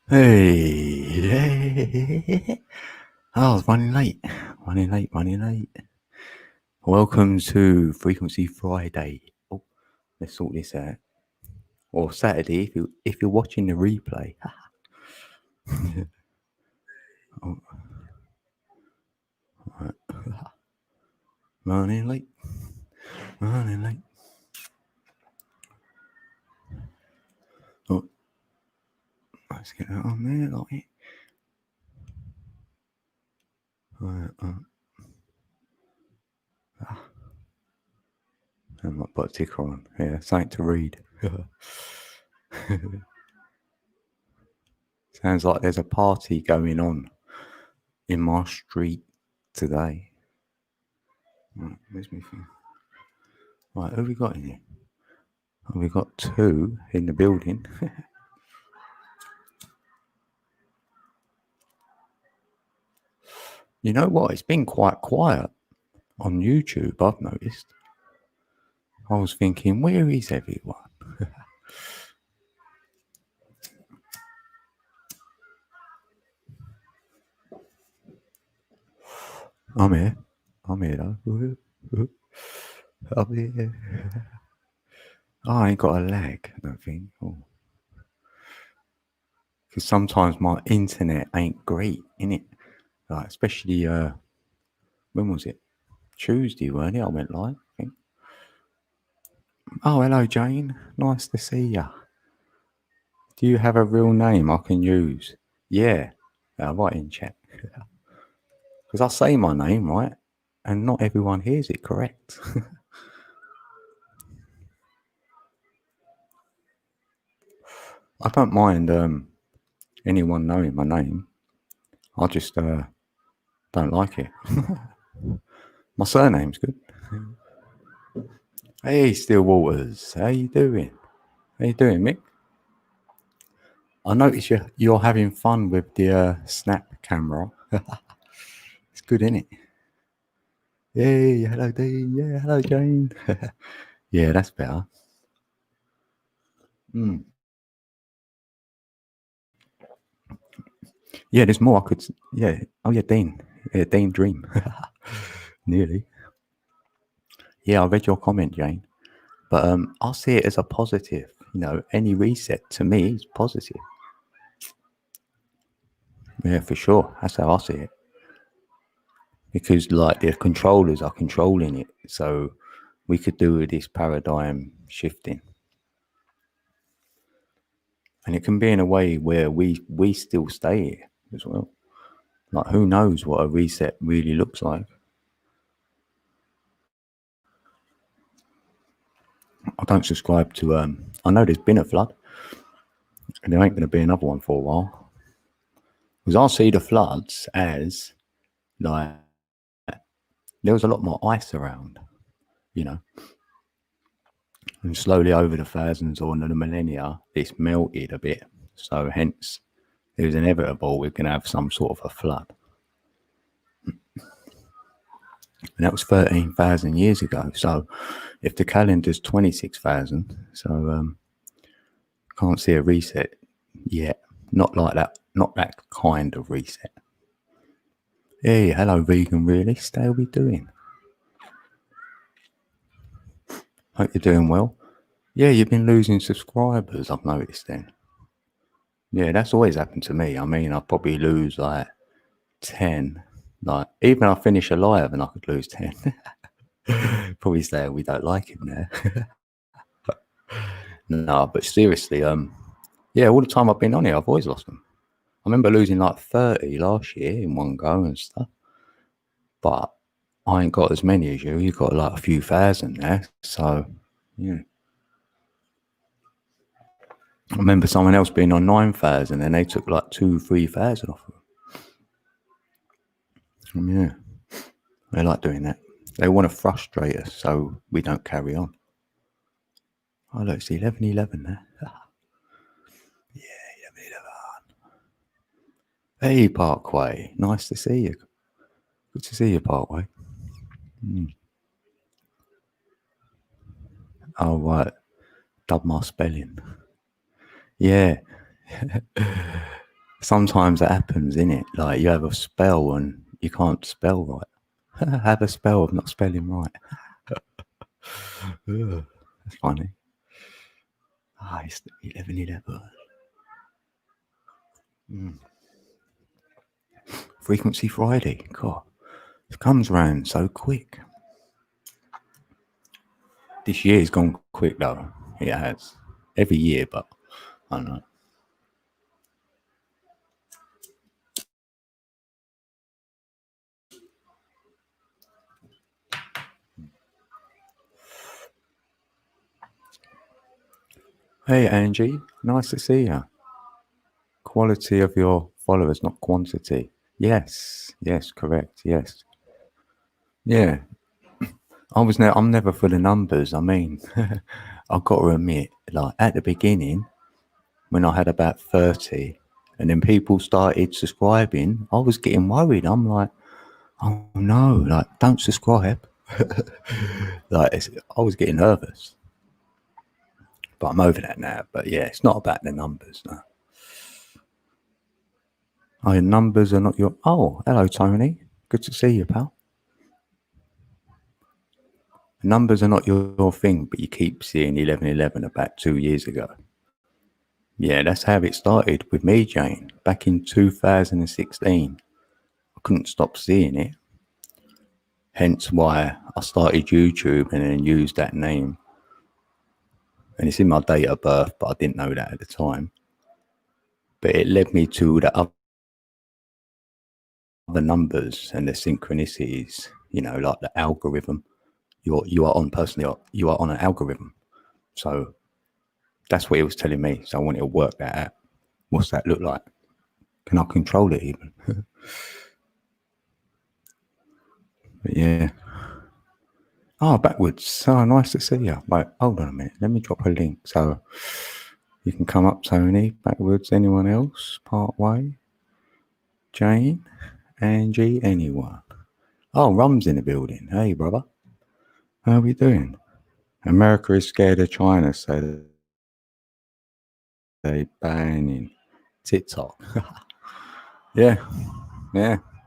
Hey, I was running late. Welcome to Frequency Friday. Oh, let's sort this out. Or Saturday if you're watching the replay. Oh, right. Running late. Oh, let's get that on there, like it. Right, I might put a ticker on. Yeah, something to read. Sounds like there's a party going on in my street today. Right, where's my phone? Right, who we got in here? Oh, we got two in the building. You know what? It's been quite quiet on YouTube, I've noticed. I was thinking, where is everyone? I'm here. I'm here though. I'm here. Oh, I ain't got a lag, I don't think. Because sometimes my internet ain't great, innit? Like, especially, when was it? Tuesday, weren't it? I went live, I think. Oh, hello, Jane. Nice to see ya. Do you have a real name I can use? Yeah. Right in chat. Because I say my name, right? And not everyone hears it correct. I don't mind anyone knowing my name. I just don't like it. My surname's good. Hey, Stillwaters. How you doing? How you doing, Mick? I notice you're having fun with the snap camera. It's good, isn't it? Hey, hello, Dean. Yeah, hello, Jane. Yeah, that's better. Yeah, there's more I could. Yeah. Oh, yeah, Dean. Yeah, Dean Dream. Nearly. Yeah, I read your comment, Jane. But I see it as a positive. You know, any reset to me is positive. Yeah, for sure. That's how I see it. Because like the controllers are controlling it, so we could do with this paradigm shifting, and it can be in a way where we still stay here as well. Like, who knows what a reset really looks like? I don't subscribe to. I know there's been a flood, and there ain't going to be another one for a while. Because I see the floods as like there was a lot more ice around, you know, and slowly over the thousands or the millennia, it's melted a bit. So hence, it was inevitable we're going to have some sort of a flood. And that was 13,000 years ago. So if the calendar's 26,000, so can't see a reset yet. Not like that. Not that kind of reset. Hey, hello, vegan realist. How we doing? Hope you're doing well. Yeah, you've been losing subscribers, I've noticed then. Yeah, that's always happened to me. I mean, I probably lose like 10. Like, even I finish a live and I could lose 10. Probably say we don't like him there. No, but seriously, yeah, all the time I've been on here, I've always lost them. I remember losing like 30 last year in one go and stuff. But I ain't got as many as you. You've got like a few thousand there. So, yeah. I remember someone else being on 9,000 and they took like 3,000 off them. Yeah. They like doing that. They want to frustrate us so we don't carry on. Oh, look, it's 11:11 there. Yeah, 11:11. Hey, Parkway. Nice to see you. Good to see you, Parkway. Oh, right. Dub my spelling. Yeah. sometimes it happens, innit? Like you have a spell and you can't spell right. Have a spell of not spelling right. Ugh, that's funny. It's 11:11. Frequency Friday. God, it comes round so quick. This year's gone quick though. It has. Every year, but I don't know. Hey Angie, nice to see you. Quality of your followers, not quantity. Yes, correct. Yes. Yeah. I'm never for the numbers. I mean, I've got to admit, like at the beginning, when I had about 30, and then people started subscribing, I was getting worried. I'm like, oh no, like don't subscribe. I was getting nervous. But I'm over that now. But yeah, it's not about the numbers, no. Oh, your numbers are not your... Oh, hello, Tony. Good to see you, pal. Numbers are not your thing, but you keep seeing 11:11 about 2 years ago. Yeah, that's how it started with me, Jane. Back in 2016. I couldn't stop seeing it. Hence why I started YouTube and then used that name. And it's in my date of birth, but I didn't know that at the time. But it led me to the other numbers and the synchronicities, you know, like the algorithm. You are on an algorithm. So that's what it was telling me. So I wanted to work that out. What's that look like? Can I control it even? But yeah. Oh, backwards. Oh, nice to see you. Like, hold on a minute. Let me drop a link. So you can come up, Tony. Backwards. Anyone else? Part way. Jane. Angie. Anyone? Oh, Rum's in the building. Hey, brother. How are we doing? America is scared of China, so they banning TikTok. Yeah.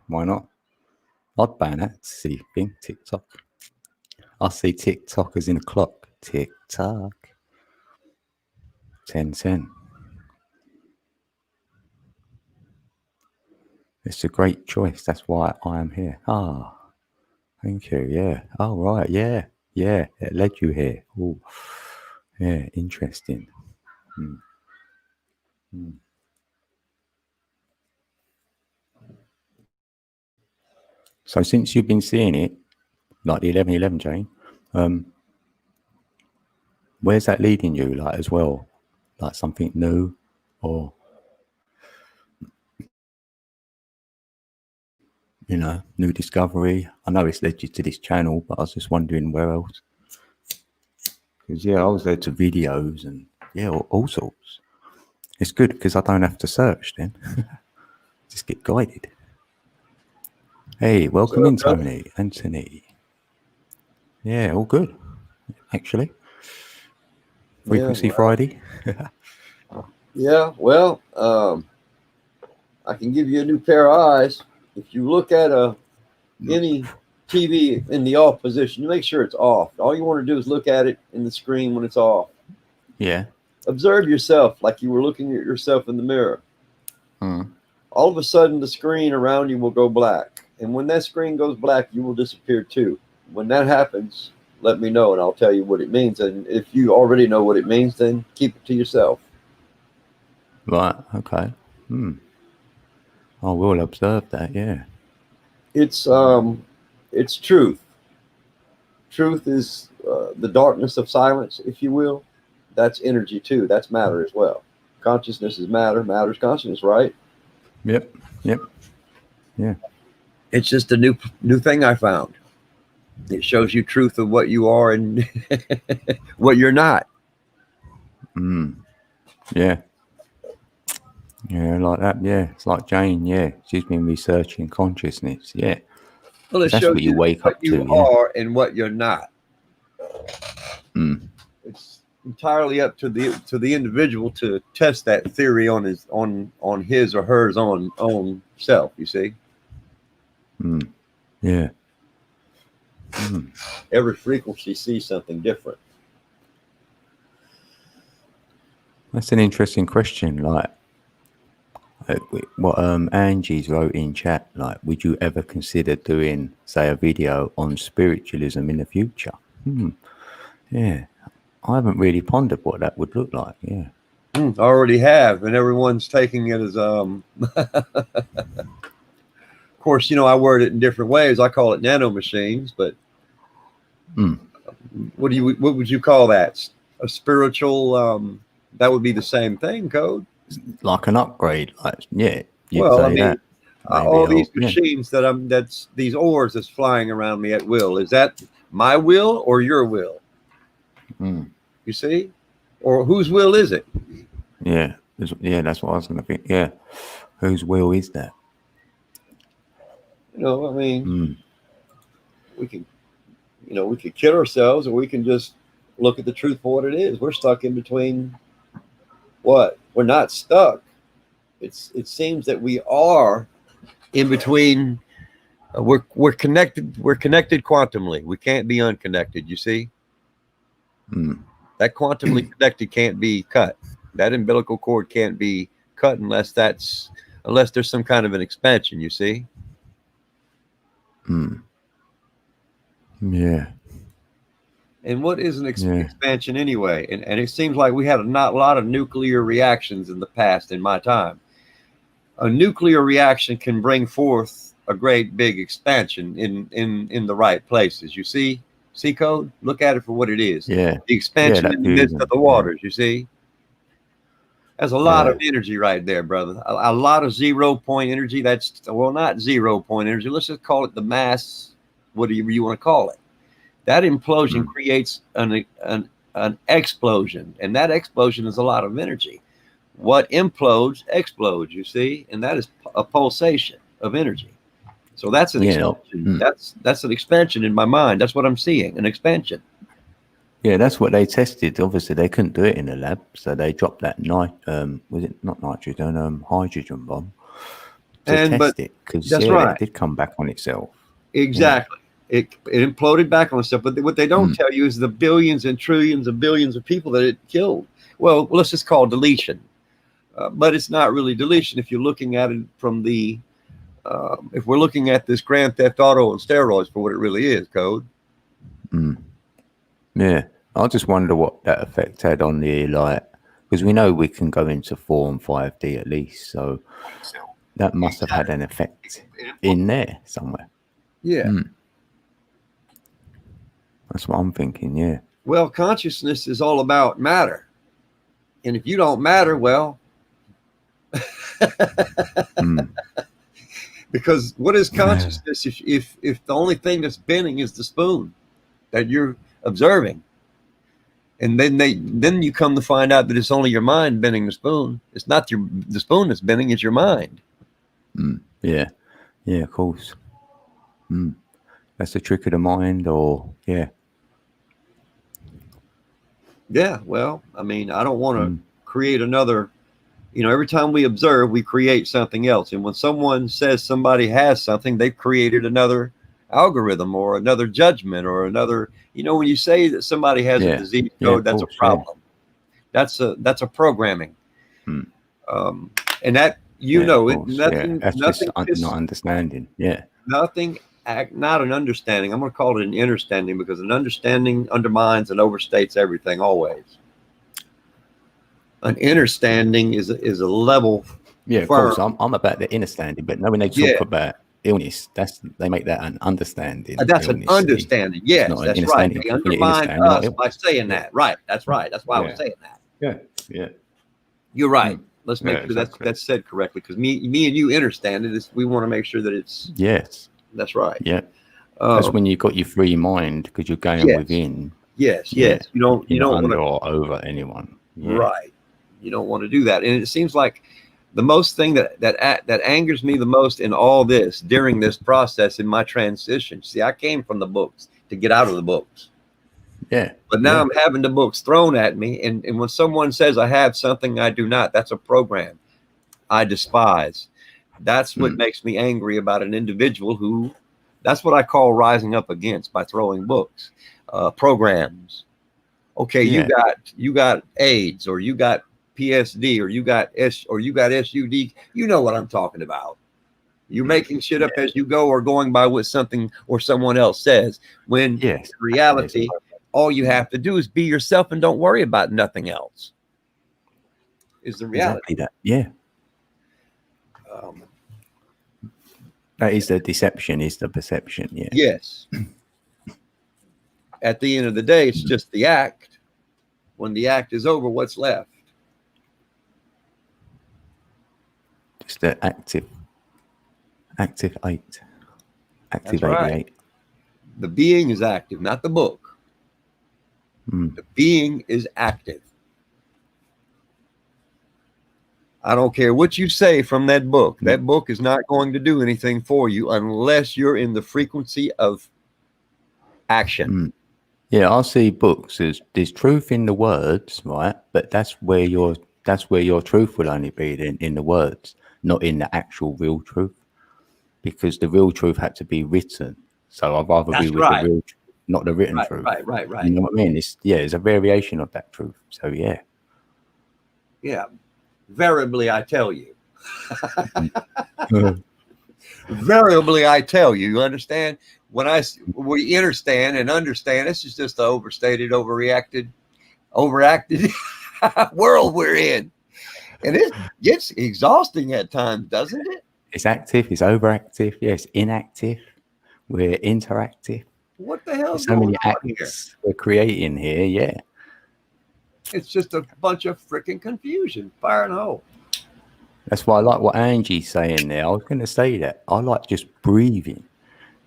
Why not? I'd ban that thing, TikTok. I see TikTok as in a clock. TikTok. 10:10. It's a great choice. That's why I am here. Ah, thank you. Yeah. Oh, right. Yeah. It led you here. Oh, yeah. Interesting. So since you've been seeing it, like the 11:11, Jane, where's that leading you, like as well? Like something new, or you know, new discovery? I know it's led you to this channel, but I was just wondering where else. Because yeah, I was led to videos and yeah, all sorts. It's good because I don't have to search then. Just get guided. Hey, welcome in, Tony, Anthony. Yeah, all good, actually. Frequency Friday. Yeah, well, I can give you a new pair of eyes. If you look at any TV in the off position, you make sure it's off. All you want to do is look at it in the screen when it's off. Yeah. Observe yourself like you were looking at yourself in the mirror. All of a sudden, the screen around you will go black. And when that screen goes black, you will disappear too. When that happens, let me know and I'll tell you what it means. And if you already know what it means, then keep it to yourself. Right. Okay. I will observe that. Yeah. It's truth. Truth is the darkness of silence, if you will. That's energy too. That's matter as well. Consciousness is matter. Matter is consciousness, right? Yep. Yeah. It's just a new thing I found. It shows you truth of what you are and what you're not. Yeah. Yeah, like that. Yeah, it's like Jane. Yeah, she's been researching consciousness. Yeah. Well, it That's shows what you wake what up you to. are and what you're not. It's entirely up to the individual to test that theory on his or hers own self. You see, Yeah. every frequency sees something different. That's an interesting question. Like what Angie's wrote in chat. Like, would you ever consider doing, say, a video on spiritualism in the future? Yeah, I haven't really pondered what that would look like. Yeah. I already have, and everyone's taking it as of course, I word it in different ways. I call it nano machines, but what would you call that? A spiritual that would be the same thing, Code. Like an upgrade, like, yeah. Well, I mean, that. all these machines that's these ores that's flying around me at will, is that my will or your will? You see, or whose will is it? Yeah, that's what I was going to think. Yeah, whose will is that? I mean, we can, we could kid ourselves, or we can just look at the truth for what it is. We're stuck in between. What? We're not stuck. It seems that we are in between. We're connected. We're connected quantumly. We can't be unconnected. You see, that quantumly connected can't be cut. That umbilical cord can't be cut unless there's some kind of an expansion. You see. Yeah. And what is an expansion anyway? And it seems like we had a lot of nuclear reactions in the past, in my time. A nuclear reaction can bring forth a great big expansion in the right places. You see Code? Look at it for what it is. Yeah. The expansion in the midst of the waters, you see? There's a lot of energy right there, brother. A lot of 0 point energy. That's, well, not 0 point energy. Let's just call it the mass, whatever you want to call it. That implosion creates an explosion, and that explosion is a lot of energy. What implodes explodes, you see, and that is a pulsation of energy. So that's an expansion. That's an expansion in my mind. That's what I'm seeing, an expansion. Yeah, that's what they tested. Obviously, they couldn't do it in the lab, so they dropped that was it not nitrogen, hydrogen bomb to test it, because it did come back on itself. Exactly. Yeah. It imploded back on itself. But what they don't tell you is the billions and trillions of billions of people that it killed. Well, let's just call it deletion. But it's not really deletion if you're looking at it from the if we're looking at this Grand Theft Auto on steroids for what it really is, Code. Yeah, I just wonder what that effect had on the, like, because we know we can go into 4 and 5D at least, so that must have had an effect in there somewhere. Yeah. That's what I'm thinking, yeah. Well, consciousness is all about matter. And if you don't matter, well, because what is consciousness if the only thing that's bending is the spoon that you're observing? And then you come to find out that it's only your mind bending the spoon. It's not the spoon that's bending, it's your mind. Yeah, of course. That's the trick of the mind, or Yeah, well, I mean, I don't want to create another, every time we observe, we create something else. And when someone says somebody has something, they've created another algorithm or another judgment or another, when you say that somebody has a disease code, that's a problem. That's a programming. And that, nothing, that's nothing just not understanding. Yeah. Not an understanding. I'm going to call it an understanding, because an understanding undermines and overstates everything always. An understanding is a level. Yeah, of course. I'm about the understanding, but when they talk about illness, they make that an understanding. That's illness, an understanding. Yes, that's right. They undermine us by saying that. Right. That's right. That's why I was saying that. Yeah. You're right. Let's make sure that's said correctly, because me and you understand it. We want to make sure that it's. Yes. That's right. Yeah. That's when you've got your free mind, because you're going within. Yes. You don't under or over anyone. Yeah. Right. You don't want to do that. And it seems like the most thing that angers me the most in all this, during this process in my transition. See, I came from the books to get out of the books. Yeah. But now I'm having the books thrown at me. And when someone says I have something I do not, that's a program I despise. That's what makes me angry about an individual who, that's what I call rising up against by throwing books, programs. Okay, you got AIDS, or you got PSD, or you got SUD. You know what I'm talking about. You're making shit up as you go, or going by what something or someone else says. When in reality, all you have to do is be yourself and don't worry about nothing else. Is the reality. Exactly that. Yeah. That is the deception, is the perception. Yeah. Yes. At the end of the day, it's just the act. When the act is over, what's left? Just the active 8. Active 88. Right. The being is active, not the book. The being is active. I don't care what you say from that book. That book is not going to do anything for you unless you're in the frequency of action. Yeah, I see books as there's truth in the words, right? But that's where your truth will only be in the words, not in the actual real truth. Because the real truth had to be written. So I'd rather be with the real truth, not the written truth. Right. You know what I mean? It's a variation of that truth. So yeah. Yeah. Veritably, I tell you. Veritably, I tell you. You understand? When we understand, this is just the overstated, overacted world we're in. And it gets exhausting at times, doesn't it? It's active, it's overactive, yes, inactive, we're interactive. What the hell is so many going on acts here? we're creating here, yeah. It's just a bunch of freaking confusion. Fire and hole. That's why I like what Angie's saying there. I was going to say that. I like just breathing.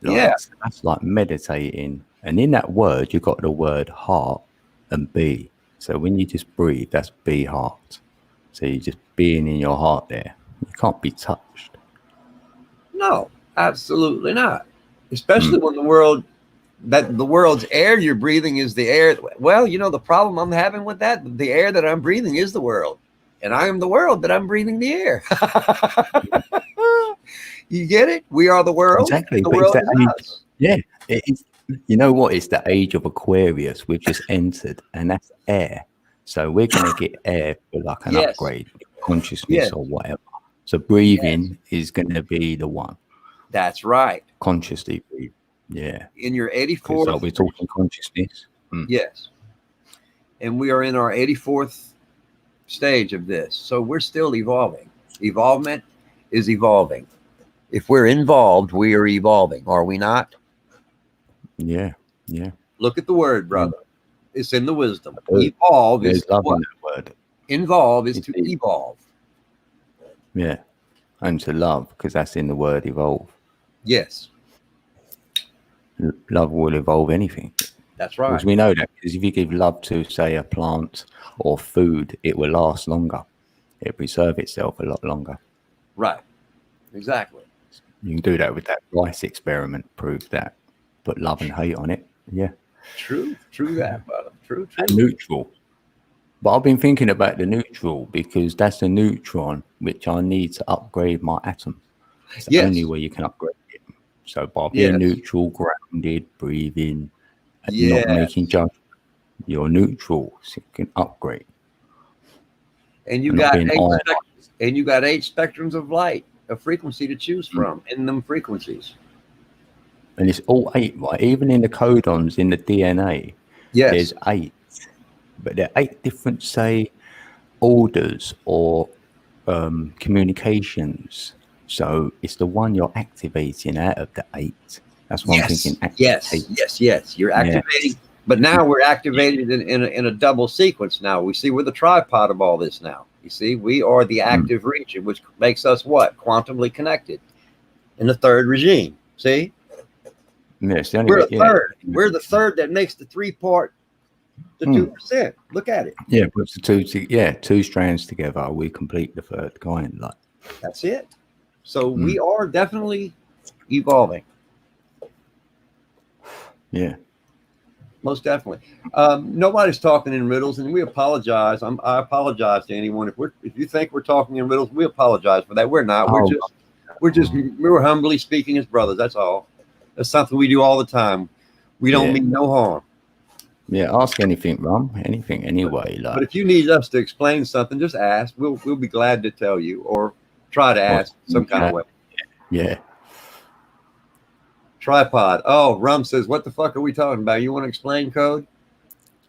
That's like meditating. And in that word, you've got the word heart and be. So when you just breathe, that's be heart. So you're just being in your heart there. You can't be touched. No, absolutely not. Especially when the world's air you're breathing is the air. Well, you know, the problem I'm having with that, the air that I'm breathing is the world. And I am the world that I'm breathing the air. You get it? We are the world. Exactly. The world is us. Yeah. It's, you know what? It's the age of Aquarius. We've just entered, and that's air. So we're going to get air for like an upgrade, consciousness or whatever. So breathing is going to be the one. That's right. Consciously breathe. Yeah. In your 84th. So we're talking consciousness. Yes. And we are in our 84th stage of this. So we're still evolving. Evolvement is evolving. If we're involved, we are evolving. Are we not? Yeah. Yeah. Look at the word, brother. It's in the wisdom. Evolve is love in that word. Involve is to evolve. Yeah. And to love, because that's in the word evolve. Yes. Love will evolve anything. That's right. Because we know that, because if you give love to, say, a plant or food, it will last longer. It'll preserve itself a lot longer. Right. Exactly. You can do that with that rice experiment, prove that. Put love and hate on it. Yeah. True that, brother. True. And neutral. But I've been thinking about the neutral, because that's the neutron which I need to upgrade my atom. It's the only way you can upgrade it. So by being neutral, grounded, breathing, and not making judgment, you're neutral, so you can upgrade. And you got 8 spectrums of light, a frequency to choose from in them frequencies. And it's all 8, right? Even in the codons in the DNA, there's 8. But there are 8 different, say, orders or communications. So it's the one you're activating out of the 8. That's what I'm thinking. Yes. You're activating. But now we're activated in a double sequence now. We see we're the tripod of all this now. You see, we are the active region, which makes us what? Quantumly connected in the third regime. See? Yes, we're the third. We're the third that makes the 3-part, the 2%. Look at it. Yeah, puts the 2 strands together. We complete the third kind. Like that's it. So we are definitely evolving. Yeah. Most definitely. Nobody's talking in riddles, and we apologize. I apologize to anyone if you think we're talking in riddles. We apologize for that. We're not. We're humbly speaking as brothers. That's all. That's something we do all the time. We don't mean no harm. Yeah, ask anything, Rum. Anything, anyway. But if you need us to explain something, just ask. We'll be glad to tell you, or try to ask some kind of way. Yeah. Tripod. Oh, Rum says, what the fuck are we talking about? You want to explain code?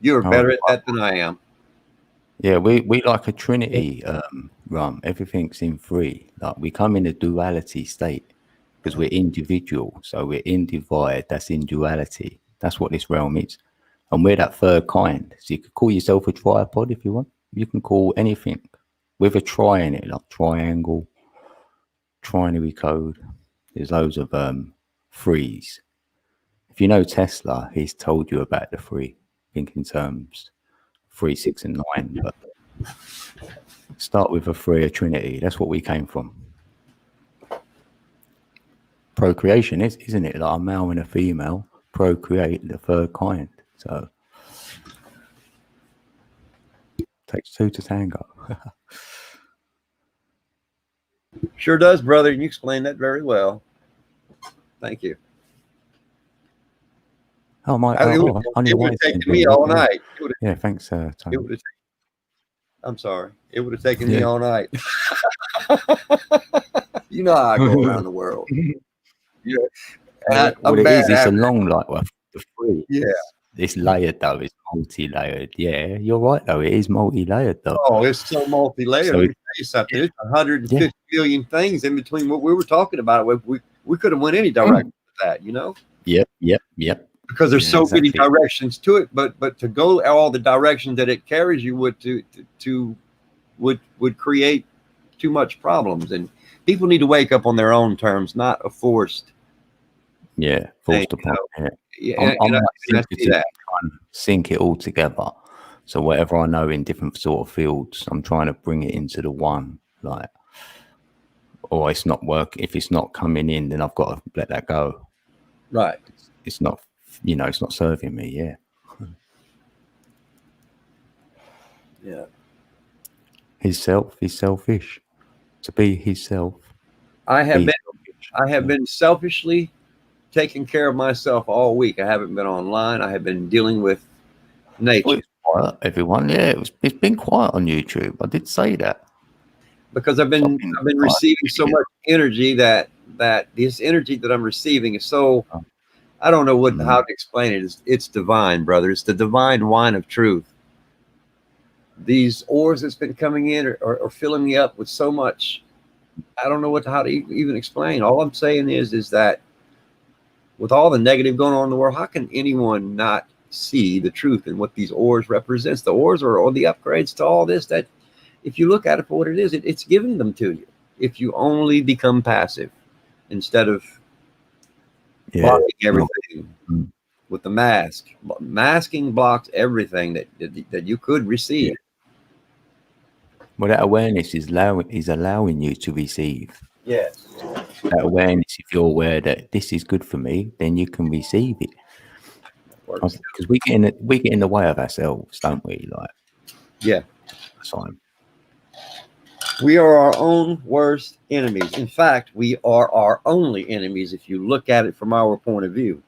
You're better at that than I am. Yeah, we like a trinity, Rum. Everything's in three. Like we come in a duality state because we're individual. So we're in divide. That's in duality. That's what this realm is. And we're that third kind. So you could call yourself a tripod if you want. You can call anything with a tri in it, like triangle, trinary code. There's loads of threes. If you know Tesla, he's told you about the three. I think in terms 3, 6, and 9. But start with a three, a trinity. That's what we came from. Procreation isn't it? Like a male and a female procreate the third kind. So takes two to tango. Sure does, brother. You explained that very well. Thank you. Oh my! It would have taken me all night. Yeah, thanks, Tony. I'm sorry. It would have taken me all night. You know how I go around the world. Yeah. It's a long the three. Yeah. It's layered though. It's multi-layered. Yeah, you're right though. It is multi-layered though. Oh, it's so multi-layered. Let me tell you something. There's 150 billion things in between what we were talking about. We could have went any direction with that, you know? Yep. Because there's so many directions to it, but to go all the directions that it carries you would create too much problems, and people need to wake up on their own terms, not a forced. Yeah, forced upon. I'm trying to sync it all together. So whatever I know in different sort of fields, I'm trying to bring it into the one. Like, or it's not working. If it's not coming in, then I've got to let that go. Right. It's not. It's not serving me. Yeah. Yeah. He's selfish. To be himself. I have been selfishly taking care of myself all week. I haven't been online. I have been dealing with nature. Quiet, everyone. Yeah, it's been quiet on YouTube. I did say that. Because I've been receiving so much energy that this energy that I'm receiving is so, I don't know how to explain it. It's divine, brother. It's the divine wine of truth. These ores that's been coming in are filling me up with so much. I don't know how to even explain. All I'm saying is that with all the negative going on in the world, how can anyone not see the truth in what these ores represents? The ores are the upgrades to all this, that if you look at it for what it is, it's giving them to you. If you only become passive instead of blocking everything with the mask. Masking blocks everything that you could receive. Well, that awareness is allowing you to receive. Yes. That awareness, if you're aware that this is good for me, then you can receive it. Because we get in the way of ourselves, don't we? Like, yeah. Time. We are our own worst enemies. In fact, we are our only enemies if you look at it from our point of view.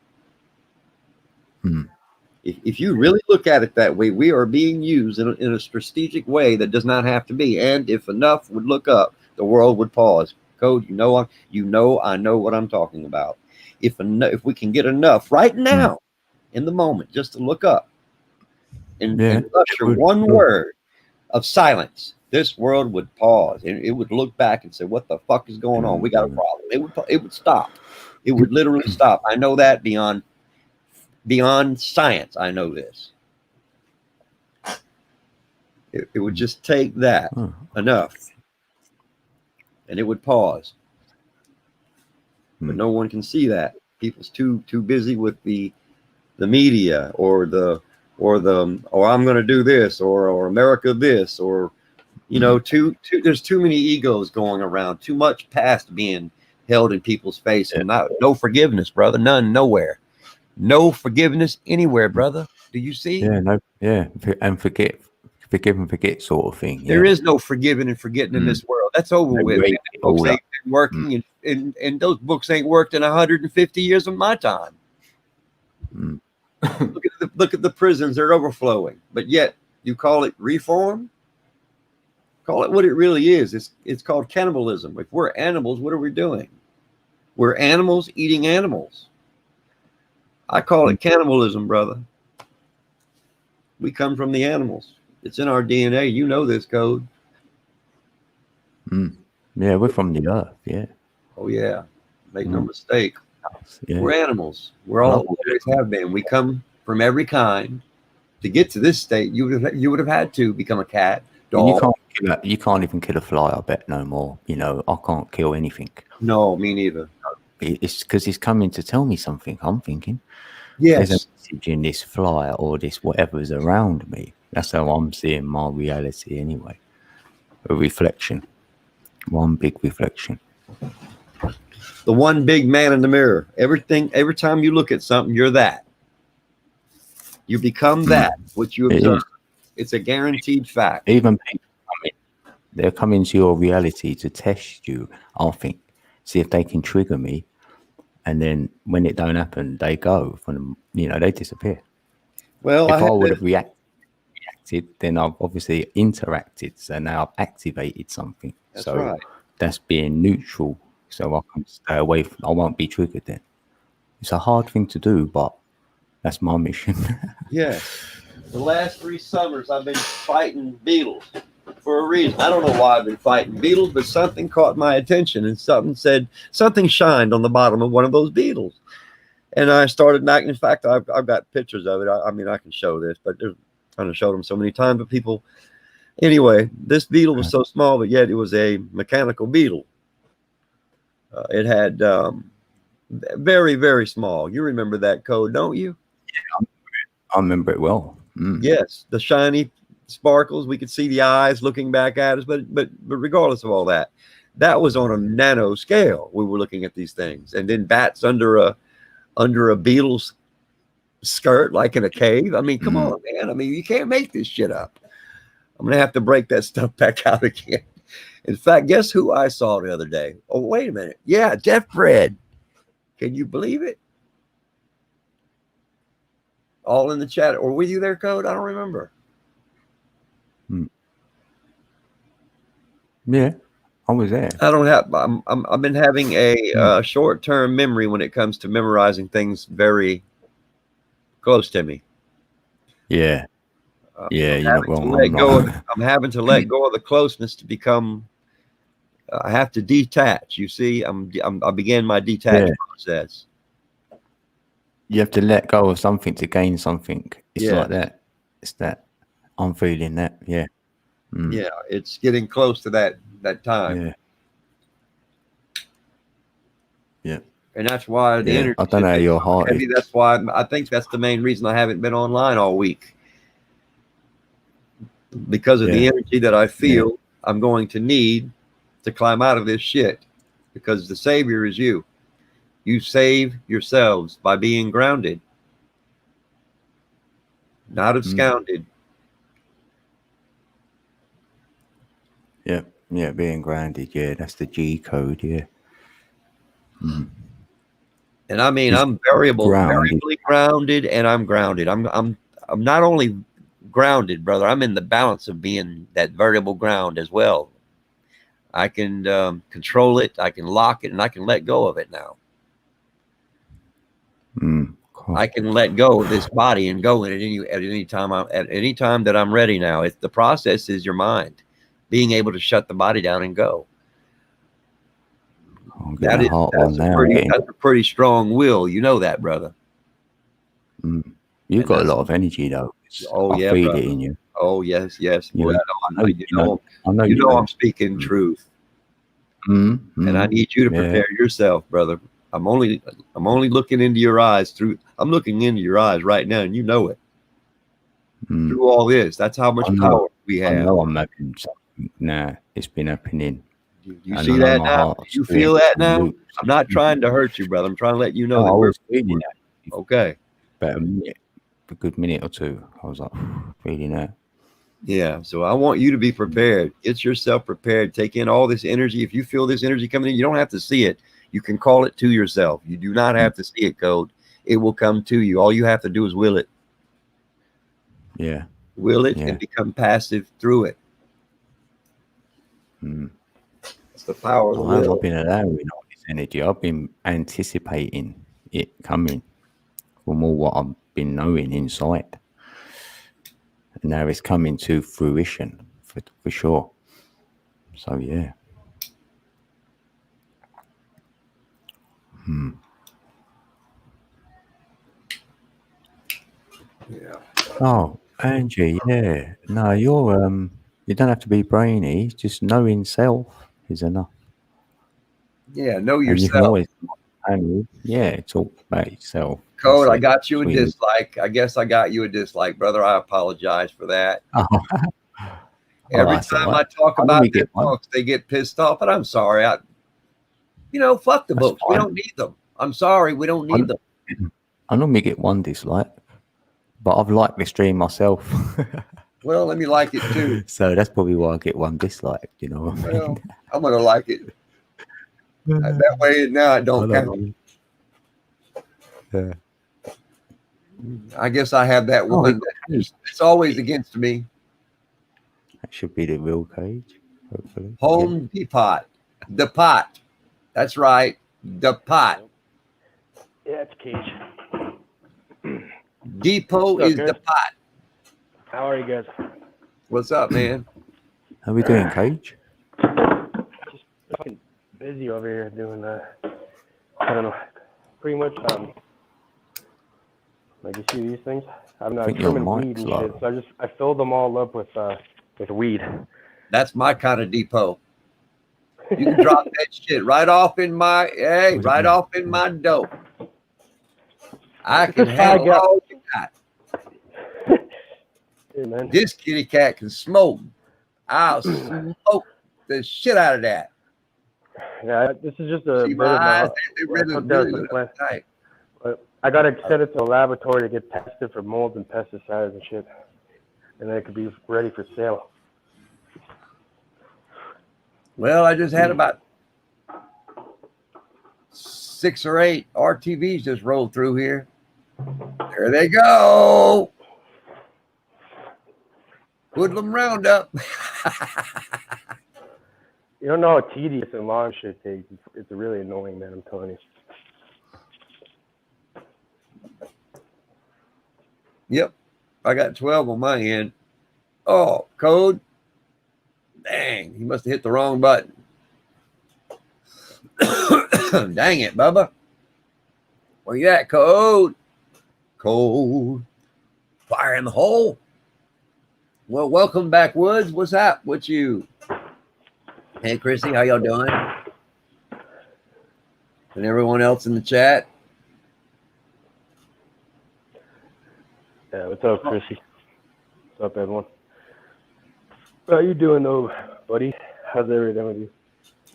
If you really look at it that way, we are being used in a strategic way that does not have to be. And if enough would look up, the world would pause. Code, I know what I'm talking about. If we can get enough right now, in the moment, just to look up and usher one word of silence, this world would pause and it would look back and say, "What the fuck is going on? We got a problem." It would stop. It would literally stop. I know that beyond science. I know this. It would just take that enough, and it would pause. But no one can see that. People's too busy with the media or I'm going to do this or America this or there's too many egos going around. Too much past being held in people's face and no forgiveness, brother. None, nowhere. No forgiveness anywhere, brother. Do you see? Yeah, no, yeah, and forgive and forget sort of thing. There yeah. is no forgiving and forgetting in this world. That's over They with. rate Man, it books all ain't up. been working, and those books ain't worked in 150 years of my time. Mm. Look at the prisons; they're overflowing. But yet, you call it reform? Call it what it really is. It's called cannibalism. If we're animals, what are we doing? We're animals eating animals. I call it cannibalism, brother. We come from the animals. It's in our DNA. You know this, Code. Yeah, we're from the earth. Yeah. Oh yeah, make no mistake. Yeah. We're animals. We're all always have been. We come from every kind. To get to this state, you would have had to become a cat, dog. You can't even kill a fly. I bet no more. You know, I can't kill anything. No, me neither. It's because he's coming to tell me something. I'm thinking, yes, there's a message in this fly or this whatever's around me. That's how I'm seeing my reality anyway. A reflection, one big reflection. The one big man in the mirror. Every time you look at something, you're that. You become that, what you observe. It's a guaranteed fact. Even people they're coming to your reality to test you, I think. See if they can trigger me. And then when it don't happen, they go from, they disappear. Well, if I would have reacted, then I've obviously interacted. So now I've activated something. That's right. That's being neutral. So I can stay away from, I won't be triggered then. It's a hard thing to do, but that's my mission. Yes. The last 3 summers I've been fighting beetles for a reason. I don't know why I've been fighting beetles, but something caught my attention and something shined on the bottom of one of those beetles. And I started acting. In fact, I've got pictures of it. I mean, I can show this, but I'm trying to show them so many times. But people, anyway, this beetle was so small, but yet it was a mechanical beetle. It had very, very small. You remember that, Code, don't you? Yeah, I remember it well. Yes, the shiny sparkles. We could see the eyes looking back at us, but regardless of all that, that was on a nano scale. We were looking at these things, and then bats under a beetle's skirt, like in a cave. I mean, come on, man. I mean, you can't make this shit up. I'm gonna have to break that stuff back out again. In fact, guess who I saw the other day? Oh, wait a minute. Yeah, Def Bread. Can you believe it? All in the chat. Or were you there, Code? I don't remember. Yeah, I was there. I don't have. I've been having a short-term memory when it comes to memorizing things very close to me. Yeah. Yeah, you're not wrong. I'm having to let go of the closeness to become. I have to detach. You see, I began my detachment process. You have to let go of something to gain something. It's like that. It's that. I'm feeling that. Yeah. Yeah, it's getting close to that time. Yeah. Yeah. And that's why the energy. I don't know your heart. Maybe that's why I think that's the main reason I haven't been online all week. Because of the energy that I feel I'm going to need to climb out of this shit. Because the savior is you. You save yourselves by being grounded, not absconded. Yeah, being grounded. Yeah, that's the G code. Yeah. And I mean, I'm variably grounded, and I'm grounded. I'm not only grounded, brother. I'm in the balance of being that variable ground as well. I can control it. I can lock it, and I can let go of it now. Cool. I can let go of this body and go in at any time that I'm ready now. It's the process is your mind being able to shut the body down and go. That's a pretty strong will. You know that, brother. You've got a lot of energy, though. I feel it in you. Oh, yes. You know I'm speaking truth. And I need you to prepare yourself, brother. I'm only looking into your eyes I'm looking into your eyes right now, and you know it. Through all this, that's how much power we have. I know I'm making something. Nah, it's been happening. You see that now? You feel that now? I'm not trying to hurt you, brother. I'm trying to let you know that we're feeling that. Okay. But a good minute or two. I was like, feeling that. Yeah. So I want you to be prepared. Get yourself prepared. Take in all this energy. If you feel this energy coming in, you don't have to see it. You can call it to yourself. You do not have to see it, Code. It will come to you. All you have to do is will it. Yeah. Will it and become passive through it. It's the power of the will. I've been allowing all this energy. I've been anticipating it coming from all what I've been knowing inside. And now it's coming to fruition for sure. So, yeah. Yeah. Oh, Angie, yeah. No, you're you don't have to be brainy. Just knowing self is enough. Yeah, know And you can yourself. always talk about yourself. Code, That's I it. got you a Sweet. dislike. I guess I got you a dislike, brother. I apologize for that. Oh. Every That's all time right. I talk Why don't about we the get one? books, they get pissed off, but I'm sorry. Fuck the That's books. We fine. don't need them. I'm sorry, we don't need them. I normally get one dislike, but I've liked the stream myself. Well, let me like it too. So that's probably why I get one dislike, you know what I mean? Well, I'm gonna like it. That way now it don't count. Yeah. I guess I have that Oh, one. It's always against me. That should be the real cage, hopefully. Home Depot. The pot. That's right. The pot. Yeah, it's Cage. Depot What's up, is guys? the pot. How are you guys? What's up, man? How we doing, Cage? Just fucking busy over here doing I don't know, pretty much like you see these things? I'm I think your trimming weed mic's and low. shit, so I filled them all up with weed. That's my kind of depot. You can drop that shit right off in my dope. I can handle all you got. Hey, man. This kitty cat can smoke. I'll smoke the shit out of that. Yeah, this is just a See bit my of eyes, my. they I really, took that really to the look plant. tight. But I gotta send it to a laboratory to get tested for molds and pesticides and shit, and then it could be ready for sale. Well, I just had about 6 or 8 RTVs just rolled through here. There they go. Hoodlum Roundup. You don't know how tedious and long shit takes. It's really annoying, man. I'm telling you. Yep. I got 12 on my end. Oh, Code. Dang, he must have hit the wrong button. Dang it, Bubba. Where you at, Code? Code. Fire in the hole. Well, welcome back, Woods. What's up? What you? Hey, Chrissy, how y'all doing? And everyone else in the chat. Yeah, what's up, Chrissy? What's up, everyone? How you doing, though, buddy? How's everything with you?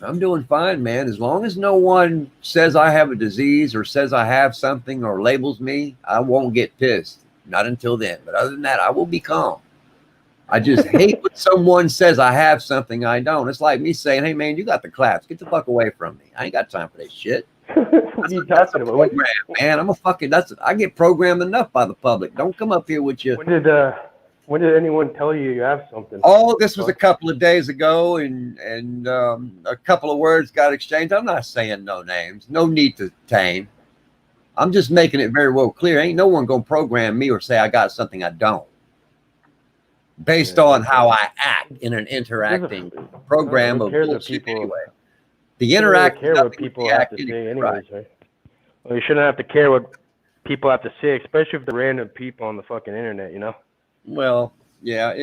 I'm doing fine, man. As long as no one says I have a disease or says I have something or labels me, I won't get pissed. Not until then. But other than that, I will be calm. I just hate when someone says I have something I don't. It's like me saying, hey, man, you got the claps. Get the fuck away from me. I ain't got time for this shit. What are you talking about? Program, man. I get programmed enough by the public. Don't come up here with you. When did anyone tell you you have something? Oh, this was a couple of days ago, and a couple of words got exchanged. I'm not saying no names. No need to tame. I'm just making it very well clear. Ain't no one gonna program me or say I got something I don't, based on how I act in an interacting program of bullshit anyway. The interacting care what people have to say anyways, right? Well, you shouldn't have to care what people have to say, especially if they're random people on the fucking internet, you know? Well, yeah,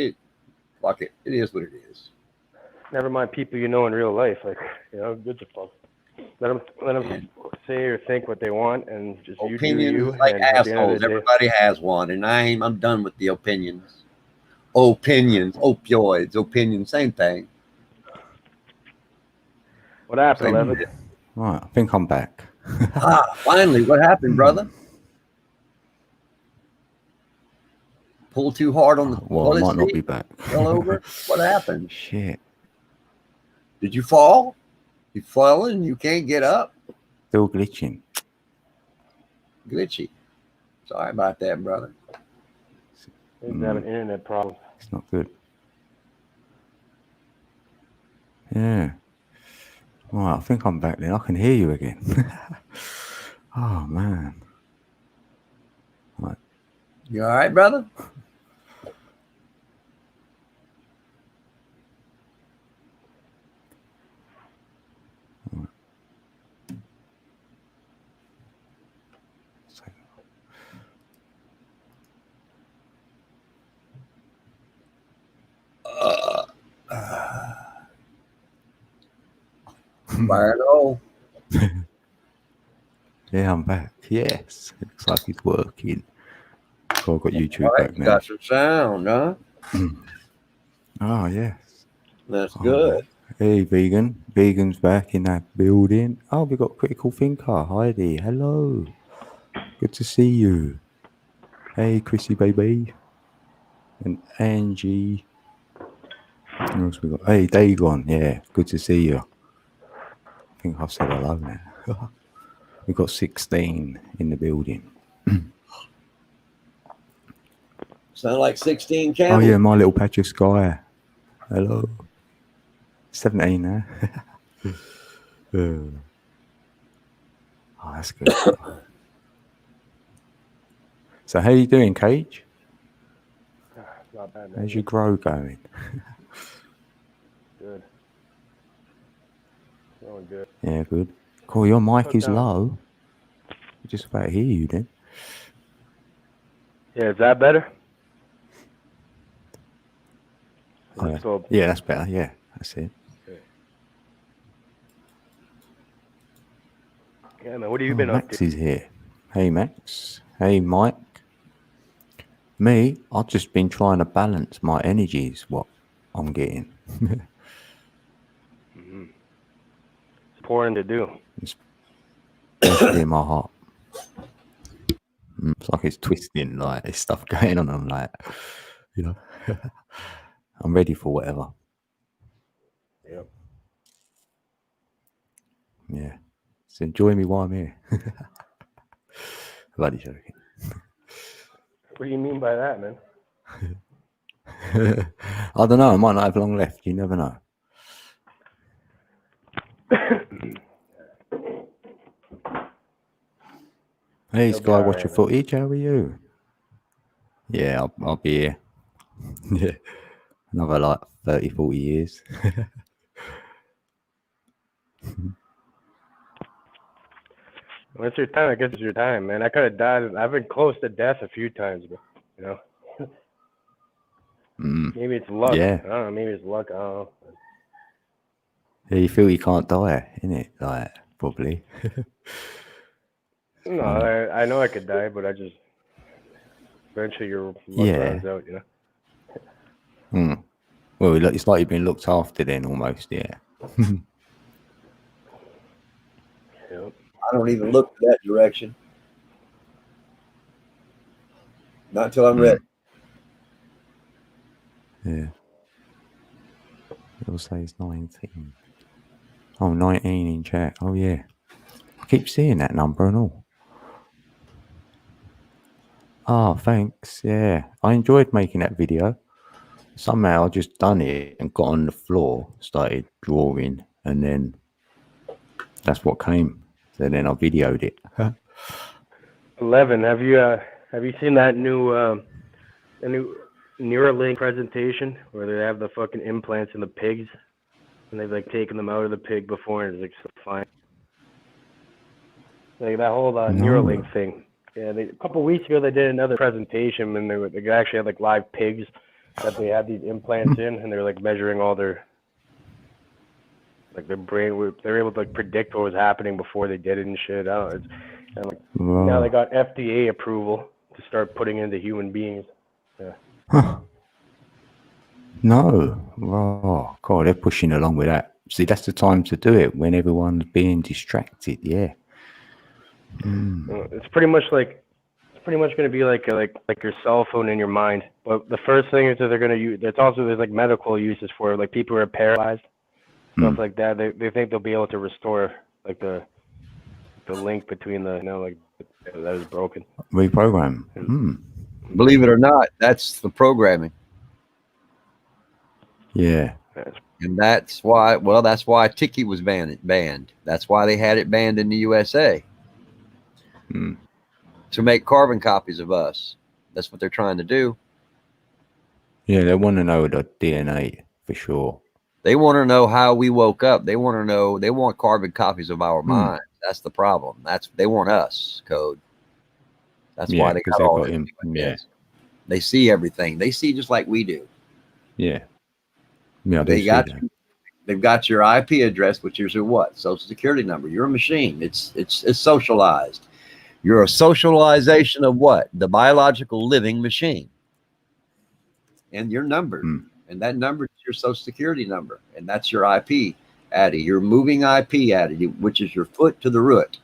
fuck it. It is what it is. Never mind people you know in real life. Like, you know, good to fuck. Let them say or think what they want, and just opinions you do you. like and at the end of assholes. the day- Everybody has one, and I'm done with the opinions. Opioids, opinions, same thing. What happened, Levitt? Right, I think I'm back. Finally, what happened, brother? pull too hard on the Well, I toilet might not seat? be back. Fell over? What happened? Shit. Did you fall? You fallen and you can't get up? Still glitching. Glitchy. Sorry about that, brother. He's having internet problems. It's not good. Yeah. Right, I think I'm back then. I can hear you again. Oh, man. Right. You all right, brother? Fire it all. Yeah, I'm back. Yes. Looks like it's working. So I've got YouTube All right, back you now. got some sound, huh? Oh, yes. That's Oh, good. hey, vegan. Vegan's back in that building. Oh, we got Critical Thinker. Heidi, hello. Good to see you. Hey, Chrissy, baby. And Angie. What else we got? Hey, Dagon. Yeah, good to see you. I think I've said hello now. We've got 16 in the building. Sound like 16 Oh, camels. yeah, my little patch of sky. Hello. 17 now. Oh, that's good. So how you doing, Cage? Not bad, man. How's your grow going? Good. Going good. Yeah, good. Cool, your mic Put is down. low. I just about hear you then. Yeah, is that better? Oh, Let's go. yeah, that's better. Yeah, that's it. Yeah, man. What have you been up Max to? is here. Hey, Max. Hey, Mike. Me, I've just been trying to balance my energies, what I'm getting. It's important to do. Especially in my heart. It's like it's twisting, like there's stuff going on. I'm like, you know, I'm ready for whatever. Yep. Yeah. So enjoy me while I'm here. Bloody joking. What do you mean by that, man? I don't know. I might not have long left. You never know. Hey, You'll be Sky, all watch right, your man. footage. How are you? Yeah, I'll be here. Yeah. Another like 30, 40 years. When it's your time, I guess it's your time, man. I could have died. I've been close to death a few times, but you know. Maybe it's luck. Yeah. I don't know. Maybe it's luck. I don't know. Yeah, you feel you can't die, innit? Like, probably. No, I know I could die, but I just eventually your luck runs out, you know. Well, it's like you've been looked after then, almost. Yeah. Yep. I don't even look that direction. Not until I'm ready. Yeah. It'll say it's 19. Oh, 19 in chat. Oh, yeah. I keep seeing that number and all. Oh, thanks. Yeah. I enjoyed making that video. Somehow I just done it and got on the floor, started drawing, and then that's what came. So then I videoed it. 11. Have you seen that new Neuralink presentation where they have the fucking implants in the pigs and they've like taken them out of the pig before and it's like so fine. Like that whole Neuralink thing. Yeah, a couple weeks ago they did another presentation and they actually had like live pigs that they had these implants in and they're like measuring all their like their brain. They're able to like predict what was happening before they did it and shit. I don't know. And like, now they got FDA approval to start putting into human beings. Yeah. Huh. No. Oh, God, they're pushing along with that. See, that's the time to do it when everyone's being distracted. Yeah. It's pretty much like It's pretty much going to be like your cell phone in your mind. But the first thing is that they're going to use. There's like medical uses for it, like people who are paralyzed, stuff like that. They think they'll be able to restore like the link between the like that is broken. Reprogram. Believe it or not, that's the programming. Yeah. And that's why Tiki was banned. That's why they had it banned in the USA. To make carbon copies of us. That's what they're trying to do. Yeah, they want to know the DNA for sure. They want to know how we woke up. They want carbon copies of our minds. That's the problem. They want us, Code. That's why they got all him. Yeah. They see everything. They see just like we do. Yeah. Yeah, they've got your IP address, which is your what? Social security number. You're a machine. It's socialized. You're a socialization of what? The biological living machine. And your number. And that number is your social security number. And that's your IP, Addy. Your moving IP, Addy, which is your foot to the root.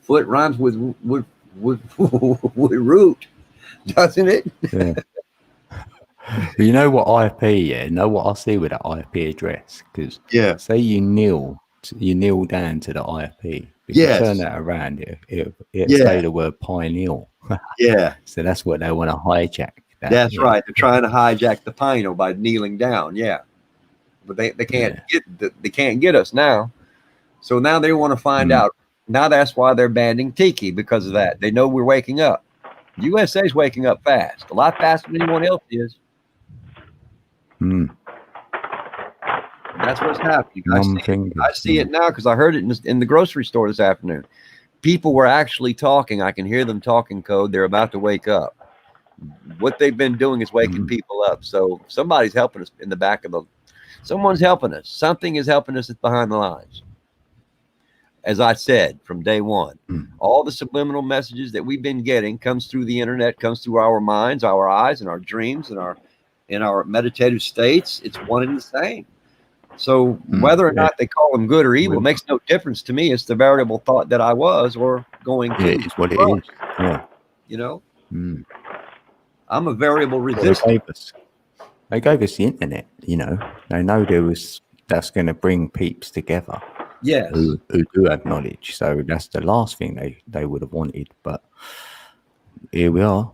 Foot rhymes with root, doesn't it? Yeah. But you know what IP? Yeah, know what I see with that IP address? Because say you kneel down to the IP. If you turn that around, it say the word pineal. Yeah. So that's what they want to hijack. That's right. They're trying to hijack the pineal by kneeling down. Yeah. But they can't get us now. So now they want to find out. Now that's why they're banning Tiki, because of that. They know we're waking up. The USA's waking up fast, a lot faster than anyone else is. That's what's happening. I see it now because I heard it in the grocery store this afternoon. People were actually talking. I can hear them talking, Code. They're about to wake up. What they've been doing is waking people up. So somebody's helping us in the back of someone's helping us. Something is helping us behind the lines. As I said from day one, all the subliminal messages that we've been getting comes through the internet, comes through our minds, our eyes, and our dreams, and our meditative states. It's one and the same. So whether or not they call them good or evil makes no difference to me. It's the variable thought that I was or going to. Yeah, it's what it is. Yeah. You know, I'm a variable resistance. They gave us the internet. You know, they know that's going to bring peeps together. Yes. Who do have knowledge. So that's the last thing they would have wanted. But here we are.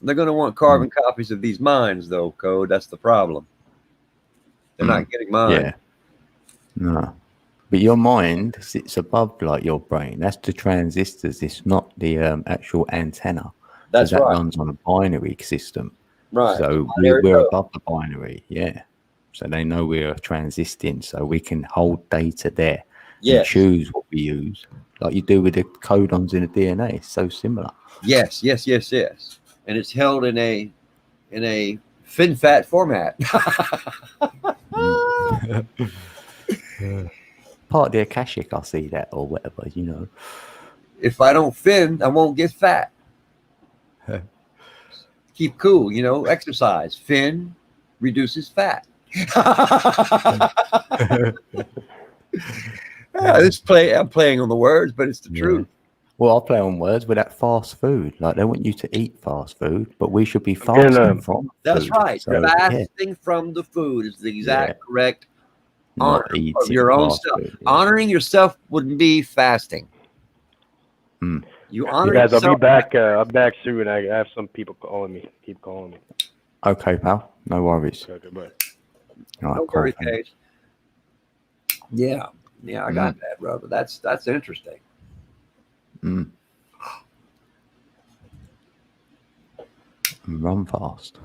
They're going to want carbon copies of these minds, though, Code. That's the problem. They're not getting mine. Yeah. No. But your mind sits above like your brain. That's the transistors. It's not the actual antenna. That runs on a binary system. Right. So we're above the binary. Yeah. So they know we're transisting, so we can hold data there and choose what we use, like you do with the codons in the DNA. It's so similar. Yes. And it's held in a FinFat format. Part of the Akashic, I see that or whatever, you know. If I don't fin, I won't get fat. Keep cool, you know, exercise. Fin reduces fat. I'm playing on the words, but it's the truth. Well, I'll play on words with that fast food. Like they want you to eat fast food, but we should be fasting from That's food. right. So, fasting from the food is the exact correct honor of your own self. Honoring yourself wouldn't be fasting. You honor guys, yourself. I'll be back. I'm back soon. I have some people calling me. Keep calling me. Okay, pal. No worries. Okay, bye. Right, no worries, Cage. Yeah, I got that, brother. That's interesting. Run fast.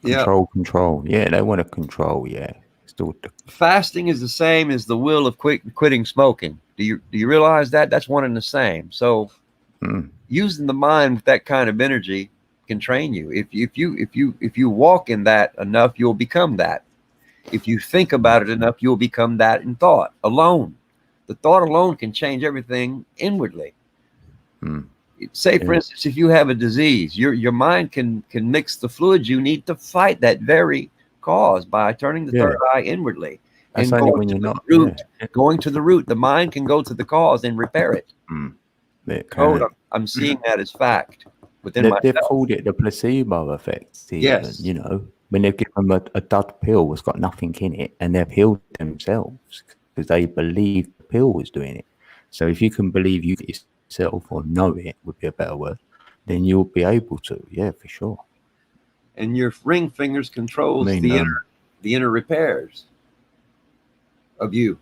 Control. Yeah, they want to control. Yeah. Fasting is the same as the will of quitting smoking. Do you realize that? That's one and the same. So using the mind with that kind of energy can train you. If you walk in that enough, you'll become that. If you think about it enough, you'll become that in thought alone. The thought alone can change everything inwardly. Say, for instance, if you have a disease, your mind can mix the fluids you need to fight that very cause by turning the third eye inwardly. That's and only when you're not going to the root. The mind can go to the cause and repair it. It Code, can. I'm seeing that as fact within They've myself. called it the placebo effect, even, Yes. you know, when they've given them a dud pill that's got nothing in it and they've healed themselves because they believe the pill was doing it. So if you can believe you yourself, or know it would be a better word, then you'll be able to, yeah, for sure. And your ring fingers controls the inner repairs of you.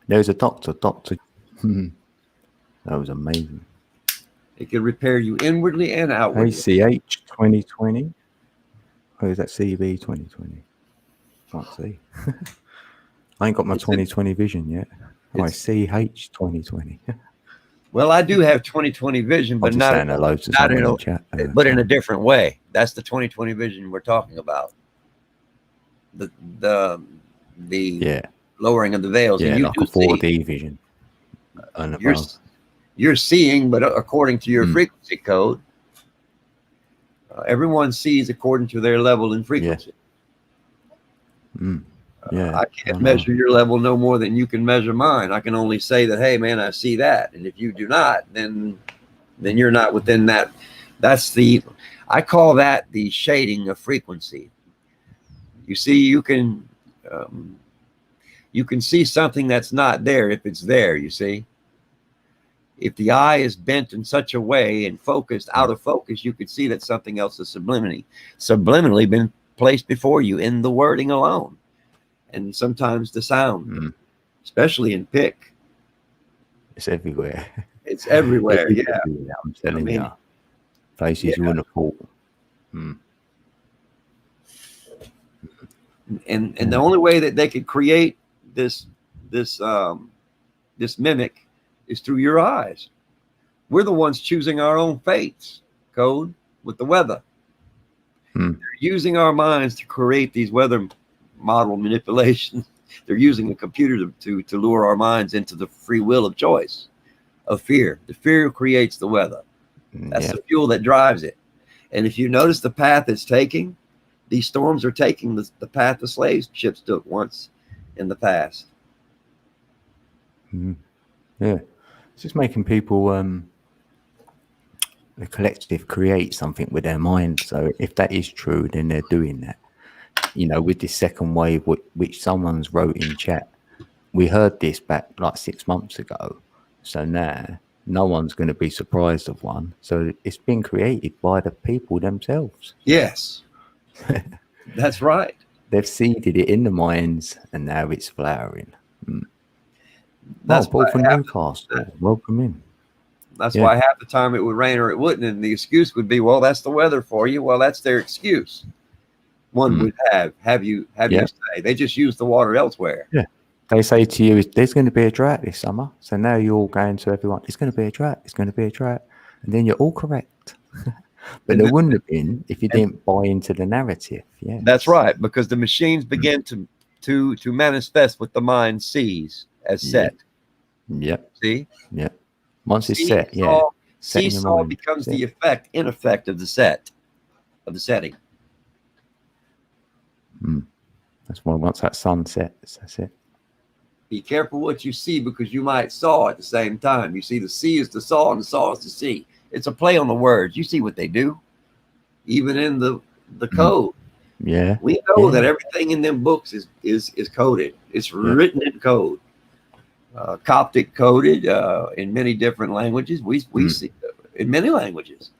There's a doctor. That was amazing. It can repair you inwardly and outwardly. ACH 2020. Oh, is that CB 2020? Can't see. I ain't got my 2020 vision yet. Oh, CH 2020. Well, I do have 2020 vision, but not in a different way. That's the 2020 vision we're talking about. The lowering of the veils. Yeah, and you like a 4D vision. You're seeing, but according to your frequency code, everyone sees according to their level and frequency. I can't measure your level no more than you can measure mine. I can only say that, hey, man, I see that. And if you do not, then you're not within that. I call that the shading of frequency. You see, you can see something that's not there if it's there, you see. If the eye is bent in such a way and focused out of focus, you could see that something else is subliminally been placed before you in the wording alone. And sometimes the sound, especially in pick. It's everywhere. It's everywhere, yeah. I'm telling you. Places you wouldn't have thought. And the only way that they could create this mimic is through your eyes. We're the ones choosing our own fates, Code, with the weather. They're using our minds to create these weather model manipulations. They're using a computer to lure our minds into the free will of choice, of fear. The fear creates the weather. That's the fuel that drives it. And if you notice the path it's taking, these storms are taking the path the slave ships took once in the past. Yeah. It's just making people, the collective, create something with their mind. So if that is true, then they're doing that. You know, with this second wave, which someone's wrote in chat, we heard this back like 6 months ago. So now no one's going to be surprised of one. So it's been created by the people themselves. Yes, that's right. They've seeded it in the minds, and now it's flowering. That's Paul from Newcastle. Welcome in. That's why half the time it would rain or it wouldn't, and the excuse would be, well, that's the weather for you. Well, that's their excuse. One would have you say they just use the water elsewhere. Yeah, they say to you, there's going to be a drought this summer. So now you're all going to everyone, it's going to be a drought. It's going to be a drought, and then you're all correct. But there wouldn't have been if you didn't buy into the narrative. Yeah, that's right, because the machines begin to manifest what the mind sees as set. Yep. See? Yep. Once it's set, seesaw becomes the in effect of the setting. That's why once that sun sets, that's it. Be careful what you see, because you might saw at the same time. You see, the sea is the saw and the saw is the sea. It's a play on the words. You see what they do, even in the code. Yeah, we know that everything in them books is coded. It's written in code, Coptic coded in many different languages. We see in many languages.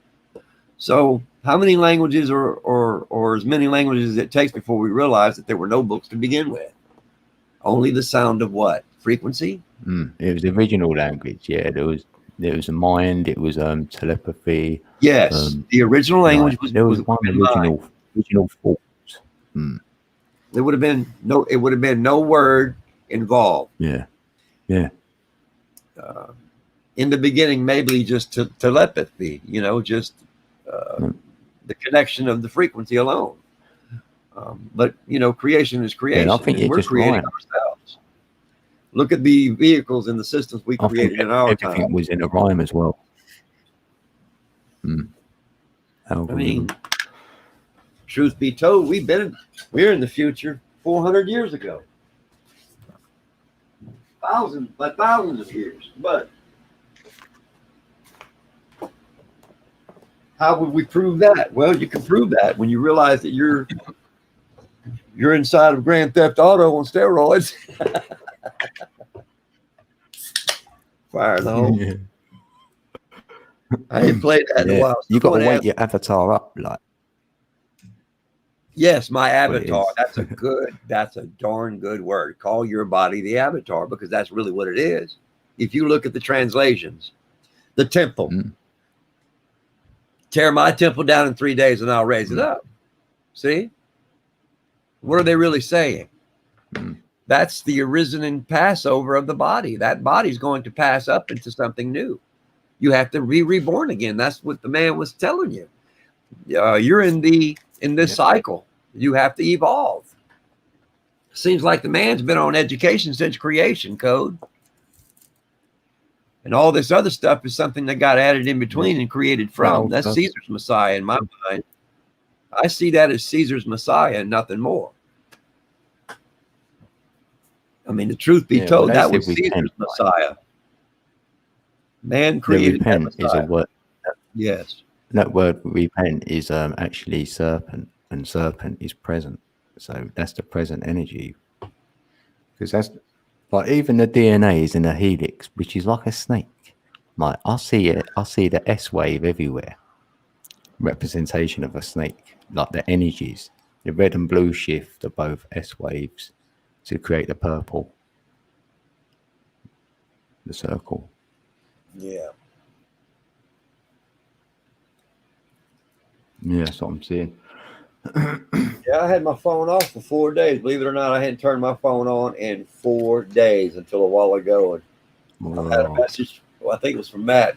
So how many languages or as many languages as it takes before we realize that there were no books to begin with? Only the sound of what? Frequency? It was the original language. Yeah, there was a mind. It was telepathy. Yes, the original language there was one original thought. There would have been no word involved. Yeah. In the beginning, maybe just telepathy. Just the connection of the frequency alone. But creation is creation. I think we're creating ourselves. Look at the vehicles and the systems we created in our time. Everything was in a rhyme as well. I mean, truth be told, we're in the future 400 years ago. Thousands of years. But How would we prove that? Well, you can prove that when you realize that you're inside of Grand Theft Auto on steroids. Fire in the hole. Yeah. I ain't played that in a while. You got to Someone wake asked- your avatar up, like. Yes, my what it avatar. is. That's a darn good word. Call your body the avatar, because that's really what it is. If you look at the translations, the temple. Tear my temple down in 3 days and I'll raise it up. See? What are they really saying? That's the arisen and Passover of the body. That body's going to pass up into something new. You have to be reborn again. That's what the man was telling you. You're in this cycle. You have to evolve. Seems like the man's been on education since creation code. And all this other stuff is something that got added in between and created from. That's Caesar's Messiah in my mind. I see that as Caesar's Messiah and nothing more. I mean, the truth be told, that was Caesar's Messiah. Man created that Messiah. Is a word. Yes. That word repent is actually serpent, and serpent is present. So that's the present energy. Because that's like, even the DNA is in a helix, which is like a snake. Like, I see the S wave everywhere. Representation of a snake. Like the energies. The red and blue shift are both S waves to create the purple. The circle. Yeah. Yeah, that's what I'm seeing. Yeah, I had my phone off for 4 days. Believe it or not, I hadn't turned my phone on in 4 days until a while ago. And I had a message. Well, I think it was from Matt.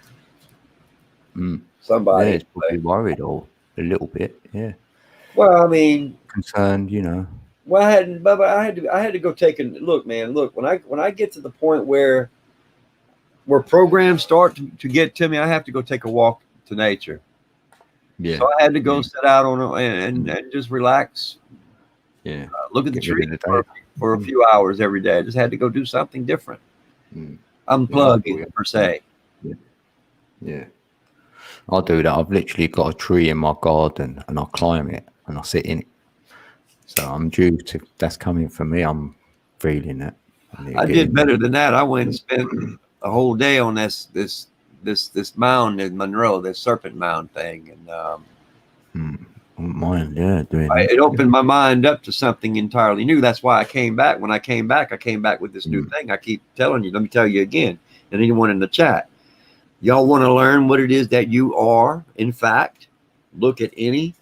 Somebody. Yeah, it's probably worried or a little bit. Yeah. Well, I mean, concerned, you know. Well, I had to go take a look, man. Look, when I get to the point where programs start to get to me, I have to go take a walk to nature. Yeah. So I had to go sit out on and just relax. Yeah. Look at the tree for a few hours every day. I just had to go do something different. Unplug per se. Yeah. I'll do that. I've literally got a tree in my garden and I'll climb it and I'll sit in it. So I'm due to, that's coming for me. I'm feeling that. I did better than that. I went and spent a whole day on this mound in Monroe, this serpent mound thing. And it opened my mind up to something entirely new. That's why I came back. When I came back with this new thing. I keep telling you, let me tell you again, and anyone in the chat, y'all want to learn what it is that you are. In fact, look at any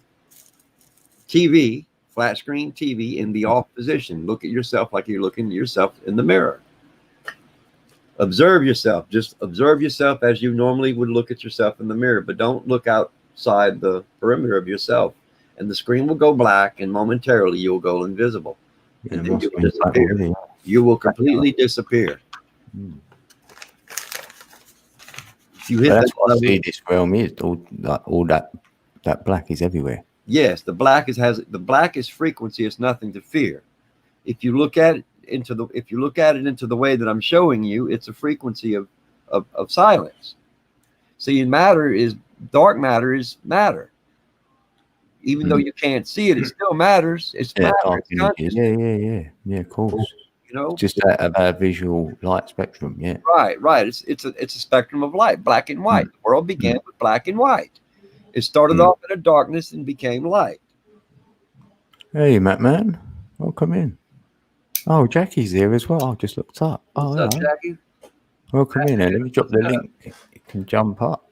TV, flat screen TV in the off position. Look at yourself like you're looking at yourself in the mirror. Observe yourself. Just observe yourself as you normally would look at yourself in the mirror, but don't look outside the perimeter of yourself. And the screen will go black, and momentarily you will go invisible. And then you will disappear. You will completely disappear. If you hit that's that what level, I see this realm is. All that black is everywhere. Yes, the blackest frequency is nothing to fear. If you look at it into the way that I'm showing you, it's a frequency of silence. See, dark matter is matter. Even though you can't see it, it still matters. It's matter. It's yeah, of course. You know, just that visual light spectrum. Yeah, right. It's a spectrum of light, black and white. The world began with black and white. It started off in a darkness and became light. Hey, Matt, man, welcome in. Oh, Jackie's there as well. I just looked up. What's up, Jackie? Welcome in. Let me drop the link. You can jump up.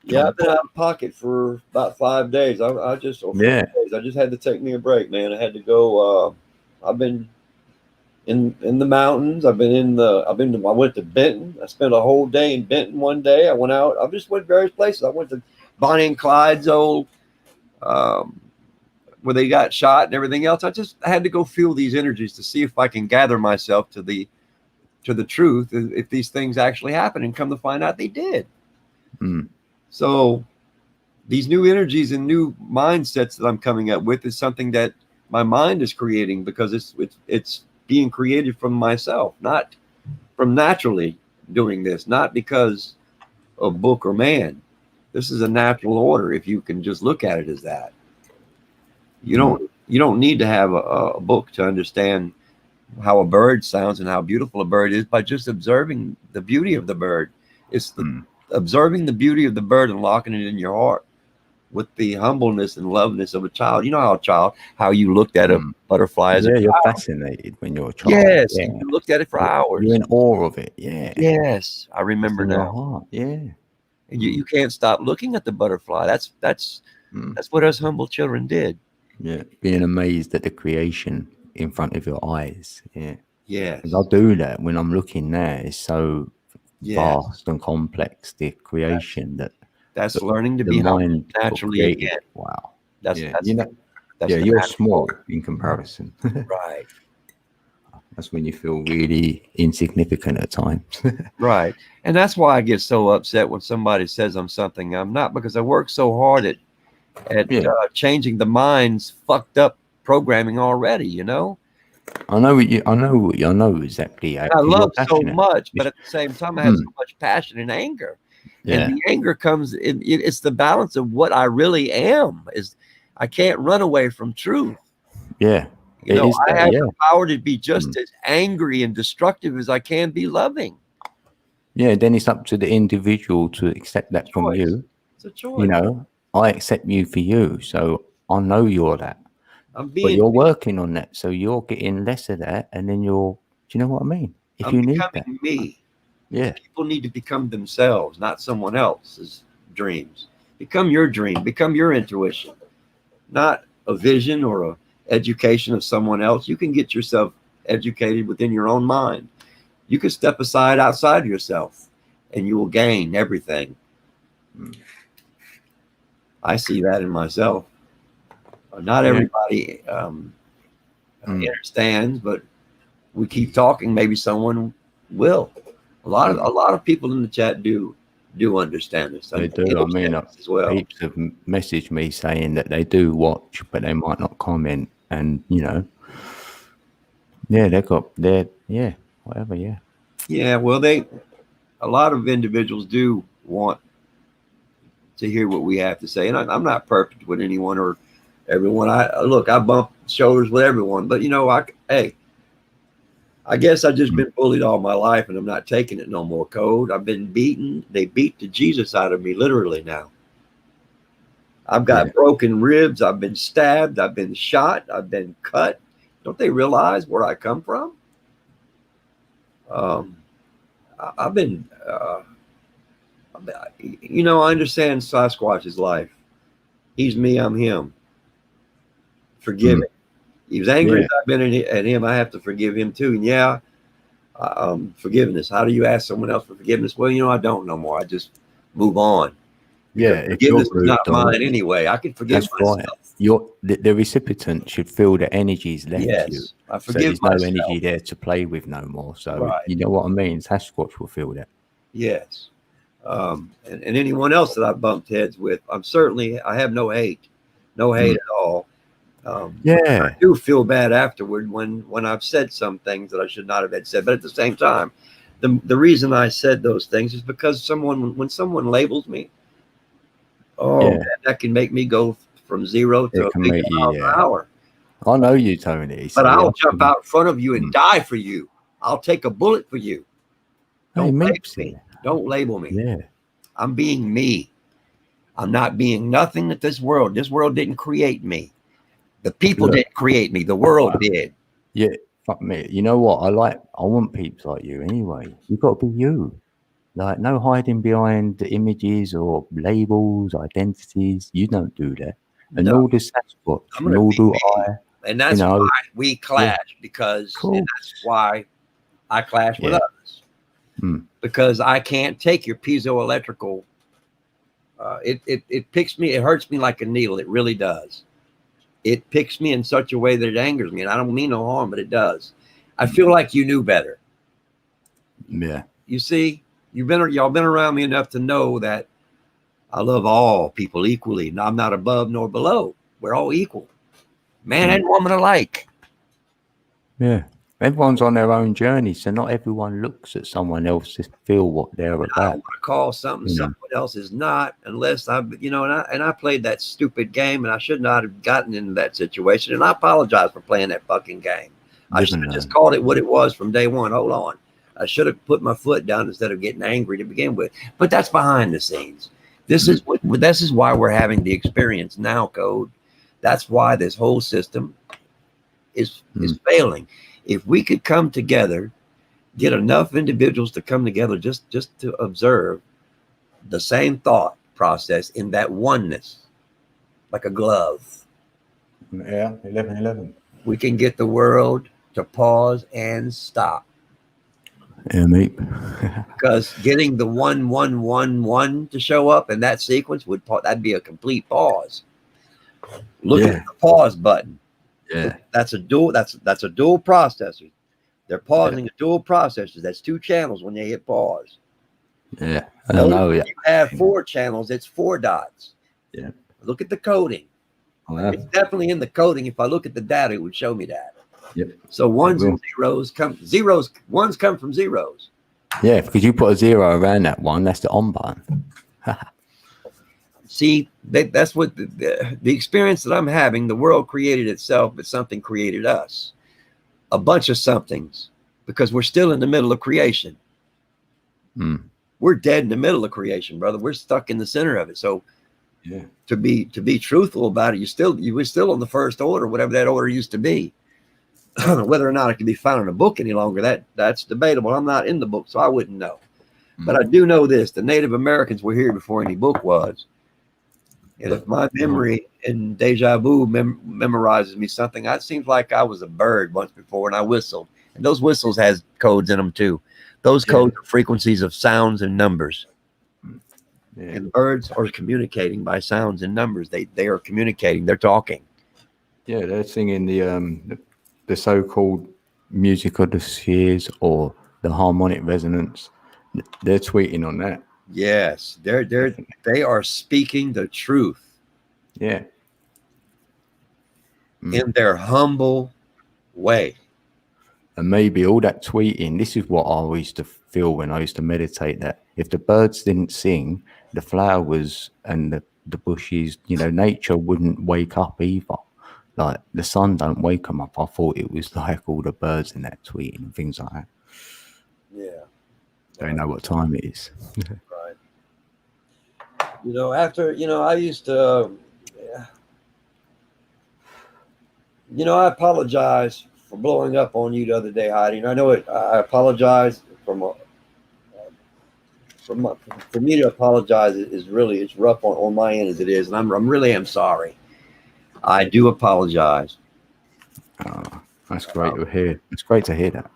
Yeah, I've been out of pocket for about 5 days. I just had to take me a break, man. I had to go. I've been in the mountains. I went to Benton. I spent a whole day in Benton one day. I went out. I just went various places. I went to Bonnie and Clyde's old, where they got shot and everything else. I had to go feel these energies to see if I can gather myself to the truth, if these things actually happen, and come to find out they did. So these new energies and new mindsets that I'm coming up with is something that my mind is creating, because it's being created from myself, not from naturally doing this, not because of book or man. This is a natural order if you can just look at it as that. You don't need to have a book to understand how a bird sounds and how beautiful a bird is by just observing the beauty of the bird. It's observing the beauty of the bird and locking it in your heart with the humbleness and loveness of a child. You know how you looked at a butterfly as a child. You're fascinated when you're a child. Yes, yeah. you looked at it for hours. You're in awe of it. Yeah. Yes, I remember now. Heart. Yeah. And you can't stop looking at the butterfly. That's what us humble children did. Yeah, being amazed at the creation in front of your eyes. Yeah. Yes. I'll do that when I'm looking there. It's so vast and complex, the creation that's learning to be humble naturally again. Wow. That's you're small in comparison. Right. That's when you feel really insignificant at times. Right. And that's why I get so upset when somebody says I'm something I'm not, because I work so hard at changing the mind's fucked up programming already, you know? I know exactly. I love so much, but at the same time, I have so much passion and anger. Yeah. And the anger comes it's the balance of what I really am. Is I can't run away from truth. Yeah. You know, I have the power to be just as angry and destructive as I can be loving. Yeah, then it's up to the individual to accept that from you. It's a choice. You know, I accept you for you, so I know you're that. But you're working on that, so you're getting less of that, and then do you know what I mean? If I'm you need becoming that. me. Yeah. People need to become themselves, not someone else's dreams. Become your dream. Become your intuition, not a vision or a education of someone else. You can get yourself educated within your own mind. You can step aside outside yourself, and you will gain everything. I see that in myself. Not everybody understands, but we keep talking. Maybe someone will. A lot of people in the chat do understand this. They do. I mean, as well. Heaps have messaged me saying that they do watch, but they might not comment. And whatever. Yeah. Yeah. Well, a lot of individuals do want to hear what we have to say, and I'm not perfect with anyone or everyone. I bump shoulders with everyone, but I guess I've just been bullied all my life, and I'm not taking it no more. Code. I've been beaten. They beat the Jesus out of me, literally now. I've got broken ribs. I've been stabbed. I've been shot. I've been cut. Don't they realize where I come from? I've been, I understand Sasquatch's life. He's me. I'm him. Forgive him. He was angry as I've been at him. I have to forgive him too. And forgiveness. How do you ask someone else for forgiveness? Well, I don't no more. I just move on. Yeah, forgiveness is not mine anyway. I can forgive myself. Right. The recipient should feel the energies left you. I forgive so there's no energy there to play with no more. So you know what I mean? Sasquatch will feel that. Yes. And anyone else that I've bumped heads with, I have no hate at all. I do feel bad afterward when I've said some things that I should not have said. But at the same time, the reason I said those things is because when someone labels me, that can make me go from 0 to a big mile per hour. I know you, Tony. But I'll jump out in front of you and die for you. I'll take a bullet for you. Don't label me. Don't label me. Yeah. I'm being me. I'm not being nothing that this world didn't create me. The people didn't create me. The world did. Yeah. Fuck me. You know what? I want peeps like you anyway. You've got to be you. Like, no hiding behind the images or labels, identities. You don't do that. And nor does Sasquatch, nor do I. And that's why we clash, because and that's why I clash with others. Because I can't take your piezoelectrical. It picks me, it hurts me like a needle. It really does. It picks me in such a way that it angers me. And I don't mean no harm, but it does. I feel like you knew better. Yeah. You see, y'all been around me enough to know that I love all people equally. And I'm not above nor below. We're all equal. Man and woman alike. Yeah. Everyone's on their own journey, so not everyone looks at someone else to feel what they're I don't about. want to call something Yeah. someone else is not, unless and I played that stupid game, and I should not have gotten into that situation. And I apologize for playing that fucking game. I Live should and have just learn. called it what it was from day one. Hold on. I should have put my foot down instead of getting angry to begin with. But that's behind the scenes. This is why we're having the experience now, Code. That's why this whole system is failing. If we could come together, get enough individuals to come together just to observe the same thought process in that oneness, like a glove, Yeah, 11-11. we can get the world to pause and stop. Yeah, mate. Because getting the 1-1-1-1 to show up in that sequence that'd be a complete pause. Look at the pause button. Yeah. That's a dual processor. They're pausing a dual processors. That's 2 channels when they hit pause. Yeah. I don't know. Yeah. You have 4 channels, it's 4 dots. Yeah. Look at the coding. It's definitely in the coding. If I look at the data, it would show me that. Yep. So ones and ones come from zeros. Yeah, because you put a 0 around that one, that's the on button. See, that's what the experience that I'm having. The world created itself, but something created us. A bunch of somethings, because we're still in the middle of creation. We're dead in the middle of creation, brother. We're stuck in the center of it. So, yeah, to be truthful about it, you were still on the first order, whatever that order used to be. Whether or not it can be found in a book any longer, that's debatable. I'm not in the book, so I wouldn't know. But I do know this: the Native Americans were here before any book was. And if my memory and deja vu memorizes me something, it seems like I was a bird once before and I whistled. And those whistles has codes in them too. Those codes are frequencies of sounds and numbers. Yeah. And birds are communicating by sounds and numbers. They are communicating. They're talking. Yeah, they're singing the so-called music of the spheres or the harmonic resonance. They're tweeting on that. Yes, they are speaking the truth. Yeah. In their humble way. And maybe all that tweeting, this is what I used to feel when I used to meditate, that if the birds didn't sing, the flowers and the bushes, nature wouldn't wake up either. Like the sun don't wake them up. I thought it was like all the birds in that tweeting and things like that. Yeah. Don't know what time it is. Right. I used to, I apologize for blowing up on you the other day, Heidi. And I know it. I apologize for me to apologize is really, it's rough on my end as it is, and I'm really sorry. I do apologize. That's great to hear. It's great to hear that.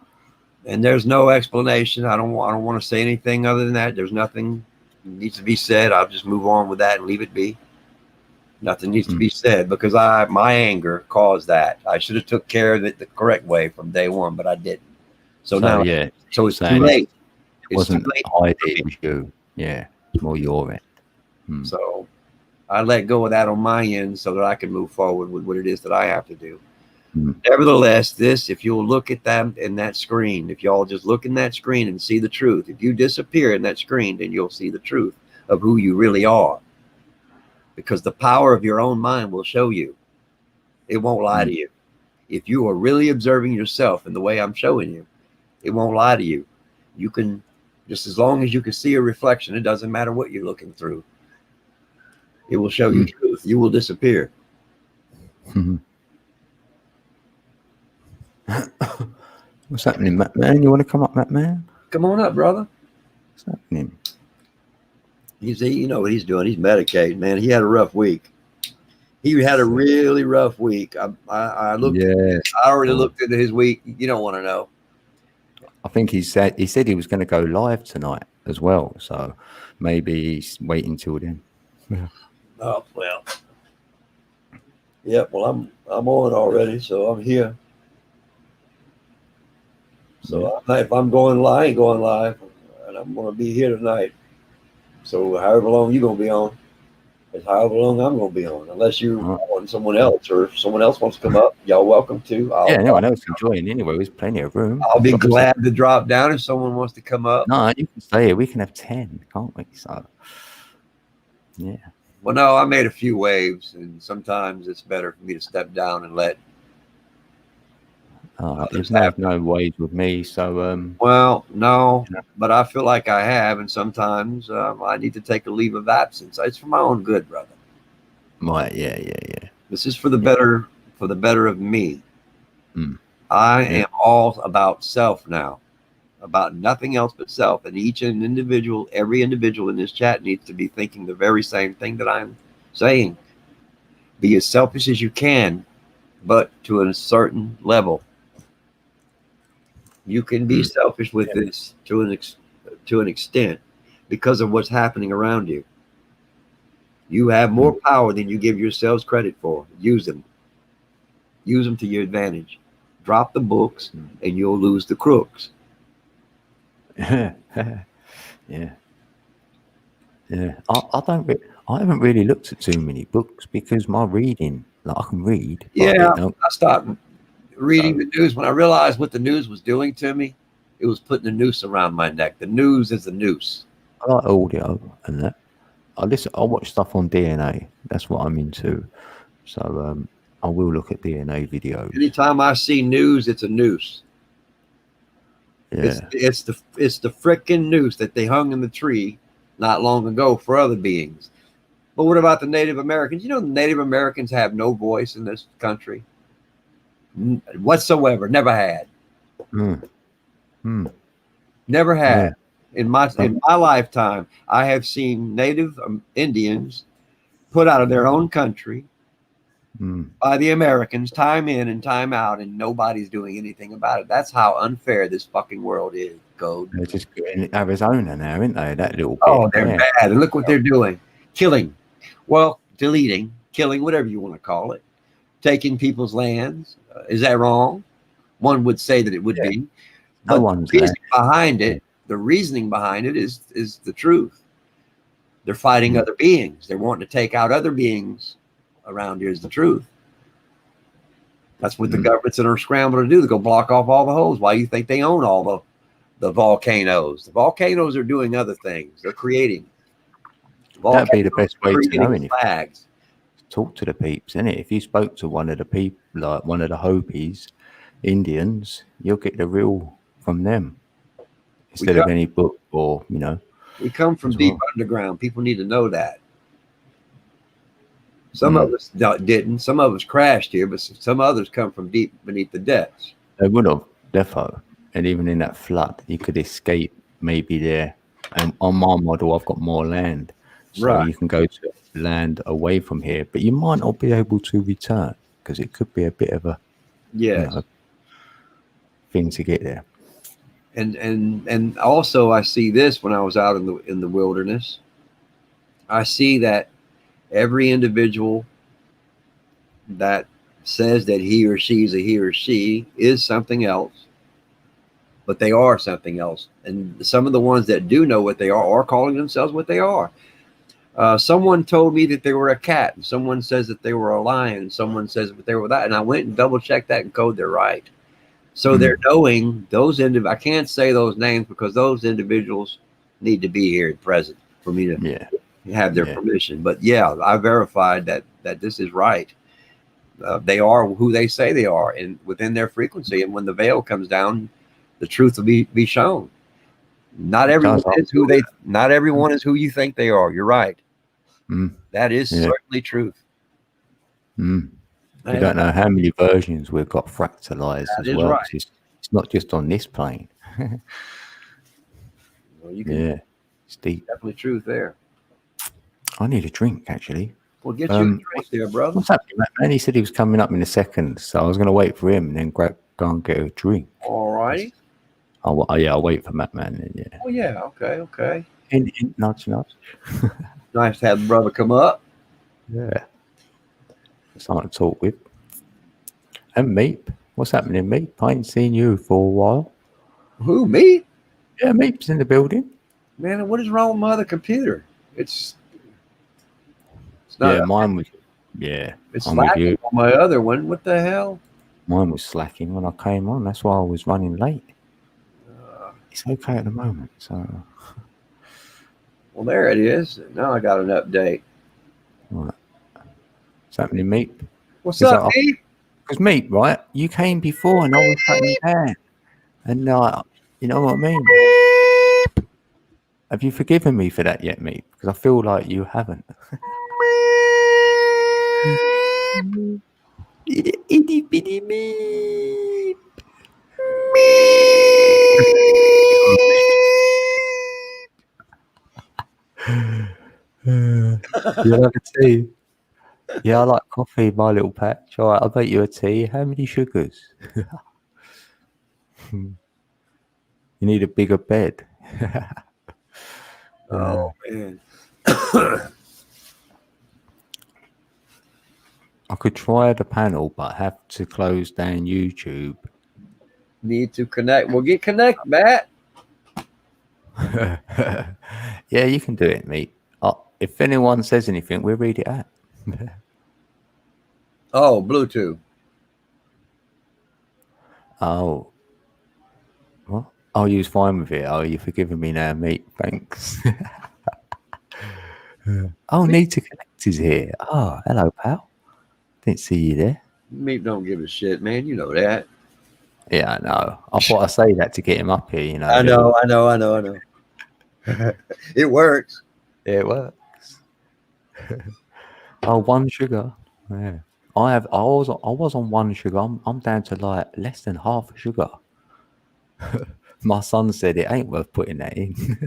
And there's no explanation. I don't want to say anything other than that. There's nothing needs to be said. I'll just move on with that and leave it be. Nothing needs to be said because my anger caused that. I should have took care of it the correct way from day one, but I didn't. So now, so it's too late. It wasn't Heidi, it was you. Yeah, it's more your end. So I let go of that on my end so that I can move forward with what it is that I have to do. Nevertheless, if you'll look at that in that screen, if y'all just look in that screen and see the truth, if you disappear in that screen, then you'll see the truth of who you really are. Because the power of your own mind will show you. It won't lie to you. If you are really observing yourself in the way I'm showing you, it won't lie to you. You can, just as long as you can see a reflection, it doesn't matter what you're looking through. It will show you truth. You will disappear. What's happening, Matt Man? You want to come up, Matt Man? Come on up, brother. What's happening? You know what he's doing. He's medicating, man. He had a rough week. He had a really rough week. I looked. Yeah. I already looked into his week. You don't want to know. I think he said he was going to go live tonight as well. So maybe he's waiting till then. Yeah. Oh well. Yep. Well, I'm on already, so I'm here. So if I'm going live, I ain't going live, and I'm going to be here tonight. So however long you going to be on, It's however long I'm going to be on, unless you want someone else, or if someone else wants to come up, y'all welcome to. Anyone else can join anyway. There's plenty of room. I'll be glad to drop down if someone wants to come up. No, you can stay here. We can have 10, can't we? So, yeah. Well, no, I made a few waves, and sometimes it's better for me to step down and let. There's no ways with me, so. Well, no, but I feel like I have, and sometimes I need to take a leave of absence. It's for my own good, brother. Right, yeah. This is for the better, of me. Mm. I am all about self now, about nothing else but self. And every individual in this chat needs to be thinking the very same thing that I'm saying. Be as selfish as you can, but to a certain level. You can be selfish with this to an extent because of what's happening around you. You have more power than you give yourselves credit for. Use them. Use them to your advantage. Drop the books and you'll lose the crooks. Yeah. I haven't really looked at too many books because my reading, like I can read. Yeah, I stopped reading the news when I realized what the news was doing to me. It was putting a noose around my neck. The news is a noose. I like audio and that. I watch stuff on DNA. That's what I'm into. So I will look at DNA videos. Anytime I see news, it's a noose. Yeah. It's the frickin' noose that they hung in the tree not long ago for other beings. But what about the Native Americans? You know, the Native Americans have no voice in this country whatsoever. Never had. Never had. In my lifetime, I have seen Native Indians put out of their own country by the Americans time in and time out, and nobody's doing anything about it. That's how unfair this fucking world is, Code. They're just in Arizona now, aren't they? That little bit. Oh, they're bad. And look what they're doing. Killing. Well, deleting, killing, whatever you want to call it. Taking people's lands. Is that wrong? One would say that it would be. But the reasoning behind it is the truth. They're fighting other beings. They're wanting to take out other beings around here is the truth. That's what the governments are scrambling to do. They go block off all the holes. Why do you think they own all the volcanoes? The volcanoes are doing other things. They're creating. That'd be the best way to know anything. Flags. Talk to the peeps, innit? If you spoke to one of the people, like one of the Hopis, Indians, you'll get the real from them instead of any book or, you know. We come from deep underground. People need to know that. Some of us didn't. Some of us crashed here, but some others come from deep beneath the depths. They would have, defo. And even in that flood, you could escape maybe there. And on my model, I've got more land. So you can go to land away from here, but you might not be able to return because it could be a bit of a thing to get there. And also I see this when I was out in the wilderness. I see that every individual that says that he or she is a he or she is something else, but they are something else. And some of the ones that do know what they are calling themselves what they are. Someone told me that they were a cat, and someone says that they were a lion, and someone says that they were that. And I went and double checked that in code. They're right. So they're knowing those I can't say those names because those individuals need to be here present for me to have their permission. But I verified that this is right. They are who they say they are, and within their frequency. And when the veil comes down, the truth will be shown. Not everyone is who you think they are. You're right. That is certainly truth. You don't know how many versions we've got fractalized as well. Right. It's not just on this plane. It's deep. Definitely truth there. I need a drink, actually. Well, get you a drink there, brother. What's happening, man? He said he was coming up in a second, so I was going to wait for him and then go and get a drink. All righty. I'll wait for Matt Man. Then, Oh, yeah. Okay. Hint, nudge. Nice to have the brother come up. Yeah. Someone to talk with. And Meep. What's happening, Meep? I ain't seen you for a while. Who, me? Yeah, Meep's in the building. Man, what is wrong with my other computer? It's It's not. Yeah, mine was. Yeah, It's I'm with slacking you. on my other one. What the hell? Mine was slacking when I came on. That's why I was running late. Uh, It's okay at the moment. So, well, there it is. Now I got an update. right. What's happening, Meat? What's Is up, that- Pete? Because Meat, right? You came before and I was cutting down. And you know what I mean? Have you forgiven me for that yet, Meat? Because I feel like you haven't. Itty bitty meep. You like a tea? Yeah, I like coffee, my little patch. All right, I'll make you a tea. How many sugars? You need a bigger bed. Oh man. I could try the panel, but have to close down YouTube. Need to connect. Well, get connect, Matt. Yeah, you can do it, mate. If anyone says anything, we'll read it out. Oh, Bluetooth. Oh. What? Oh, you was fine with it. Oh, you're forgiving me now, mate. Thanks. Oh, Need to Connect is here. Oh, hello, pal. Didn't see you there. Meep don't give a shit, man. You know that. Yeah, I know. I thought I'd say that to get him up here, you know. I know. It works. Yeah, it works. Oh, one sugar. Yeah. I was on one sugar. I'm down to like less than half a sugar. My son said it ain't worth putting that in.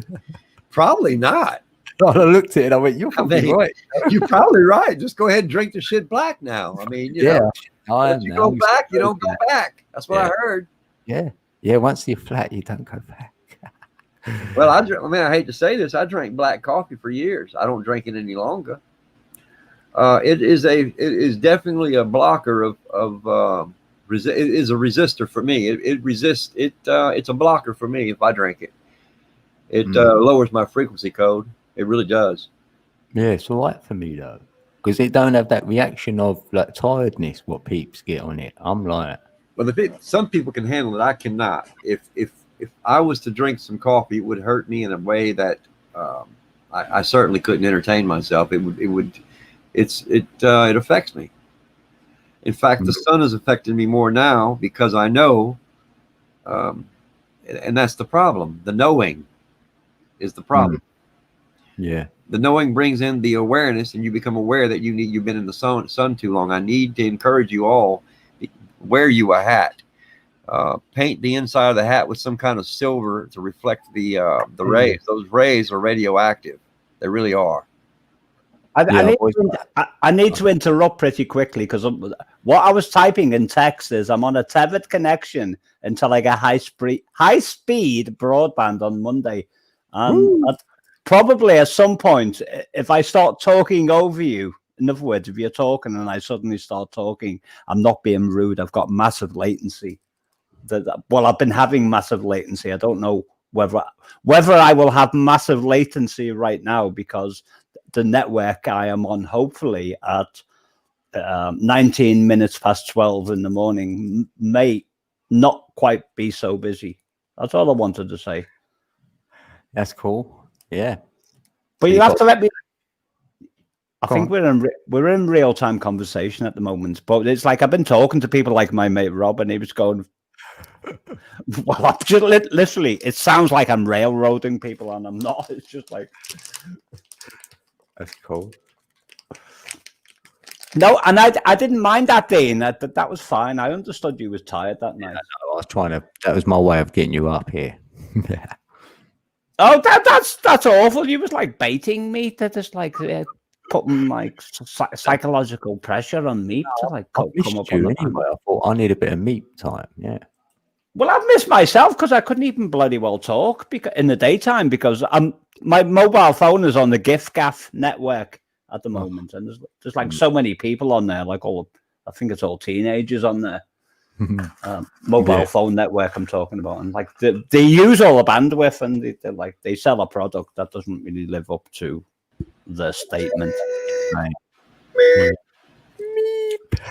Probably not. I looked at it. I went, "You're probably right." You're probably right. Just go ahead and drink the shit black now. I mean, you know, I once you go back, you don't go back. That's what I heard. Yeah. Once you're flat, you don't go back. Well, I hate to say this. I drank black coffee for years. I don't drink it any longer. It is definitely a blocker of it is a resistor for me. It resists it. It's a blocker for me if I drink it. It lowers my frequency code. It really does. Yeah, it's all right for me though, because it don't have that reaction of like tiredness what peeps get on it. I'm like, well, some people can handle it. I cannot. If I was to drink some coffee, it would hurt me in a way that I certainly couldn't entertain myself. It affects me. In fact, the sun is affecting me more now because I know, and that's the problem. The knowing is the problem. Yeah. The knowing brings in the awareness, and you become aware that you've been in the sun too long. I need to encourage you all, wear you a hat. Paint the inside of the hat with some kind of silver to reflect the rays. Those rays are radioactive. They really are. I need to interrupt pretty quickly because what I was typing in text is I'm on a tethered connection until I get high speed broadband on Monday. Probably at some point, if I start talking over you, in other words, if you're talking and I suddenly start talking, I'm not being rude. I've got massive latency. Well, I've been having massive latency. I don't know whether I will have massive latency right now because the network I am on, hopefully at 19 minutes past 12 in the morning, may not quite be so busy. That's all I wanted to say. That's cool. Yeah, but you have to let me. I think we're in real time conversation at the moment, but it's like I've been talking to people like my mate Rob, and he was going, "Well, I'm just literally, it sounds like I'm railroading people, and I'm not. It's just like that's cool." No, and I didn't mind that, Dean. That was fine. I understood you was tired that night. I was trying to. That was my way of getting you up here. Yeah. Oh, that's awful. You was like baiting me to just like putting like psychological pressure on me to like come up on the anyway. I thought I need a bit of meat time. Yeah. Well, I've missed myself because I couldn't even bloody well talk in the daytime because my mobile phone is on the GiffGaff network at the moment, and there's like so many people on there, like I think it's all teenagers on there. Mobile phone network I'm talking about, and like they use all the bandwidth, and they sell a product that doesn't really live up to the statement. Right.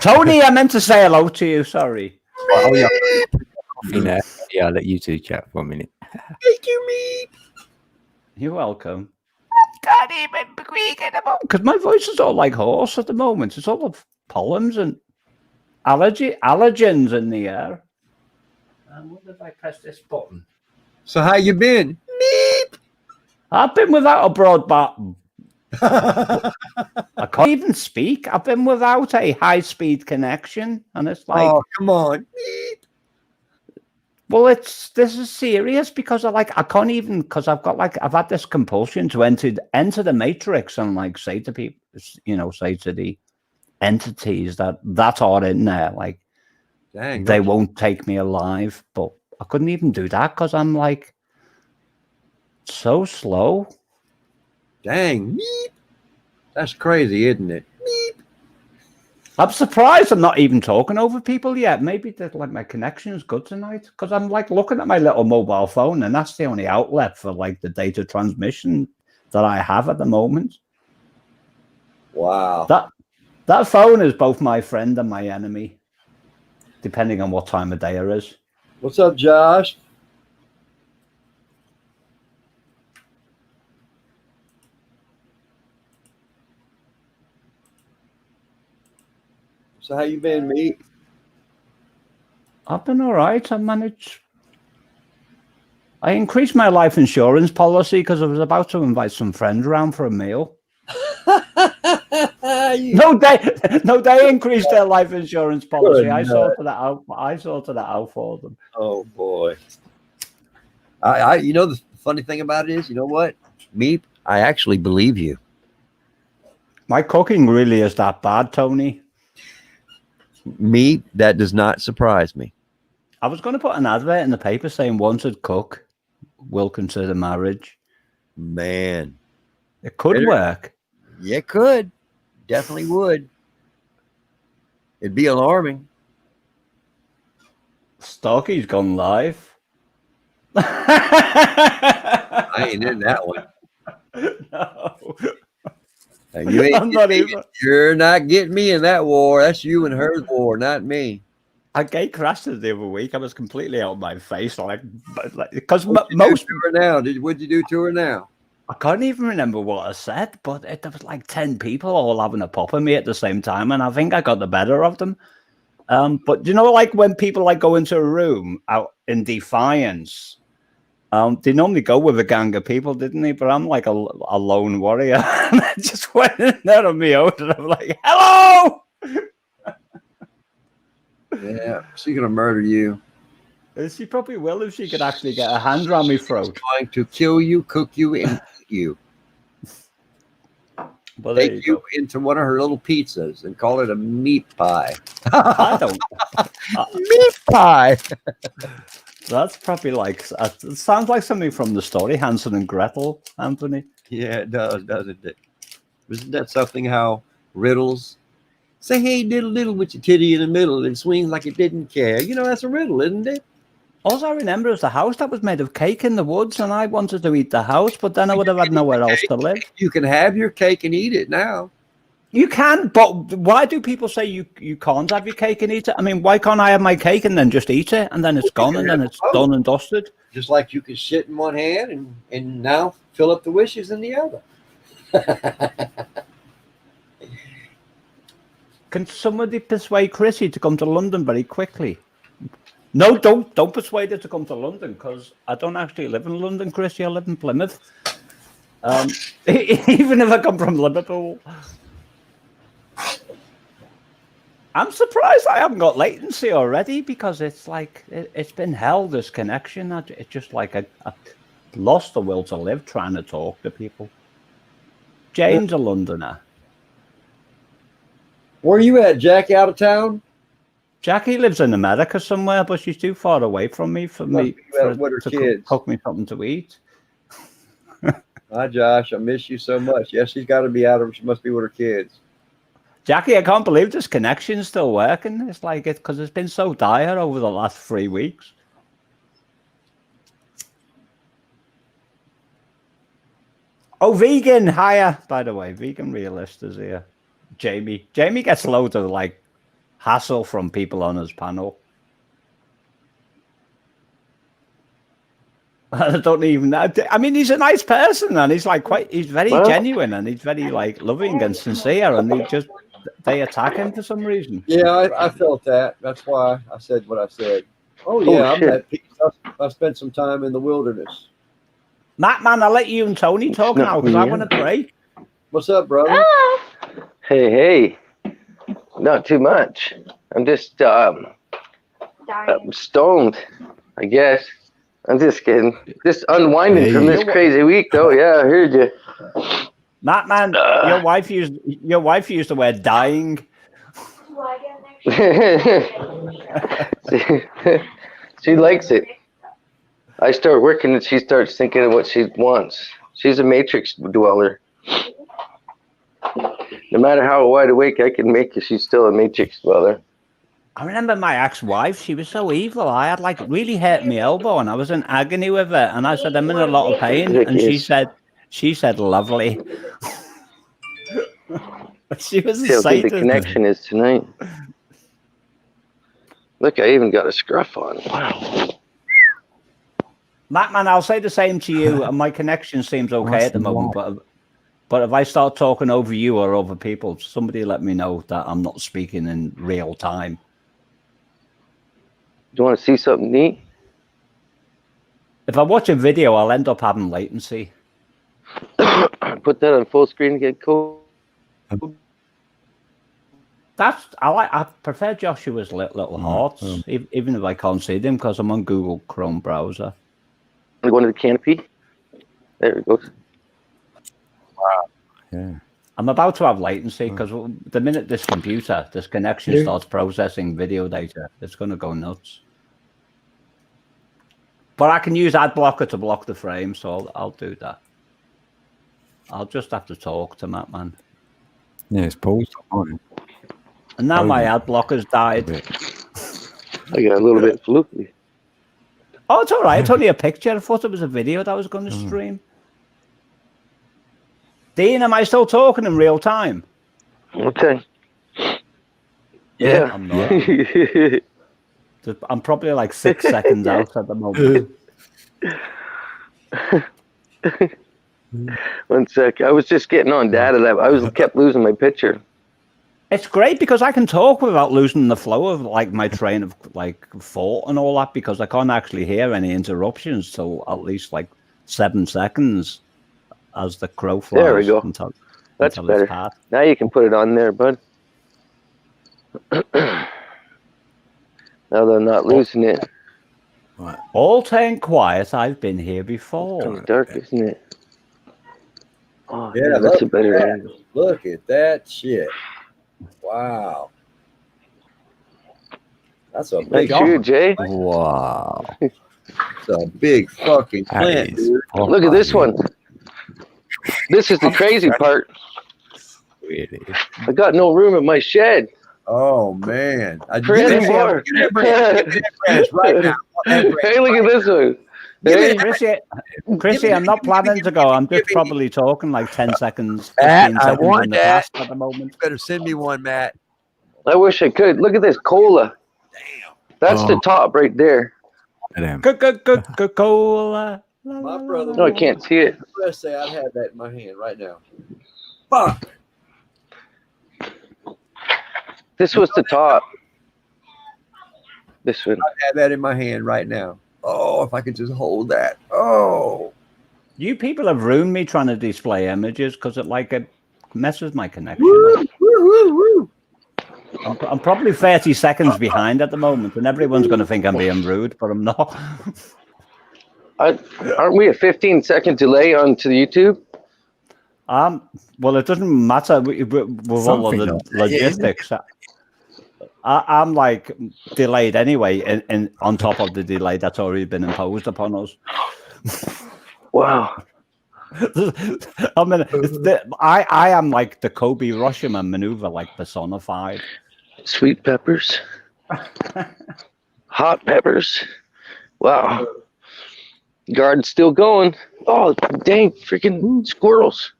Tony, I meant to say hello to you. Sorry. Oh, yeah. Yeah, I'll let you two chat for a minute. Thank you, me. You're welcome. Can't even breathe anymore because my voice is all like hoarse at the moment. It's all of pollens and allergens in the air. I wonder if I press this button. So how you been? I've been without a broadband. I can't even speak. I've been without a high-speed connection, and it's like, Oh, come on. well, this is serious because I can't even, because I've had this compulsion to enter the matrix and like say to people, say to the entities that are in there, like, Dang, they won't take me alive. But I couldn't even do that because I'm like so slow. Dang, that's crazy, isn't it? I'm surprised I'm not even talking over people yet. Maybe that like my connection is good tonight because I'm like looking at my little mobile phone and that's the only outlet for like the data transmission that I have at the moment. Wow. That phone is both my friend and my enemy, depending on what time of day it is. What's up, Josh? So how you been, me? I've been all right. I increased my life insurance policy because I was about to invite some friends around for a meal. No, they increased their life insurance policy. I sorted that out for them. Oh boy. I the funny thing about it is, you know what? Me, I actually believe you. My cooking really is that bad, Tony. Me, that does not surprise me. I was going to put an advert in the paper saying wanted cook will consider marriage. Man. It could work. Yeah, it could. Definitely would. It'd be alarming. Starkey's gone live. I ain't in that one. No. You're not getting me in that war. That's you and her war, not me. I gate crashed the other week. I was completely out of my face, because most to her now. What'd you do to her now? I can't even remember what I said, but there was like 10 people all having a pop at me at the same time, and I think I got the better of them. But like when people like go into a room out in defiance, they normally go with a gang of people, didn't they? But I'm like a lone warrior. And I just went in there on my own and I'm like, hello! Yeah, she's going to murder you. She probably will if she could actually get her hand around my throat. She's going to kill you, cook you, and eat you. Well, take you into one of her little pizzas and call it a meat pie. I don't. Meat pie. That's probably like, it sounds like something from the story Hansel and Gretel, Anthony. Yeah, it does, doesn't it? Isn't that something how riddles say, hey, diddle with your titty in the middle and swings like it didn't care? That's a riddle, isn't it? All I remember is the house that was made of cake in the woods, and I wanted to eat the house, but then I would have had nowhere else to live. You can have your cake and eat it now. You can, but why do people say you can't have your cake and eat it? I mean, why can't I have my cake and then just eat it, and then it's gone, and then it's done and dusted? Just like you can shit in one hand and now fill up the wishes in the other. Can somebody persuade Chrissy to come to London very quickly? No, don't persuade her to come to London, because I don't actually live in London, Chrissy. I live in Plymouth. Even if I come from Liverpool. I'm surprised I haven't got latency already, because it's like, it's been hell, this connection. It's just like I lost the will to live trying to talk to people. Jane's a Londoner. Where are you at, Jackie? Out of town? Jackie lives in America somewhere, but she's too far away from me to cook me something to eat. Hi, Josh. I miss you so much. Yes, she's got to be out of. She must be with her kids. Jackie, I can't believe this connection's still working. It's like because it's been so dire over the last 3 weeks. Oh, vegan, hiya. By the way, vegan realist is here. Jamie. Jamie gets loads of like hassle from people on his panel. I don't even. I mean, he's a nice person, and he's like he's very genuine, and he's very like loving and sincere, and they attack him for some reason. Yeah, I felt that. That's why I said what I said. Oh yeah, I'm at peace. I spent some time in the wilderness. Matt, man, I'll let you and Tony talk now because I want to pray. What's up, brother? Hey, not too much. I'm just I'm stoned, I guess. I'm just kidding. Just unwinding from this crazy week, though. Yeah, I heard you. Matt, man, your wife used the word dying. She likes it. I start working and she starts thinking of what she wants. She's a matrix dweller. No matter how wide awake I can make her, she's still a matrix dweller. I remember my ex-wife, she was so evil. I had like really hurt my elbow and I was in agony with her. And I said, I'm in a lot of pain. And she said, lovely. She was See how good the connection is tonight. Look, I even got a scruff on. Wow. Matt, man, I'll say the same to you. And my connection seems okay at the moment. But if I start talking over you or over people, somebody let me know that I'm not speaking in real time. Do you want to see something neat? If I watch a video, I'll end up having latency. Put that on full screen and get cool. I prefer Joshua's little hearts, even if I can't see them because I'm on Google Chrome browser. I'm going to the canopy. There it goes. Wow. Yeah. I'm about to have latency because the minute this connection starts processing video data, it's going to go nuts. But I can use ad blocker to block the frame, so I'll do that. I'll just have to talk to Matt, man. Yeah, it's paused. And now my ad blocker's died. I got a little bit fluky. Oh, it's all right. It's only a picture. I thought it was a video that I was going to stream. Dean, am I still talking in real time? Okay. Yeah. I'm not. I'm probably like 6 seconds out at the moment. 1 sec. I was just getting on data that I kept losing my picture. It's great because I can talk without losing the flow of like my train of like thought and all that because I can't actually hear any interruptions. So at least like 7 seconds as the crow flies. There we go. That's better. Now you can put it on there, bud. Now they're not losing it. Right. All turn quiet. I've been here before. It's kind of dark, isn't it? Oh, Yeah, that's a better angle. Look at that shit. Wow. That's a big Thank you, Jay. Wow. It's a big fucking That plant, is dude. Look at this one. This is the crazy part. Really? I got no room in my shed. Oh man. For any more. Right now. Hey, look at this one. Hey. Chrissy, I'm not planning to go. I'm just probably talking like 10 seconds, 15 Matt, I seconds want in the that. past at the moment. You better send me one, Matt. I wish I could. Look at this cola. Damn. That's the top right there. Coca-Cola. My brother. No, I can't see it. Let's say I'd have that in my hand right now. Fuck. This was the top. This one. I'd have that in my hand right now. Oh, if I could just hold that. Oh. You people have ruined me trying to display images because it messes my connection. Woo, woo, woo. I'm probably 30 seconds behind at the moment, and everyone's going to think I'm being rude, but I'm not. Aren't we a 15-second delay onto the YouTube? Well, it doesn't matter with all of the logistics. I'm like delayed anyway, and on top of the delay that's already been imposed upon us. Wow. I mean, I am like the Kobe Rashomon maneuver, like personified. Sweet peppers. Hot peppers. Wow. Guard's still going. Oh, dang freaking squirrels.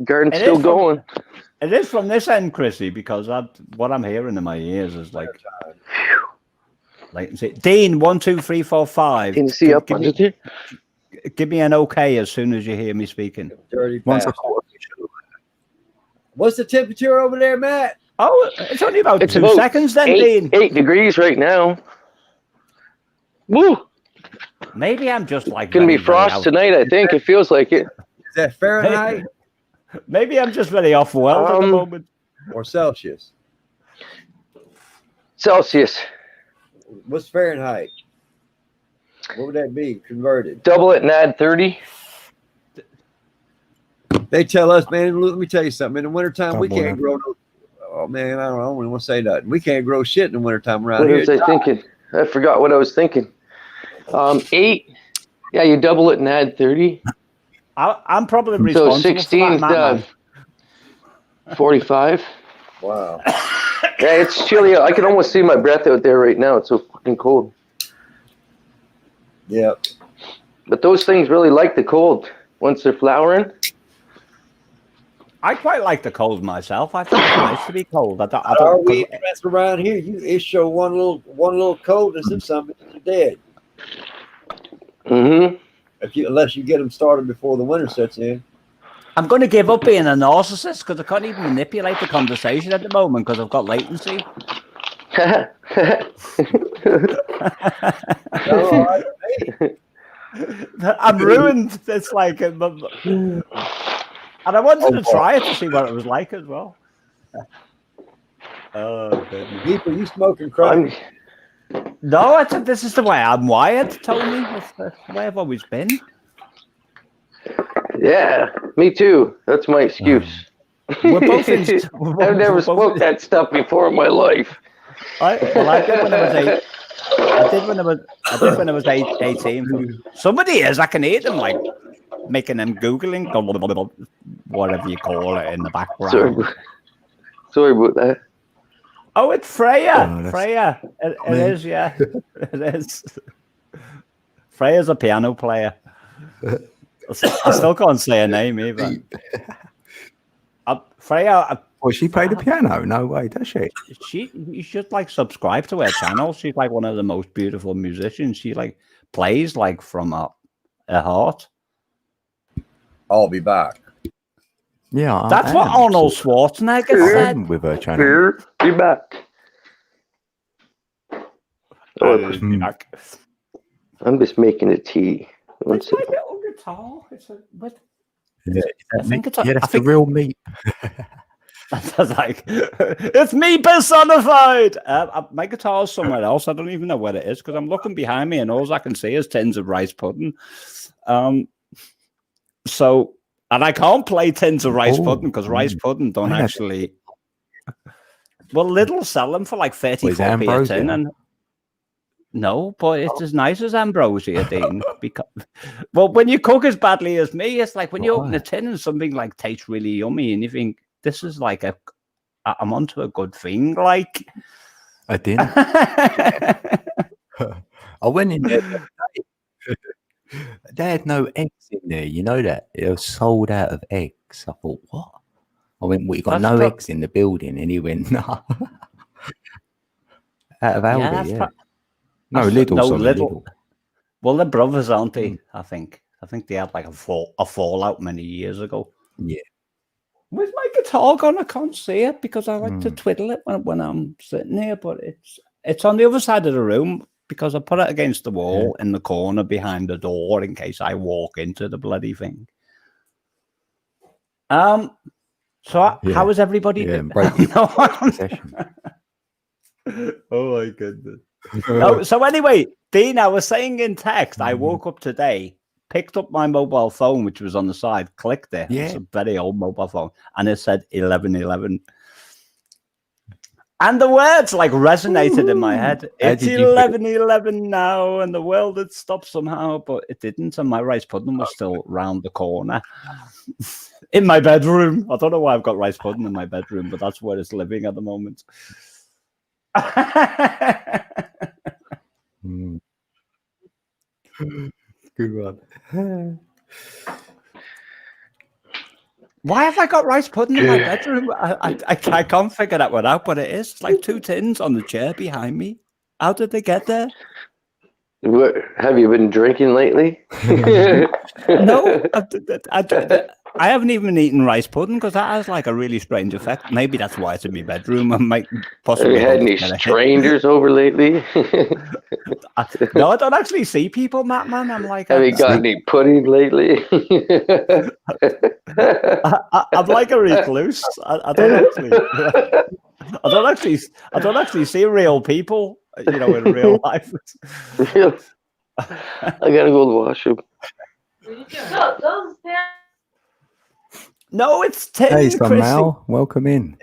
Garden's still going. It is from this end, Chrissy, because what I'm hearing in my ears is like latency. Dean, 1, 2, 3, 4, 5. Can you see up under there? Give me an okay as soon as you hear me speaking. Dirty Once I bastard. caught What's the temperature over there, Matt? Oh, it's only about It's 2 about seconds then, Dean. 8 degrees right now. Woo! Maybe I'm just like Gonna be very frost out. tonight, I think. It feels like it. Is that Fahrenheit Maybe I'm just very off world at the moment. or Celsius? Celsius. What's Fahrenheit? What would that be converted? Double it and add 30. They tell us, man, let me tell you something. In the wintertime, we Double can't it. grow no. Oh, man, I don't even want to say that. We can't grow shit in the wintertime around What here. was I thinking? I forgot what I was thinking. 8. Yeah, you double it and add 30. I'm probably So responsible 16, for that, man. 45. Wow. Yeah, it's chilly. I can almost see my breath out there right now. It's so fucking cold. Yeah. But those things really like the cold once they're flowering. I quite like the cold myself. I think it's nice to be cold. I Are don't, we dressed around here? You show one little coldness and something, you're dead. Mm-hmm. Unless you get them started before the winter sets in. I'm going to give up being a narcissist because I can't even manipulate the conversation at the moment because I've got latency. Oh, I'm ruined. It's like, and I wanted to try it to see what it was like as well. Oh, goodness. People, you smoking crack? No, I think this is the way I'm wired, Tony. It's the way I've always been. Yeah, me too. That's my excuse. We're both I've never smoked that stuff before in my life. I did when I was 8. I did when I was 18. Somebody is. I can hear them like making them googling, whatever you call it, in the background. Sorry about that. Oh, it's Freya. Oh, that's- Freya. It is, yeah. It is. Freya's a piano player. I still can't say her name either. Freya. Well, she played the piano. No way, does she? You should like subscribe to her channel. She's like one of the most beautiful musicians. She like plays like from her heart. I'll be back. Yeah, That's what Arnold Schwarzenegger said. with her channel. Here, be back. I'm just making a tea. One It's my second. little guitar. Yeah, I think it's. yeah, that's the real meat. That's like it's me personified. My guitar's somewhere else. I don't even know where it is because I'm looking behind me and all I can see is tins of rice pudding. So, and I can't play tins of rice pudding because rice pudding don't actually. Well, Lidl sell them for like 34p a tin, and no, but it's as nice as ambrosia, Dean. Because, well, when you cook as badly as me, it's like when you open a tin and something like tastes really yummy, and you think this is like I'm onto a good thing. Like I didn't. I went in there. They had no eggs in there. You know that it was sold out of eggs. I thought, what? I went, well, you got no eggs in the building, and he went, no. Out of Aldi, yeah. No, Lidl. No, sorry, Lidl. Well, they're brothers, aren't they? I think they had like a fallout many years ago. Yeah. Where's my guitar gone? I can't see it because I like to twiddle it when I'm sitting here, but it's on the other side of the room because I put it against the wall in the corner behind the door in case I walk into the bloody thing. So how is everybody? Yeah, Oh my goodness. No, so anyway, Dean, I was saying in text, I woke up today, picked up my mobile phone, which was on the side, clicked it. Yeah. It's a very old mobile phone, and it said 11:11. And the words like resonated in my head. It's 11:11 now, and the world had stopped somehow, but it didn't. And my rice pudding was still round the corner in my bedroom. I don't know why I've got rice pudding in my bedroom, but that's where it's living at the moment. Good one. Why have I got rice pudding in my bedroom? I can't figure that one out, but it is. It's like 2 tins on the chair behind me. How did they get there? What, have you been drinking lately? No, I haven't even eaten rice pudding because that has like a really strange effect. Maybe that's why it's in my bedroom. I might Have possibly. you had any strangers over lately? No, I don't actually see people, Matt. Man, I'm like, Have you got any pudding lately? I'm like a recluse. I don't actually see real people. You know, in real life. I gotta go to the washroom. No, it's tin. Hey, Chrissy. Mal, welcome in.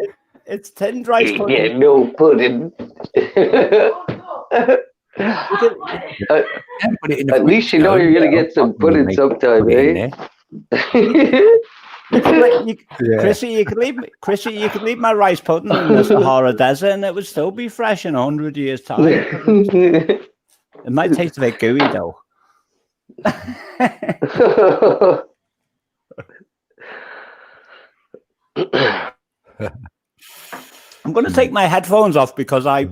It's tinned rice Ain't pudding. get no pudding. At least you know you're gonna get some pudding sometime, eh? Chrissy, you could leave my rice pudding in the Sahara Desert, and it would still be fresh in 100 years' time. It might taste a bit gooey, though. I'm going to take my headphones off because I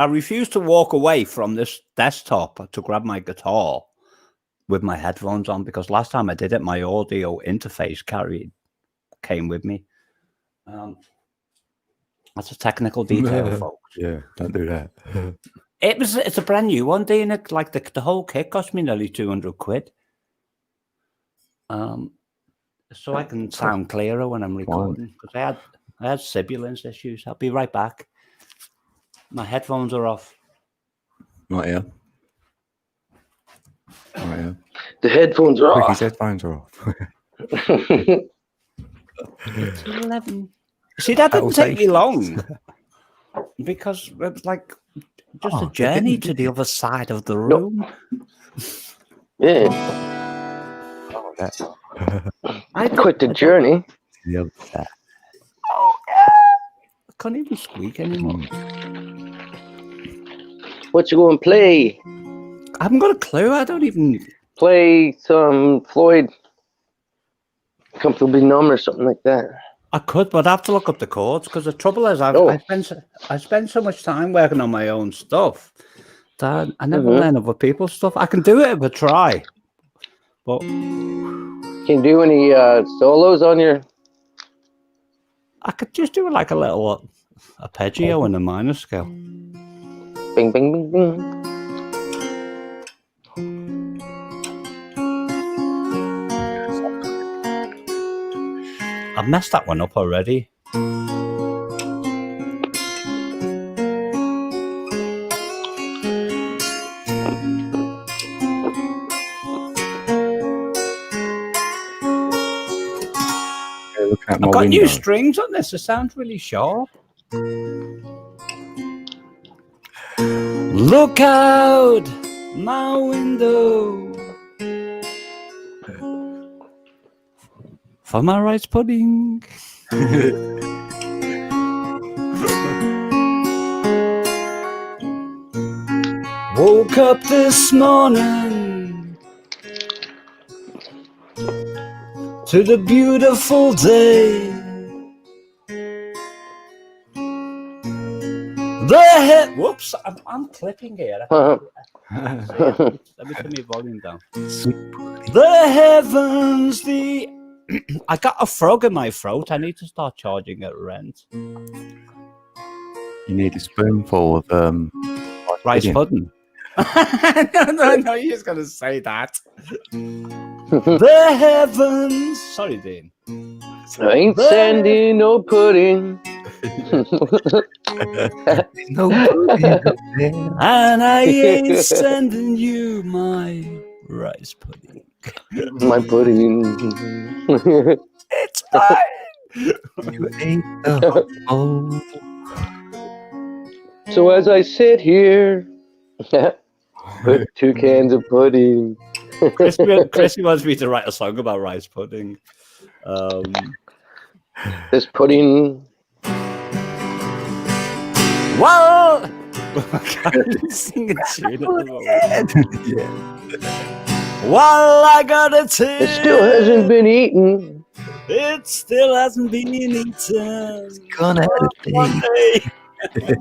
refuse to walk away from this desktop to grab my guitar with my headphones on, because last time I did it, my audio interface came with me. That's a technical detail, folks. Yeah, don't do that. It's a brand new one, Dean. Like the whole kit cost me nearly 200 quid. So I can sound clearer when I'm recording, because I had sibilance issues. I'll be right back. My headphones are off. Right here. Right here. The headphones are Quick, off. his headphones are off. 11. See, that didn't take me long, because it was like just a journey to the other side of the room. Yeah. Oh, that. I quit the journey. The other side. Oh, yeah. I can't even squeak anymore. What you going to play? I haven't got a clue. I don't even... Play some Floyd Comfortably Numb or something like that. I could, but I have to look up the chords, because the trouble is I spend so much time working on my own stuff that I never learn other people's stuff. I can do it if I try, but Can you do any solos on your... I could just do like a little arpeggio in a minor scale. Bing, bing, bing, bing. I've messed that one up already. I've I've got new strings on this. It sounds really sharp. Look out my window for my rice pudding. Woke up this morning to the beautiful day. Whoops, I'm clipping here. Let me turn my volume down. The heavens, I got a frog in my throat. I need to start charging it rent. You need a spoonful of rice pudding. No, you're just gonna say that. The heavens. Sorry, Dean. I ain't sending no pudding. No pudding. And I ain't sending you my rice pudding. My pudding. It's fine. You ate the whole. So as I sit here, with 2 cans of pudding. Chrissy wants me to write a song about rice pudding. This pudding. Well, I can't sing a tune at the moment. Yeah. Well, I got a tip. It still hasn't been eaten. It still hasn't been eaten. Gonna have a One day. day.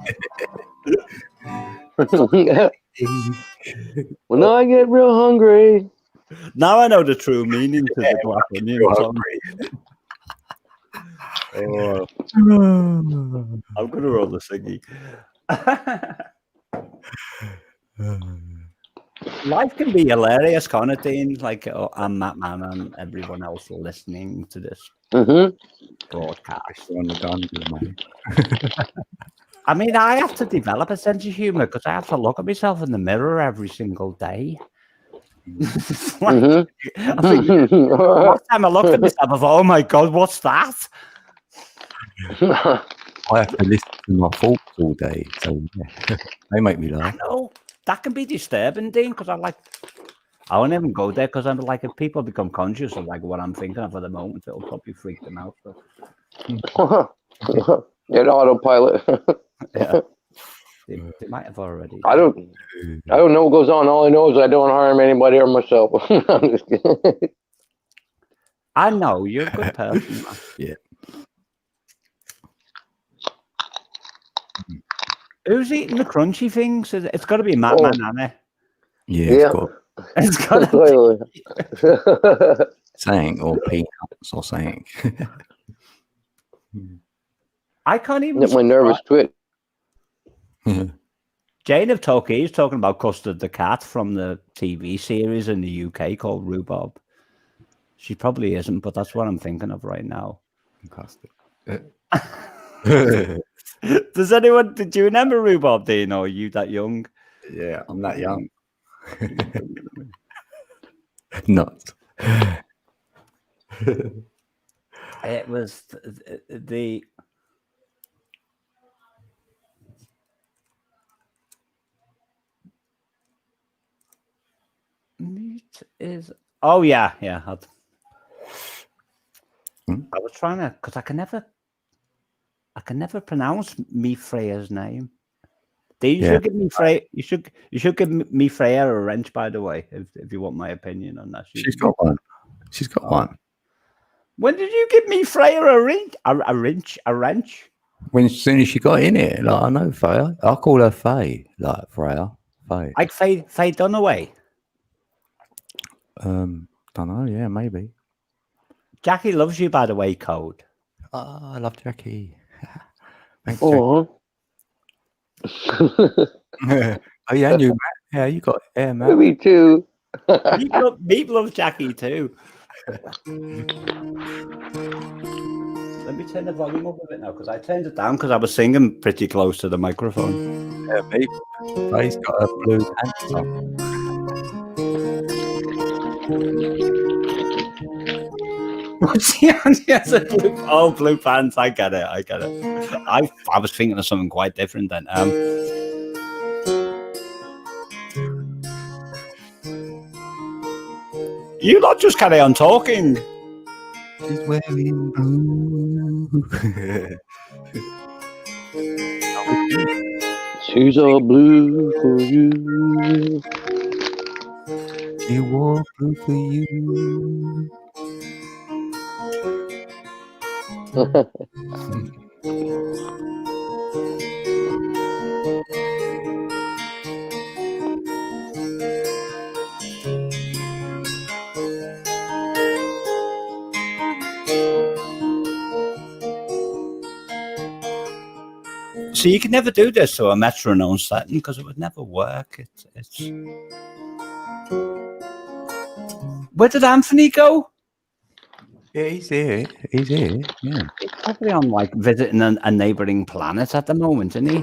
When I get real hungry. Now I know the true meaning to the Black Onion You're song. Oh, I'm gonna roll the singing. Life can be hilarious, can't it, Dean? Like, I'm Matt Man and everyone else listening to this broadcast. On the gun, mate. I mean, I have to develop a sense of humor because I have to look at myself in the mirror every single day. It's like, I think last time I looked at myself, I thought, oh my God, what's that? I have to listen to my thoughts all day, so yeah. They make me laugh. No, that can be disturbing, Dean, because I won't even go there because I'm like, if people become conscious of like what I'm thinking of at the moment, it'll probably freak them out. So. Get autopilot. Yeah, they might have already. I don't know what goes on. All I know is I don't harm anybody or myself. I'm just kidding. I know you're a good person. Man. Yeah. Who's eating the crunchy things? It's got to be Matt Man, hasn't it? Yeah, It's got to be. Saying or peanuts or saying. I can't even. Get my nervous twitch. Jane of Torquay is talking about Custard the cat from the TV series in the UK called Rhubarb. She probably isn't, but that's what I'm thinking of right now. Custard. Does anyone? Did you remember Rhubarb, Dean? Or are you that young? Yeah, I'm that young. Nuts. It was the. Meat is. Oh yeah. I was trying to because I can never pronounce me Freya's name. You should give me Freya. You should give me Freya a wrench. By the way, if you want my opinion on that, She's got one. She's got one. When did you give me Freya a wrench? A wrench? When as soon as she got in it, like I know Freya. I call her Faye, like Freya. Faye. Like Faye Dunaway. Don't know. Yeah, maybe. Jackie loves you, by the way, Code. Oh, I love Jackie. Thanks, Oh. oh yeah, and you, Matt. Yeah, you got Matt. Me too. Meep loves Jackie too. Let me turn the volume up a bit now because I turned it down because I was singing pretty close to the microphone. Yeah, Meep. Faye's got her blue pants on. What's he on? Yes, blue pants. I get it. I was thinking of something quite different then. You lot just carry on talking. She's wearing blue. She's all blue for you. She wore blue for you. So you can never do this to a metronome setting because it would never work. It's. Where did Anthony go? Yeah, he's here. He's here. Yeah. He's probably on like visiting a neighboring planet at the moment, isn't he?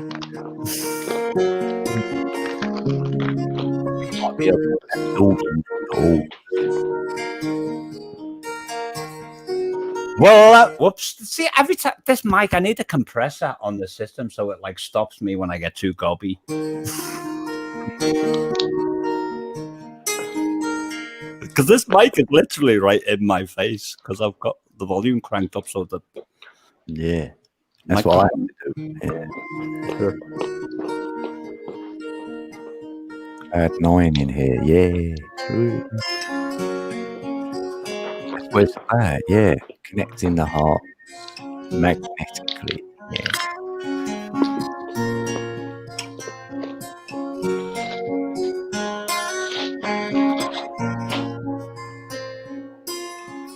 Might be a Well, whoops. See, every time this mic, I need a compressor on the system so it like stops me when I get too gobby. Because this mic is literally right in my face because I've got the volume cranked up so that. Yeah, that's what I have to do. Yeah. I had 9 in here. Yeah. Where's that? Yeah. connecting the heart magnetically. Yeah.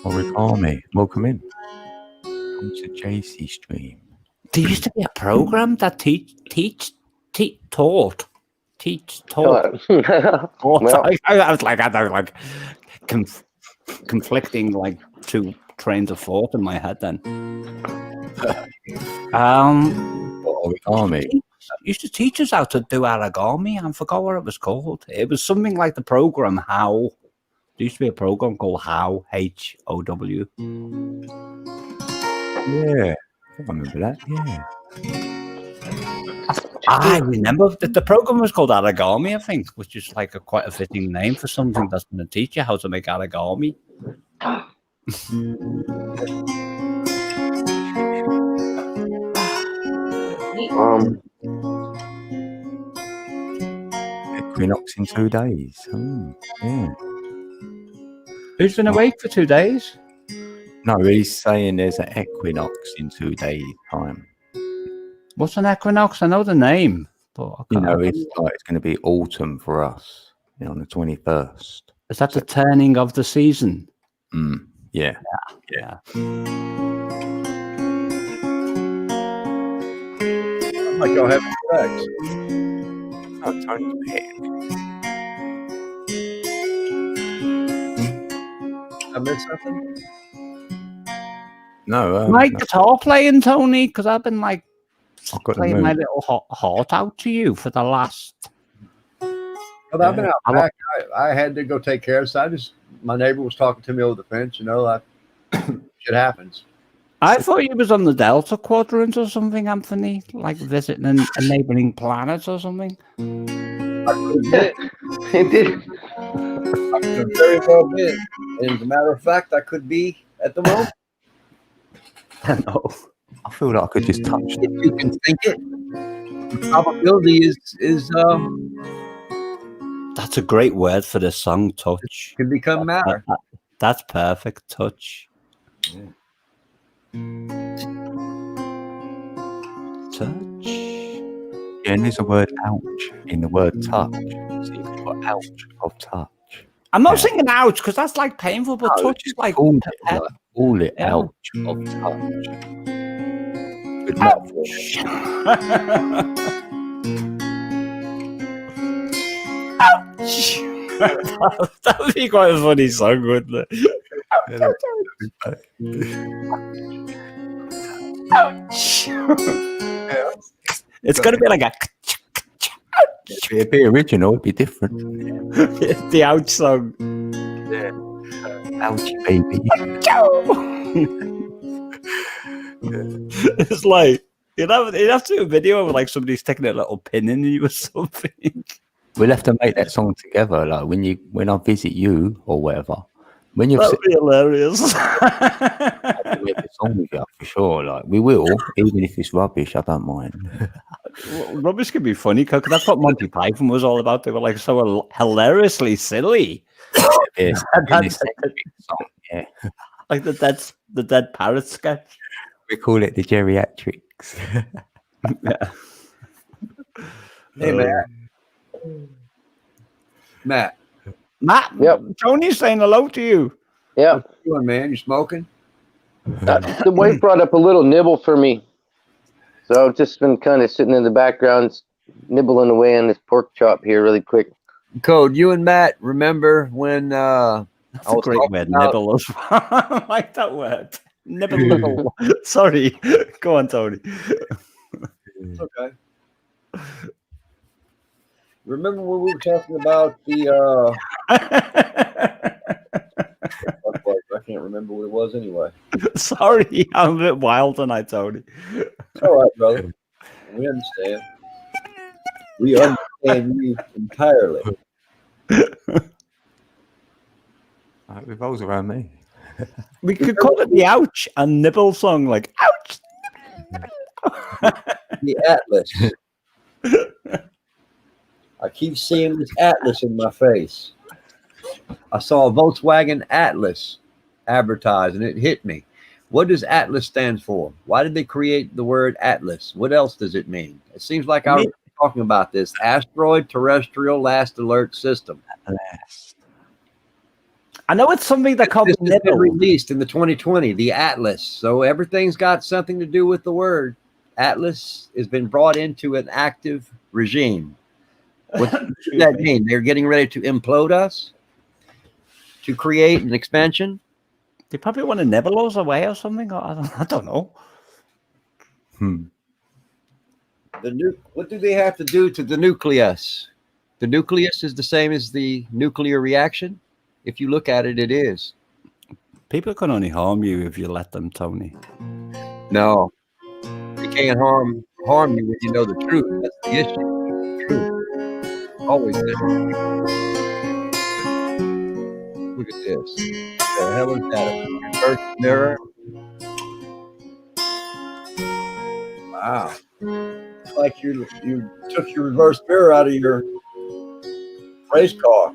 Origami, welcome in. Come to JC Stream. There used to be a program that taught. Well, I was like conflicting like two trains of thought in my head then. Origami. Used to teach us how to do origami. I forgot what it was called. It was something like the program How. There used to be a program called How, How. Yeah, I remember that. Yeah. I remember that the program was called Origami, I think, which is like quite a fitting name for something that's going to teach you how to make origami. Equinox in 2 days. Yeah. Who's been awake for 2 days? No, he's saying there's an equinox in 2 days' time. What's an equinox? I know the name, but I You can't. know, it's like it's going to be autumn for us, on the 21st. Is that the turning of the season? Yeah. Yeah. Like y'all having sex. Oh, Tony's back. I missed something? No, My no, guitar playing, Tony, because I've been like I've got the playing my mood. little heart out to you for the last. Well, I've been out back. I had to go take care of this. My neighbor was talking to me over the fence. Shit happens. I thought you was on the Delta Quadrant or something, Anthony, like visiting a neighboring planet or something. I it did. could very well be. And as a matter of fact, I could be at the moment. No. I feel like I could just touch If you can think it, the probability is That's a great word for the song, touch. can become matter. That's perfect, touch. Touch. Yeah, and there's a word ouch in the word touch. So you can put ouch of touch. I'm not singing ouch because that's like painful, but touch is like Call it Yeah. ouch of touch. Good metaphor. Ouch. That would be quite a funny song, wouldn't it? Ouch. It's gonna be like a It'd be original, it'd be different. the ouch song. Ouchie, baby. It's like you'd have to do a video of like somebody sticking a little pin in you or something. We'll have to make that song together, like when I visit you or whatever. When you've That'd be hilarious. I'll make a song with you for sure. Like we will, even if it's rubbish, I don't mind. Rubbish can be funny because that's what Monty Python was all about. They were like so hilariously silly. Yes, That's- song, yeah. Like the dead parrot sketch. We call it the geriatrics. Yeah. Hey, Matt. Matt, Yep. Tony's saying hello to you. Yeah. What you doing, man? You smoking? The wife brought up a little nibble for me. So I've just been kind of sitting in the background, nibbling away on this pork chop here really quick. Code, you and Matt remember when That's I a was great talking word, about- nibble as well. I like that word. Nibble. Sorry. Go on, Tony. It's okay. Remember when we were talking about the I can't remember what it was anyway. Sorry, I'm a bit wild tonight, Tony. It's all right, brother. We understand. We understand you entirely. It revolves around me. We could call it the ouch and nibble song, like ouch. The Atlas. I keep seeing this Atlas in my face. I saw a Volkswagen Atlas advertised and it hit me. What does Atlas stand for? Why did they create the word Atlas? What else does it mean? It seems like I was talking about this asteroid terrestrial last alert system. I know it's something that can't be This has been released in the 2020, the Atlas. So everything's got something to do with the word. Atlas has been brought into an active regime. What does that mean? They're getting ready to implode us? To create an expansion? They probably want to nibble us away or something. I don't know. What do they have to do to the nucleus? The nucleus is the same as the nuclear reaction. If you look at it, it is. People can only harm you if you let them, Tony. No, they can't harm you when you know the truth. That's the issue. Truth. Always been. Look at this. What the hell is that? A reverse mirror? Wow. It's like you took your reverse mirror out of your race car.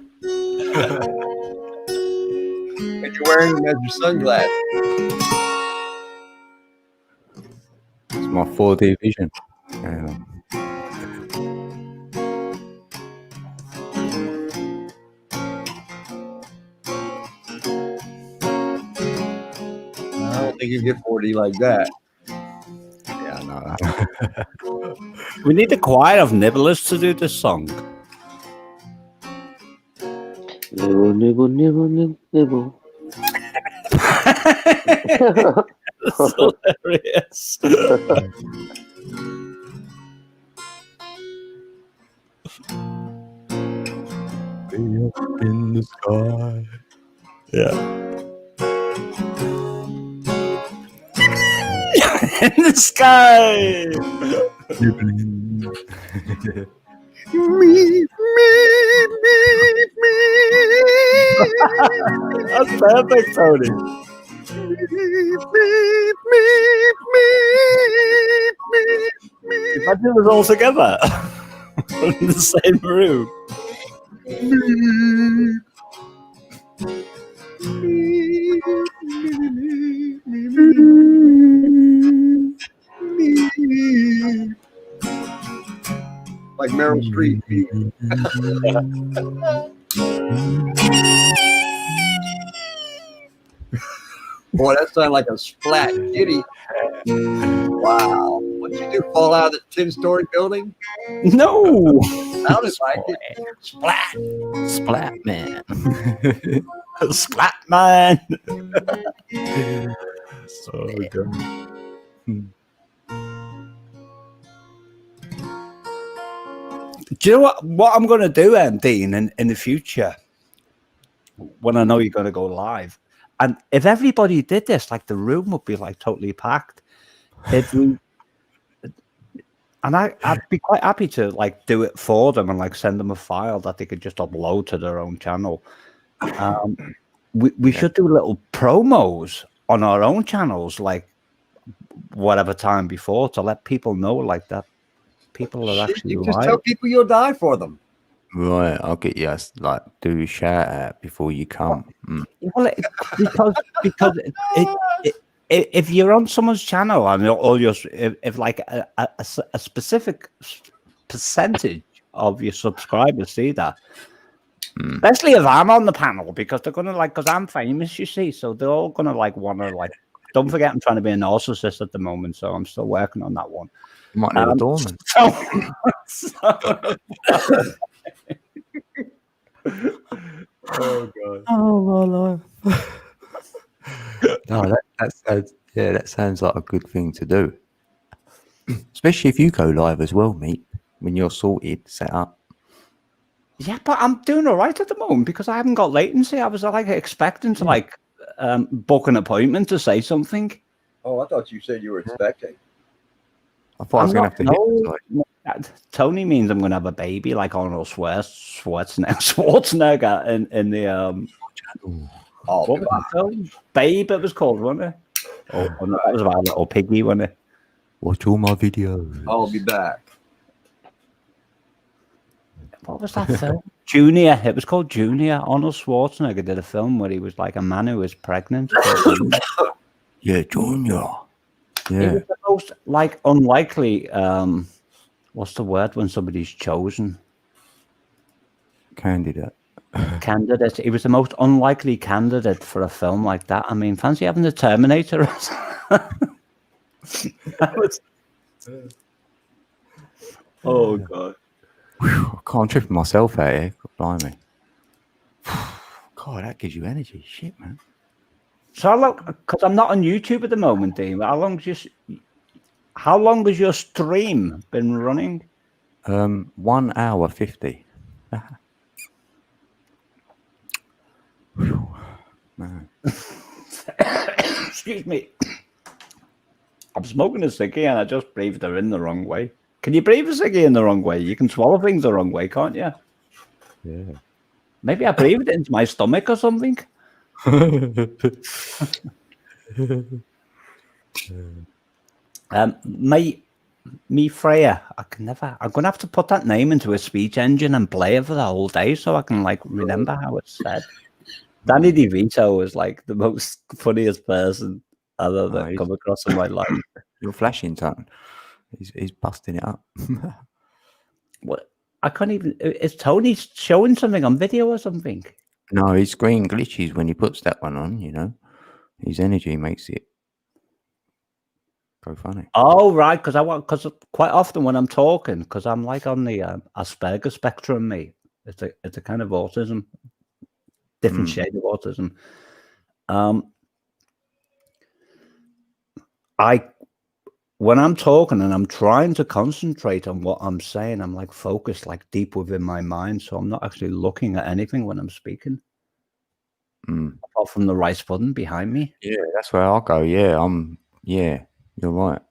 And you're wearing them as your sunglasses. It's my 4D vision. I don't think you get 4D like that. Yeah, I know. We need a choir of nibblers to do this song. Nibble, nibble, nibble, nibble, nibble. That's hilarious. Be up in the sky. Yeah. In the sky. That's perfect, Tony. Imagine us all together in the same room. Like Meryl Streep. Boy, that sounded like a splat kitty. Wow. What'd you do? Fall out of the 10-story building? No. Sounded like it. Splat. Splat man. Splat man. So good. Do you know what I'm going to do, Dean, in the future, when I know you're going to go live? And if everybody did this, like the room would be like totally packed. And I'd be quite happy to like do it for them and like send them a file that they could just upload to their own channel. We should do little promos on our own channels, like whatever time before, to let people know like that people are actually you just live. tell people you'll die for them. Right, I'll get you like do a shout out before you come. Well, because if you're on someone's channel and if like a specific percentage of your subscribers see that, especially if I'm on the panel, because they're gonna like, because I'm famous, you see, so they're all gonna like want to like. Don't forget, I'm trying to be a narcissist at the moment, so I'm still working on that one. You might need a doorman. Oh god! Oh my life. No, that sounds like a good thing to do. Especially if you go live as well, mate. When you're sorted, set up. Yeah, but I'm doing all right at the moment because I haven't got latency. I was like expecting to like book an appointment to say something. Oh, I thought you said you were expecting. I thought I was going to have to hit. Tony means I'm going to have a baby like Arnold Schwarzenegger in the Oh, what was that film? Babe, it was called, wasn't it? Oh, no, that was about a little piggy, wasn't it? Watch all my videos. I'll be back. What was that film? Junior. It was called Junior. Arnold Schwarzenegger did a film where he was like a man who was pregnant. Yeah, Junior. He Yeah, was the most like unlikely. What's the word when somebody's chosen? candidate. Candidate. He was the most unlikely candidate for a film like that. I mean, fancy having the Terminator. That was... Oh god. Whew, I'm tripping myself out here. Blimey. God, that gives you energy. Shit, man. So look, because I'm not on YouTube at the moment, Dean. How long has your stream been running? 1 hour 50. Whew, man. Excuse me. I'm smoking a ciggy and I just breathed her in the wrong way. Can you breathe a ciggy in the wrong way? You can swallow things the wrong way, can't you? Yeah. Maybe I breathed it into my stomach or something. Me Freya, I'm gonna have to put that name into a speech engine and play it for the whole day so I can like remember how it's said. Danny DeVito is like the most funniest person I've ever come across in my life. You're flashing, Tone. He's busting it up. What? I can't even. Is Tony showing something on video or something? No, his screen glitches when he puts that one on, you know. His energy makes it go funny. Oh, right. Because quite often when I'm talking, because I'm like on the Asperger spectrum, mate. It's a kind of autism, different shade of autism. When I'm talking and I'm trying to concentrate on what I'm saying, I'm like focused, like deep within my mind. So I'm not actually looking at anything when I'm speaking. Apart from the rice pudding behind me. Yeah, that's where I'll go. Yeah, you're right.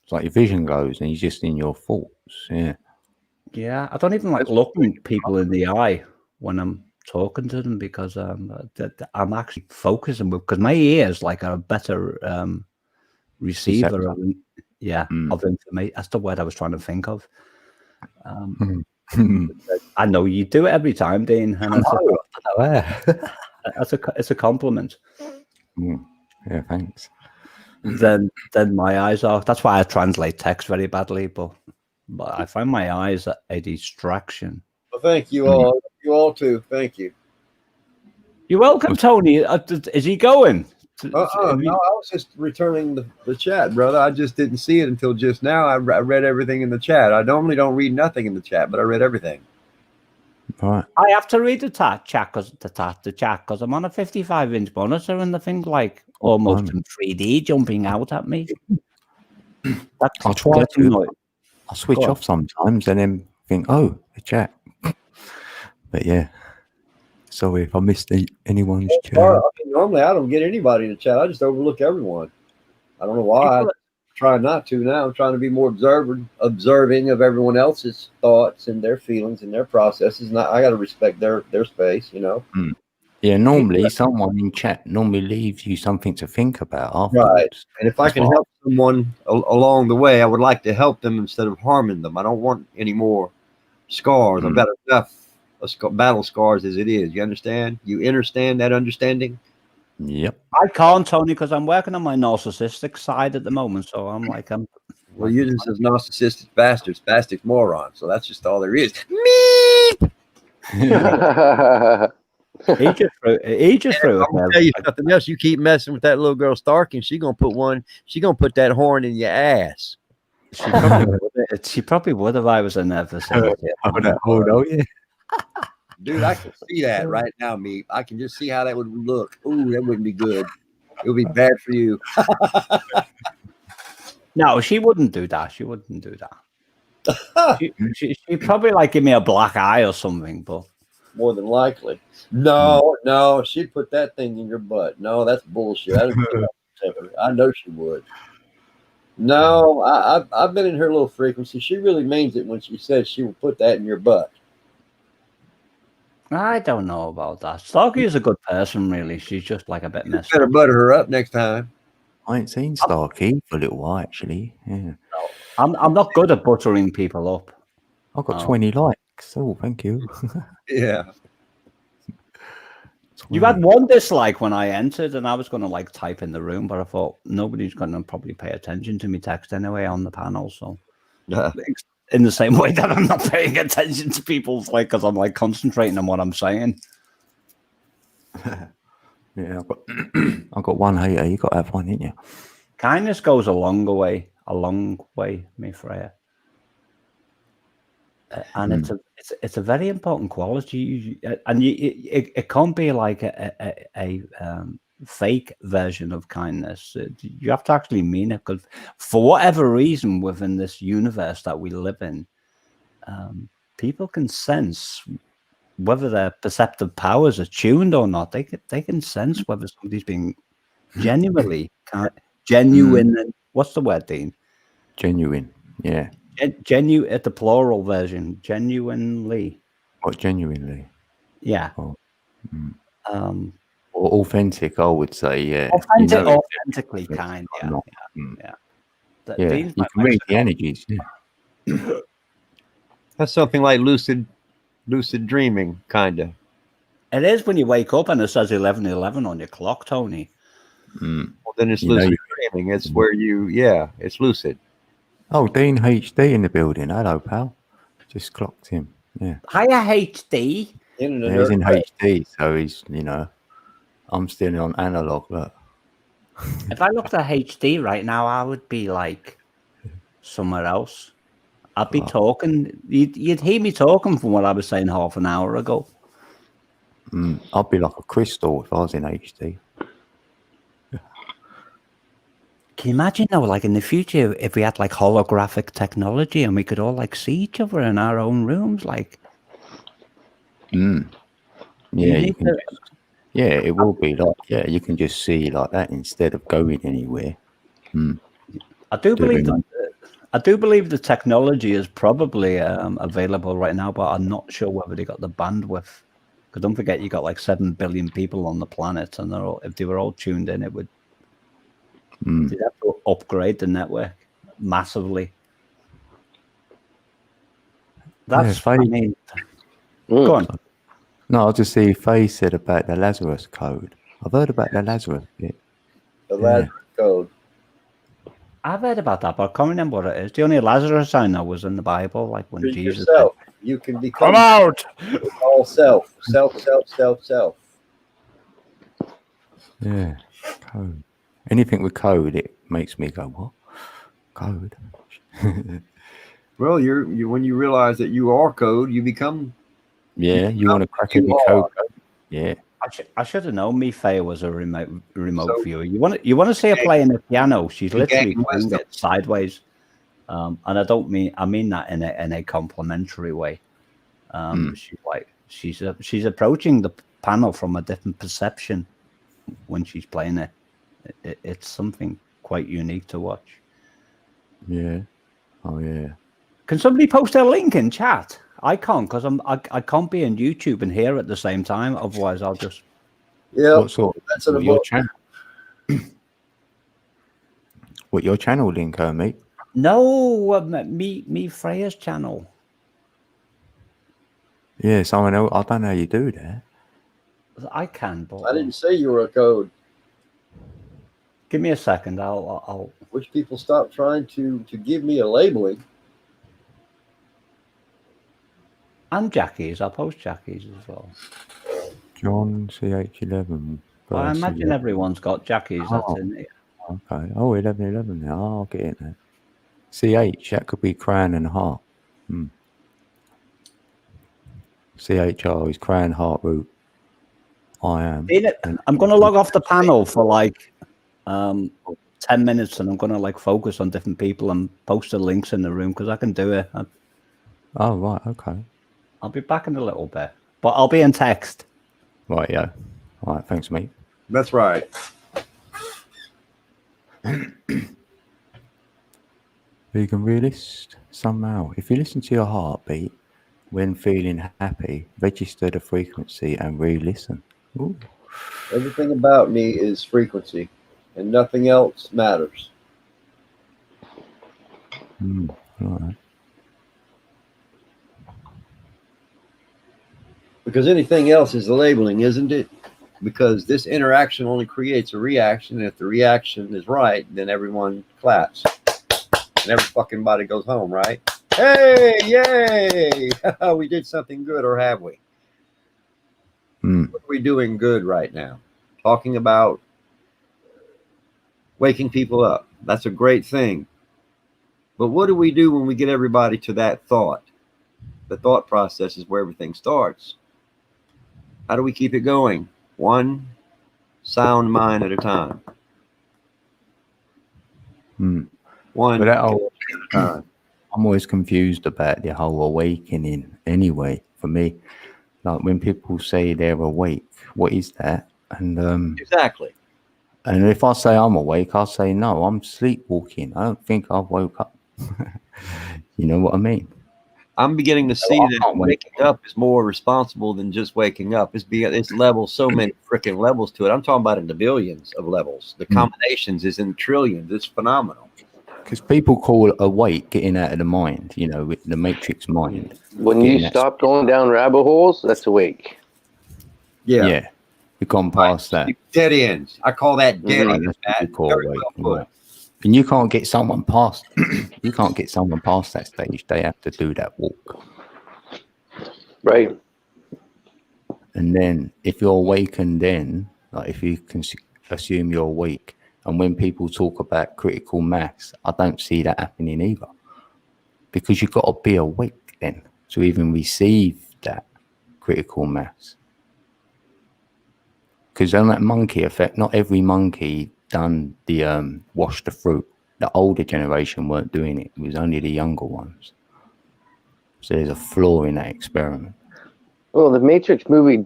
It's like your vision goes and you're just in your thoughts. Yeah. Yeah, I don't even like looking people in the eye when I'm talking to them because I'm actually focusing because my ears like are a better receiver of information. That's the word I was trying to think of. I know you do it every time, Dean. And it's a compliment. Yeah, thanks. Then my eyes are. That's why I translate text very badly, but I find my eyes a distraction. Well, thank you all. You all too. Thank you. You're welcome, Tony. Is he going? No, I was just returning the chat, brother. I just didn't see it until just now. I read everything in the chat. I normally don't read nothing in the chat, but I read everything. All right. I have to read the chat because I'm on a 55-inch monitor and the thing's like almost in 3D jumping out at me. I'll try to. I'll switch off sometimes and then think, oh, the chat. But yeah. Sorry if I missed anyone's chat. Normally, I don't get anybody in the chat. I just overlook everyone. I don't know why. I try not to now. I'm trying to be more observing of everyone else's thoughts and their feelings and their processes. And I got to respect their space, you know. Yeah, normally someone in chat leaves you something to think about afterwards. Right. And if I can help someone along the way, I would like to help them instead of harming them. I don't want any more scars. I've got enough battle scars as it is. You understand? You understand that understanding? Yep. I can't, Tony, because I'm working on my narcissistic side at the moment. So I'm like, well, you're just as narcissistic spastic moron. So that's just all there is. Me. He just threw it. I'll tell you something else. You keep messing with that little girl Stark, and she's gonna put that horn in your ass. She probably would if I was in there for yeah. Dude, I can see that right now, me. I can just see how that would look. Ooh, that wouldn't be good. It would be bad for you. No, she wouldn't do that. She wouldn't do that. She'd probably like give me a black eye or something, but more than likely. No, she'd put that thing in your butt. No, that's bullshit. I know she would. No, I've been in her little frequency. She really means it when she says she will put that in your butt. I don't know about that. Starkey is a good person, really. She's just like a bit messed up. Better butter her up next time. I ain't seen Starkey for a little while, actually. Yeah. I'm not good at buttering people up. I've got 20 likes. Oh, thank you. Yeah. You had one dislike when I entered, and I was going to like type in the room, but I thought nobody's going to probably pay attention to me text anyway on the panel. So, in the same way that I'm not paying attention to people's like, because I'm like concentrating on what I'm saying. Yeah, I've got one hater. You got to have one, didn't you? Kindness goes a long way, me Freya. And it's a very important quality, and it can't be like a fake version of kindness. You have to actually mean it, because for whatever reason within this universe that we live in, people can sense whether their perceptive powers are tuned or not. They can sense whether somebody's being genuinely genuine. What's the word, Dean? Genuine. Yeah. Genuine at the plural version, genuinely. What, genuinely? Yeah. Oh. Or authentic, I would say. Yeah. Authentic, authentically kind. Yeah. Yeah. Yeah. You can read the energies. Yeah. That's something like lucid dreaming, kind of. It is when you wake up and it says 11:11 on your clock, Tony. Well, then it's lucid dreaming. It's where it's lucid. Oh, Dean HD in the building. Hello, pal. Just clocked him. Yeah. Hiya, HD. He's in HD, so he's, I'm still on analog. Look. If I looked at HD right now, I would be like somewhere else. I'd be talking. You'd hear me talking from what I was saying half an hour ago. I'd be like a crystal if I was in HD. Can you imagine though, like in the future, if we had like holographic technology and we could all like see each other in our own rooms, like. Yeah, it will be like you can just see like that instead of going anywhere. I do believe the technology is probably available right now, but I'm not sure whether they got the bandwidth. Because don't forget, you got like 7 billion people on the planet, and if they were all tuned in, it would. You'd have to upgrade the network massively. That's funny. Go on. No, I'll just see Faye said about the Lazarus code. I've heard about the Lazarus bit. The Lazarus code. I've heard about that, but I can't remember what it is. The only Lazarus I know was in the Bible, like when Treat Jesus. Yourself. You can become. Come out. It's all self. Yeah, code. Anything with code, it makes me go, what? Code? Well, you when you realize that you are code, you become. Yeah, you want to crack in the code. Yeah. I should have known Faye was a remote viewer. You want to see her playing the piano? She's literally playing it sideways, and I mean that in a complimentary way. She's approaching the panel from a different perception when she's playing it. It's something quite unique to watch. Yeah. Oh yeah. Can somebody post a link in chat? I can't, because I can't be on YouTube and here at the same time. Otherwise, I'll just. Yeah. That's your channel. What, your channel link, mate? No, me Freya's channel. Yeah, someone else. I don't know how you do that. I can, but I didn't say you were a code. Give me a second. I'll. Wish people stop trying to give me a labeling. And Jackie's. I'll post Jackie's as well. John CH11. Well, I imagine everyone's got Jackie's. That's in it. Okay. Oh, 1111 now. Oh, I'll get in there. CH, that could be crown and heart. CHR is crown, heart, root. I am. I'm going to log off the panel for like 10 minutes, and I'm going to like focus on different people and post the links in the room because I can do it. Oh, right. Okay. I'll be back in a little bit, but I'll be in text. Right, yeah. All right, thanks, mate. That's right. Vegan realist, somehow. If you listen to your heartbeat when feeling happy, register the frequency and re-listen. Ooh. Everything about me is frequency, and nothing else matters. All right. Because anything else is labeling, isn't it? because this interaction only creates a reaction. And if the reaction is right, then everyone claps and every fucking body goes home, right? Hey, yay! We did something good, or have we? What are we doing good right now? Talking about waking people up. That's a great thing. But what do we do when we get everybody to that thought? The thought process is where everything starts. How do we keep it going? One sound mind at a time. One But at a time. I'm always confused about the whole awakening anyway, for me. Like when people say they're awake, what is that? And Exactly. and if I say I'm awake, I'll say no, I'm sleepwalking. I don't think I've woke up. You know what I mean? I'm beginning to see that waking up is more responsible than just waking up. It's levels, so many freaking levels to it. I'm talking about in the billions of levels. The combinations is in trillions. It's phenomenal. Because people call awake getting out of the mind, you know, with the matrix mind. When you stop going down rabbit holes, that's awake. Yeah. We've gone past that. Dead ends. I call that dead ends. That's what you call awake. And you can't get someone past that stage. They have to do that walk. Right. And then if you're awakened, then like if you can assume you're awake, and when people talk about critical mass, I don't see that happening either. Because you've got to be awake then to even receive that critical mass. Because on that monkey effect, not every monkey done the wash the fruit. The older generation weren't doing it. It was only the younger ones. So there's a flaw in that experiment. Well, the Matrix movie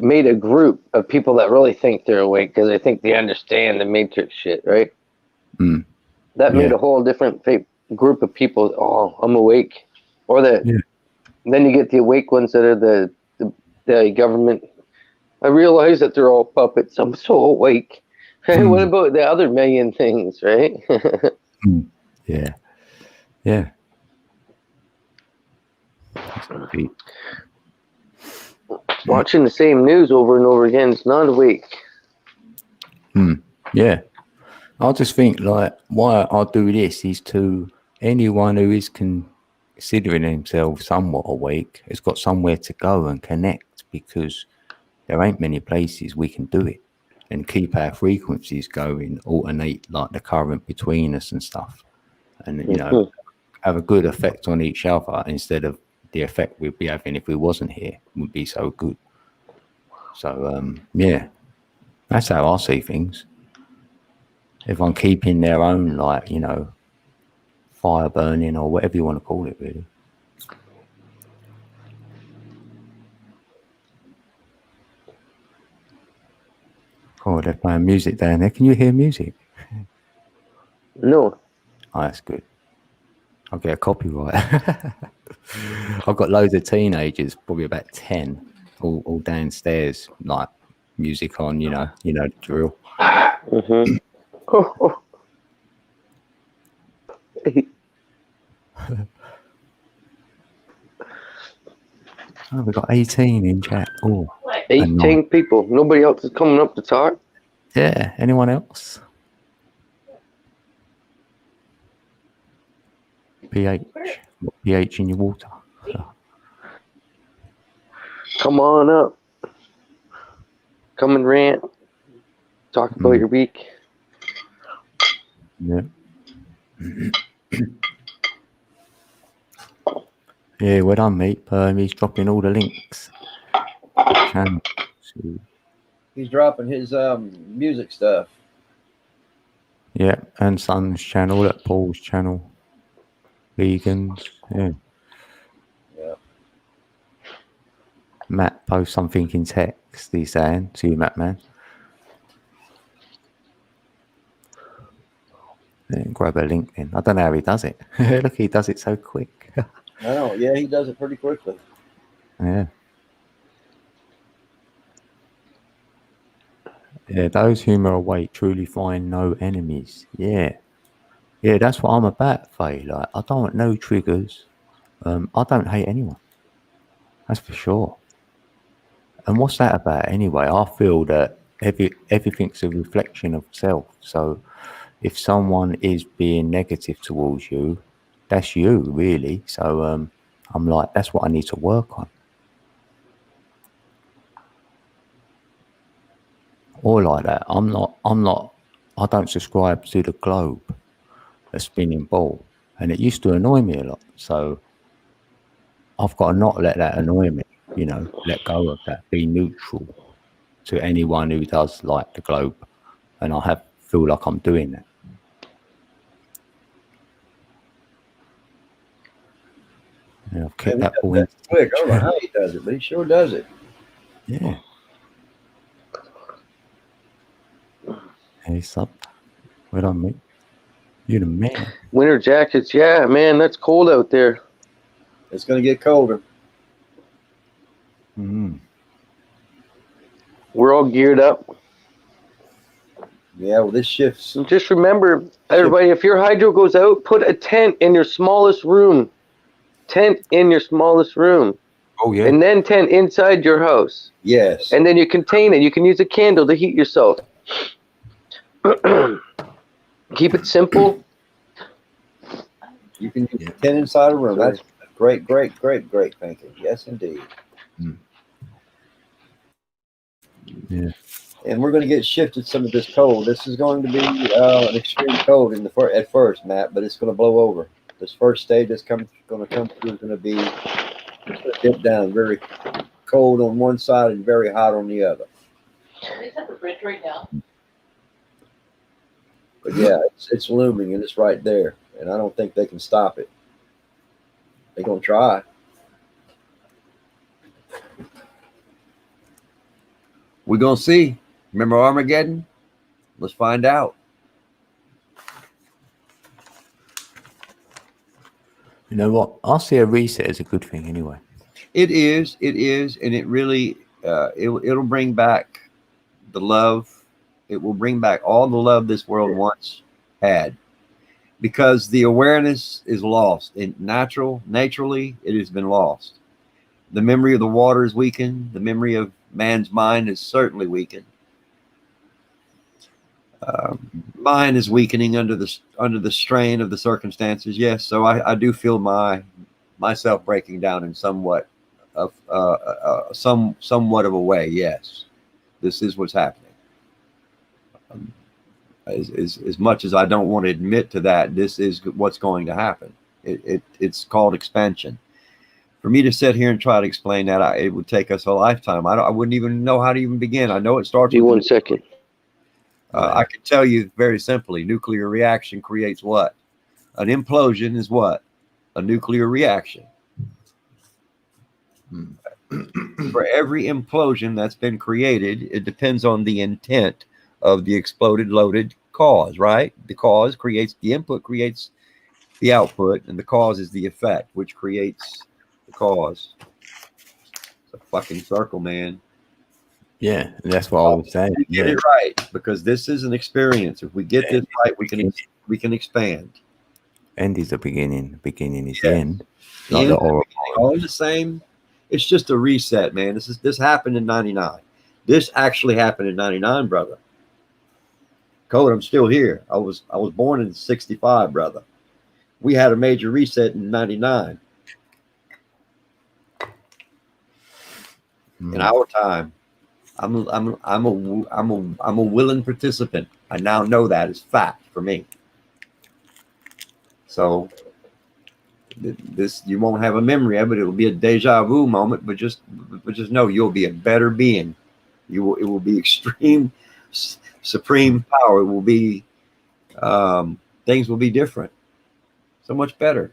made a group of people that really think they're awake because they think they understand the Matrix shit, right? That made a whole different group of people. Oh, I'm awake. Or that. Yeah. Then you get the awake ones that are the government. I realize that they're all puppets. I'm so awake. What about the other million things, right? Yeah. Yeah. Watching the same news over and over again is not awake. Yeah. I just think like why I do this is to anyone who is considering themselves somewhat awake has got somewhere to go and connect, because there ain't many places we can do it and keep our frequencies going, alternate like the current between us and stuff, and you know, have a good effect on each other instead of the effect we'd be having if we wasn't here would be so good. So yeah, that's how I see things. Everyone keeping their own, like, you know, fire burning or whatever you want to call it, really. Oh, they're playing music down there. Can you hear music? No. Oh, that's good. I'll get a copyright. I've got loads of teenagers, probably about 10, all downstairs, like music on, you know the drill. Oh, we've got 18 in chat. Oh, 18 people. Nobody else is coming up to talk? Yeah, anyone else? pH. What pH in your water? Come on up. Come and rant. Talk about your week. Yeah. Yeah, well done, mate. He's dropping all the links. He's dropping his music stuff. Yeah, and Son's channel, at Paul's channel. Vegans, yeah. Matt posts something in text, he's saying. See you, Matt, man. Then grab a link then. I don't know how he does it. Look, he does it so quick. I know, yeah, he does it pretty quickly. Yeah. Yeah, those whom are awake truly find no enemies. Yeah. Yeah, that's what I'm about, Faye. Like, I don't want no triggers. I don't hate anyone. That's for sure. And what's that about anyway? I feel that everything's a reflection of self. So if someone is being negative towards you, that's you really. So I'm like, that's what I need to work on. Or like that. I don't subscribe to the globe, a spinning ball. And it used to annoy me a lot. So I've got to not let that annoy me, you know, let go of that, be neutral to anyone who does like the globe. And I feel like I'm doing that. Yeah, I've kept that ball in. Quick. I don't know how he does it, but he sure does it. Yeah. Hey, sup? Well done, mate. You're the man. Winter jackets, yeah, man, that's cold out there. It's going to get colder. Mm-hmm. We're all geared up. Yeah, well, this shifts. And just remember, everybody, if your hydro goes out, put a tent in your smallest room. Tent in your smallest room. Oh, yeah. And then tent inside your house. Yes. And then you contain it. You can use a candle to heat yourself. Keep it simple. You can use 10 inside a room. That's great thinking. Yes, indeed. Mm. Yeah. And we're going to get shifted some of this cold. This is going to be an extreme cold at first, Matt, but it's going to blow over. This first stage that's going to come through is going to be dip down, very cold on one side and very hot on the other. Is at the bridge right now? But yeah, it's looming and it's right there. And I don't think they can stop it. They're going to try. We're going to see. Remember Armageddon? Let's find out. You know what? I see a reset as a good thing anyway. It is, and it really, it'll bring back the love. It will bring back all the love this world once had, because the awareness is lost. Naturally, it has been lost. The memory of the water is weakened. The memory of man's mind is certainly weakened. Mine is weakening under the strain of the circumstances. Yes, so I do feel myself breaking down in somewhat of a way. Yes, this is what's happening. As much as I don't want to admit to that, this is what's going to happen. It's called expansion. For me to sit here and try to explain that, it would take us a lifetime. I wouldn't even know how to even begin. I know it starts. Give me 1 second. I can tell you very simply, nuclear reaction creates what? An implosion is what? A nuclear reaction. For every implosion that's been created, it depends on the intent of the exploded loaded cause, right? The cause creates the input, creates the output, and the cause is the effect, which creates the cause. It's a fucking circle, man. Yeah, and that's what I was saying. Get it right, because this is an experience. If we get this right, we can expand. End is the beginning. Beginning is the end. Like all the same. It's just a reset, man. This happened in '99. This actually happened in '99, brother. Code, I'm still here. I was born in '65, brother. We had a major reset in '99. In our time. I'm a willing participant. I now know that is fact for me. So this, you won't have a memory of it. It'll be a deja vu moment, but just know you'll be a better being. It will be extreme, supreme power. It will be things will be different, so much better.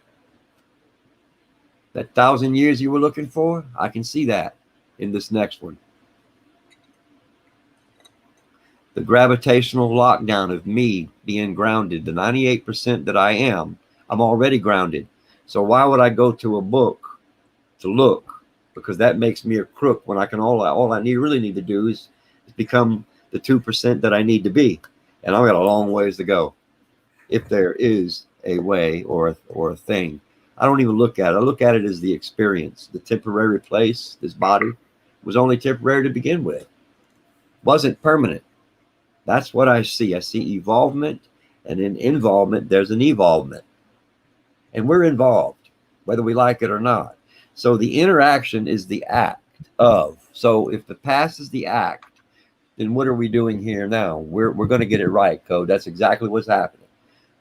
That 1,000 years you were looking for, I can see that in this next one. The gravitational lockdown of me being grounded, the 98% that I am, I'm already grounded. So why would I go to a book to look? Because that makes me a crook when I can all I really need to do is become the 2% that I need to be. And I've got a long ways to go. If there is a way or a thing, I don't even look at it. I look at it as the experience, the temporary place, this body, was only temporary to begin with. Wasn't permanent. That's what I see. I see evolvement, and in involvement, there's an evolvement. And we're involved, whether we like it or not. So the interaction is the act of. So if the past is the act, then what are we doing here now? We're going to get it right, Code. That's exactly what's happening.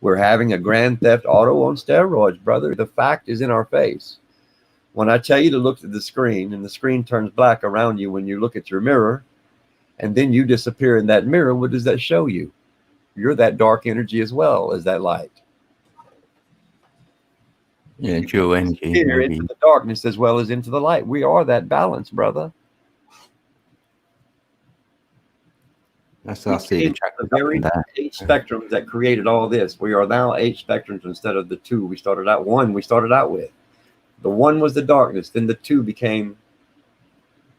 We're having a Grand Theft Auto on steroids, brother. The fact is in our face. When I tell you to look at the screen and the screen turns black around you when you look at your mirror, and then you disappear in that mirror, what does that show you? You're that dark energy as well as that light. Yeah, dual energy. Here into the darkness as well as into the light. We are that balance, brother. That's I see the very 8 spectrums that created all this. We are now 8 spectrums instead of the 2 we started out. 1 we started out with. The 1 was the darkness. Then the 2 became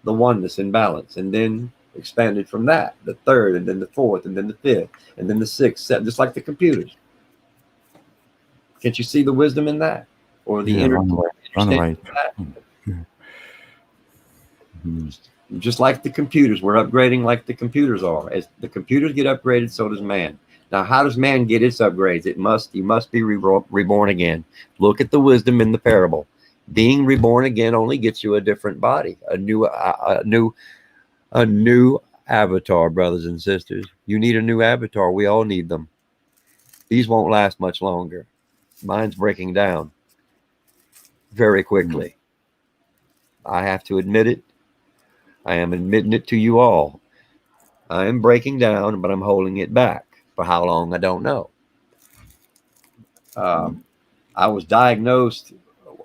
the oneness in balance, and then expanded from that. The 3rd, and then the 4th, and then the 5th, and then the 6th, 7th, just like the computers. Can't you see the wisdom in that? Or the inner runaway. Just like the computers, we're upgrading like the computers are. As the computers get upgraded, so does man. Now, how does man get its upgrades? You must be reborn again. Look at the wisdom in the parable. Being reborn again only gets you a different body, a new avatar, brothers and sisters. You need a new avatar. We all need them. These won't last much longer. Mine's breaking down very quickly. I have to admit it. I am admitting it to you all. I am breaking down, but I'm holding it back. For how long, I don't know. I was diagnosed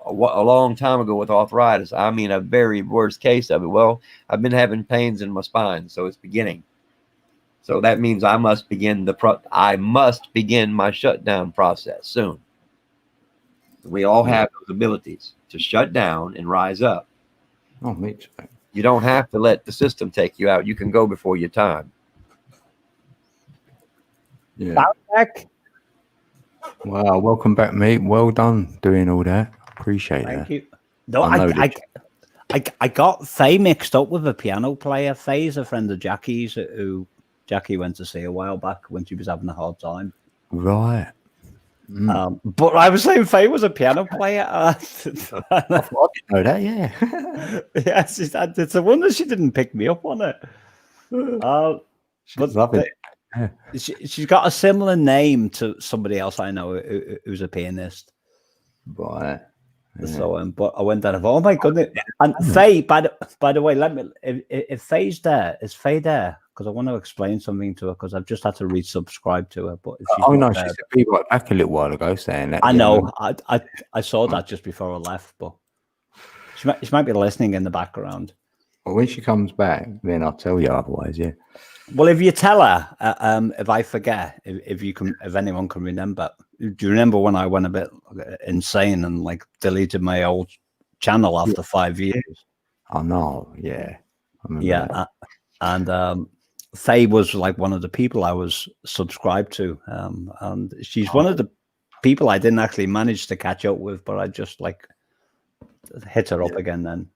a long time ago with arthritis. I mean, a very worst case of it. Well, I've been having pains in my spine, so it's beginning. So that means I must begin my shutdown process soon. We all have those abilities to shut down and rise up. Oh, me too. You don't have to let the system take you out. You can go before your time. Yeah. Wow, welcome back, mate. Well done doing all that. Appreciate that. Thank you. No, I got Faye mixed up with a piano player. Faye's a friend of Jackie's who Jackie went to see a while back when she was having a hard time. Right. But I was saying Faye was a piano player. I didn't know that, yeah. Yes, it's a wonder she didn't pick me up on it. She's loving it. Yeah. She's got a similar name to somebody else I know who's a pianist. Right. Yeah. So, but I went down. Oh my goodness! And Faye, by the way, let me. If Faye's there, is Faye there? Because I want to explain something to her. Because I've just had to resubscribe to her. But if she's no, there, she said people back a little while ago saying that. I know. I saw that just before I left, but she might be listening in the background. Well, when she comes back, then I'll tell you. Otherwise, yeah. Well, if you tell her, if I forget, if anyone can remember, do you remember when I went a bit insane and like deleted my old channel after 5 years? Oh no, yeah, yeah, and Faye was like one of the people I was subscribed to, and she's one of the people I didn't actually manage to catch up with, but I just like hit her up again then.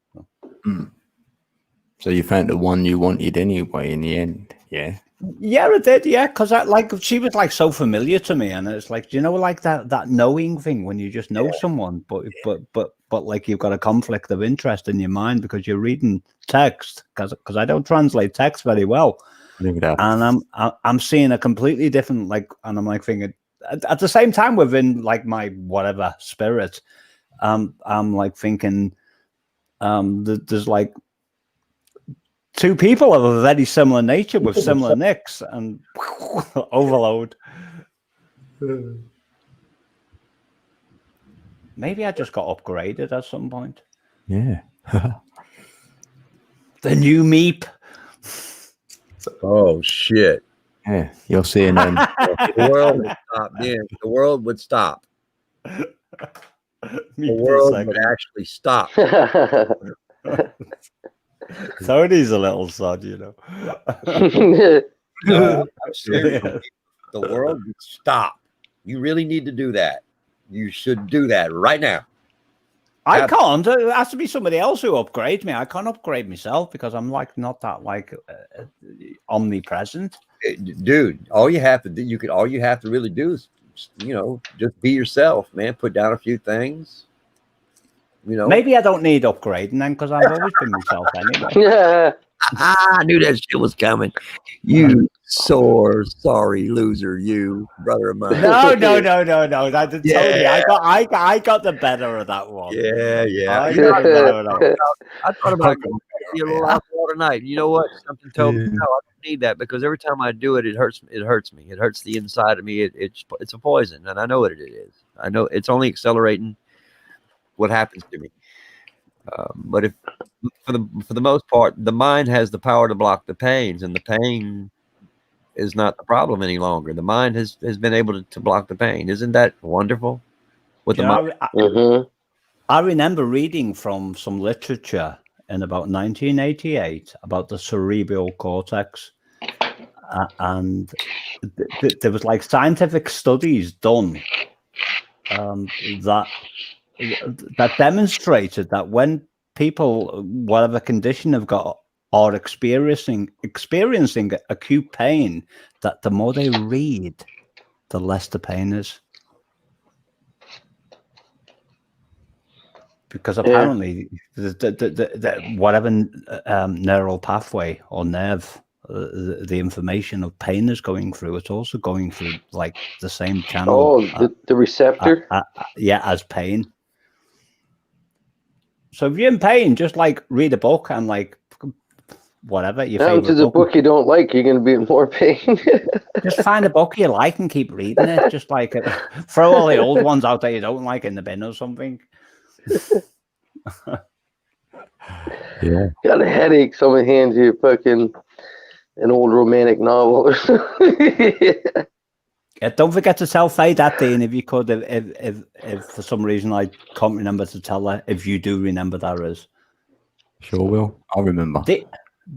So you found the one you wanted anyway in the end, yeah? Yeah, I did, yeah, because she was like so familiar to me, and it's like, you know, like that knowing thing when you just know someone, but like you've got a conflict of interest in your mind because you're reading text, because I don't translate text very well, and I'm seeing a completely different and I'm like thinking at the same time within like my whatever spirit, I'm like thinking, there's like two people of a very similar nature with similar nicks and overload. Maybe I just got upgraded at some point. Yeah. The new Meep. Oh shit. Yeah, you're seeing them. The world would stop. Yeah, the world would stop. The world would actually stop. Tony's a little sod, you know. No, I'm serious. The world would stop. You really need to do that. You should do that right now. I can't. It has to be somebody else who upgrades me. I can't upgrade myself because I'm like not that like omnipresent. Dude, all you have to do, all you have to really do is, just be yourself, man. Put down a few things. Maybe I don't need upgrading then because I've always been myself anyway. Yeah. I knew that shit was coming. You sore, sorry loser, you brother of mine. No. That's Yeah. totally. I got the better of that one. Yeah. I got the better of that one. I thought about getting a little alcohol tonight. You know what? Something told me no, I don't need that because every time I do it, it hurts me. It hurts the inside of me. It's a poison, and I know what it is. I know it's only accelerating what happens to me. But if for the most part, the mind has the power to block the pains, and the pain is not the problem any longer. The mind has been able to block the pain. Isn't that wonderful? With the mind. I remember reading from some literature in about 1988 about the cerebral cortex, and there was like scientific studies done that demonstrated that when people, whatever condition have got, are experiencing acute pain, that the more they read, the less the pain is. Because apparently, the whatever neural pathway or nerve, the information of pain is going through, it's also going through like the same channel. Oh, the receptor? As pain. So if you're in pain, just like read a book and like whatever. Your if there's a book you don't like, you're going to be in more pain. Just find a book you like and keep reading it. Just like throw all the old ones out that you don't like in the bin or something. Yeah. Got a headache, someone hands you fucking an old romantic novel or something. Yeah, don't forget to tell Faye that, Dean, if you could, if for some reason I can't remember to tell her, if you do remember that is. Sure will. I'll remember.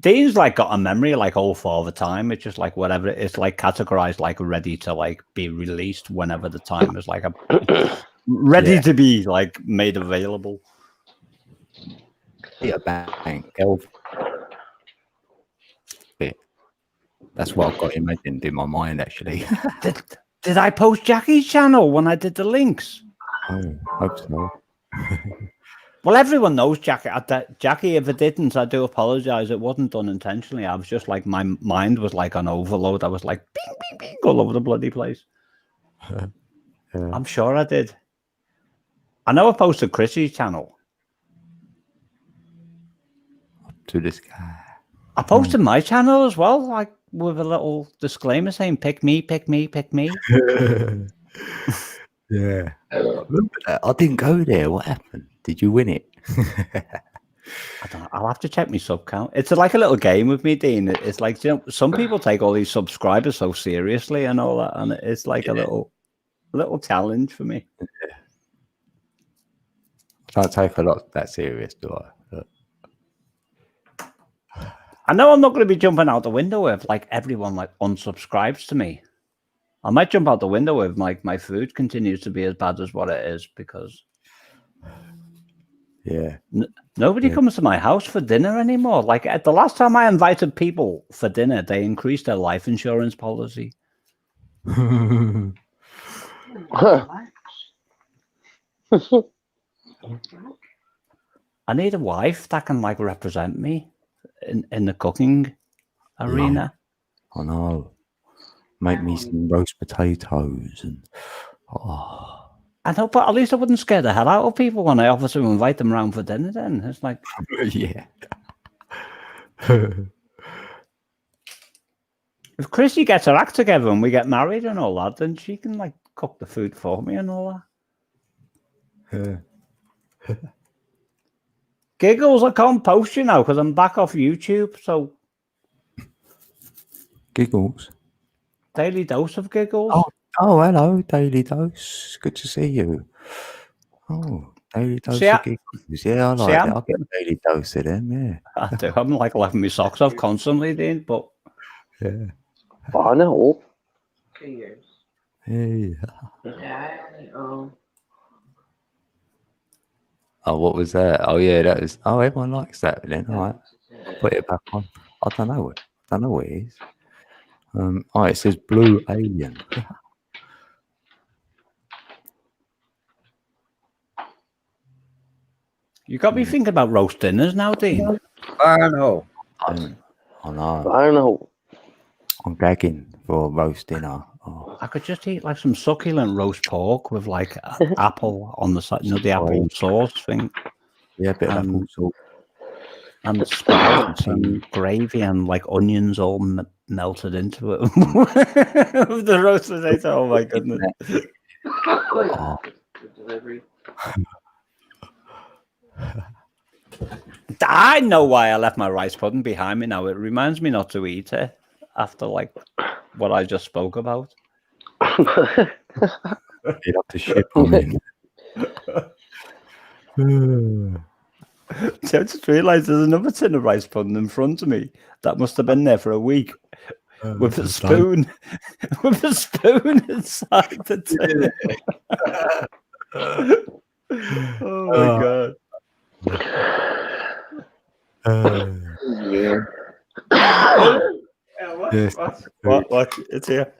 Dean's like got a memory like all for the time. It's just like whatever, it's like categorized like ready to like be released whenever the time is like ready to be like made available. Yeah, bang. That's what I've got imagined in my mind, actually. Did I post Jackie's channel when I did the links? Oh, hope so. Well, everyone knows Jackie. Jackie, if it didn't, I do apologize. It wasn't done intentionally. I was just like, my mind was like on overload. I was like, bing, bing, bing, all over the bloody place. Yeah. I'm sure I did. I know I posted Chrissy's channel. To this guy. I posted my channel as well, like with a little disclaimer saying, pick me, pick me, pick me. Yeah. I didn't go there. What happened? Did you win it? I don't know. I'll have to check my sub count. It's like a little game with me, Dean. It's like, some people take all these subscribers so seriously and all that, and it's like a little challenge for me. I don't take a lot that serious, do I? I know I'm not going to be jumping out the window if like everyone like unsubscribes to me. I might jump out the window if like my food continues to be as bad as what it is, because nobody comes to my house for dinner anymore. Like at the last time I invited people for dinner, they increased their life insurance policy. I need a wife that can like represent me in the cooking arena. I know. Make me some roast potatoes and I know, but at least I wouldn't scare the hell out of people when I offer to invite them around for dinner. Then it's like, yeah. If Chrissy gets her act together and we get married and all that, then she can like cook the food for me and all that. Giggles, I can't post you now because I'm back off YouTube. So Giggles. Daily Dose of Giggles. Oh, hello, Daily Dose. Good to see you. Oh, Daily Dose of Giggles. Yeah, I like it. I'll get a Daily Dose of them, yeah. I do. I'm like laughing my socks off constantly, Dean, but yeah. I know. 2 years. Hey. Yeah, Oh, what was that? Oh, yeah, that was. Oh, everyone likes that. Then, all right, put it back on. I don't know what. I don't know what it is. Oh, it says Blue Alien. You got me thinking about roast dinners now, Dean. I know. I know. I don't know. I'm gagging for roast dinner. Oh, I could just eat like some succulent roast pork with like apple on the side, the apple sauce thing, yeah, a bit of apple sauce. and sprouts and gravy and like onions all melted into it. With the roast potato, oh my goodness. Oh. I know why I left my rice pudding behind me now. It reminds me not to eat it after like what I just spoke about. You'd have to ship on it. I just realised there's another tin of rice pudding in front of me that must have been there for a week with a spoon, with a spoon inside the tin. Oh my god! Yeah. Yes. What? It's here.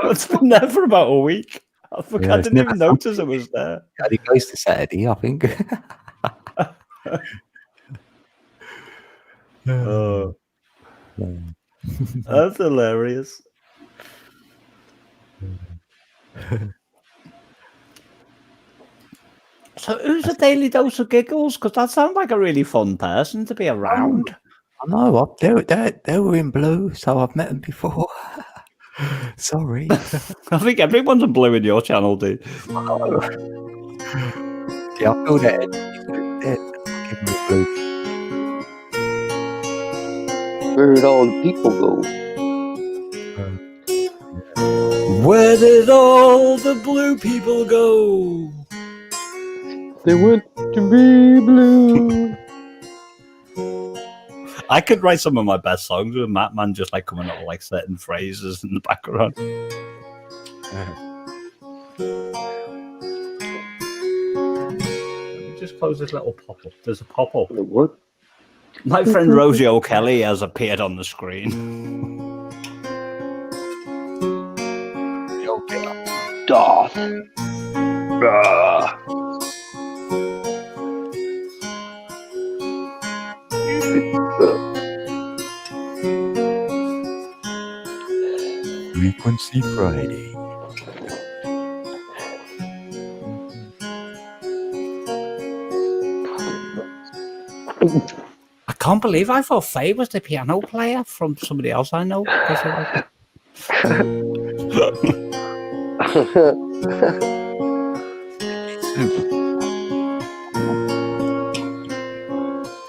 It's been there for about a week. I forgot. I didn't even notice it was there. It goes to Saturday, I think. Oh, that's hilarious. So, who's a Daily Dose of Giggles? Because that sounds like a really fun person to be around. I know. They were in blue, so I've met them before. Sorry. I think everyone's in blue in your channel, dude. Yeah, I feel that. Give me blue. Where did all the people go? Where did all the blue people go? They went to be blue. I could write some of my best songs with Mattman just like coming up with like certain phrases in the background. Let me just close this little pop-up. There's a pop-up. What? My friend Rosie O'Kelly has appeared on the screen. Doth. Frequency Friday. I can't believe I thought Faye was the piano player from somebody else I know. I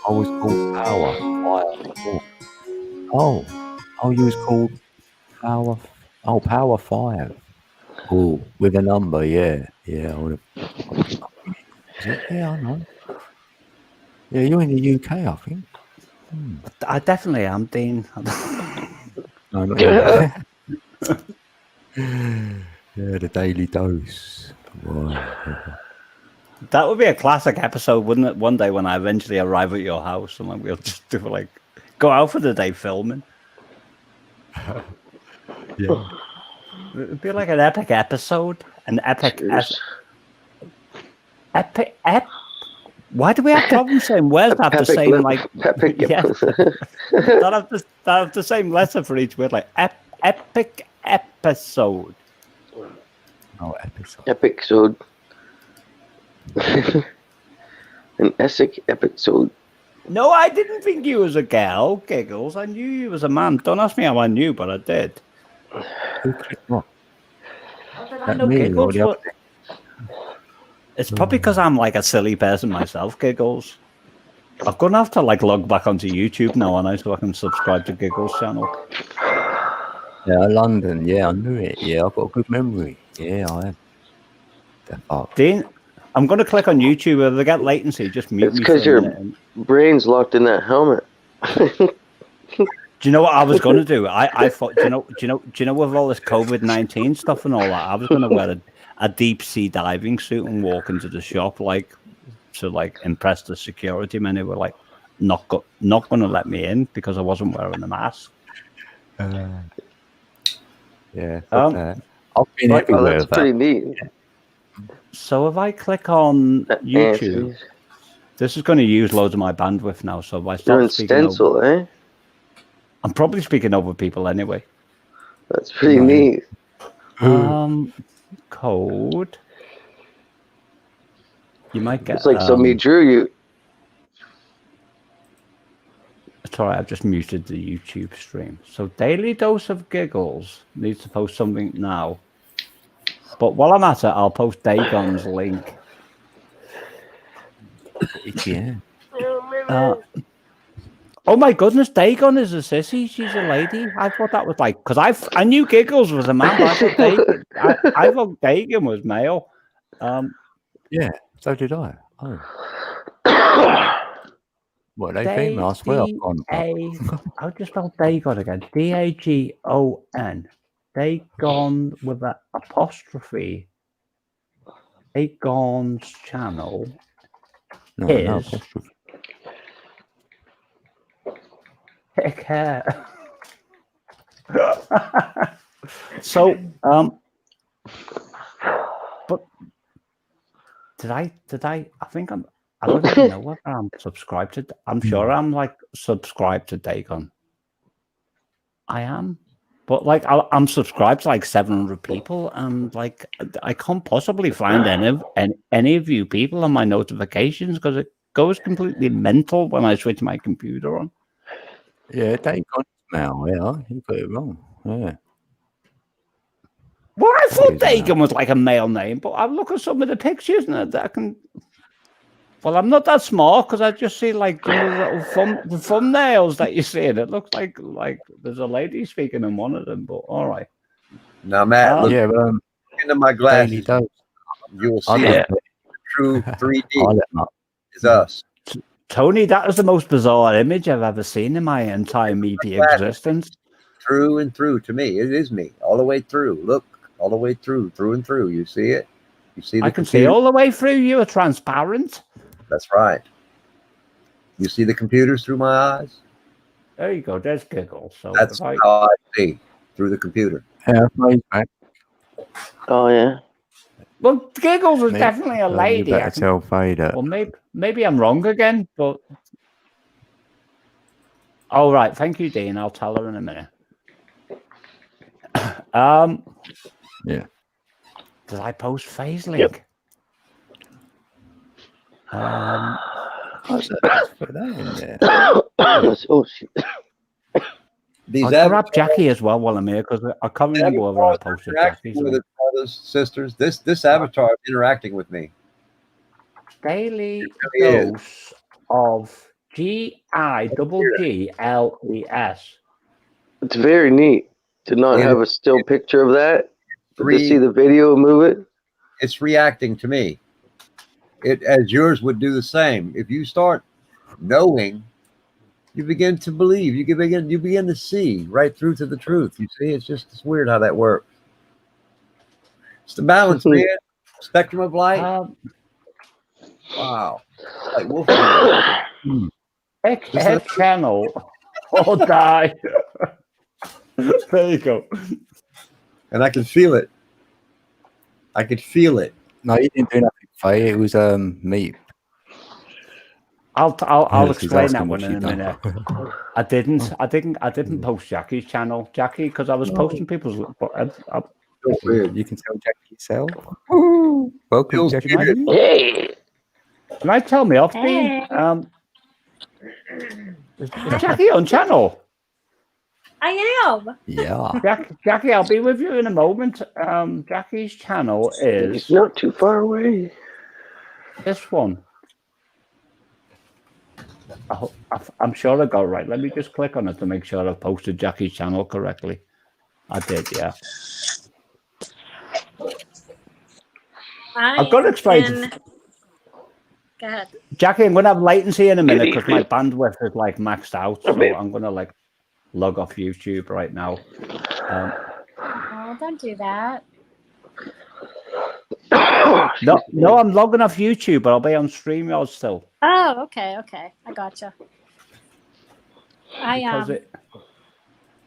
was called Power. Oh, you was called Power. Oh, Power 5. Oh, with a number, yeah. Yeah, I would have. Yeah, I know. Yeah, you're in the UK, I think. I definitely am, Dean. No, not yet. Yeah, the Daily Dose. Wow. That would be a classic episode, wouldn't it? One day when I eventually arrive at your house and like we'll just do like go out for the day filming. Yeah. It'd be like an epic episode, an epic. Why do we have problems saying words that have the same like? Epic. Yeah, that have the same letter for each word, like epic episode. Oh, episode. Episode. An Essex episode. No, I didn't think you was a girl, Giggles. I knew you was a man. Don't ask me how I knew, but I did. What? How did I know Giggles? It's probably because I'm like a silly person myself, Giggles. I'm gonna have to like log back onto YouTube now, and so I can subscribe to Giggles' channel. Yeah, London. Yeah, I knew it. Yeah, I've got a good memory. Yeah, I have. Dean, I'm gonna click on YouTube. If they get latency, just mute It's me. because your brain's locked in that helmet. Do you know what I was going to do? I thought, do you know, with all this COVID-19 stuff and all that, I was going to wear a deep sea diving suit and walk into the shop, like, to like impress the security men who were like not going to let me in because I wasn't wearing a mask. Yeah. I've been Oh, everywhere. that's pretty neat. So if I click on YouTube, this is going to use loads of my bandwidth now. So if I You're start in speaking stencil, eh? I'm probably speaking over people anyway. That's pretty neat. Code. You might get. It's like somebody drew you. Sorry, I've just muted the YouTube stream. So Daily Dose of Giggles needs to post something now. But while I'm at it, I'll post Dagon's link. Yeah. Oh my goodness, Dagon is a sissy. She's a lady. I thought that was like, because I knew Giggles was a man, but I thought Dagon was male. Yeah, so did I. Oh. What, they female? I swear I've gone. I'll just spell Dagon again. Dagon. Dagon with an apostrophe. Dagon's channel is pick hair. So, but did I? I think I don't even know whether I'm subscribed to. I'm sure I'm like subscribed to Dagon. I am, but like I'm subscribed to like 700 people, and like I can't possibly find any of you people on my notifications because it goes completely mental when I switch my computer on. Yeah, Dagon now. Yeah, you got it wrong. Yeah. Well, I thought Dagon was like a male name, but I look at some of the pictures and I can. Well, I'm not that smart because I just see like the little thumbnails that you see, and it looks like there's a lady speaking in one of them. But all right. Now, Matt, look into my glasses. You will see it. True 3D is us. Tony, that is the most bizarre image I've ever seen in my entire media existence. Through and through, to me, it is me all the way through. Look, all the way through and through. You see it? You see? I can see all the way through. You are transparent. That's right. You see the computers through my eyes? There you go. There's Giggles. So that's how I see through the computer. Yeah, oh yeah. Well, Giggles is definitely a lady. You better tell Vader. Well, maybe I'm wrong again, but. All right. Thank you, Dean. I'll tell her in a minute. Yeah. Did I post Faye's link? Yep. Put that in there. Oh shit! I'll grab Jackie as well while I'm here because I can't remember whether I posted Jackie. With his brothers, sisters. This avatar is interacting with me. Daily Dose of GIGGLES. It's very neat to not have a still picture of that. To see the video move it. It's reacting to me. It as yours would do the same. If you start knowing, you begin to believe. You begin to see right through to the truth. You see, it's weird how that works. It's the balance, man. Spectrum of light. Wow. Like Wolfman. Head channel or die. There you go. And I can feel it. I could feel it. No, you didn't do nothing, Faye. It was me. I'll explain that one in a minute. I didn't post Jackie's channel, Jackie, because I was posting people's. You can tell Jackie yourself. Welcome, Jackie. Hey. Can I tell me off, Dean? Is Jackie on channel? I am. Yeah. Jackie, I'll be with you in a moment. Jackie's channel is. It's not too far away. This one. I'm sure I got it right. Let me just click on it to make sure I've posted Jackie's channel correctly. I did, yeah. I've got to explain. Go ahead. Jackie, I'm going to have latency in a minute because my bandwidth is like maxed out. So I'm going to like. log off YouTube right now. Oh, don't do that. No, I'm logging off YouTube, but I'll be on StreamYard still. Oh, okay. I gotcha. Because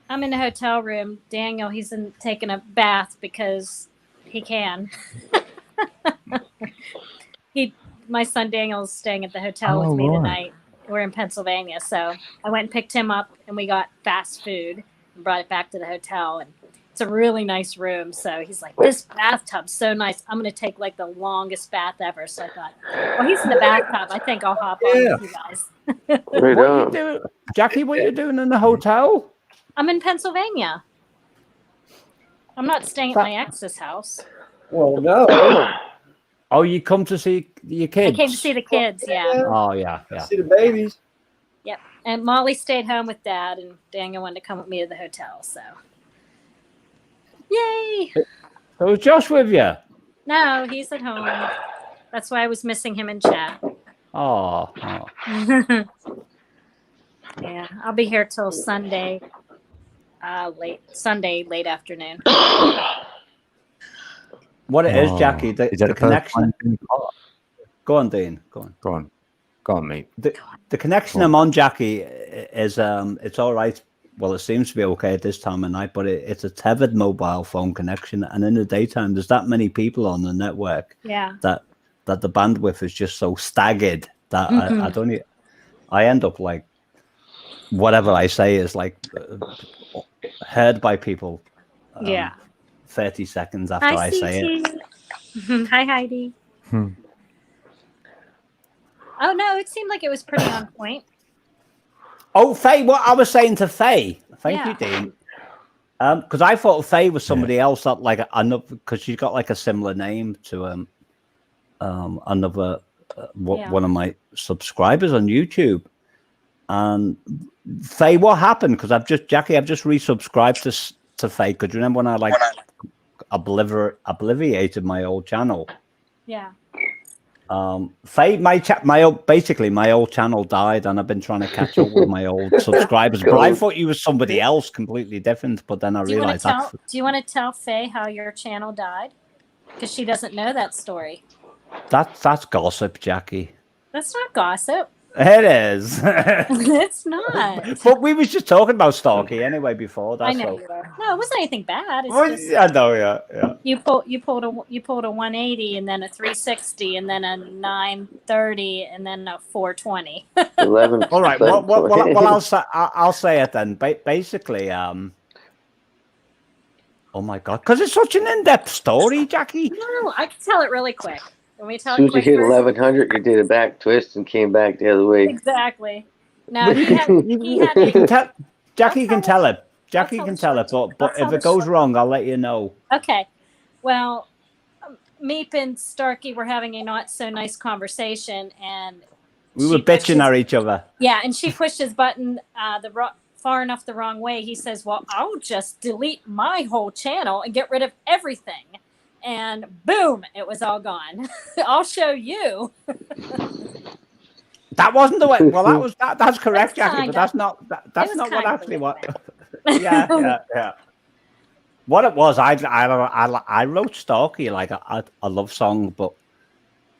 I'm in the hotel room. Daniel, he's taking a bath because he can. My son Daniel's staying at the hotel with me tonight. We're in Pennsylvania, so I went and picked him up, and we got fast food and brought it back to the hotel. And it's a really nice room. So he's like, "This bathtub's so nice. I'm going to take like the longest bath ever." So I thought, well, he's in the bathtub. I think I'll hop on with you guys. what are you doing, Jackie? What are you doing in the hotel? I'm in Pennsylvania. I'm not staying at my ex's house. Well, no. Oh, you come to see your kids? I came to see the kids, yeah. Oh, yeah. See the babies. Yep. And Molly stayed home with Dad, and Daniel wanted to come with me to the hotel, so. Yay! So was Josh with you? No, he's at home. That's why I was missing him in chat. Oh. Yeah, I'll be here till Sunday, late afternoon. What it is, Jackie, the connection. Go on, Dean. Go on, mate. The connection I'm on, Jackie, is it's all right. Well, it seems to be okay at this time of night, but it's a tethered mobile phone connection, and in the daytime, there's that many people on the network. Yeah. That the bandwidth is just so staggered that I end up like whatever I say is like heard by people. Yeah. 30 seconds after I say it. Hi, Heidi. Oh, no, it seemed like it was pretty on point. Oh, Faye, what I was saying to Faye. Thank you, Dean. Because I thought Faye was somebody else that like another, because she's got like a similar name to another one of my subscribers on YouTube. And Faye, what happened? Because I've just resubscribed to Faye. Because remember when I like obliterated my old channel? Yeah. Faye, my old channel died, and I've been trying to catch up with my old subscribers. But I thought you was somebody else completely different. But then I realized that. Do you want to tell Faye how your channel died? Because she doesn't know that story. That's gossip, Jackie. That's not gossip. It is. It's not. But we was just talking about Starkey anyway before that. I know you were. No, it wasn't anything bad. It's just, I know, yeah. You pulled a 180 and then a 360 and then a 930 and then a 420. 11. All right. Well, I'll say it then. Basically, oh my God, because it's such an in-depth story, Jackie. No, I can tell it really quick. When we tell As soon it as you quick, hit 1100, you did a back twist and came back the other way. Exactly. No, he had Jackie can tell it. Jackie can tell it, but if it goes wrong, I'll let you know. Okay. Well, Meep and Starkey were having a not so nice conversation, and we were bitching at each other. Yeah, and she pushed his button far enough the wrong way. He says, "Well, I'll just delete my whole channel and get rid of everything." And boom, it was all gone. I'll show you. That wasn't the way. Well, that's correct, Jackie, but that's not what actually what. Yeah. What it was, I wrote Starkey like a love song, but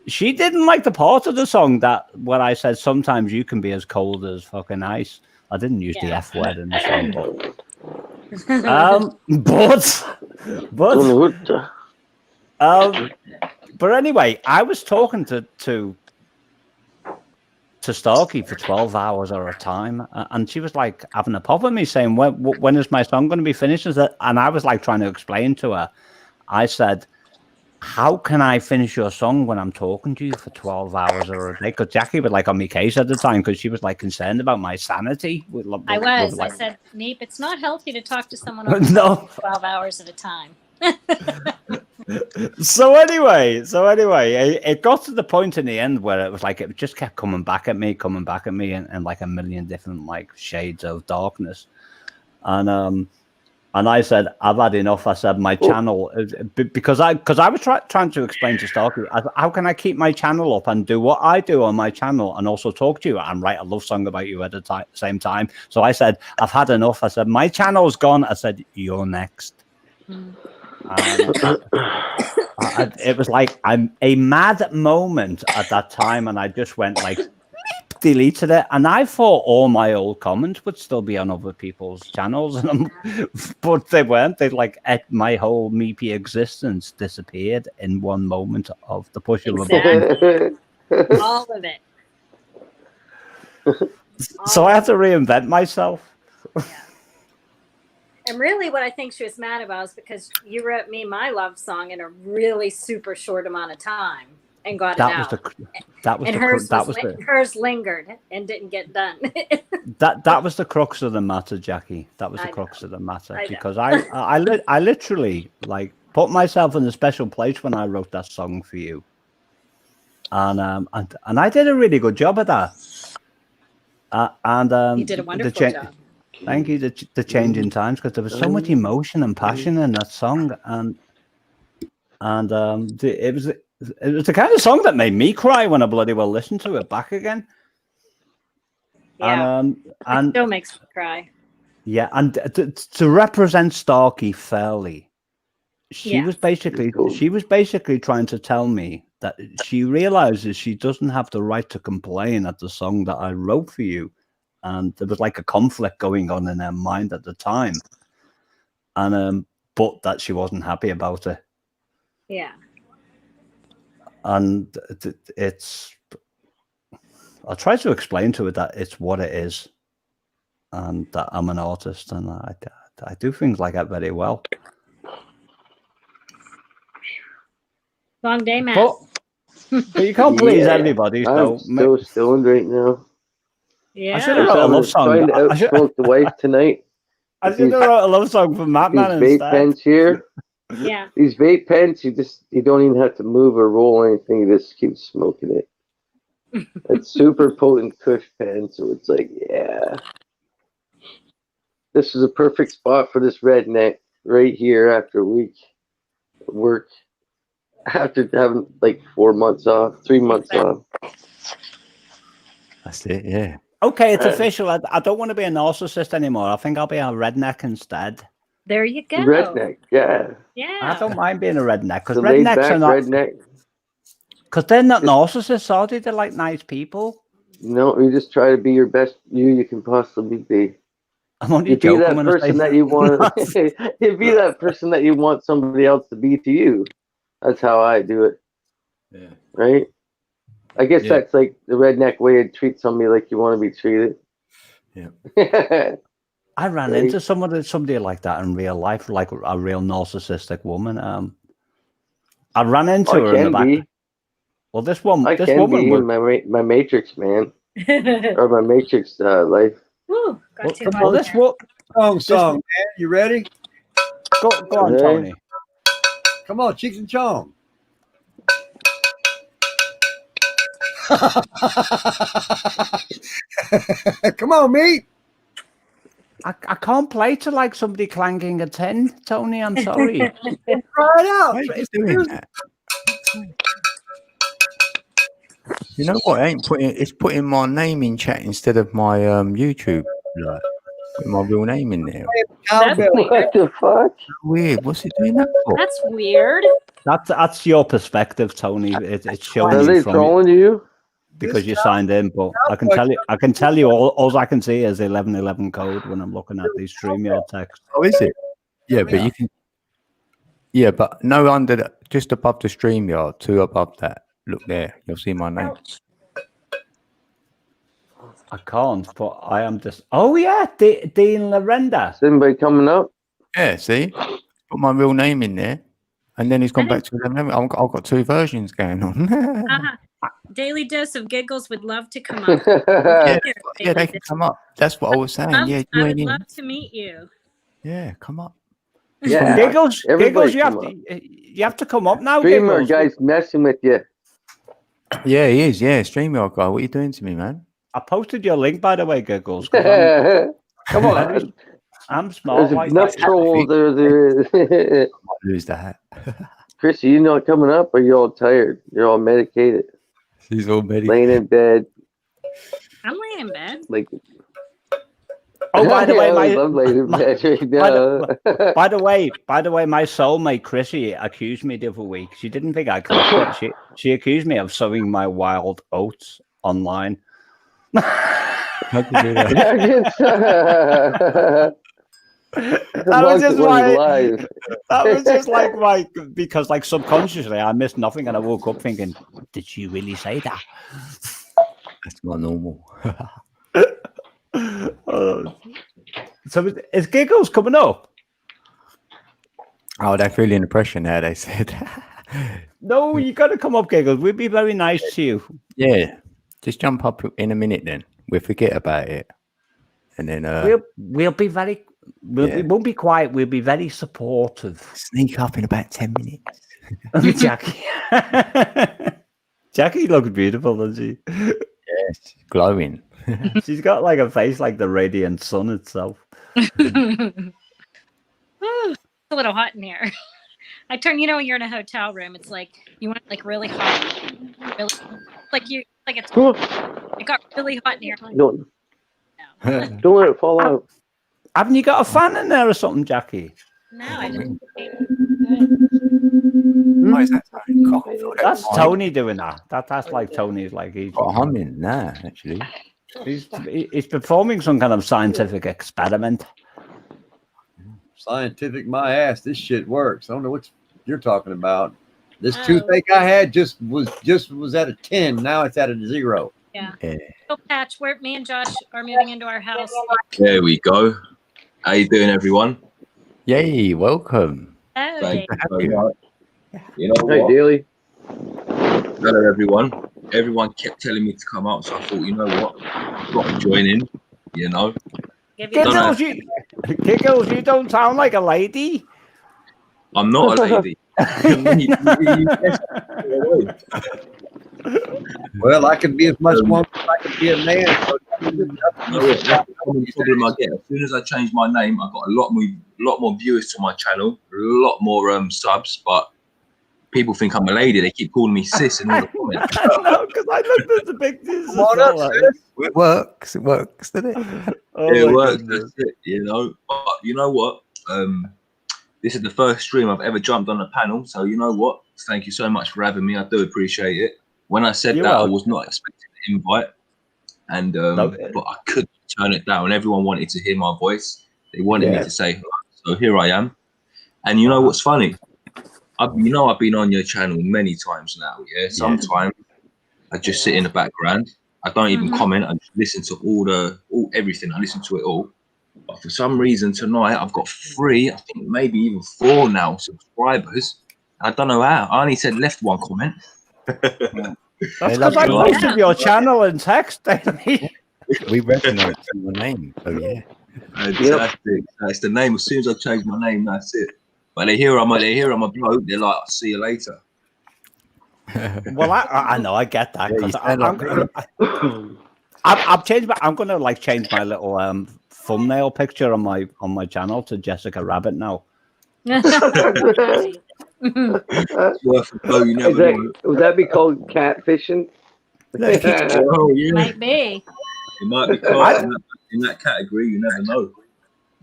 she didn't like the part of the song that when I said sometimes you can be as cold as fucking ice. I didn't use the F word in the song, but anyway, I was talking to Starkey for 12 hours at a time, and she was like having a pop at me saying, when is my song going to be finished? And I was like trying to explain to her. I said, how can I finish your song when I'm talking to you for 12 hours or a day? Because Jackie was like on my case at the time because she was like concerned about my sanity. I said, Neep, it's not healthy to talk to someone for 12 hours at a time. So anyway, it got to the point in the end where it was like it just kept coming back at me, and like a million different like shades of darkness. And And I said, I've had enough. I said, my channel, because I was trying to explain to Starkey, how can I keep my channel up and do what I do on my channel and also talk to you and write a love song about you at the same time? So I said, I've had enough. I said, my channel's gone. I said, you're next. It was like a mad moment at that time. And I just went like, deleted it, and I thought all my old comments would still be on other people's channels, but they weren't. They like my whole meepy existence disappeared in one moment of the push of a button. All of it. So I had to reinvent myself. Yeah. And really, what I think she was mad about is because you wrote me my love song in a really super short amount of time. And got it out. Hers lingered and didn't get done. that was the crux of the matter, Jackie. That was the crux of the matter, because I literally like put myself in a special place when I wrote that song for you, and I did a really good job of that. You did a wonderful job. Thank you. The change in times, because there was so much emotion and passion in that song, and it was the kind of song that made me cry when I bloody well listened to it back again. Yeah, and it still makes me cry. Yeah, and to represent Starkey fairly, she was basically trying to tell me that she realizes she doesn't have the right to complain at the song that I wrote for you, and there was like a conflict going on in her mind at the time, and but that she wasn't happy about it. Yeah. And I try to explain to her that it's what it is, and that I'm an artist, and I do things like that very well. Long day, Matt. But you can't please everybody. I'm so stoned right now. Yeah. I should have wrote a love song. Trying to outsmoke the wife tonight. I should have wrote a love song for Matt Man These vape instead. pens here. Yeah. These vape pens, you don't even have to move or roll anything. You just keep smoking it. It's super potent Kush pen, so it's like, yeah. This is a perfect spot for this redneck right here after a week of work. After having like 4 months off, 3 months off. That's it, yeah. Okay, it's official. I don't want to be a narcissist anymore. I think I'll be a redneck instead. There you go. Redneck, yeah. Yeah. I don't mind being a redneck, because The rednecks are not. redneck. Because they're not narcissists, are they? They're like nice people. No, you just try to be your best you can possibly be. I'm only You be joking that when I say person that you want. You be that person that you want somebody else to be to you. That's how I do it. Yeah. Right? I guess that's like the redneck way to treat somebody like you want to be treated. Yeah. I ran into somebody like that in real life, like a real narcissistic woman. I ran into her in the back. Well, this woman was my Matrix man, or my Matrix life. Woo, got too well, this song, man. You ready? Go on, Tony. Come on, Cheech and Chong. Come on, mate. I can't play to like somebody clanging a tin, Tony. I'm sorry. Try it out. Why are you doing that? You know what? It's putting my name in chat instead of my YouTube. Like, putting my real name in there. That's weird. What the fuck? Weird. What's it doing that for? That's weird. That's your perspective, Tony. It's showing Are you they from trolling you? because you signed in. But I can tell you all I can see is 1111 code when I'm looking at these StreamYard texts. Oh, is it? Yeah, but you can. Yeah, but no, just above the StreamYard, 2 above that. Look there, you'll see my name. I can't, but I am just. Oh yeah, Dean Lorenda. Is anybody coming up? Yeah, see, put my real name in there, and then he's gone back to 11. I've got 2 versions going on. Daily Dose of Giggles would love to come up. Yeah, they can come up. That's what I was saying. I would love to meet you. Yeah, come up. Yeah, Giggles, you have to come up now. Streamer Giggles. guy's messing with you. Yeah, he is. Yeah, StreamYard guy. What are you doing to me, man? I posted your link, by the way, Giggles. Come on. I'm smart. There's Like enough that. trolls there. Might lose that. Chris, you not coming up, or you're all tired? You're all medicated, She's all ready. laying in bed. I'm laying in bed. Like, Oh, by the way, I'm laying in bed right now. by the way, my soulmate Chrissy accused me the other week. She didn't think I could. She accused me of sowing my wild oats online. How'd you do that? That was just live. That was just like because like subconsciously I missed nothing and I woke up thinking, did she really say that? That's not normal. So is Giggles coming up? Oh, they're feeling the pressure now, they said. No, you got to come up, Giggles. We'd be very nice to you. Yeah. Just jump up in a minute then. We'll forget about it. And then We'll be very. We won't be quiet. We'll be very supportive. sneak up in about 10 minutes. Jackie. Jackie looks beautiful, doesn't she? Yes, glowing. She's got like a face like the radiant sun itself. It's a little hot in here. I turn, when you're in a hotel room, it's like you want it like really hot. Really, it got really hot in here. Don't let it fall out. Haven't you got a fan in there or something, Jackie? No, I just. Why is that Tony? God, I thought that That's was Tony doing that. That's like Tony's like he's got a humming now, actually. he's performing some kind of scientific experiment. Scientific my ass. This shit works. I don't know what you're talking about. This toothache I had just was at a 10. Now it's at a 0. Yeah. Yeah. So, Patch, me and Josh are moving into our house. There we go. How you doing, everyone? Yay, welcome. Oh, Thank Dave. you very much. You know Hey, what? Daly. Hello, everyone. Everyone kept telling me to come out, so I thought, you know what? I've got to join in, you know? Give you Giggles, you don't sound like a lady. I'm not a lady. Well, I can be as much woman as I can be a man. So That's the problem I get. As soon as I change my name, I got a lot more viewers to my channel, a lot more subs, but people think I'm a lady. They keep calling me sis in all the comments. No, because I looked at the pictures. come on up, sis. It works, doesn't it? Oh It my works, goodness. that's it, you know. But you know what? This is the first stream I've ever jumped on a panel, so you know what? Thank you so much for having me. I do appreciate it. When I said You're that, welcome. I was not expecting an invite, and No. but I couldn't turn it down. Everyone wanted to hear my voice. They wanted me to say hello. So here I am. And you know what's funny? I've been on your channel many times now. Yeah, sometimes I just sit in the background. I don't even comment. I just listen to everything. I listen to it all. But for some reason tonight, I've got 3, I think maybe even 4 now subscribers. I don't know how. I only said left one comment. That's because I posted your channel in text. We recognize your name. Oh, yeah. Fantastic. That's the name. As soon as I change my name, that's it. But they hear I'm a bloke. They're like, I'll see you later. Well, I know, I get that. Yeah, you 'Cause sound like I've changed I'm going to change my little thumbnail picture on my channel to Jessica Rabbit now. It's worth a blow. You never know. Would that be called catfishing? Oh, yeah. Might be. It might be classed in that category. You never know.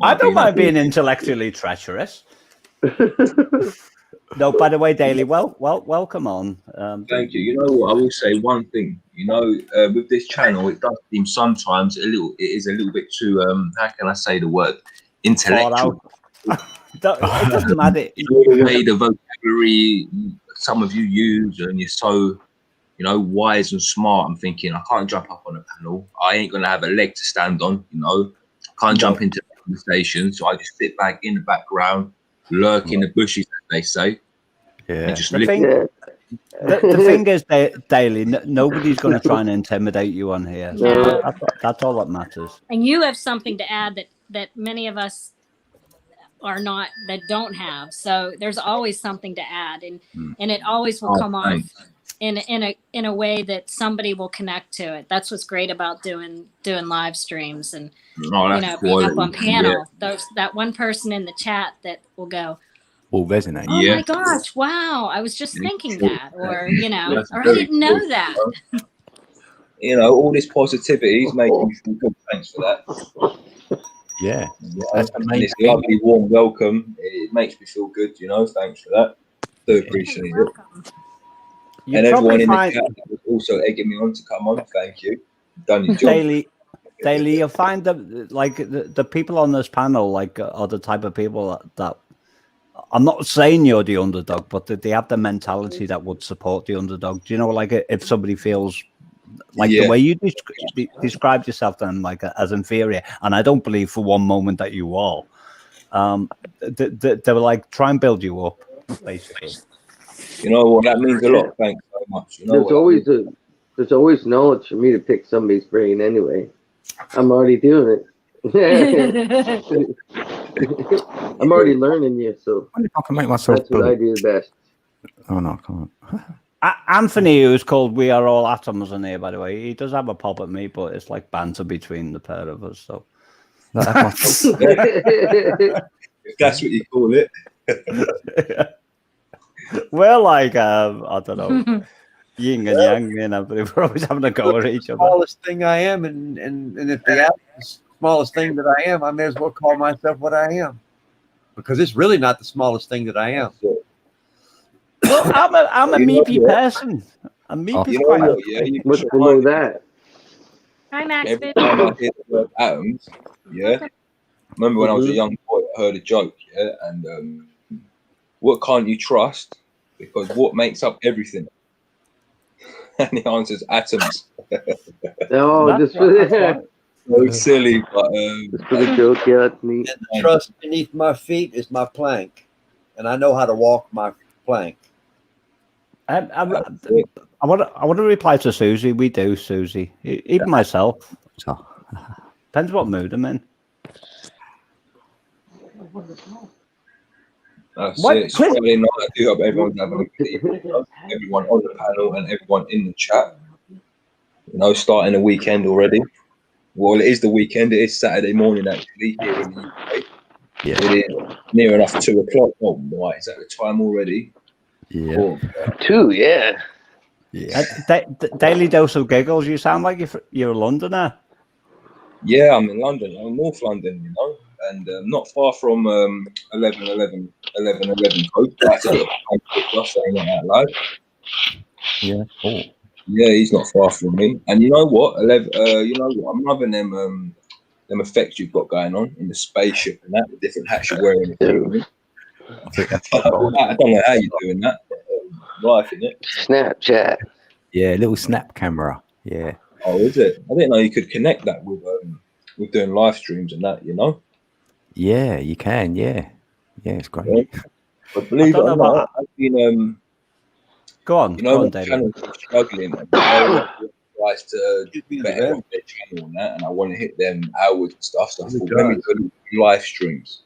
I don't mind be being intellectually treacherous. No, by the way, Daly, welcome on. Thank you. You know what? I will say one thing. You know, with this channel, it does seem sometimes it is a little bit too how can I say the word, intellectual. It doesn't matter. You know, the way the vocabulary some of you use, and you're so, you know, wise and smart. I'm thinking I can't jump up on a panel. I ain't gonna have a leg to stand on. You know, I can't jump into the conversation, so I just sit back in the background, lurk in the bushes, as they say. Yeah. And just The listen. the thing is, Daly, nobody's going to try and intimidate you on here. No. That's all that matters. And you have something to add that many of us don't have. So there's always something to add, and it always will come off in a way that somebody will connect to it. That's what's great about doing live streams and being up on panel. That one person in the chat that will go, Will resonate. oh my gosh, wow, I was just thinking that, or or I didn't know that. All this positivity is making me feel good. Thanks for that. Yeah. That's this lovely warm welcome. It makes me feel good, Thanks for that. Do appreciate it. You and everyone in find... the chat was also egging me on to come on. Thank you. Done your job. Daily, you'll find that like the people on this panel are the type of people that I'm not saying you're the underdog, but they have the mentality that would support the underdog. Do you know, like if somebody feels like the way you described yourself then as inferior, and I don't believe for one moment that you are. They were like, try and build you up, basically. You know what? That means a lot. Thanks so much. There's always knowledge for me to pick somebody's brain anyway. I'm already doing it. I'm already learning you, so I can make myself that's what I do best. Oh no, I can't. Anthony, who's called We Are All Atoms in here, by the way, he does have a pop at me, but it's like banter between the pair of us. So if that's what you call it. We're like I don't know, yin and yang, but we're always having a go at each other. Smallest thing I am, and if the smallest thing that I am, I may as well call myself what I am, because it's really not the smallest thing that I am. Well, I'm a meepy person. A meepy person. What's below that? Hi, Max. Every time I hear the word atoms, remember when I was a young boy, I heard a joke, and what can't you trust? Because what makes up everything? And the answer is atoms. No, just for that. So silly, but just for the joke, yeah, that's neat. And the trust beneath my feet is my plank, and I know how to walk my plank. I want to reply to Susie. We do, Susie. Even myself. Depends what mood I'm in. It's Friday night. I do hope everyone's having a good evening. Everyone on the panel and everyone in the chat. Starting the weekend already. Well, it is the weekend. It is Saturday morning actually here in the UK. Yeah. It is near enough 2 o'clock. Oh, right. Is that the time already? Yeah. 2, yeah. Daily dose of giggles. You sound like you're a Londoner. Yeah, I'm in London. I'm North London, and not far from 1111 coach. That's a little saying that out loud. Yeah. Oh. Yeah, he's not far from me. And you know what? I'm loving them effects you've got going on in the spaceship and that, the different hats you're wearing. I don't know how you're doing that. Liking it. Snapchat. Yeah, little snap camera. Yeah. Oh, is it? I didn't know you could connect that with doing live streams and that. Yeah, you can. Yeah, it's great. Yeah. But believe it or not, I've been go on, the David. channel's struggling. I guys to better on their channel and that, and I want to hit them hours and stuff. So I thought, let me do live streams.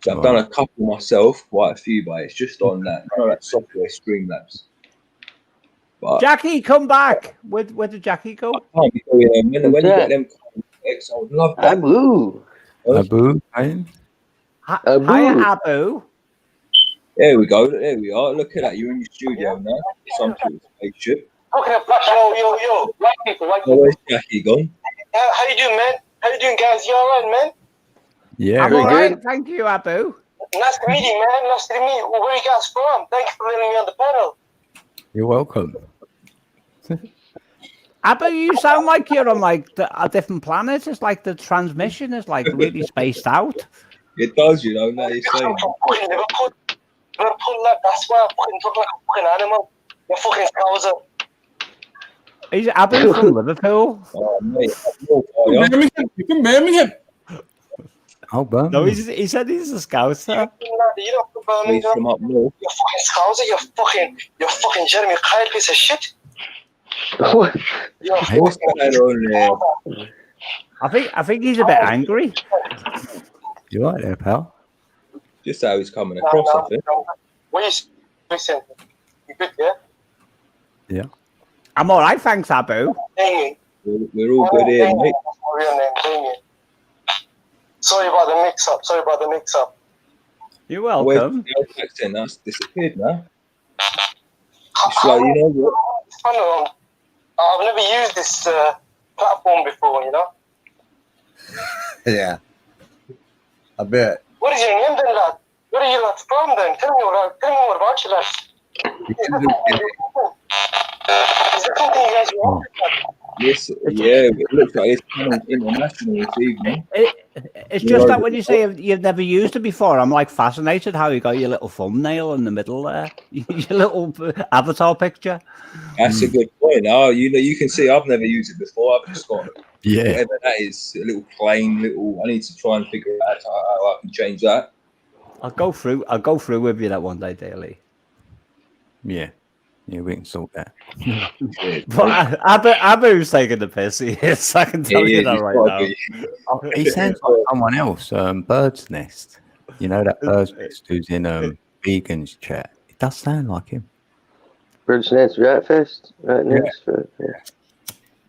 So I've done a couple myself, quite a few, but it's just on that software Streamlabs. But Jackie, come back. Where did Jackie go? I can't be doing when you get them contacts, I would love that. Abu, man. Hi, Abu. There we go. There we are. Look at that. You're in your studio now. It's on to the spaceship. Okay, yo. White people. Where's Jackie gone? How you doing, man? How you doing, guys? You all right, man? Yeah, I'm all right. Thank you, Abu. Nice to meet you, man. Nice to meet you. Where are you guys from? Thank you for letting me on the panel. You're welcome. Abu, you sound like you're on a different planet. It's like the transmission is really spaced out. It does, now you're saying. Liverpool, that's why I fucking look like a fucking animal. You're fucking scouser. Is Abu from Liverpool? Oh, mate. You're from Birmingham. Oh, Birmingham. No, he said he's a scouser. You're not from Birmingham. He's from up north. You're fucking scouser. You're fucking Jeremy Kyle piece of shit. What? What's going on there? I think he's a bit angry. You right there, pal? Just how he's coming across, I think. What are you saying? You good, yeah? Yeah. I'm all right, thanks, Abu. Damien. We're all good here, mate. That's my real name, Damien. Sorry about the mix-up. You're welcome. Where's the accent? That's disappeared now. It's like, you know what? It's fun. I've never used this platform before, you know. Yeah. I bet. What is your name then, lad? Where are you lads from then? Tell me more about you, lads. Is there something you guys want? Yes, yeah, it looks like it's kind of international this evening. It's just that when you say you've never used it before, I'm like fascinated how you got your little thumbnail in the middle there, your little avatar picture. That's a good point. Oh, you can see I've never used it before. I've just got whatever that is, a little plain little. I need to try and figure out how I can change that. I'll go through with you that one day, Daily. Yeah, we can sort that. But Abu's taking the piss. He is. I can tell you that right now. He sounds like someone else. Bird's Nest. You know that Bird's Nest who's in Vegans chat. It does sound like him. Bird's Nest, Rat Fest, Rat Nest.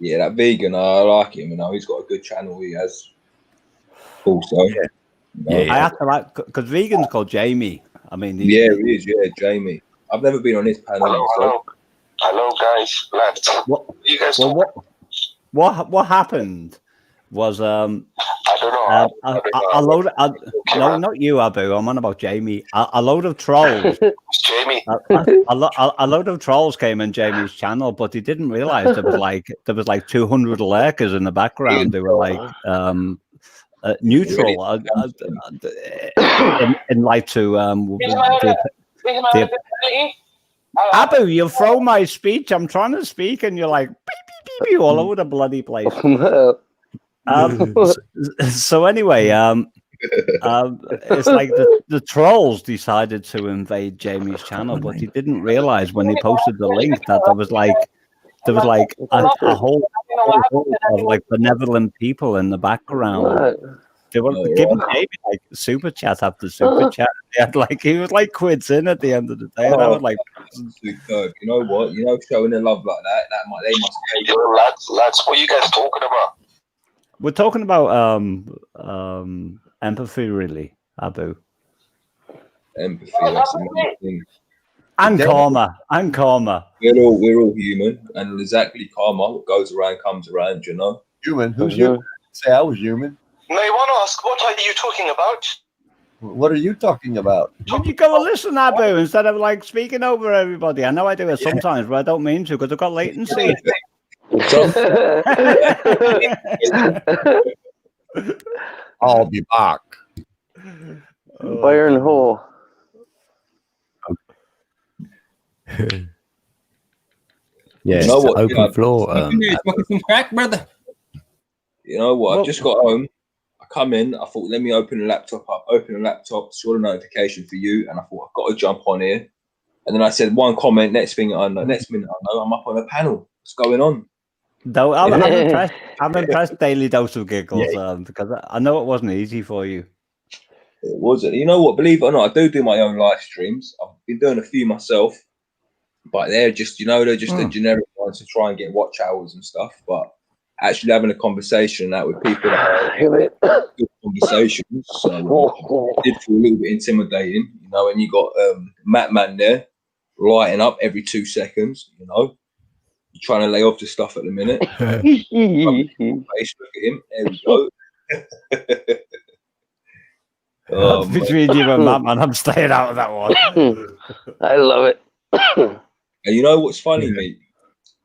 Yeah, that vegan. I like him. You know, he's got a good channel. He has. Also, I have to like because vegan's called Jamie. I mean, he is. Yeah, Jamie. I've never been on his panel. Hello, guys. Lads. You guys. What happened was I don't know. No, not you, Abu. I'm on about Jamie. A load of trolls. Jamie. A load of trolls came in Jamie's channel, but he didn't realize there was like 200 lurkers in the background. They were like neutral in light to Abu, you throw my speech. I'm trying to speak, and you're like beep, beep, beep, beep, all over the bloody place. So anyway, it's like the trolls decided to invade Jamie's channel, but he didn't realize when he posted the link that there was like a whole of like benevolent people in the background. They were giving Jamie like super chat after super chat. He was like quids in at the end of the day. And I was like, superb. You know what? Showing the love like that, they must hate it. Lads, what are you guys talking about? We're talking about empathy, really, Abu. Empathy, that's another thing. And karma. We're all human, and exactly karma. What goes around comes around. You know. Human. Who's human? Say I was human. May I want to ask, what are you talking about? What are you talking about? Would you go and listen, Abu, instead of like speaking over everybody? I know I do it sometimes, but I don't mean to because I've got latency. I'll be back. Fire in the hole. Yeah, you know what? Open floor. Smoking some crack, brother. You know what? I've just got home. I come in. I thought, let me open the laptop up. Open the laptop. Saw the notification for you, and I thought I've got to jump on here. And then I said one comment. Next minute I know, I'm up on a panel. What's going on? No, I'm impressed. Daily dose of giggles because I know it wasn't easy for you. It wasn't. You know what? Believe it or not, I do my own live streams. I've been doing a few myself, but they're just, they're just the generic ones to try and get watch hours and stuff. But actually having a conversation with people that are good conversations, so it did feel a little bit intimidating, and you got Matt Man there lighting up every 2 seconds, You're trying to lay off the stuff at the minute. Look at him. There we go. Between you and Matt Man, I'm staying out of that one. I love it. And you know what's funny, mate?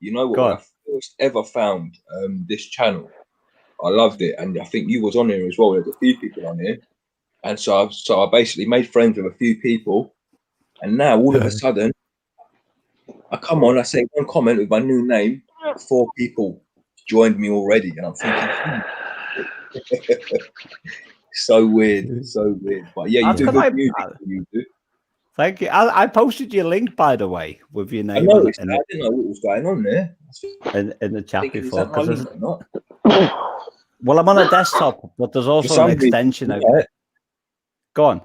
You know what? When I first ever found this channel, I loved it, and I think you was on here as well. There's a few people on here, and so I basically made friends with a few people, and now all of a sudden, I come on, I say one comment with my new name, 4 people joined me already, and I'm thinking, so weird. But yeah, you do good music. You do. Thank you. I posted your link, by the way, with your name. I didn't know what was going on there. In the chat before. Well, I'm on a desktop, but there's also an extension of it. Go on.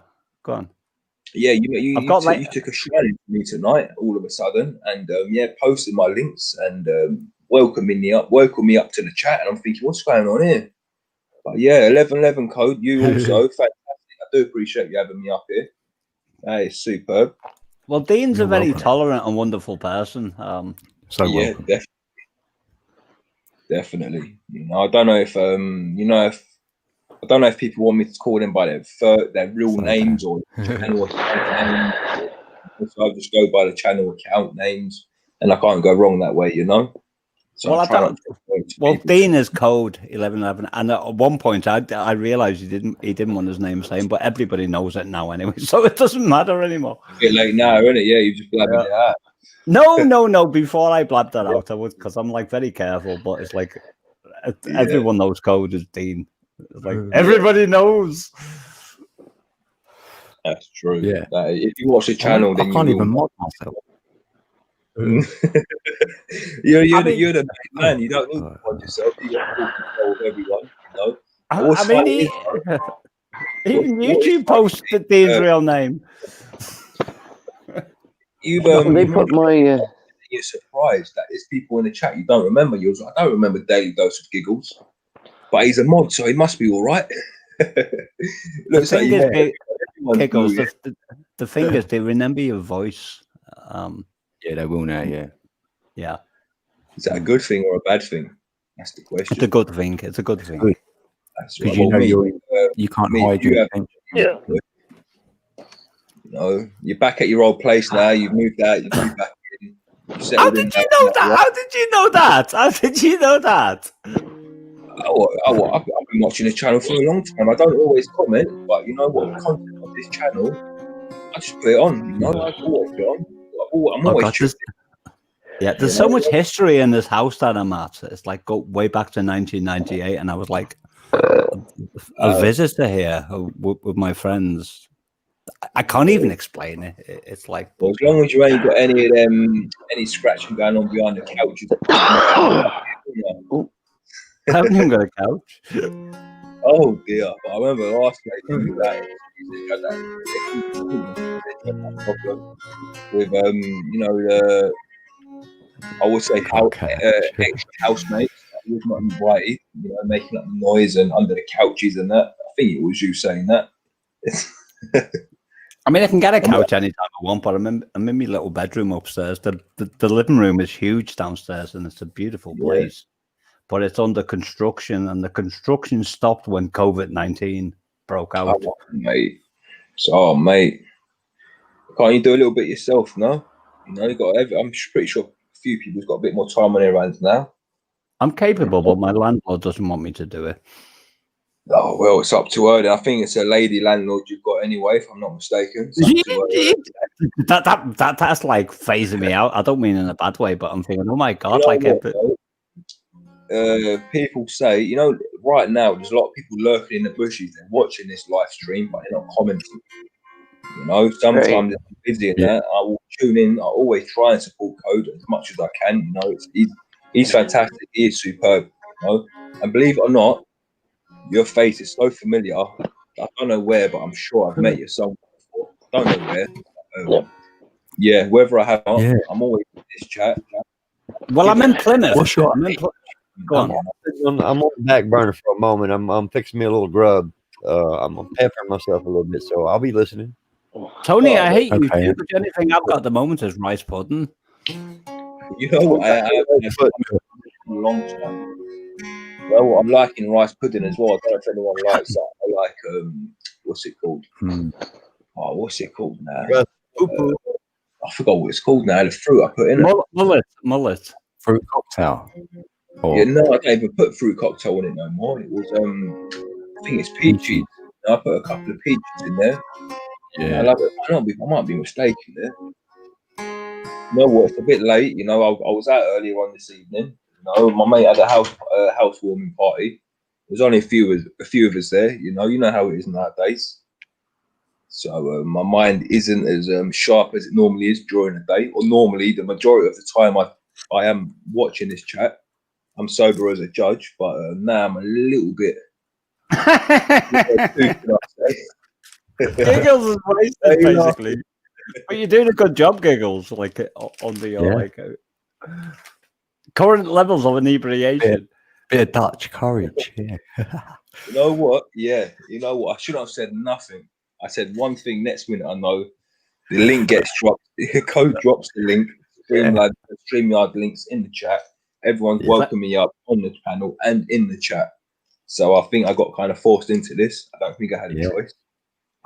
Yeah, you I've got took, you took a challenge for me tonight, all of a sudden, and posted my links and welcomed me up to the chat, and I'm thinking, what's going on here? But yeah, 1111 code. You also fantastic. I do appreciate you having me up here. That is superb. Well, Dean's You're a very welcome. tolerant and wonderful person. So yeah, welcome. definitely. You know, I don't know if I don't know if people want me to call them by their real names or channel account names. So I just go by the channel account names, and I can't go wrong that way, you know. So well, Dean is code 1111, and at one point I realized he didn't want his name saying, but everybody knows it now anyway, so it doesn't matter anymore. A bit late now, isn't it? Yeah, you just blabbed it out. No. Before I blabbed that out, I would, because I'm like very careful. But it's like everyone knows code is Dean. It's like everybody knows. That's true. Yeah. If you watch the channel, then I can't you even mod myself. you're the main man. You don't need to mod yourself. You got full control of everyone. You know. I mean, even YouTube posts Dean's real name. They put my. You're surprised that there's people in the chat you don't remember. You're like, I don't remember Daily Dose of Giggles, but he's a mod, so he must be all right. Looks like Giggles. The thing is, they remember your voice. Yeah, they will now. Yeah. Is that a good thing or a bad thing? That's the question. It's a good thing. It's a good thing. Because you know you can't hide your attention. Yeah. You know, you're back at your old place now. You've moved out. You've moved back in. How did you know that? How did you know that? How did you know that? I've been watching the channel for a long time. I don't always comment, but you know what? The content of this channel, I just put it on. You know, I always put it on. I'm always there's so much history in this house that I'm at. It's like go way back to 1998, and I was like a visitor here with my friends. I can't even explain it. It's like, well, as long as you ain't got any scratching going on behind the couches. I haven't even got a couch. Oh dear! But I remember last night that problem with you know I would say ex-housemates that was not invited, you know, making up noise and under the couches and that. I think it was you saying that. I mean, I can get a couch anytime I want, but I'm in my little bedroom upstairs. The living room is huge downstairs, and it's a beautiful place. But it's under construction, and the construction stopped when COVID-19 broke out. Oh, mate. Mate. Can't you do a little bit yourself, no? You know, I'm pretty sure a few people's got a bit more time on their hands now. I'm capable, but my landlord doesn't want me to do it. Oh, well, it's up to her. I think it's a lady landlord you've got anyway, if I'm not mistaken. That's like phasing me out. I don't mean in a bad way, but I'm thinking, oh my God. People say, you know, right now, there's a lot of people lurking in the bushes and watching this live stream, but they're not commenting. You know, sometimes if I'm busy in that, I will tune in. I always try and support Code as much as I can. You know, he's fantastic. He is superb. You know, and believe it or not, your face is so familiar. I don't know where, but I'm sure I've met you somewhere before. I don't know where. Whether I have or not, I'm always in this chat. Well, I'm in Plymouth. What's your Go on. I'm on the back burner for a moment. I'm fixing me a little grub. I'm peppering myself a little bit, so I'll be listening. Tony, I hate you. The only thing I've got at the moment is rice pudding. You know what? I have a long time. Well, I'm liking rice pudding as well. I don't know if anyone likes that. I like what's it called? What's it called now? I forgot what it's called now. The fruit I put in it. Mullet. Fruit cocktail. Yeah, no, I don't even put fruit cocktail in it no more. It was I think it's peaches. I put a couple of peaches in there. Yeah. I love it. I might be mistaken there. You know what? It's a bit late. You know, I was out earlier on this evening. You know, my mate had a housewarming party. There's only a few of us there. You know how it is nowadays. So my mind isn't as sharp as it normally is during the day, or normally the majority of the time I am watching this chat. I'm sober as a judge, but now I'm a little bit. Giggles is wasted, basically. But you're doing a good job, Giggles. Like on the current levels of inebriation. Bit of Dutch courage. Yeah. You know what? Yeah. You know what? I shouldn't have said nothing. I said one thing. Next minute, I know the link gets dropped. Code drops the link. StreamYard links in the chat. Everyone's welcoming me up on the panel and in the chat. So I think I got kind of forced into this. I don't think I had a choice.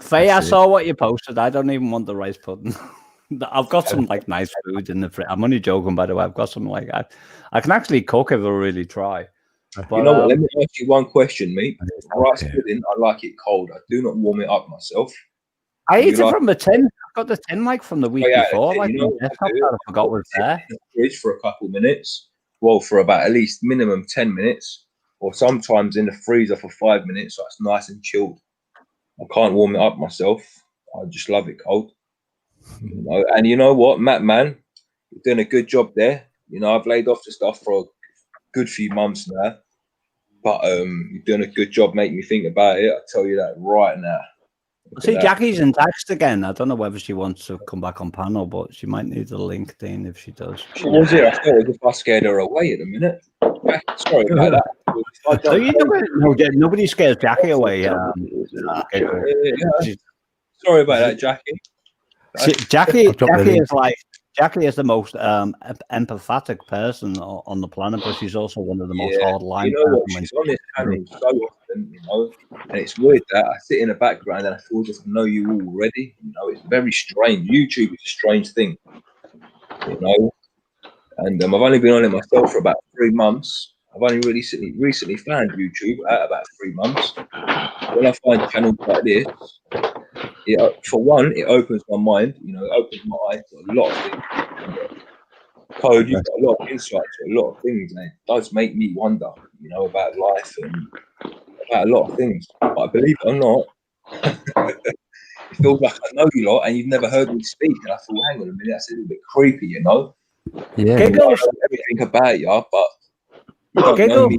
Faye, I saw what you posted. I don't even want the rice pudding. I've got some like nice food in the fridge. I'm only joking, by the way. I've got some like I can actually cook if I really try. But, you know what? Let me ask you one question, mate. Rice pudding, I like it cold. I do not warm it up myself. I eat it from the tin. I've got the tin like from the week before. Like, you know I forgot was there. In the fridge for a couple of minutes. Well, for about at least minimum 10 minutes, or sometimes in the freezer for 5 minutes, so it's nice and chilled. I can't warm it up myself. I just love it cold. You know, and you know what, Matt, man, you're doing a good job there. You know, I've laid off the stuff for a good few months now, but you're doing a good job making me think about it. I tell you that right now. See, Jackie's in text again. I don't know whether she wants to come back on panel, but she might need the link, Dean, if she does. What was it? I thought it was if I scared her away at the minute. Sorry about that. So nobody scares Jackie away. Sorry about that, Jackie. Jackie is the most empathetic person on the planet, but she's also one of the most hardline. You know what? She's on this panel so often, you know, and it's weird that I sit in the background and I feel as if I know you already. You know, it's very strange. YouTube is a strange thing, you know. And I've only been on it myself for about 3 months. I've only recently found YouTube at about 3 months. When I find channels like this, for one, it opens my mind. You know, it opens my eyes to a lot of things. Code, you've got a lot of insight to a lot of things, and it does make me wonder, you know, about life and about a lot of things. But believe it or not, it feels like I know you lot, and you've never heard me speak. And I thought, hang on a minute, that's a little bit creepy, you know. Yeah, I know everything about you, but you don't know me.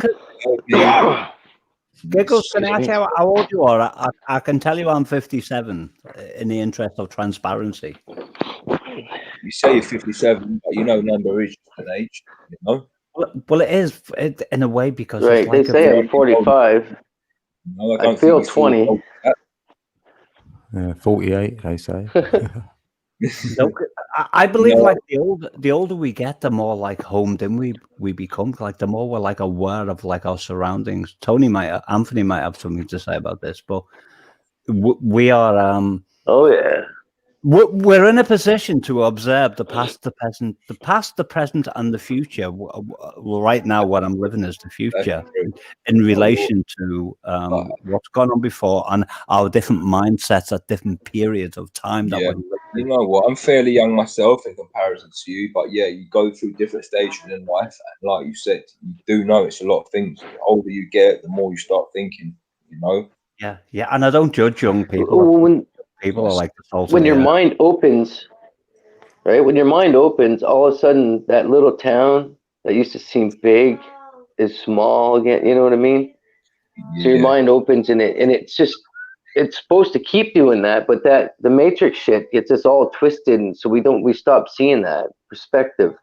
Giggles, can I ask you how old you are? I can tell you I'm 57 in the interest of transparency. You say you're 57, but you know number is just an age, you know? Well, it is in a way because right. It's like they say I'm 45. No, I feel 20. 48, they say. Look, I believe like the older we get, the more like homed in we become. Like the more we're like aware of like our surroundings. Anthony might have something to say about this, but we are. Oh yeah. We're in a position to observe the past, the present, and the future. Right now, what I'm living is the future in relation to what's gone on before and our different mindsets at different periods of time. That we're you know what? I'm fairly young myself in comparison to you, but yeah, you go through different stages in life, and like you said, you do notice a lot of things. The older you get, the more you start thinking. You know. Yeah, and I don't judge young people. People are like when your mind opens, right? When your mind opens, all of a sudden that little town that used to seem big is small again. You know what I mean? Yeah. So your mind opens and it's supposed to keep doing that, but the Matrix shit gets us all twisted, and so we stop seeing that perspective.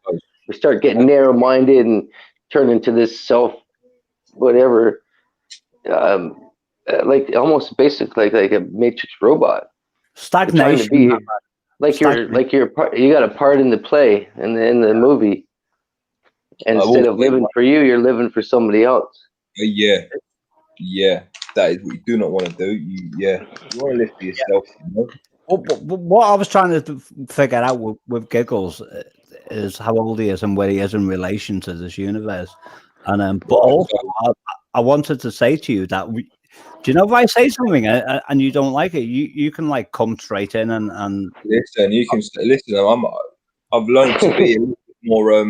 We start getting narrow-minded and turn into this self, whatever, like almost basically like a Matrix robot. Stagnation. Be like you got a part in the play in the movie, and instead of living for you're living for somebody else. Yeah, that is what you do not want to do. You want to live for yourself. You know? What I was trying to figure out with Giggles is how old he is and where he is in relation to this universe, and but also I wanted to say to you that do you know if I say something and you don't like it, you can like come straight in and listen. You can listen. I've learned to be a little bit more.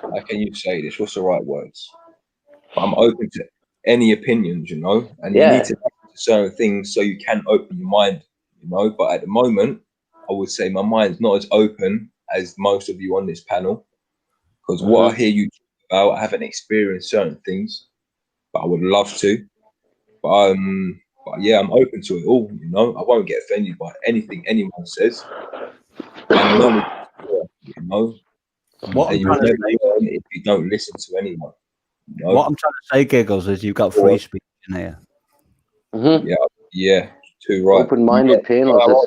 How can you say this? What's the right words? I'm open to any opinions, you know, and you need to listen to certain things so you can open your mind, you know. But at the moment, I would say my mind's not as open as most of you on this panel, because what I hear you talk about, I haven't experienced certain things, but I would love to. But But yeah, I'm open to it all. You know, I won't get offended by anything anyone says. And knowledge, you know, What and I'm you trying to never say, learn if you don't listen to anyone. You know? what I'm trying to say, Giggles, is you've got free speech in here. Mm-hmm. Yeah, too right. Open-minded panels.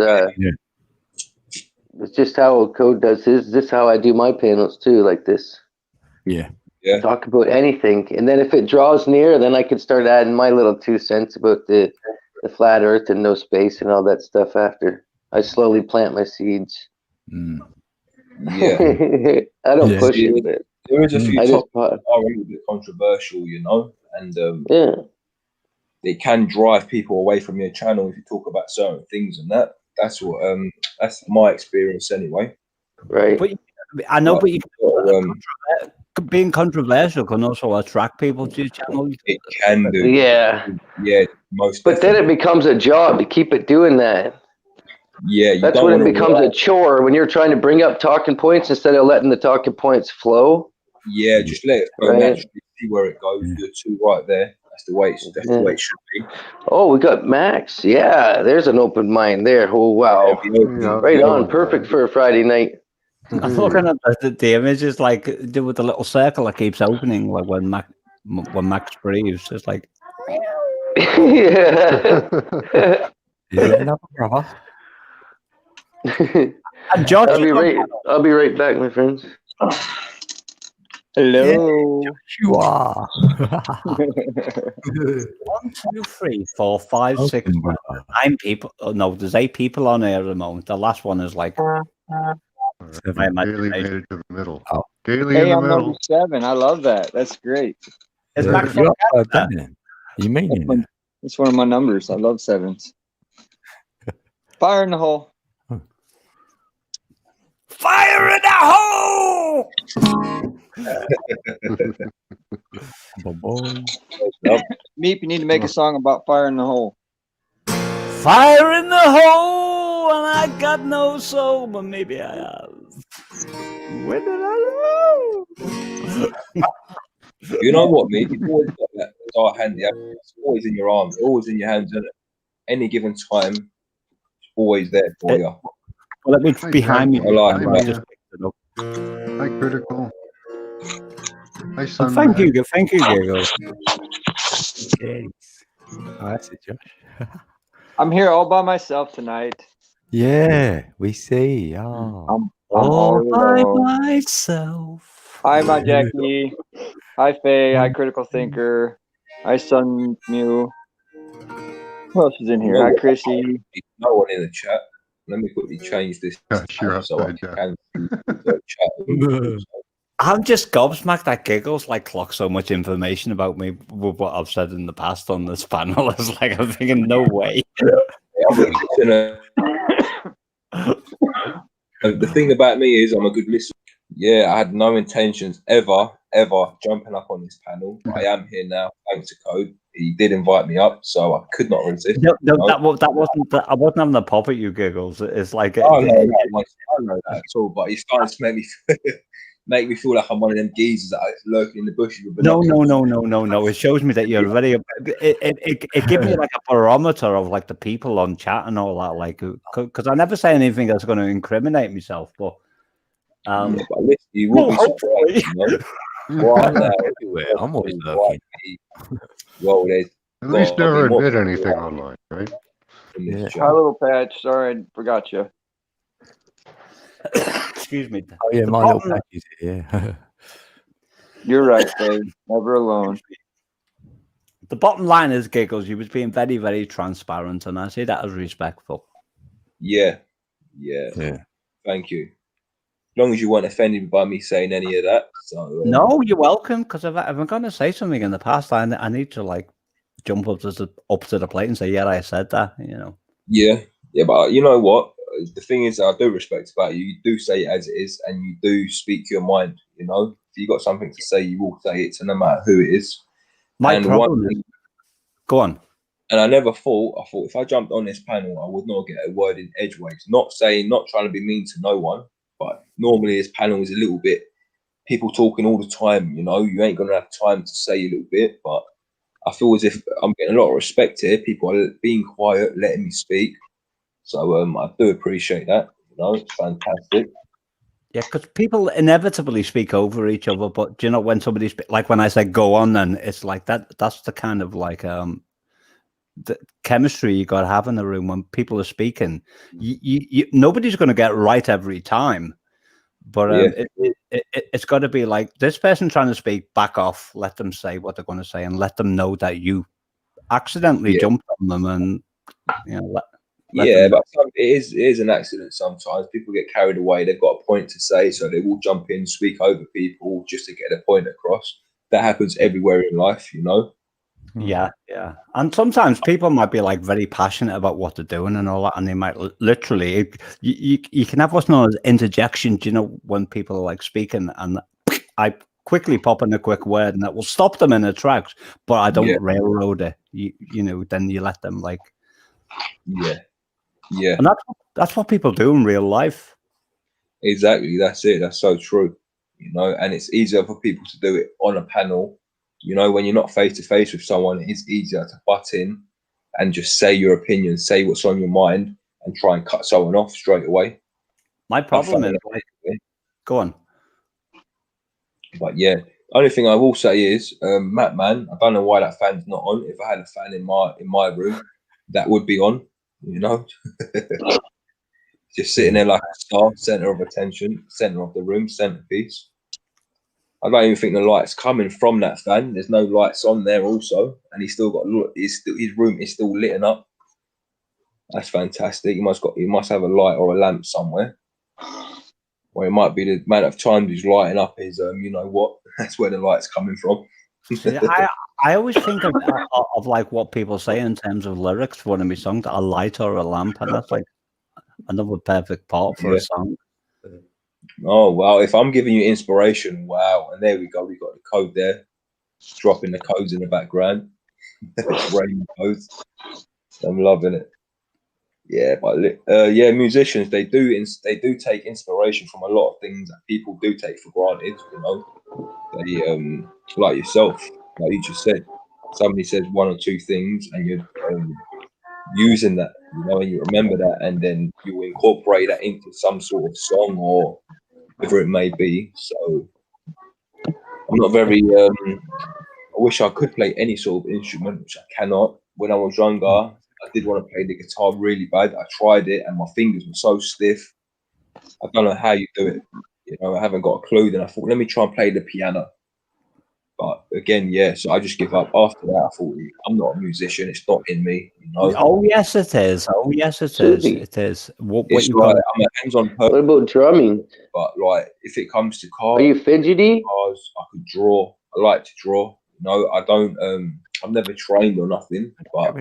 It's just how Code does his. This is how I do my panels too, like this. Yeah. Yeah. Talk about anything, and then if it draws near, then I can start adding my little 2 cents about the flat Earth and no space and all that stuff. After I slowly plant my seeds. Yeah. I don't push it. But there is a few I topics just that are a little bit controversial, you know, and yeah, it can drive people away from your channel if you talk about certain things and that. That's what that's my experience anyway. Right. But I know, but you being controversial can also attract people to your channel. It can do. Yeah. Yeah, most. But then it becomes a job to keep it doing that. Yeah, you that's don't when it wanna becomes rely- a chore when you're trying to bring up talking points instead of letting the talking points flow. Yeah, just let it go Right. naturally. See where it goes. You're too right there. That's the way. That's the way it should be. Oh, we got Max. Yeah, there's an open mind there. Oh wow, right on. Perfect for a Friday night. I'm looking at the image is like with the little circle that keeps opening, like when Max breathes. It's like Yeah. And Josh, I'll be right back, my friends. Hello. You are. 1, 2, 3, 4, 5, 6, 9 people. Oh, no, there's 8 people on here at the moment. The last one is like my Gailey made imagination. it to the middle. Oh. Gailey Hey, in the I'm middle. number 7. I love that. That's great. It's Yeah, Max you're from upside Canada. down. You mean it? It's one of my numbers. I love 7s. Fire in the hole. Fire in the hole! Meep, you need to make a song about fire in the hole. Fire in the hole, and I got no soul, but maybe I have. When did I know? You know what, mate? You've always got that dark handy. It's always in your arms, always in your hands, isn't it? Any given time, it's always there for you. Well, it's behind me. I like I that. just picked it up. Hi, Critical. Hi, Oh, Sunman. thank you, Giggles. Oh, that's it, Josh. I'm here all by myself tonight. Yeah, we see. Oh. I'm All by alone. myself. Hi, my Jackie. Hi, Faye. Hi, Critical Thinker. Hi, Sun Mew. Who else is in here? Hi, Chrissy. No one in the chat. Let me quickly change this You're so I upside down. can see the chat. I'm just gobsmacked that Giggles like clocks so much information about me with what I've said in the past on this panel. It's like I'm thinking, no way. The thing about me is I'm a good listener. Yeah, I had no intentions ever jumping up on this panel. I am here now, thanks to Code. He did invite me up, so I could not resist. No, that wasn't. I wasn't having a pop at you, Giggles. It's like Oh, no, I don't know that at all. But he's starting to make me feel like I'm one of them geezers that is lurking in the bushes. With No. It shows me that you're very. It gives me like a barometer of like the people on chat and all that. Like, because I never say anything that's going to incriminate myself. But but listen, you will be surprised. You know? Right now, I'm always lurking. Well, there's At least never admit anything online, right? Yeah. Hi, little patch. Sorry, I forgot you. excuse me. Oh yeah, my little patch is here. You're right, Faye. Never alone. The bottom line is, Giggles, you was being very, very transparent, and I say that as respectful. Yeah. Thank you. As long as you weren't offended by me saying any of that. So No, you're welcome. Because if I'm going to say something in the past, I need to like jump up to the plate and say, yeah, I said that. You know. Yeah, but you know what? The thing is, I do respect about you. You do say it as it is, and you do speak your mind. You know, if you got something to say, you will say it, to no matter who it is. My problem is, go on. And I thought if I jumped on this panel, I would not get a word in edgeways. Not trying to be mean to no one, but normally this panel is a little bit people talking all the time. You know, you ain't gonna have time to say a little bit, but I feel as if I'm getting a lot of respect here. People are being quiet, letting me speak. So I do appreciate that. You know, it's fantastic. Yeah, because people inevitably speak over each other. But do you know when somebody like when I say "go on," then it's like that. That's the kind of like the chemistry you got to have in the room when people are speaking. Nobody's going to get right every time, but it's got to be like this person trying to speak. Back off. Let them say what they're going to say, and let them know that you accidentally jumped on them, and you know. But it is an accident sometimes. People get carried away. They've got a point to say, so they will jump in, speak over people just to get a point across. That happens everywhere in life, you know. Yeah. And sometimes people might be like very passionate about what they're doing and all that, and they might literally. You can have what's known as interjections. You know, when people are like speaking, and I quickly pop in a quick word, and that will stop them in their tracks. But I don't railroad it. You know, then you let them like. Yeah, and that's what people do in real life. Exactly, that's it. That's so true. You know, and it's easier for people to do it on a panel. You know, when you're not face to face with someone, it's easier to butt in and just say your opinion, say what's on your mind, and try and cut someone off straight away. My problem is, go on. But yeah, only thing I will say is, Matt Man, I don't know why that fan's not on. If I had a fan in my room, that would be on. You know, just sitting there like a star, center of attention, center of the room, centerpiece. I don't even think the light's coming from that fan. There's no lights on there, also, and he's still got his room is still lit up. That's fantastic. He must have a light or a lamp somewhere, or it might be the amount of time he's lighting up his you know what? That's where the light's coming from. I always think of like what people say in terms of lyrics for one of my songs, a light or a lamp, and that's like another perfect part for a song. Oh wow! If I'm giving you inspiration, wow! And there we go. We got the code there, dropping the codes in the background. It's raining codes. I'm loving it. Yeah, but musicians they do take inspiration from a lot of things that people do take for granted. You know, they like yourself. Like you just said, somebody says one or two things, and you're using that, you know, and you remember that, and then you incorporate that into some sort of song or whatever it may be. So I'm not very. I wish I could play any sort of instrument, which I cannot. When I was younger, I did want to play the guitar really bad. I tried it, and my fingers were so stiff. I don't know how you do it. You know, I haven't got a clue. Then I thought, let me try and play the piano. But again, so I just give up. After that, I thought, I'm not a musician. It's not in me, you know. Oh yes, it is. Oh yes, it is. It is. What you like, I'm a hands-on person. What about drumming? But like, if it comes to cars, are you fidgety? Cars, I could draw. I like to draw. You know, I don't. I'm never trained or nothing. But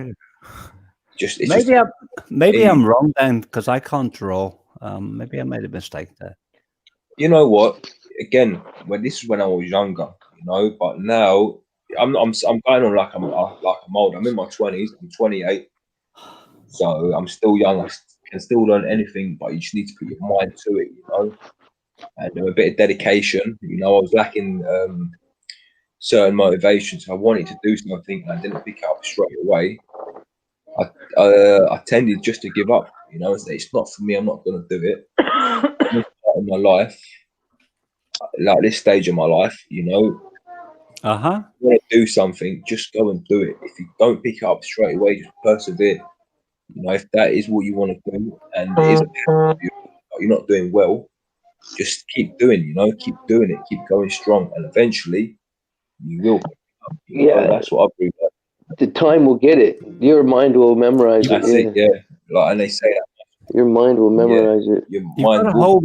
maybe I'm wrong then, because I can't draw. Maybe I made a mistake there. You know what? Again, this is when I was younger. You know, but now I'm going on like I'm old. I'm in my 20s. I'm 28, so I'm still young. I can still learn anything, but you just need to put your mind to it, you know, and a bit of dedication. You know, I was lacking certain motivations. I wanted to do something, and I didn't pick it up straight away. I tended just to give up. You know, it's not for me. I'm not going to do it. In my life. Like this stage of my life, you know, you want to do something, just go and do it. If you don't pick it up straight away, just persevere. You know, if that is what you want to do, and it is you're not doing well, just keep doing. You know, keep doing it, keep going strong, and eventually you will. You know, that's what I believe. The time will get it. Your mind will memorize it. Like, and they say that your mind will memorize it. Your mind will.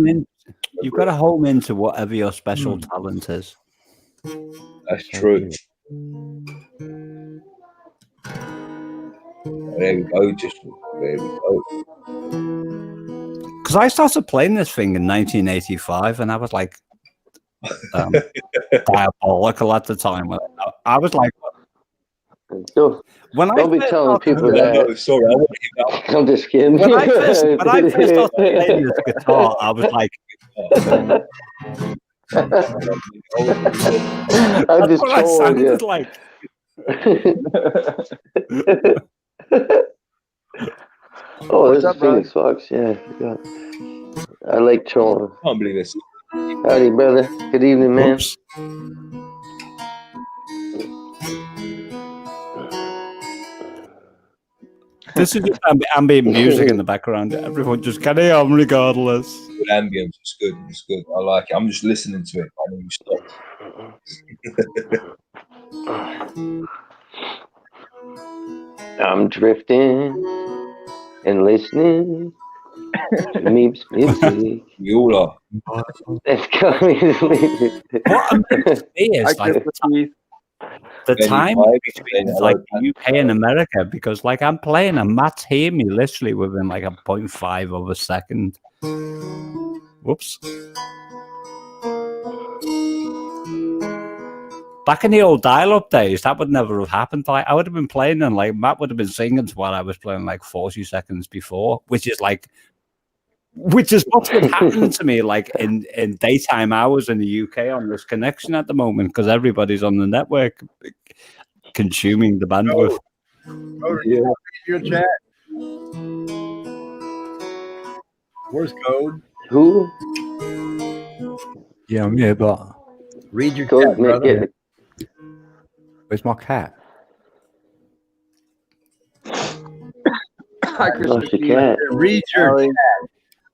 You've got to home into whatever your special talent is. That's true. There we go. There we go. Because I started playing this thing in 1985, and I was like diabolical at the time. I was like, don't be telling people that. Sorry, I'm just kidding. When I first started playing this guitar, I was like, I'm just trolling you. Like. Oh, What's this up, is Phoenix Fox. Yeah, I like trolling. I can't believe this. Howdy, brother. Good evening, man. Oops. This is just ambient music in the background. Everyone just carry on regardless. Good ambience. It's good. It's good. I like it. I'm just listening to it. I don't stop. I'm drifting and listening to Meep's music. We all are. That's coming. What I'm is like the time between like the UK and America, because like I'm playing and Matt's hearing me literally within like a 0.5 of a second. Whoops. Back in the old dial-up days, that would never have happened. Like I would have been playing and like Matt would have been singing while I was playing like 40 seconds before, which is what's been happening to me like in daytime hours in the UK on this connection at the moment, because everybody's on the network consuming the bandwidth. Yeah. Your chat. Where's Code? Who? Yeah, I'm here, but Read your Code, chat, brother. where's my cat? Hi, Chris. Lost your cat. Read your chat.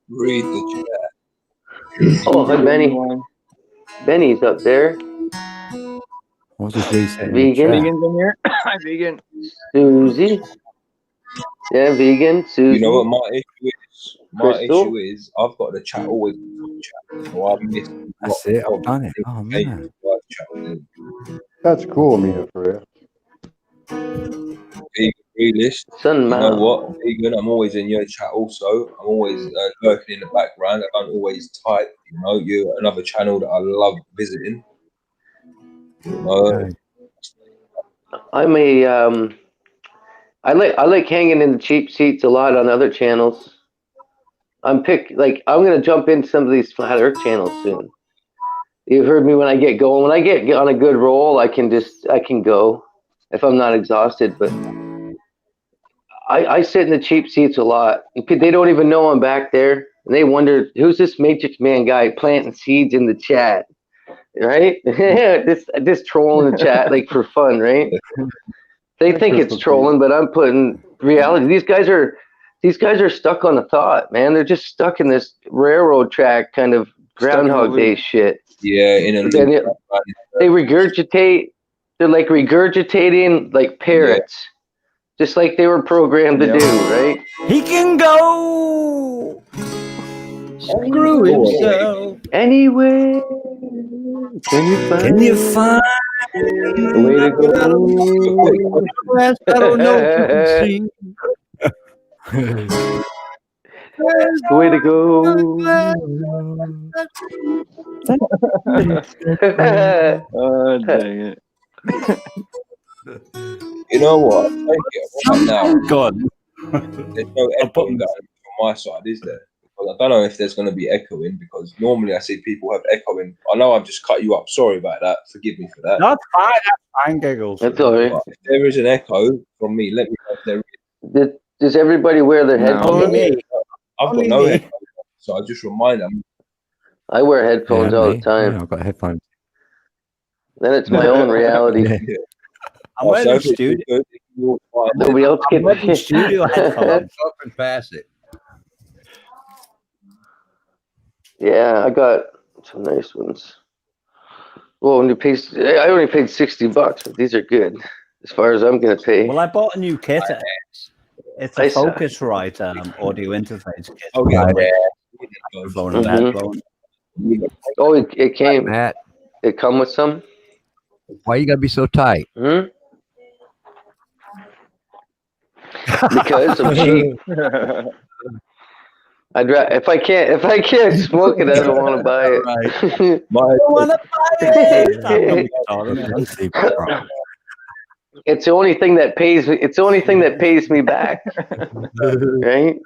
Read the chat. Oh, hi, Benny. Benny's up there. What's this he saying? Vegan. Vegan's in here. Hi, Vegan. Susie. Yeah, Vegan. Susie. You know what my issue is? My Crystal? issue is I've got the chat always in the chat. So I've missed. That's it. I've done it. Oh man. That's cool, Mia, for real. Realist. Son, You know man. what? Vegan, I'm always in your chat also. I'm always lurking in the background. I don't always type. You know, you're another channel that I love visiting. You know, I'm a I like hanging in the cheap seats a lot on other channels. I'm gonna jump into some of these flat earth channels soon. You've heard me when I get going. When I get on a good roll, I can go if I'm not exhausted. But I sit in the cheap seats a lot. They don't even know I'm back there, and they wonder who's this Matrix Man guy planting seeds in the chat, right? this trolling the chat like for fun, right? They think it's trolling, but I'm putting reality. These guys are stuck on a thought, man. They're just stuck in this railroad track kind of Groundhog Day shit. yeah, in a They regurgitate. They're like regurgitating like parrots, just like they were programmed to do, right? He can go. Screw himself. Anyway, can you find a way to go? I don't know. The way to go. Oh, dang it. You know what? I take it right now. God. There's no echoing going from my side, is there? Because I don't know if there's going to be echoing, because normally I see people have echoing. I know I've just cut you up. Sorry about that. Forgive me for that. That's fine. That's fine, Giggles. That's all right. But if there is an echo from me, let me know if there is. Does everybody wear their headphones? I've got no headphones, so I just remind them. I wear headphones all the time. Yeah, I've got headphones. Then it's my own reality. I'm wearing studio. Nobody else I'm can. wearing studio headphones. Up and pass it. Yeah, I got some nice ones. Well, when you pay, I only paid $60, but these are good as far as I'm gonna pay. Well, I bought a new kit. It's a Focusrite audio interface kit. Oh yeah, Phone and headphone. Oh, it came. Matt, It come with some. why you gotta be so tight? Because I'm cheap. If I can't smoke it, I don't want to buy it. I want to buy it. It's the only thing that pays me. It's the only thing that pays me back, right?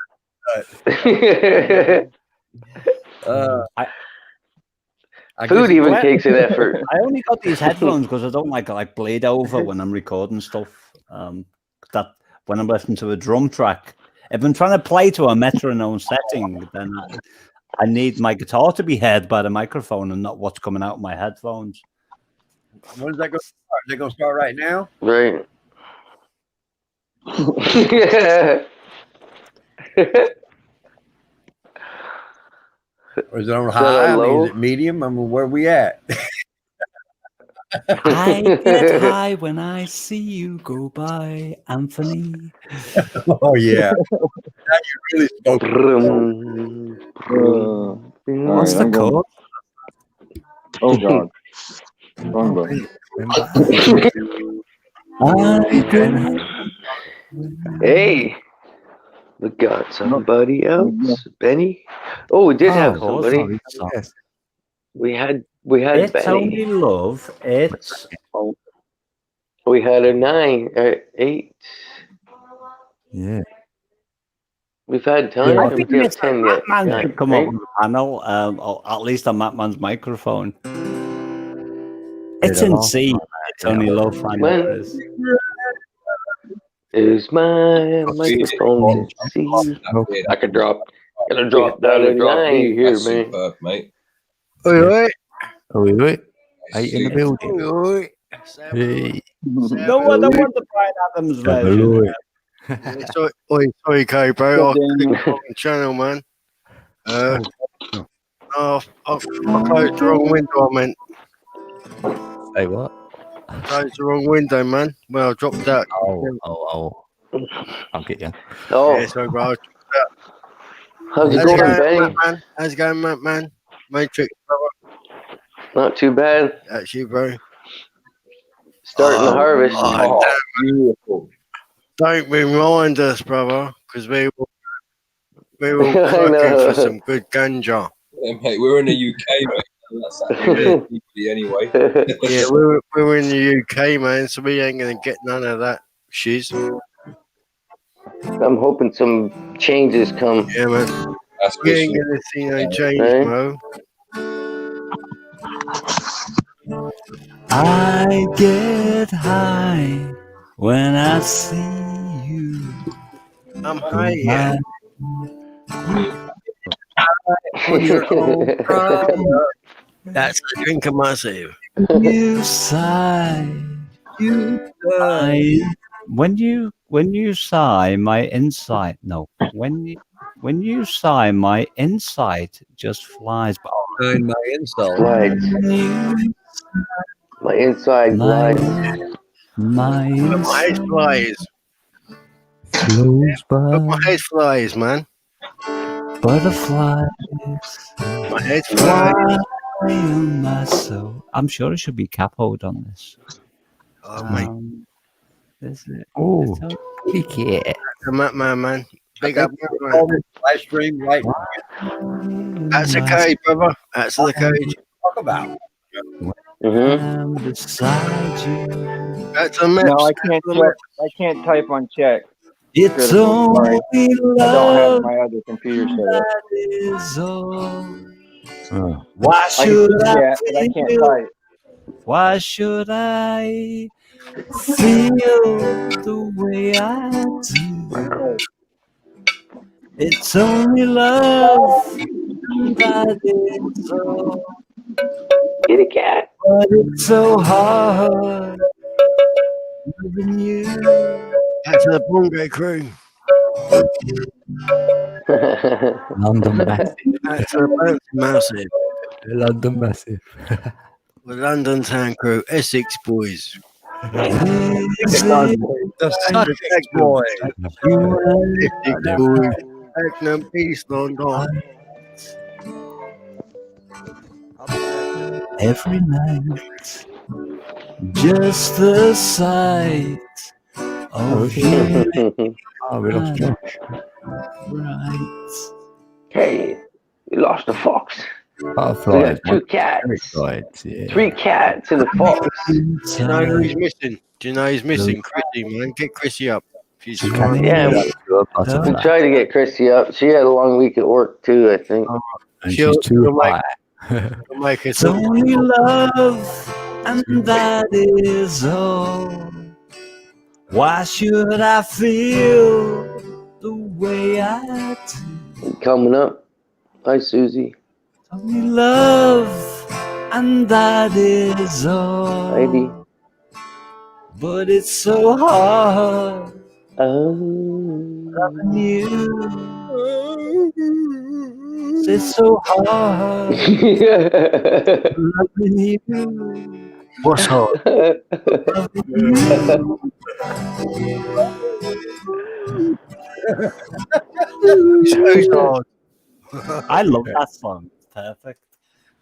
Food even takes an effort. I only got these headphones because I don't like bleed over when I'm recording stuff. That when I'm listening to a drum track, if I'm trying to play to a metronome setting, then I need my guitar to be heard by the microphone and not what's coming out of my headphones. When is that going to start? Is it going to start right now? Right. Or is it on high? I mean, is it medium? I mean, where are we at? I get high when I see you go by, Anthony. Oh, yeah. Now you really spoke. What's the code? Oh, God. Wrong button. Hey, we got somebody else, Benny. Oh, we did have somebody. We had It's Benny. only love. It's We had a 9 or 8. Yeah. We've had time. I We think have Mr. 10 yet. Matman should come right? up on the panel, or at least on Matman's microphone. It's in C. It's only love. I know it is. Is my microphone in C? I could drop. Gonna drop down to drop D here, That's man. superb, mate. Oi. 8 in the building. Hey. No, I don't want the Brian Adams version. Sorry, bro. I couldn't go on the channel, man. I closed the wrong window, I meant. Say what? Closed the wrong window, man. Well, I dropped out. Oh. I'll get you. Oh, Yeah, sorry, bro. how's it going, Benny? man? How's it going, man? Matrix, brother. Not too bad. That's you, bro. Starting the harvest. Beautiful. Don't remind us, brother, because we were I looking know. for some good ganja. Yeah, mate, we're in the UK, mate. That's actually anyway. Yeah, we're in the UK, man, so we ain't gonna get none of that shiz. I'm hoping some changes come. Yeah, man. That's We ain't gonna see no change, Right. bro. I get high when I see you. I'm high, yeah. That's the drink of massive. You sigh. When you sigh, my insight. No, when you sigh, my insight just flies. Behind my insult. Right. My inside glides. My My head flies. Flows by. My head flies, man. butterflies. My head flies. Fly on my soul. I'm sure it should be capoed on this. Oh, mate. Is it? Oh, yeah. The man. Big up, man. Live stream right That's the cage, brother. That's the cage. talk about. Mm-hmm. Beside you. That's a map. No, I can't type on chat. It's Critical, sorry. only I don't have love my other computer set up. that is all. Oh. Why I can should see I chat, but I can't feel? type. Why should I feel the way I do? It's only love that is all. Kitty cat. But it's so hard loving you. That's the Bongo crew. London Massive. That's the massive. London Massive. The London Town crew. Essex boys. The Sussex boy. Essex boys. Magnum East London. Every night, just the sight of you. Oh, we lost Josh. Right. Hey, we lost a fox. Butterflies. We got 2 cats. Butterflies, yeah. 3 cats and a fox. Do you know who's missing? Do you know who's missing? Chrissy, man. Get Chrissy up. She's Yeah, we tried to get Chrissy up. She had a long week at work too, I think. And she's too high. Make it It's only love, and that is all. Why should I feel the way I do? Coming up. Hi, Susie. Only love, and that is all. Heidi. But it's so hard loving you. It's so hard loving you. What's hard? Who's hard? I love that song. It's perfect.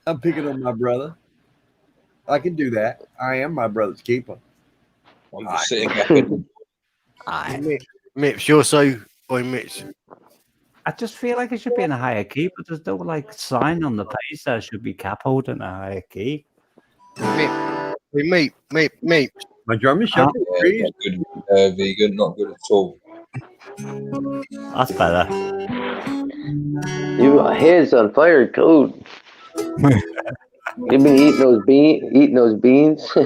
I'm picking on my brother. I can do that. I am my brother's keeper. I'm just sitting back. Mips, you're so. Boy, Mips. I just feel like it should be in a higher key, but there's no like sign on the page that it should be cap hold in a higher key. Meep. My drum is shut. Not good, vegan, not good at all. That's better. Your hair's on fire, Code. You've been eating those beans. I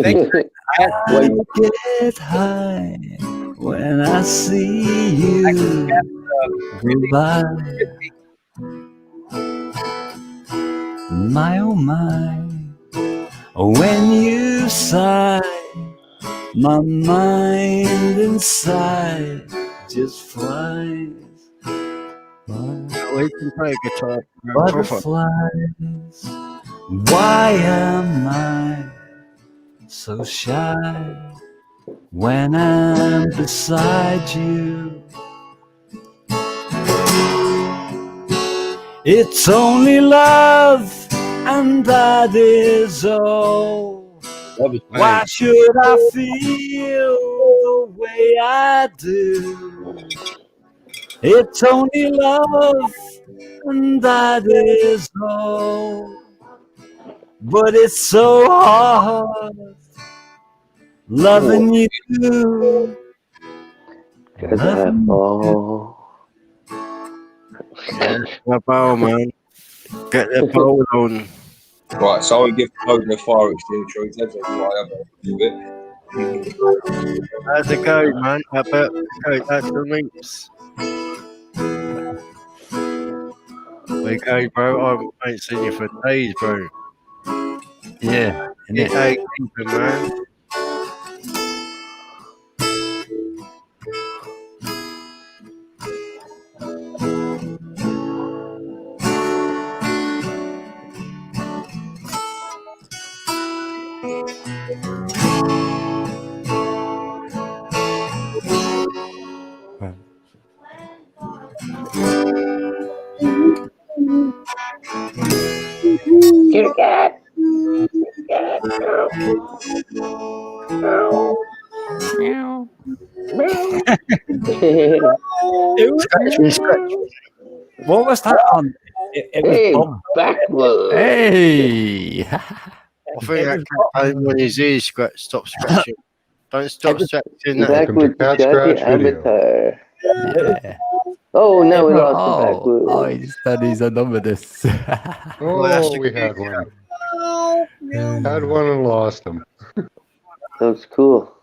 think I get high when I see you go by. My oh my, when you sigh, my mind inside just flies. We can play guitar. Butterflies, why am I so shy when I'm beside you? It's only love, and that is all. Why should I feel the way I do? It's only love, and that is all. But it's so hard loving you. That bow, man. Get that bow on. Right, so I give Code a fire extinguisher. He says that's why I'm do it. How's it go, man? How about that's the Meeps? There you go, bro. I ain't seen you for days, bro. Yeah. Hey, keep it, man. Kitty cat. What was that on? It Hey, was Bob. backward. Hey. I think that cat when his ears stop scratching. Don't stop scratching that. Backward Cat got Scratch the video. avatar. Yeah. Oh, no, we lost the Oh, backward. he studies anonymous. Oh, we had one. Had one and lost him. That's cool.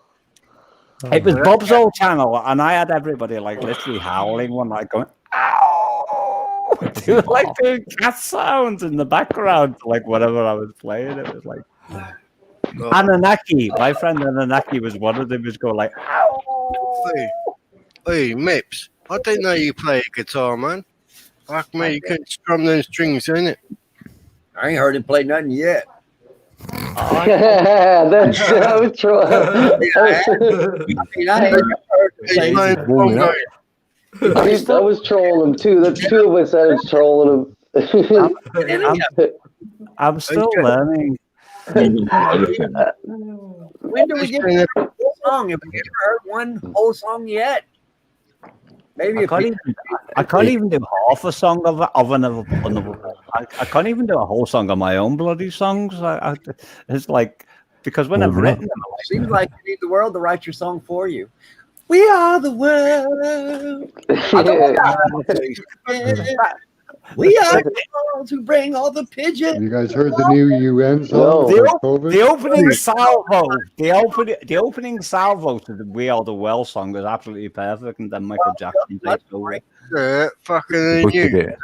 It was Bob's old channel, and I had everybody like literally howling one night, going, "Ow!" They were like doing cat sounds in the background, like whatever I was playing. It was like Anunnaki. My friend Anunnaki was one of them. Was going like, "Ow!" Hey, Mips. I didn't know you play guitar, man. Like me, you couldn't strum them strings, innit? I ain't heard him play nothing yet. That's so true. I was trolling him too. That's two of us that was trolling him. I'm still learning. When do we get a whole song? Have we ever heard one whole song yet? Maybe I can't even do half a song of another. I can't even do a whole song of my own bloody songs. It's like because when I've written them, it seems like you need the world to write your song for you. We are the world. We are the ones who bring all the pigeons. You guys heard the new UN song The, about COVID? the opening salvo, the opening salvo to the "We Are the World" song was absolutely perfect, and then Michael Jackson takes over. Yeah, fucking Look at new. it.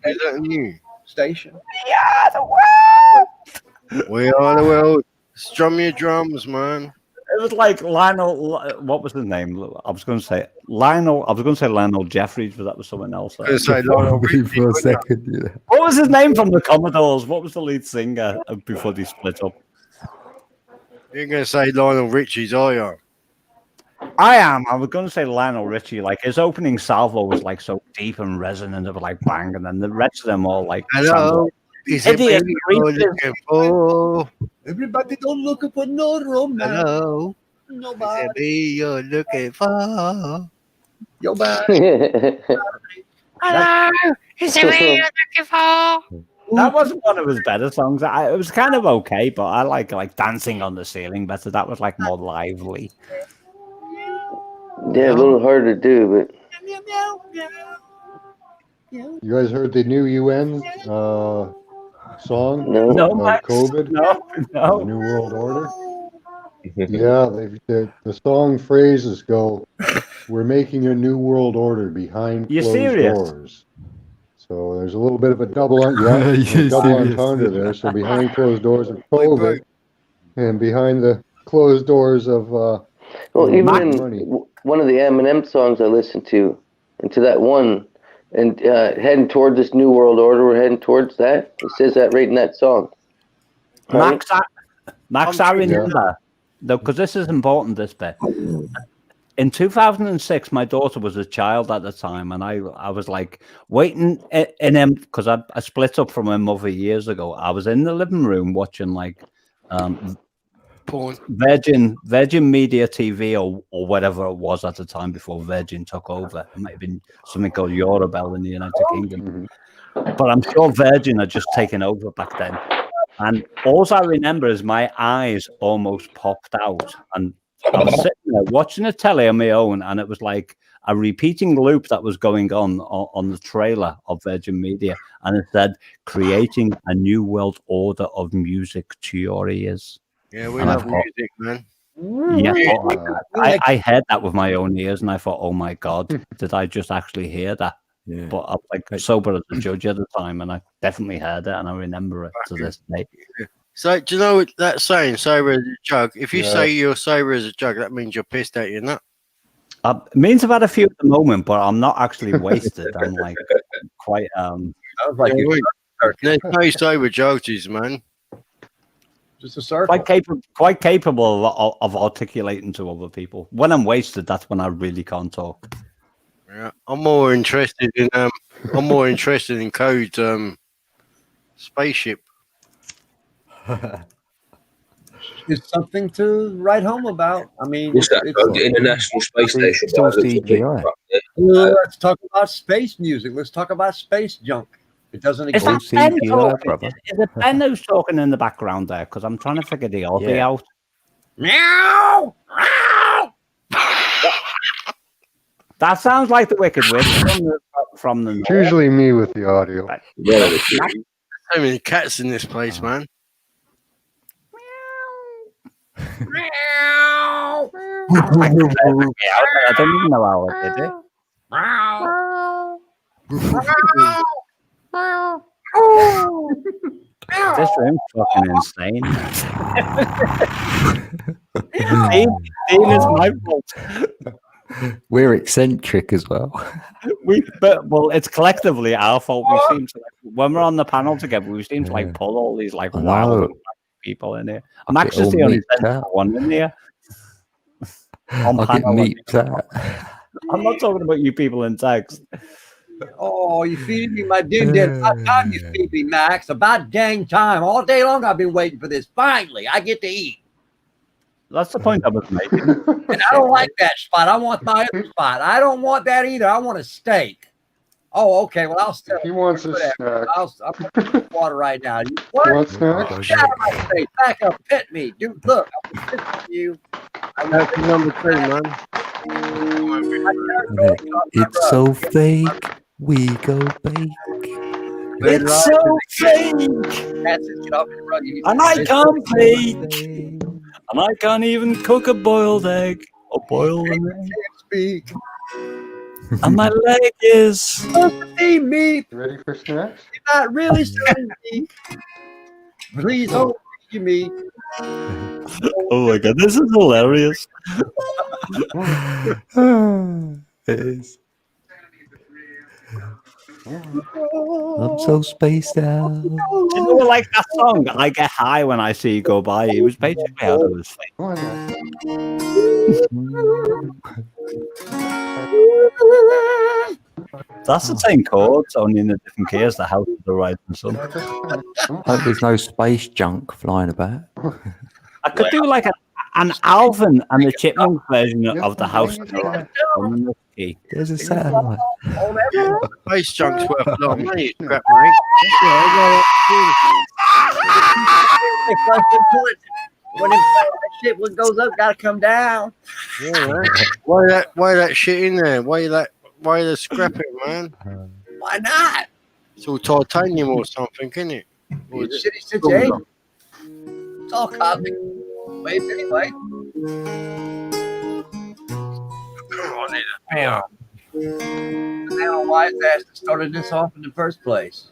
Is that new? Station. We are the world. We are the world. Strum your drums, man. It was like Lionel. What was his name? I was going to say Lionel. I was going to say Lionel Jeffries, but that was someone else. I was gonna say Lionel Richie, For a second, yeah. What was his name from the Commodores? What was the lead singer before they split up? You're gonna say Lionel Richie's, are you? I am. I was going to say Lionel Richie. Like his opening salvo was like so deep and resonant. It was like bang, and then the rest of them all like. Hello. Is it Idiot me you're looking for? Everybody don't look for no romance. Hello. Nobody. Is it me you're looking for? Yo, bye. Hello, is it me you're looking for? That wasn't one of his better songs. It was kind of okay, but I like Dancing on the Ceiling better. That was like more lively. Yeah, a little hard to do, but You guys heard the new UN song No. about Max. COVID? No. The New World Order? Yeah, the song phrases go, "We're making a new world order behind You closed serious? doors." So there's a little bit of a double You serious? entendre there. So behind closed doors of COVID, and behind the closed doors of well, even in money. one of the Eminem songs I listened to, and to that one, and heading toward this new world order, we're heading towards that. It says that right in that song. Right? Max, I remember though, because this is important. This bit. In 2006, my daughter was a child at the time, and I was like waiting in him because I split up from my mother years ago. I was in the living room watching like Porn. Virgin Media TV or whatever it was at the time before Virgin took over. It might have been something called Eurobell in the United Kingdom, but I'm sure Virgin had just taken over back then. And all I remember is my eyes almost popped out, and I was sitting there watching the telly on my own, and it was like a repeating loop that was going on the trailer of Virgin Media, and it said, "Creating a new world order of music to your ears." Yeah, we And I love thought- music, man. Yeah, I heard that with my own ears, and I thought, "Oh my god, did I just actually hear that?" Yeah. But I was like sober as a judge at the time, and I definitely heard it, and I remember it to this day. So, do you know what that saying, sober as a jug? If you Yeah. say you're sober as a jug, that means you're pissed out your nut. It means I've had a few at the moment, but I'm not actually wasted. I'm like quite like Yeah, there's no sober judges, man. Just a circle. quite capable of articulating to other people. When I'm wasted, that's when I really can't talk. Yeah, I'm more interested in Code's spaceship. It's something to write home about. I mean, What's that? The International Space Station. Still right? CGI. let's talk about space music. Let's talk about space junk. It doesn't Is that exist. Ben CGI, talking? brother. Is it Ben who's talking in the background there? Because I'm trying to figure the audio Yeah. out. Meow! That sounds like the Wicked Witch from the It's usually me with the audio. So many cats in this place, man. I don't even know how I did it. This room's fucking insane. Dean is my fault. We're eccentric as well. Well, it's collectively our fault. We seem to when we're on the panel together, we seem to like pull all these like I wild know. people in here. I Max get is all the only meeped sensible out. one in here. On I get panel. meeped out. I'm not talking about you people in text. Oh, you feeding me my dinner. About time you feed me, Max. About dang time. All day long I've been waiting for this. Finally, I get to eat. That's the point I was making. And I don't like that spot. I want my other spot. I don't want that either. I want a steak. Oh, okay. Well, I'll still. He wants a snack. I'll put water right now. You You want snack? Get out of my face. Back up. Pit me. Dude, look. I'm pissing at you. That's number 2, man. It's so fake. We go bake. It's so fake, and I can't bake, and I can't even cook a boiled egg or boil an egg. Speak. And my leg is supposed to be me. Ready for snacks? You're not really saying me. Please don't feed me. Oh my god, this is hilarious. It is. I'm so spaced out. Do you know, like that song, I Get High When I See You Go By? It was basically how it was fake. That's the same chords, only in a different key as the House of the Rising Sun. Hope there's no space junk flying about. I could do like an Alvin and the Chipmunks version of the House of the Rising Sun. There's a satellite. Space junk's worth a lot of money, crap, mate. When that shit goes up, gotta come down. Yeah, man. Why that shit in there? Why they scrap it, man? Why not? It's all titanium or something, isn't it? Or It's is it shitty situation. It's all cosmic waves anyway. Yeah. Now, wise ass that started this off in the first place.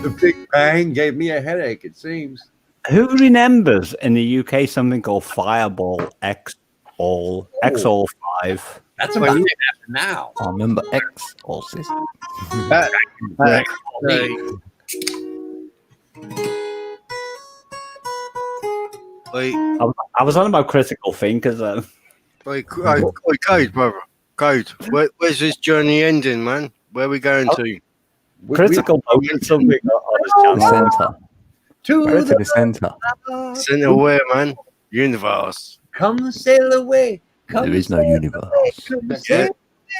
The Big Bang gave me a headache, it seems. Who remembers in the UK something called Fireball X-All 5? That's about to happen now. I remember X or system. I was on about critical thinkers. Wait, Code, brother. Code. Where's this journey ending, man? Where are we going to? Critical moment, something on The center. To Go to the center. Center where, man? Universe. Come sail away. Come There is no universe. Yeah.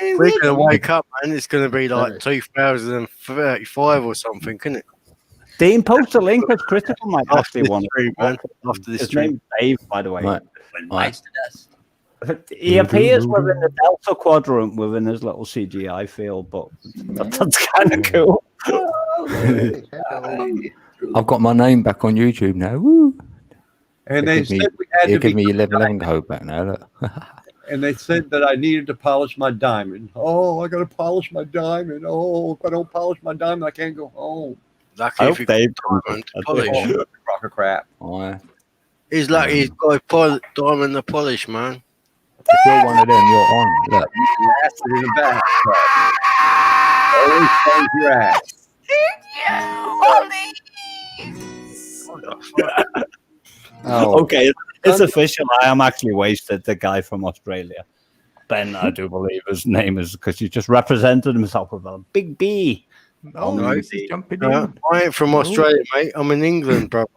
We're gonna wake up, man. It's gonna be like 2035 or something, isn't it? Dean, post a link as critical might actually want stream, man. After this His stream. name's Dave, by the way. Right. He appears within the Delta Quadrant within his little CGI field, but that's kind of cool. I've got my name back on YouTube now. Woo. And they said we had to give be me 11 code back now. Look. and they said that I needed to polish my diamond. Oh, I gotta polish my diamond. Oh, if I don't polish my diamond, I can't go home. Lucky if you got diamond to polish. Crock of crap. He's lucky he's got a diamond to polish, man. If you're one of them, you're on. Look. Ass in the back. Always save your ass. Okay, it's official. I am actually wasted. The guy from Australia, Ben, I do believe his name is, because he just represented himself with a big B. Oh, no, he's jumping I ain't from Australia, mate. I'm in England, brother.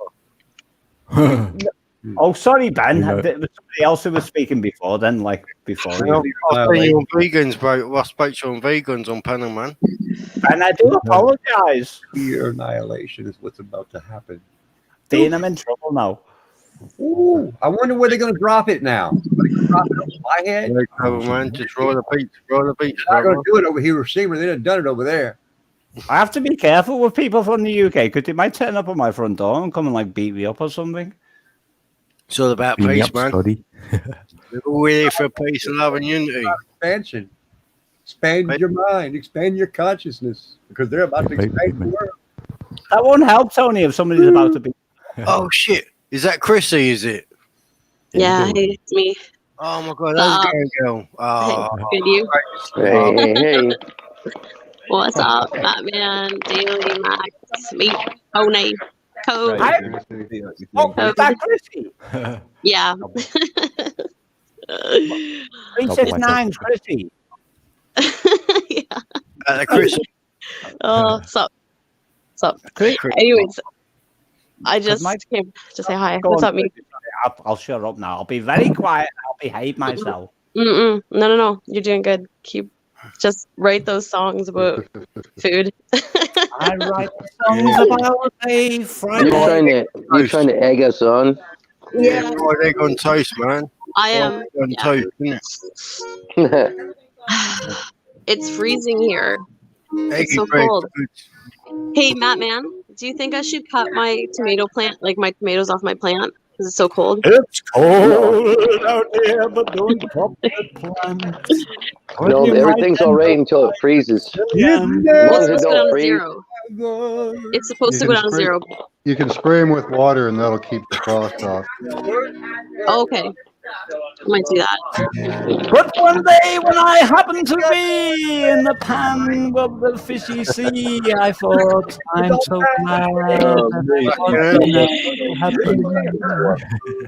Oh, sorry, Ben. You know- There was somebody else who was speaking before then, like before. I've been on vegans, bro. I spoke to you on vegans on panel, man. And I do apologize. Pure annihilation is what's about to happen. Dean, I'm in trouble now. Ooh, I wonder where they're gonna drop it now. Are they gonna drop it on my head? Very clever, man. Just roll the beach, They're not gonna do it over Hiroshima. They done done it over there. I have to be careful with people from the UK because they might turn up on my front door and come and like beat me up or something. It's all about Beat me peace, up, man. Scotty. We're here for peace and love and unity. Expansion. Expand your mind. Expand your consciousness. Because they're about to expand the world. That won't help, Tony, if somebody's about to be. Oh shit! Is that Chrissy? Is it? Yeah, hey, it's me. Oh my god, how's it going, girl? Oh, Good, you? Hey. What's up, Batman, Daily, Max, me, Tony, Code? Oh, is that Chrissy? Yeah. 369 Chrissy. Chrissy. Oh, sup? Anyways, I just came to say hi. Go What's on, up, me? I'll shut up now. I'll be very quiet. I'll behave myself. No. You're doing good. Just write those songs about food. I write songs about a fried You're trying to egg us on. Yeah. Fried egg on toast, man. I am. Fried egg on toast, isn't it? It's freezing here. It's so cold. Hey, Matt, man, do you think I should cut my tomato plant, like my tomatoes off my plant, because it's so cold? It's cold out here, but don't cut the plant. No, everything's all right until it freezes. As long as it don't freeze. It's supposed to go down to 0. You can spray them with water, and that'll keep the frost off. Oh, okay. I might do that. But one day when I happened to be in the pan of the fishy sea, I thought, I'm so glad.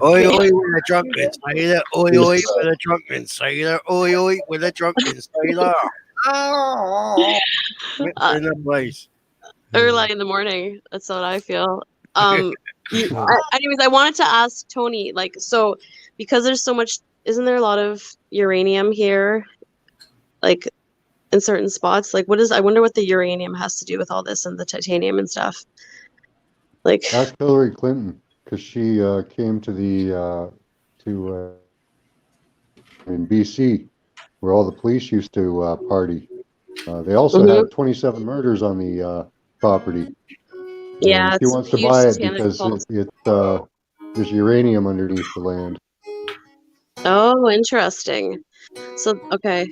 Oi, oi, with a drunken sailor. Oi, oi, with a drunken sailor. Oi, oi, with a drunken sailor. In the place. Early in the morning. That's what I feel. Anyways, I wanted to ask Tony, like, so because there's so much, isn't there a lot of uranium here, like in certain spots? Like, I wonder what the uranium has to do with all this and the titanium and stuff. Like, ask Hillary Clinton, because she came to in BC, where all the police used to party. They also had 27 murders on the property. Yeah, she wants to buy it because there's uranium underneath the land. Oh, interesting. So, okay.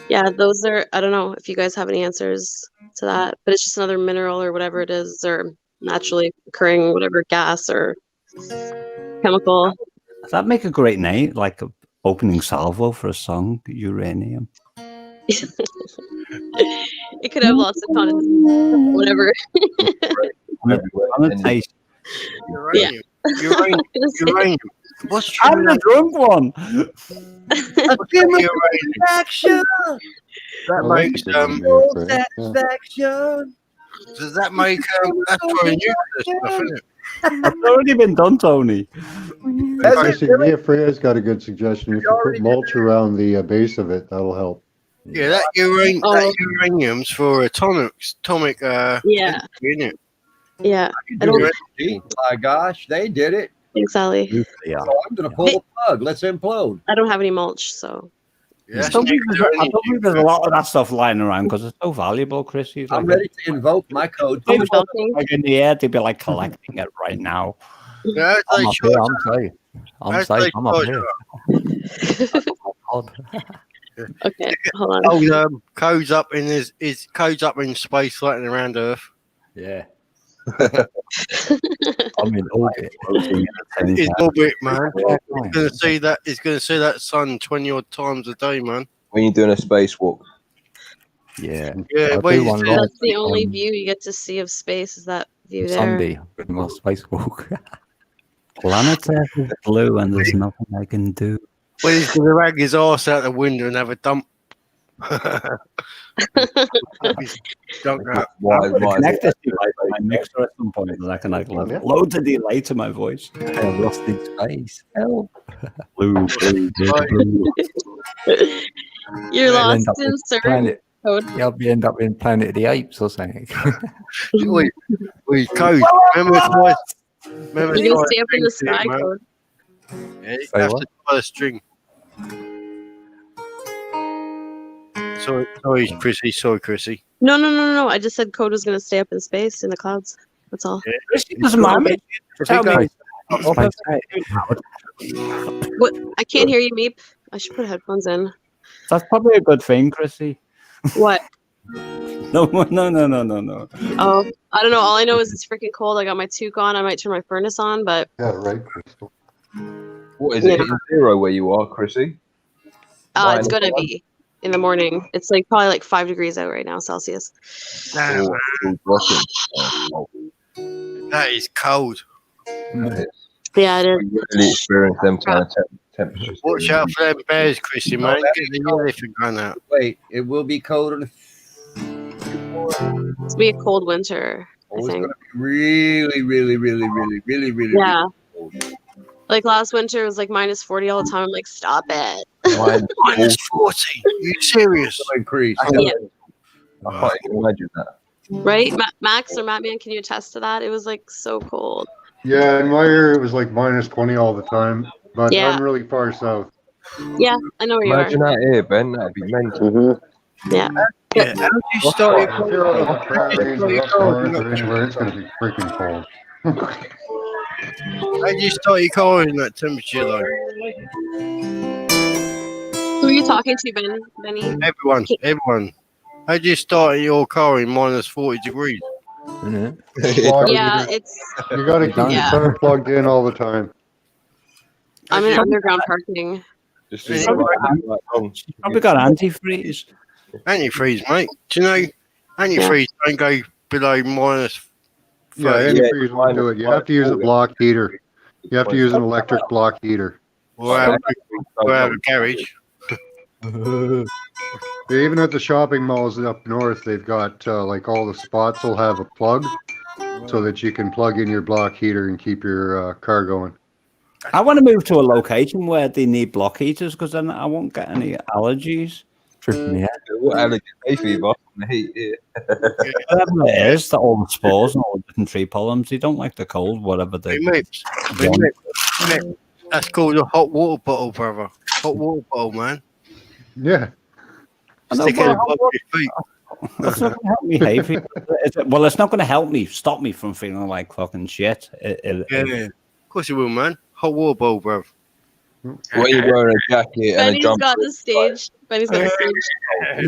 Yeah, those are, I don't know if you guys have any answers to that, but it's just another mineral or whatever it is, or naturally occurring whatever gas or chemical. Does that make a great name, like a opening salvo for a song, uranium? It could have lots of connotations, whatever. Uranium. Uranium. What's I'm the drunk one. Satisfaction. That makes satisfaction. Does that make that's for a nuclear stuff, isn't it? It's already been done, Tony. Mia Freya's got a good suggestion. If you put mulch around the base of it, that'll help. Yeah, that uranium's for atomic yeah. Unit. Yeah. My gosh, they did it. Exactly. So I'm gonna pull the plug. Let's implode. I don't have any mulch, so. Yeah, I don't think there's a lot of that stuff lying around because it's so valuable, Chris. I'm ready to invoke my code. Like in the air, they'd be like collecting it right now. Yeah, I'm up here. I'm safe. I'm safe. I'm up here. Okay, hold on. Oh, code's up in code's up in space, floating around Earth. Yeah. I'm in orbit. It's orbit, man. He's gonna see that. He's gonna see that sun 20 odd times a day, man. When you're doing a spacewalk. Yeah. Yeah. That's the only view you get to see of space. Is that view there? Sunday, my spacewalk. Planet Earth is blue, and there's nothing I can do. Well, he's gonna rag his arse out the window and have a dump. Connect this to my mixer at some point, and I can like loads of delay to my voice. I'm lost in space. Help! Blue. You're lost in certain code. Yeah, I'll end up in Planet of the Apes or something. we code. Remember twice. Remember you can stay up in the sky man. code. Yeah, you have to tie a string. Sorry, Chrissy. Sorry, Chrissy. No. I just said code was going to stay up in space in the clouds. That's all. Yeah. Chrissy doesn't mind me. What? I can't hear you, Meep. I should put headphones in. That's probably a good thing, Chrissy. What? No. Oh, I don't know. All I know is it's freaking cold. I got my toque on. I might turn my furnace on, but. Yeah, right, Crystal. What is it? Hitting 0 where you are, Chrissy? It's gonna be in the morning. It's like probably like 5 degrees out right now, Celsius. That is cold. Yeah, it is. You really experience them kind of temperatures. Watch out for them bears, Chrissy, man. Get the elephant gun out. Wait, it will be cold in It's be a cold winter. I think. Really Yeah. Cold. Like last winter, it was like minus 40 all the time. I'm like, stop it. Minus 40? Are you serious? Increase. Yeah. I can't even imagine that. Right? Max or Mattman, can you attest to that? It was like so cold. Yeah, in my area, it was like minus 20 all the time. But I'm really far south. Yeah, I know where you are. Imagine that here, Ben. That'd be mental. Yeah. Yeah, how do you start your If you're out on the prairies or up north or anywhere, it's going to be freaking cold. How do you start your car in that temperature, though? Who are you talking to, Benny? Everyone. How do you start your car in minus 40 degrees? Yeah, it's. You got to keep the car plugged in all the time. I'm in underground parking. Probably got antifreeze. Antifreeze, mate. Do you know antifreeze don't go below minus? Yeah, antifreeze won't do it. You have to use a block heater. You have to use an electric block heater. Or have a garage. Even at the shopping malls up north, they've got like all the spots will have a plug so that you can plug in your block heater and keep your car going. I want to move to a location where they need block heaters because then I won't get any allergies. Tripping me out. What allergy hay fever from the heat here? Whatever it is, that all the spores and all the different tree pollens, they don't like the cold, whatever they Mate, that's called a hot water bottle, brother. Hot water bottle, man. Yeah. Stick it above your feet. That's not going to help me, hay fever. Well, it's not going to help me, stop me from feeling like fucking shit. Yeah, of course it will, man. Hot water bottle, bruv. When you're wearing a jacket and a Benny's jumper. got the stage. Benny's got the stage. Yeah,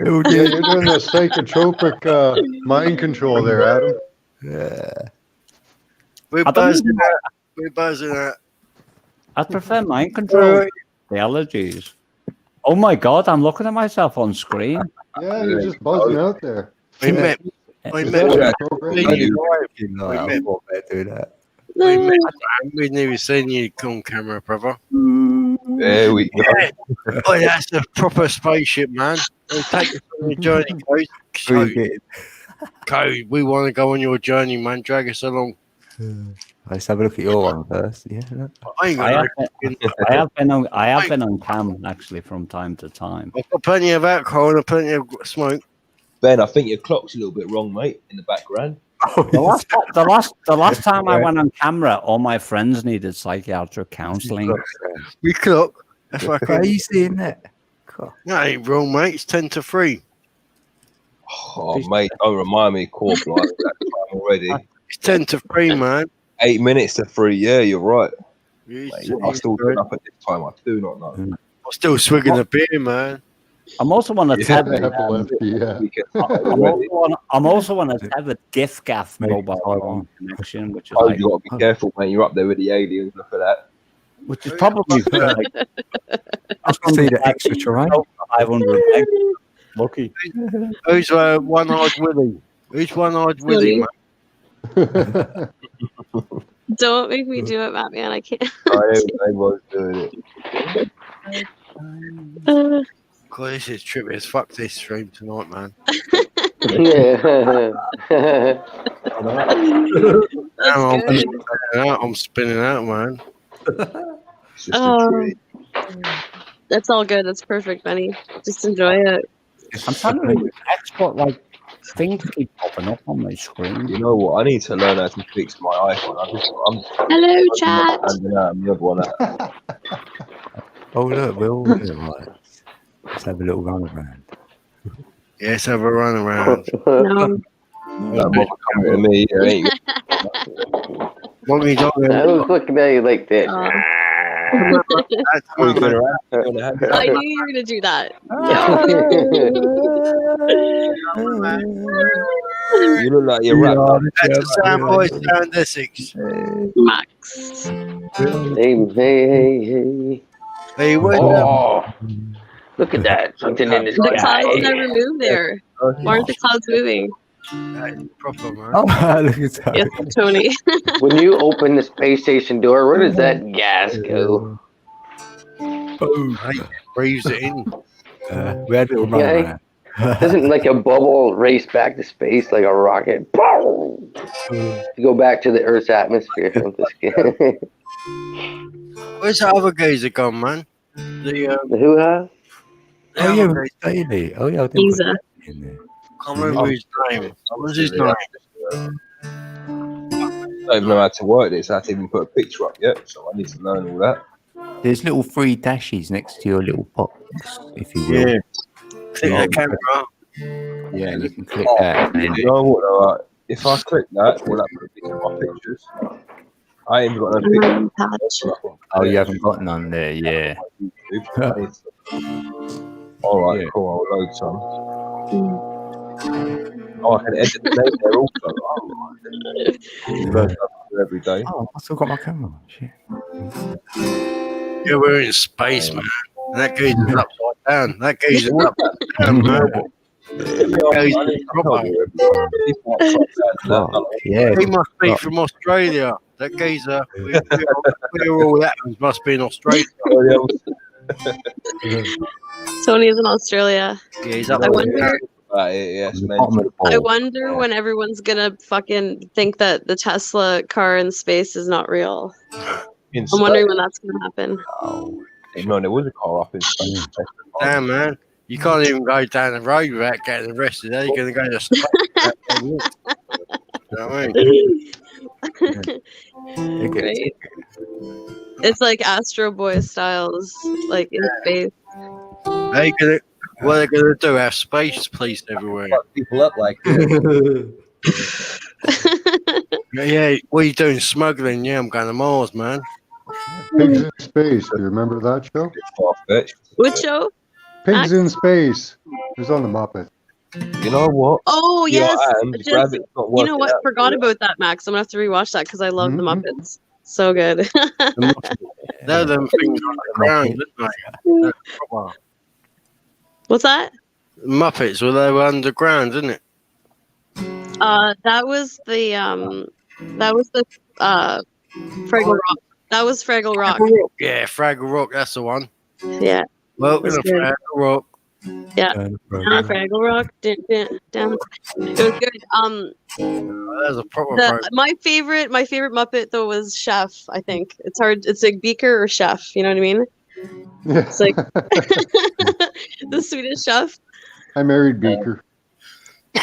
you're doing the psychotropic mind control there, Adam. Yeah. We're buzzing out. We're buzzing out. I prefer mind control. The allergies. Oh my god, I'm looking at myself on screen. Yeah, you're just buzzing out there. We met. We've never seen you on camera, brother. There we go. Oh, that's a proper spaceship, man. We'll take you on your journey, Code. We want to go on your journey, man. Drag us along. Let's have a look at your one first. Yeah. I have been on cam actually from time to time. I've got plenty of alcohol and plenty of smoke. Ben, I think your clock's a little bit wrong, mate, in the background. The last time I went on camera, all my friends needed psychiatric counselling. We clock. That's like Are you seeing that? That ain't wrong, mate. It's 10 to 3. Oh, mate, don't remind me, Corp, like that time already. It's 10 to 3, man. 8 minutes to 3. Yeah, you're right. Yes, Mate, I still been up at this time. I do not know. I'm still swigging a beer, man. I'm also on a tethered. I'm also on a tethered GIF-GAF mobile phone connection, which is Oh, you got to be careful, man. You're up there with the aliens. Look at that. Which is probably like, I can see the extra terrain. 500 meg. Lucky. Who's one-eyed Willie? Who's one-eyed Willie, man? Don't make me do it, Batman. I can't. I was doing it. God, this is trippy as fuck, this stream tonight, man. I'm spinning out, man. That's all good. That's perfect, Benny. Just enjoy it. I'm trying to export like things keep popping up on my screen. You know what? I need to learn how to fix my iPhone. Hello, chat. I'm the other one. Oh, look, we're all doing right. Let's have a little run around. Yes, have a run around. No. To me, What are you talking I was looking at you like that. I knew you were gonna do that. You look like you're rapping. That's a Soundboy Sound Essex. Max. Hey. Hey, wait. Look at that. Something in the The sky. clouds never move there. Why aren't the clouds moving? Proper, man. Oh, look at that. Yes, Tony. When you open the space station door, where does that gas go? Boom. Hey, breathes it in. We had a little run Yeah. around. Doesn't like a bubble race back to space like a rocket? Boom! To go back to the Earth's atmosphere. I'm just kidding. Where's the other geezer gone, man? The hoo-ha? Oh, yeah, Daily. Oh, yeah, I didn't put Giza. that in there. I can't remember his name. What's his name? I don't even know how to work this. I haven't even put a picture up yet, so I need to learn all that. There's little 3 dashes next to your little box, if you will. Yeah. Click the camera. Yeah, you can click that. And You know what? If I click that, will that put it in my pictures? I ain't got no pictures. oh, you haven't got none there, yeah. All right, cool. I'll load some. Oh, I can edit the name there also. First up every day. Oh, I still got my camera. Shit. Yeah, we're in space, man. And that geezer's upside down. That geezer's upside down, man. Yeah. He must be from Australia. That geezer. Where all that must be in Australia. Tony's in Australia. Yeah, he's up I there. wonder. I Oh. wonder when everyone's gonna fucking think that the Tesla car in space is not real. I'm wondering when that's gonna happen. No, there was a car up in space. Damn, man. You can't even go down the road without getting arrested. How are you going to go to space? You know what I mean? Right? It's like Astro Boy styles, like in space. What are they going to do? Have space police everywhere? Fuck people up like that. Yeah, what are you doing? Smuggling? Yeah, I'm going to Mars, man. Pigs in Space. Do you remember that show? What show? Pigs in Space. It was on the Muppet. You know what? Oh Yeah, yes. and Just- grab it, not you know working what? out. Forgot about that, Max. I'm gonna have to rewatch that because I love the Muppets. So good. They're them things on the ground, aren't they? What's that? Muppets, well, they were underground, isn't it? That was the Fraggle Rock. That was Fraggle Rock. Yeah, Fraggle Rock, that's the one. Yeah. Welcome to That's good. Fraggle Rock. Yeah. Down Fraggle Rock. Down. It was good. That was a proper My favorite Muppet though was Chef. I think it's hard. It's like Beaker or Chef. You know what I mean? It's like the Swedish Chef. I married Beaker.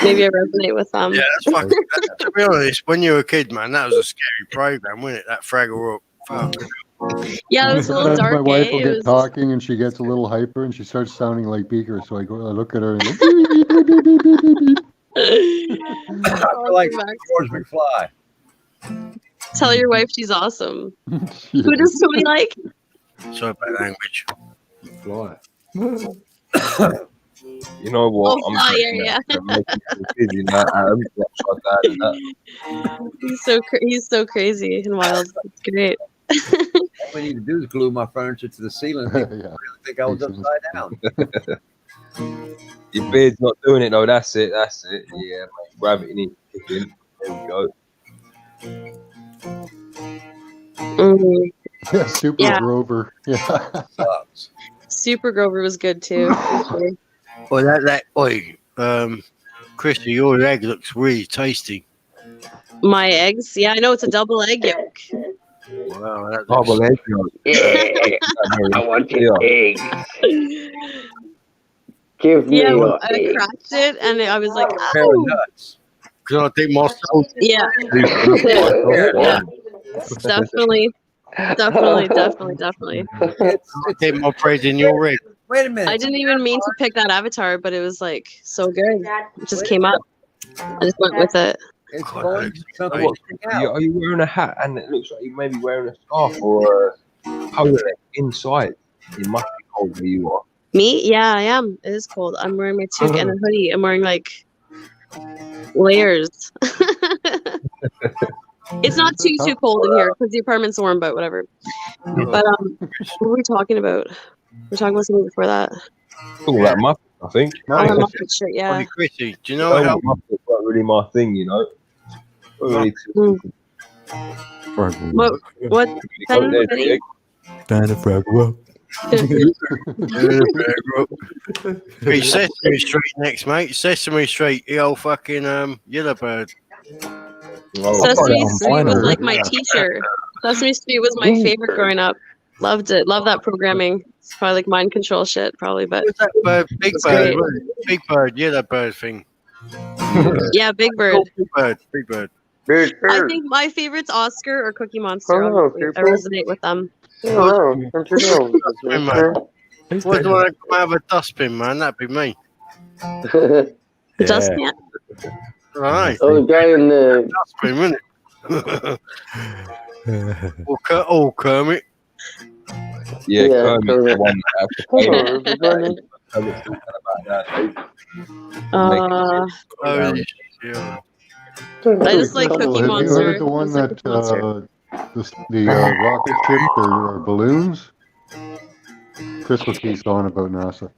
Maybe I resonate with them. Yeah, that's fucking. To be honest, when you were a kid, man, that was a scary program, wasn't it? That Fraggle Rock. Fuck. Yeah, it was a little Sometimes dark. my wife eh? will It get was- talking and she gets a little hyper and she starts sounding like Beaker. So I look at her and go, I feel like George McFly. Tell your wife she's awesome. Who does Tony like? Sorry about language. Fly. You know what? Oh, yeah. Busy now. He's so crazy and wild. It's great. All we need to do is glue my furniture to the ceiling. People really think I was upside down. Your beard's not doing it though. That's it. Yeah, mate. Gravity needs to kick in. There we go. yeah, Super Yeah. Grover. Yeah. Super Grover was good too. Well, Christy, your egg looks really tasty. My eggs. Yeah, I know it's a double egg yolk. Wow, that Double egg yolk. I want your egg. Give me Yeah, your I egg. cracked it and I was like, pair of oh. nuts. Because I think myself. Yeah. Yeah. Definitely. I did my praise in your egg. Wait a minute. I didn't even mean to pick that avatar, but it was like so good. It just came up. I just went with it. It's going something What, are you wearing a hat and it looks like you may be wearing a scarf or a polo inside? It must be cold where you are. Me? Yeah, I am. It is cold. I'm wearing my toque and a hoodie. I'm wearing like layers. It's not too cold in here because the apartment's warm, but whatever. But what were we talking about? We were talking about something before that. All that muffin, I think. Oh, the Muppet shit, yeah. Hey, Christy, do you know how Muffin's not really my thing, you know. Really What thing? Down the Fraggle Hey, Sesame Street next, mate. Sesame Street, the old fucking yellow bird. Sesame Street was like my teacher. Sesame Street was my favorite growing up. Loved it. Loved that programming. It's probably like mind control shit, probably, but What's that bird? Big It's bird, great. wasn't it? Big bird, yellow bird thing. yeah, Big Bird. Big bird, big bird. I think my favorites Oscar or Cookie Monster. Hello, Obviously. I people. resonate with them. Hello, don't you know? Hey, man. What do I come out of a dustbin, man? That'd be me. Just can't. Right. Oh, the guy in the. That's minute. Or Kermit. Yeah, Yeah, Kermit's the one that Oh, yeah. I just like Couple, Cookie have Monster. you heard the one Just like that Cookie Monster. rocket ships are balloons? Chris will keep on about NASA.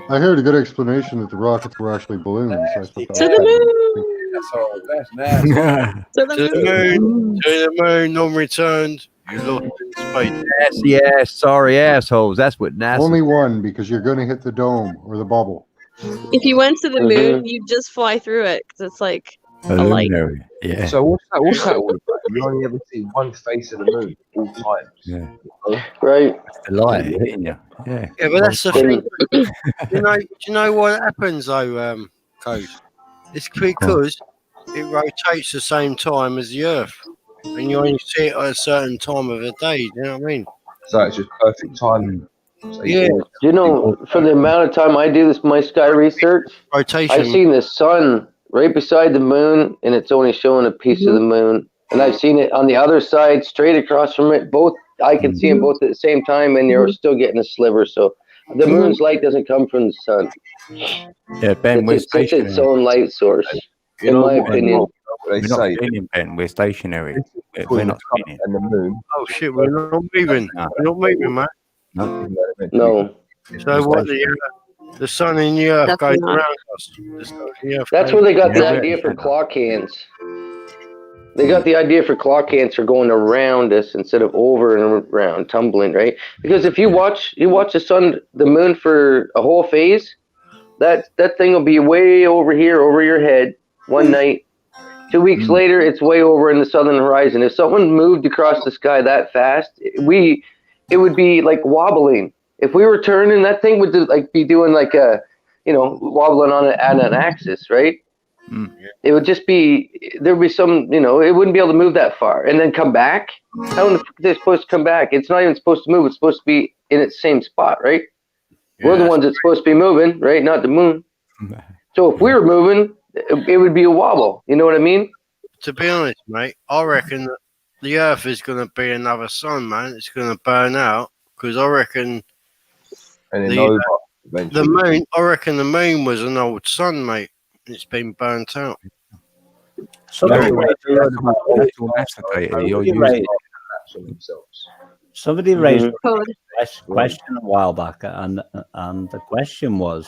I heard a good explanation that the rockets were actually balloons. I thought that To the moon. That's nasty. To To the moon, non-returned. You lost in space. Yes, sorry assholes. That's what NASA. Only one, because you're going to hit the dome or the bubble. If you went to the moon, you'd just fly through it because it's like a light. luminary. Yeah. So what's that all about? You only ever see one face of the moon all times. Yeah. Right. The light hitting you. Yeah. Yeah, but that's the thing. Do you know what happens though, Coach? It's because it rotates the same time as the Earth, and you only see it at a certain time of the day. You know what I mean? So it's just perfect timing. So Yeah. You know, for the amount of time I do this, my sky research, Rotation. I've seen the sun right beside the moon, and it's only showing a piece of the moon. And I've seen it on the other side, straight across from it. Both, I can see them both at the same time, and you're still getting a sliver. So the moon's light doesn't come from the sun. Yeah, Ben, we're It's its stationary. own light source, You in know my what? opinion. They We're not say spinning, Ben. We're stationary. We're between not the sun spinning. and the moon. Oh shit, we're not moving. No. We're not moving, man. No. No, So what? The sun and the Earth Definitely goes not. around us. The sun and the Earth that's goes- where they got the Yeah. idea for clock hands. They got the idea for clock hands for going around us instead of over and around, tumbling, right? Because if you watch the sun, the moon for a whole phase, that thing will be way over here, over your head, one night. 2 weeks later, it's way over in the southern horizon. If someone moved across the sky that fast, it would be like wobbling. If we were turning, that thing would be doing like a, wobbling on an axis, right? It would just be, there'd be some, it wouldn't be able to move that far and then come back. How are they supposed to come back? It's not even supposed to move. It's supposed to be in its same spot, right? We're the ones that's supposed to be moving, right? Not the moon. So if we were moving, it would be a wobble. You know what I mean? To be honest, mate, I reckon that the Earth is going to be another sun, man. It's going to burn out because I reckon And then the over eventually. moon. I reckon the moon was an old sun, mate. It's been burnt out. Somebody raised, somebody raised a question a while back, and the question was,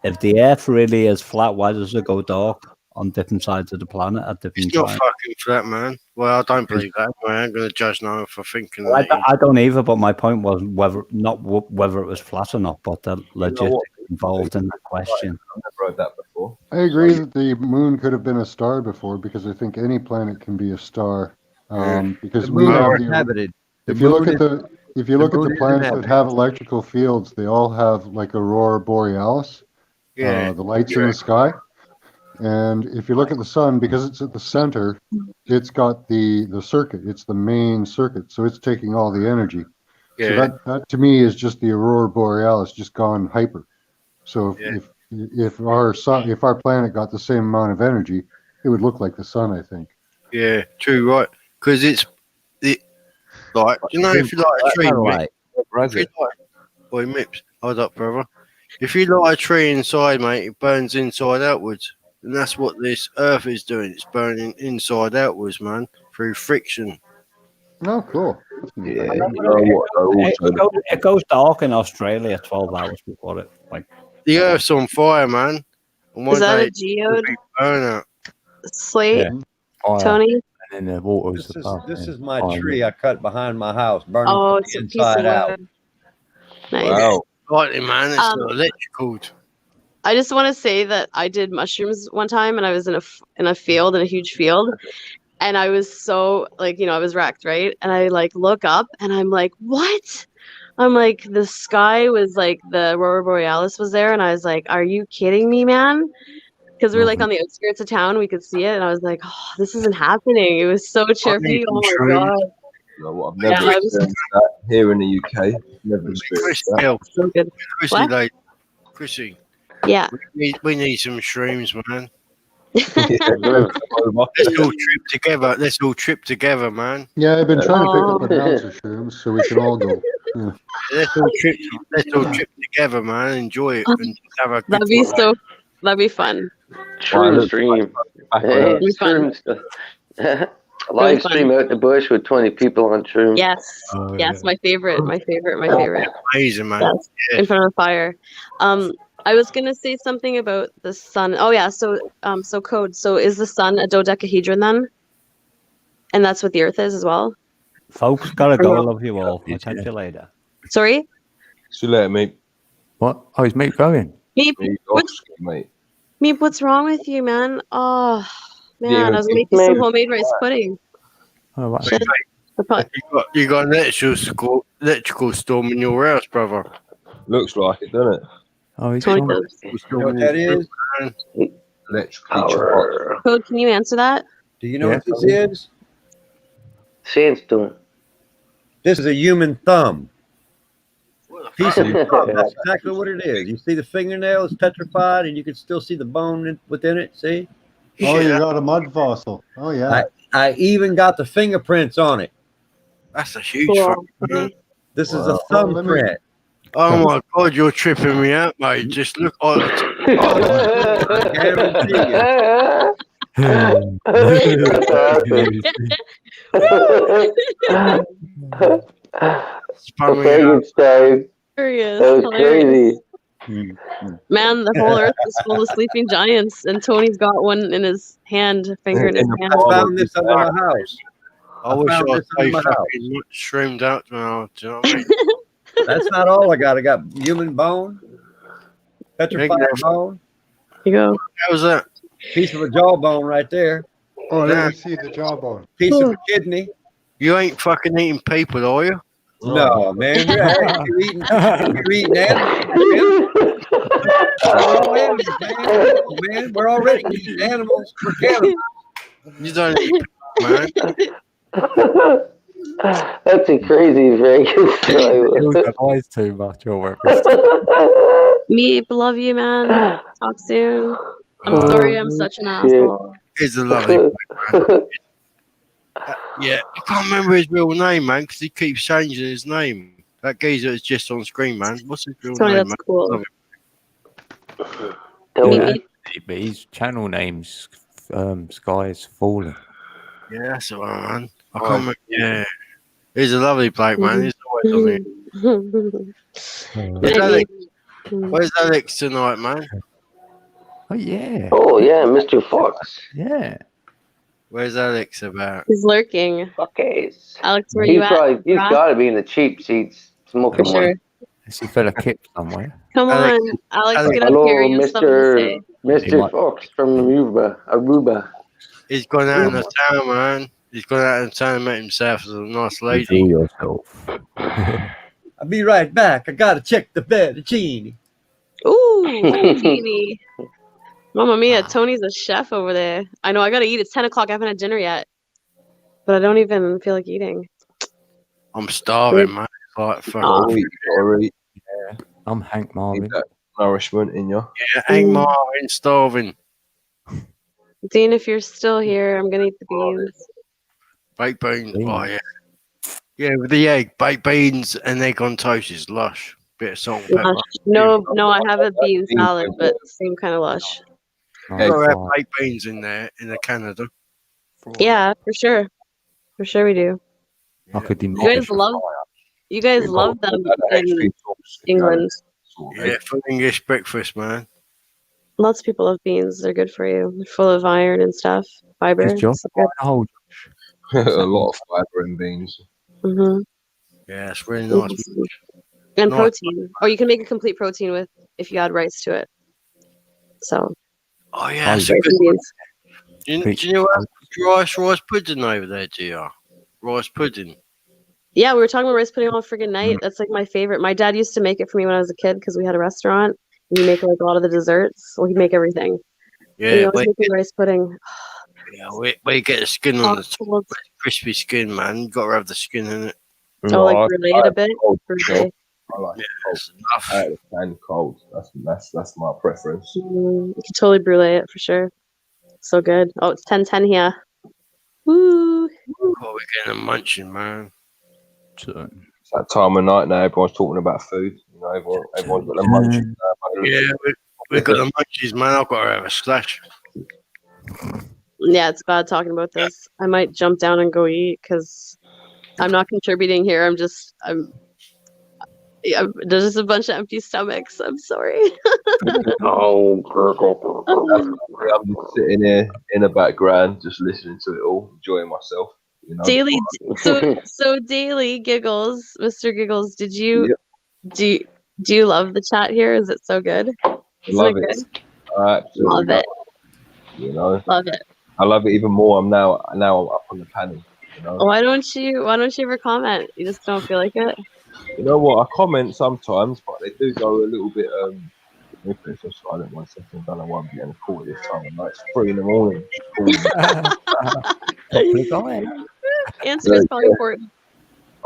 if the Earth really is flat, why does it go dark on different sides of the planet at different It's not times? fucking flat, man. Well, I don't believe that. I ain't going to judge no one for thinking Well, that. I don't either, but my point was whether it was flat or not, but the logistics involved in the question. I've never heard that before. I agree that the moon could have been a star before, because I think any planet can be a star. Because The we moon have are the, inhabited. if you look at the moon is planets that inhabited. have electrical fields, they all have like aurora borealis, Yeah. the lights in the sky. And if you look at the sun, because it's at the center, it's got the circuit. It's the main circuit, so it's taking all the energy. So Yeah. that to me is just the aurora borealis just gone hyper. So if our planet got the same amount of energy, it would look like the sun, I think. Yeah, true, right. Because it's like, you know, if you like a tree, mate, if you like, boy, Mips, hold up, brother. If you light a tree inside, mate, it burns inside outwards. And that's what this Earth is doing. It's burning inside outwards, man, through friction. Oh, cool. Yeah, you know what? It goes dark in Australia 12 hours before it. Like The Earth's on fire, man. And one Is that day a geode? burn out. Slate, Fire, Tony? And then the water was above. This yeah. is my Fire. tree I cut behind my house, burning Oh, from it's the a piece inside of out. wood. Nice. Wow. Right, man, it's Um, not electrical. I just want to say that I did mushrooms one time, and I was in a field, in a huge field, and I was so I was wrecked, right? And I look up, and I'm like, what? I'm like, the sky was like the aurora borealis was there, and I was like, are you kidding me, man? Because we were on the outskirts of town, we could see it, and I was like, oh, this isn't happening. It was so trippy. Oh my god. You know what? I've Yeah, never I was- experienced that here in the UK. Never experienced that. So good. Chrissy, What? like, Chrissy. Yeah. We need some shrooms, man. Yeah, Let's all trip together. Let's all trip together, man. Yeah, I've been trying to pick up an ounce of shrooms so we can all go. Yeah. Let's all trip together, man. Enjoy it and have a good that'd be fun. Shroom stream. Hey, shroom stuff. Live stream out the bush with 20 people on shroom. Yes. Yes, my favorite. Amazing, man. Yes, in front of the fire. I was gonna say something about the sun. Oh yeah, so Code. So is the sun a dodecahedron then? And that's what the Earth is as well? Folks, gotta go. I love you all. I'll catch you later. Sorry? See you later, mate. What? Oh, is Meep going? Meep, what's wrong with you, man? Oh man, Yeah, I was making some homemade rice pudding. Oh, right. Shit. You got an electrical storm in your house, brother. Looks like it, doesn't it? Oh, he's Totally on. does. You know what that is? Electrically. Code, can you answer that? Do you know what this is? Sandstone. This is a human thumb. Piece of thumb. That's exactly what it is. You see the fingernail is petrified, and you can still see the bone within it. See? Oh, you got a mud fossil. Oh, yeah. I even got the fingerprints on it. That's a huge fucking. This is a thumbprint. Oh my god, you're tripping me out, mate. Just look on Frankenstein. Hilarious. That was crazy. Man, the whole Earth is full of sleeping giants, and Tony's got one in his hand, finger in his hand. I found this under my house. I wish I found was this under so my house. fucking shroomed out now. Do you know what I mean? That's not all I got. I got human bone, petrified bone. You go. How was that? Piece of a jawbone right there. Oh, let me see the jawbone. Piece of a kidney. You ain't fucking eating people, are you? No, man. You're eating animals. We're animals, man. We're already eating animals. We're cannibals. You don't eat people, man. That's a crazy Frankenstein. Always too much. Your work. Meep, love you, man. Talk soon. I'm sorry, I'm such an asshole. He's a lovely man. Yeah, I can't remember his real name, man, because he keeps changing his name. That geezer is just on screen, man. What's his real Tony, name, that's man? cool. Yeah, but his channel name's Sky's Falling. Yeah, that's the one, man. I can't remember. Yeah, he's a lovely bloke, man. He's always on it. Where's Alex tonight, man? Oh yeah. Oh yeah, Mr. Fox. Yeah. Where's Alex about? He's lurking. Fuckers. Alex, where you at? He's Rock? got to be in the cheap seats smoking For sure. one. Is he fell a kip somewhere? Come on, Alex, get up Hello, here. You have something to say. Mr. Fox from Aruba. He's gone out in the town, man. He's gone out in the town and met himself as a nice lady. Enjoy yourself. I'll be right back. I gotta check the fettuccine. Ooh, fettuccine. Mamma mia, Tony's a chef over there. I know, I gotta eat. It's 10 o'clock. I haven't had dinner yet. But I don't even feel like eating. I'm starving, man. Like, fucking. Yeah. I'm Hank Marvin. Nourishment in you. Yeah, Hank Marvin, starving. Dean, if you're still here, I'm gonna eat the beans. Baked beans. Oh, yeah. Yeah, with the egg. Baked beans and egg on toast is lush. Bit of salt and pepper. No, I have a bean salad, but same kind of lush. You've got to have baked beans in there in the Canada. Yeah, for sure. For sure we do. I could You guys love them in England. Yeah, for English breakfast, man. Lots of people love beans. They're good for you. They're full of iron and stuff, fiber. Is John So good. old? A lot of fiber in beans. Mhm. Yeah, it's really nice. And Nice. protein. Or you can make a complete protein with if you add rice to it. So Oh, yeah, it's a rice good and beans. Do you know what rice pudding over there, GR? Rice pudding. Yeah, we were talking about rice pudding all friggin' night. That's like my favorite. My dad used to make it for me when I was a kid because we had a restaurant. And you make like a lot of the desserts. Well, he'd make everything. And he Yeah, always making rice pudding. yeah, where you get the skin on the top, crispy skin, man. You got to have the skin in it. Oh, like brulee it a bit. Brulee. I like it cold. Out of the can cold. That's my preference. You can totally brulee it for sure. So good. Oh, it's 10:10 here. Woo! Oh, we're getting a munching, man. It's that time of night now. Everyone's talking about food. You know, everyone's got the munchies. Yeah, we've got the munchies, man. I've got to have a slash. Yeah, it's bad talking about this. I might jump down and go eat because I'm not contributing here. There's just a bunch of empty stomachs. I'm sorry. Oh, I'm just sitting here in the background, just listening to it all, enjoying myself. You know? Daily, so Daily Giggles, Mr. Giggles, do you love the chat here? Is it so good? Love it. I absolutely Love it. You know, Love it. I love it even more. I'm now I'm up on the panel. You know, Why don't you ever comment? You just don't feel like it? you know what? I comment sometimes, but they do go a little bit. If it's just silent 1 second, I don't know why I'm getting a call at this time. Like, it's 3 in the morning. Answer is probably important.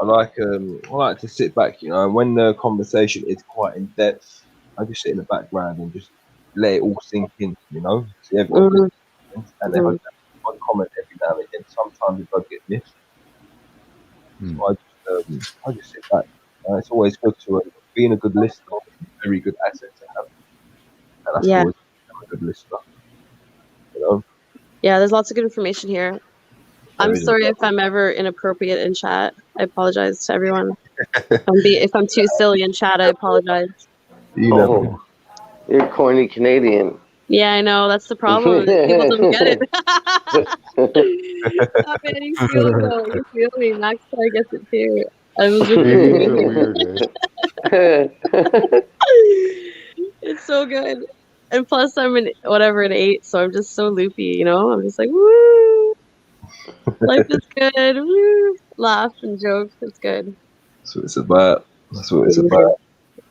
I like to sit back, you know, and when the conversation is quite in depth, I just sit in the background and just let it all sink in, you know. See everyone and then I comment every now and again. Sometimes it does get missed. So I just sit back. It's always good to being a good listener. Is a very good asset to have. And that's always a good listener. You know. Yeah, there's lots of good information here. I'm sorry if I'm ever inappropriate in chat. I apologize to everyone. If I'm too silly in chat, I apologize. Oh, you're corny Canadian. Yeah, I know. That's the problem. People don't get it. Stop it. You feel me, though. You feel me. Max probably gets it too. It's so good. And plus, I'm an 8, so I'm just so loopy, you know? I'm just like, woo! Life is good. Woo! Laugh and joke. It's good. That's what it's about. That's what it's about.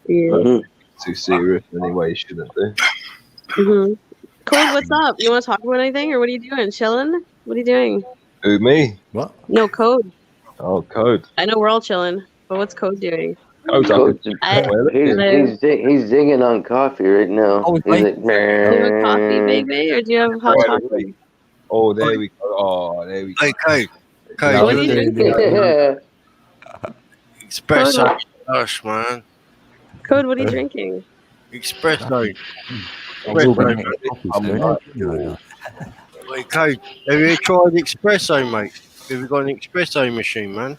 Yeah. Too serious anyway, you shouldn't do. Code, what's up? You want to talk about anything, or what are you doing? Chilling? What are you doing? Who, me? What? No, Code. Oh, Code. I know we're all chilling, but what's Code doing? He's digging on coffee right now. Do you have coffee, baby, or do you have hot chocolate? Oh, there we go. Oh, there we go. Hey, Code. What are you drinking? Espresso. Gosh, man. Code, what are you drinking? Espresso. Wait, Code, have you tried espresso, mate? Have you got an espresso machine, man?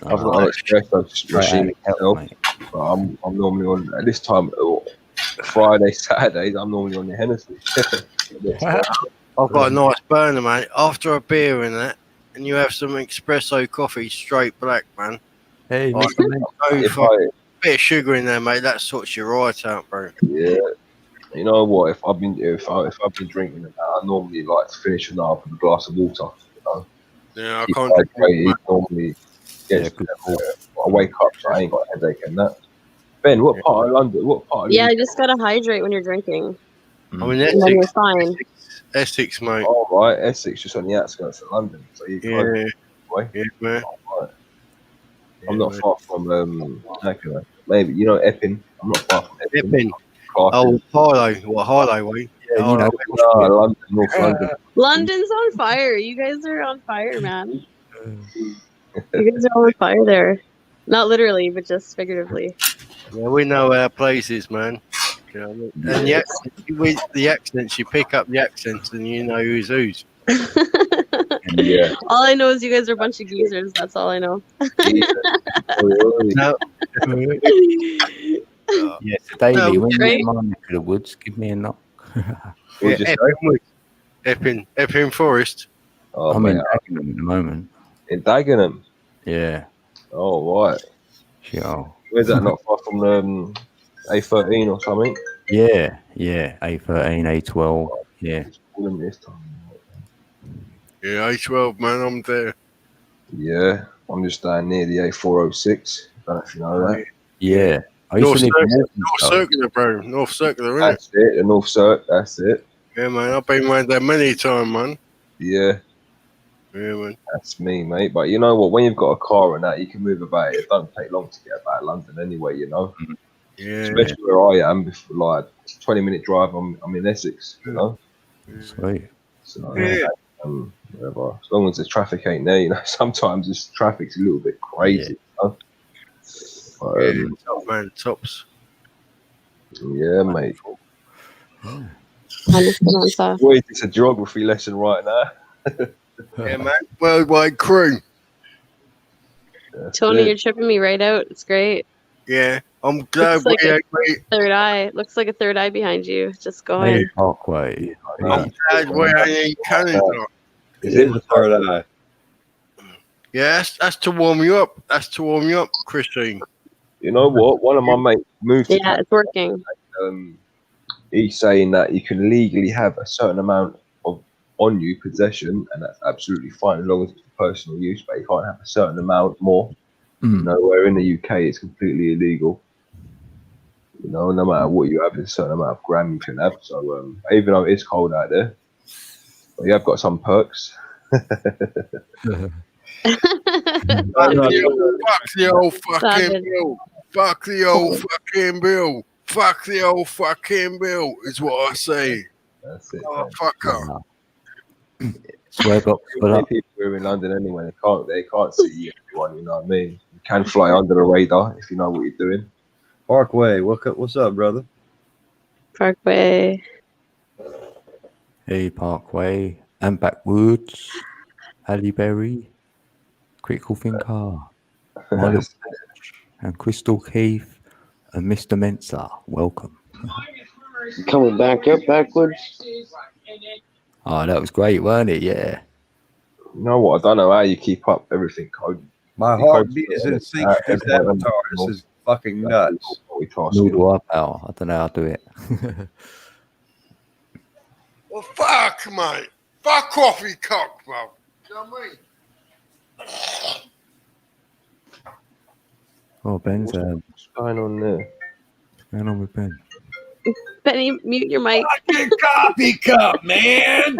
I've got an espresso machine myself, but I'm normally on at this time. Friday, Saturdays, I'm normally on the Hennessy. I've got a nice burner, man. After a beer and that, and you have some espresso coffee, straight black, man. Hey, bit of sugar in there, mate. That sorts you right out, bro. Yeah. You know what? If I've been drinking that, I normally like to finish it off with a glass of water. You know. Yeah, I can't. Normally gets I wake up, so I ain't got a headache and that. Ben, what part of London? What part? Yeah, you just gotta hydrate when you're drinking. I mean, and then you're fine. Essex, mate. Oh, right, Essex, just on the outskirts of London. So you yeah, man. Right. I'm not far from maybe you know Epping. I'm not far from Epping. Oh, Harlow. What Harlow? We? Yeah, you know, London, North London. London's on fire. You guys are on fire, man. You guys are on fire there. Not literally, but just figuratively. Yeah, we know our places, man. You know, and the accents, you pick up the accents and you know who's whose. Yeah. All I know is you guys are a bunch of geezers. That's all I know. No. Yes, Daily, when you're in my neck of the woods, give me a knock. Epping Forest. Oh, I'm in Dagenham at the moment. In Dagenham? Yeah. Oh, right. Sure. Where's that? Not far from A13 or something? Yeah, A13, A12, yeah. Yeah, A12, man, I'm there. Yeah, I'm just down near the A406. I don't know if you know that. Yeah. I used to live in North Circular, bro. North Circular, isn't That's it, the North Circular, that's it. Yeah, man, I've been around there many times, man. Yeah. Yeah, man. That's me, mate. But you know what? When you've got a car and that, you can move about. It doesn't take long to get about London anyway, you know. Yeah. Especially where I am, like 20-minute drive. I'm in Essex, you know. Sweet. So, Yeah. whatever. As long as the traffic ain't there, you know. Sometimes this traffic's a little bit crazy. You know? But, Top man, tops. yeah, mate. Boy, it's a geography lesson right now. Yeah, man. Worldwide crew. Tony, you're tripping me right out. It's great. Yeah, I'm glad Looks like we a ain't mate. third eye. Looks like a third eye behind you. Just go Hey, ahead. Parkway. I'm glad we ain't in Canada. It is a third eye. Yeah, that's to warm you up. That's to warm you up, Christine. You know what? One of my mates moved to Yeah, it's working. he's saying that you can legally have a certain amount of on you possession, and that's absolutely fine as long as it's for personal use, but you can't have a certain amount more. You know, where in the UK it's completely illegal. You know, no matter what you have, there's a certain amount of gram you can have. So even though it is cold out there, but you have got some perks. Fuck the old fucking bill. Fuck the old fucking bill. Fuck the old fucking bill is what I say. That's it. Oh, fuck her. Swear box full up. People who are in London anyway, they can't see everyone, you know what I mean? You can fly under the radar if you know what you're doing. Parkway, what's up, brother? Parkway. Hey, Parkway. And Backwoods. Halle Berry. Critical Thinker. Milo and Crystal Keith and Mr. Mensa. Welcome. Coming back up backwards. Oh, that was great, weren't it? Yeah. You know what? I don't know how you keep up everything, Code. My heartbeat is in sync with this avatar. This is fucking nuts. Noodle up, pal. I don't know how to do it. Well, fuck, mate. Fuck off, you cock, bro. You know what I mean? Oh, Ben's what's going on there? What's going on with Ben? Benny, mute your mic. Fucking coffee cup, man.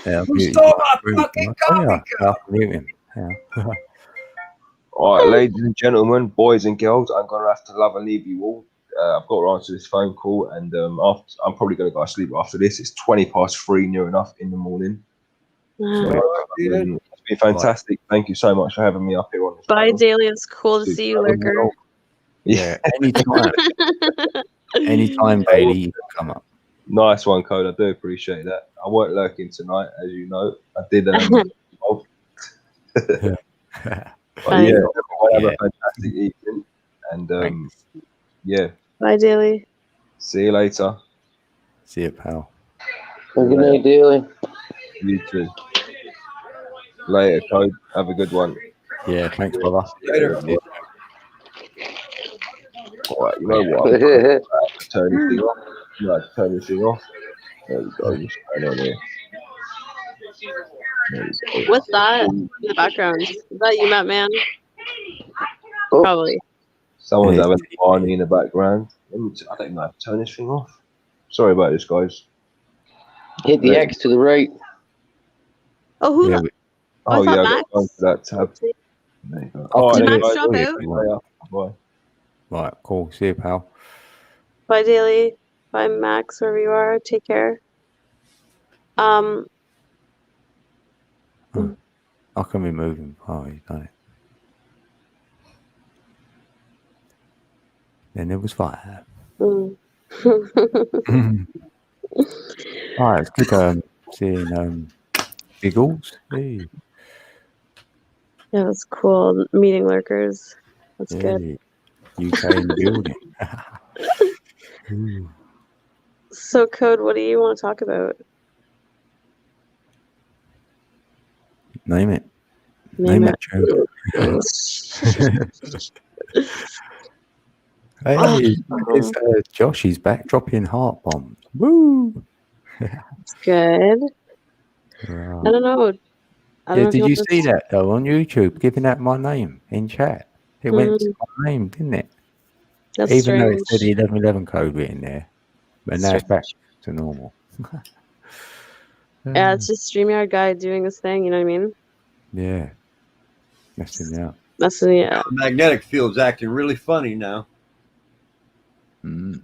Yeah, Who stole my fucking coffee yeah, cup? I'll mute him. Yeah. All right, ladies and gentlemen, boys and girls, I'm going to have to love and leave you all. I've got to answer this phone call, and after, I'm probably going to go to sleep after this. It's 3:20, near enough in the morning. It's been fantastic. Thank you so much for having me up here on this. Bye, Daly. It's cool to see you, Lurker. Yeah, anytime. Anytime, Bailey, you can come up. Nice one, Code. I do appreciate that. I weren't lurking tonight, as you know. I did. But yeah, have a fantastic evening, and yeah. Bye, Daly. See you later. See you, pal. Good night, Daly. You too. Later, Code. Have a good one. Yeah, thanks, brother. Later. All right, you know what? I'm gonna turn this thing off. You know, turn this thing off. There we go. What's going on here? What's that in the background? Is that you, Matt Man? Probably. Someone's having a party in the background. I don't know how to turn this thing off. Sorry about this, guys. Hit the X to the right. Oh, who? Yeah, I thought I got Max. to go to that tab. There you go. Oh, did anyway, Max drop guys, out? Bye. Right, cool. See you, pal. Bye, Daly. Bye, Max, wherever you are. Take care. I can be moving. Oh, you done it. Then it was fire. Mm. All right, it's good seeing Giggles. Hey. Yeah, that's cool. Meeting lurkers. That's good. UK in the building. So, Code, what do you want to talk about? Name it. Name it. Joe. Hey, it's Josh. He's back dropping heart bombs. Woo! It's good. Right. I don't know. Did you see that though on YouTube? Giving out my name in chat. It went to my name, didn't it? That's Even though it strange. said the 1111 code written there, but now it's back to normal. Yeah, it's just StreamYard guy doing his thing. You know what I mean? Yeah. Messing you up. Magnetic field's acting really funny now. Mm.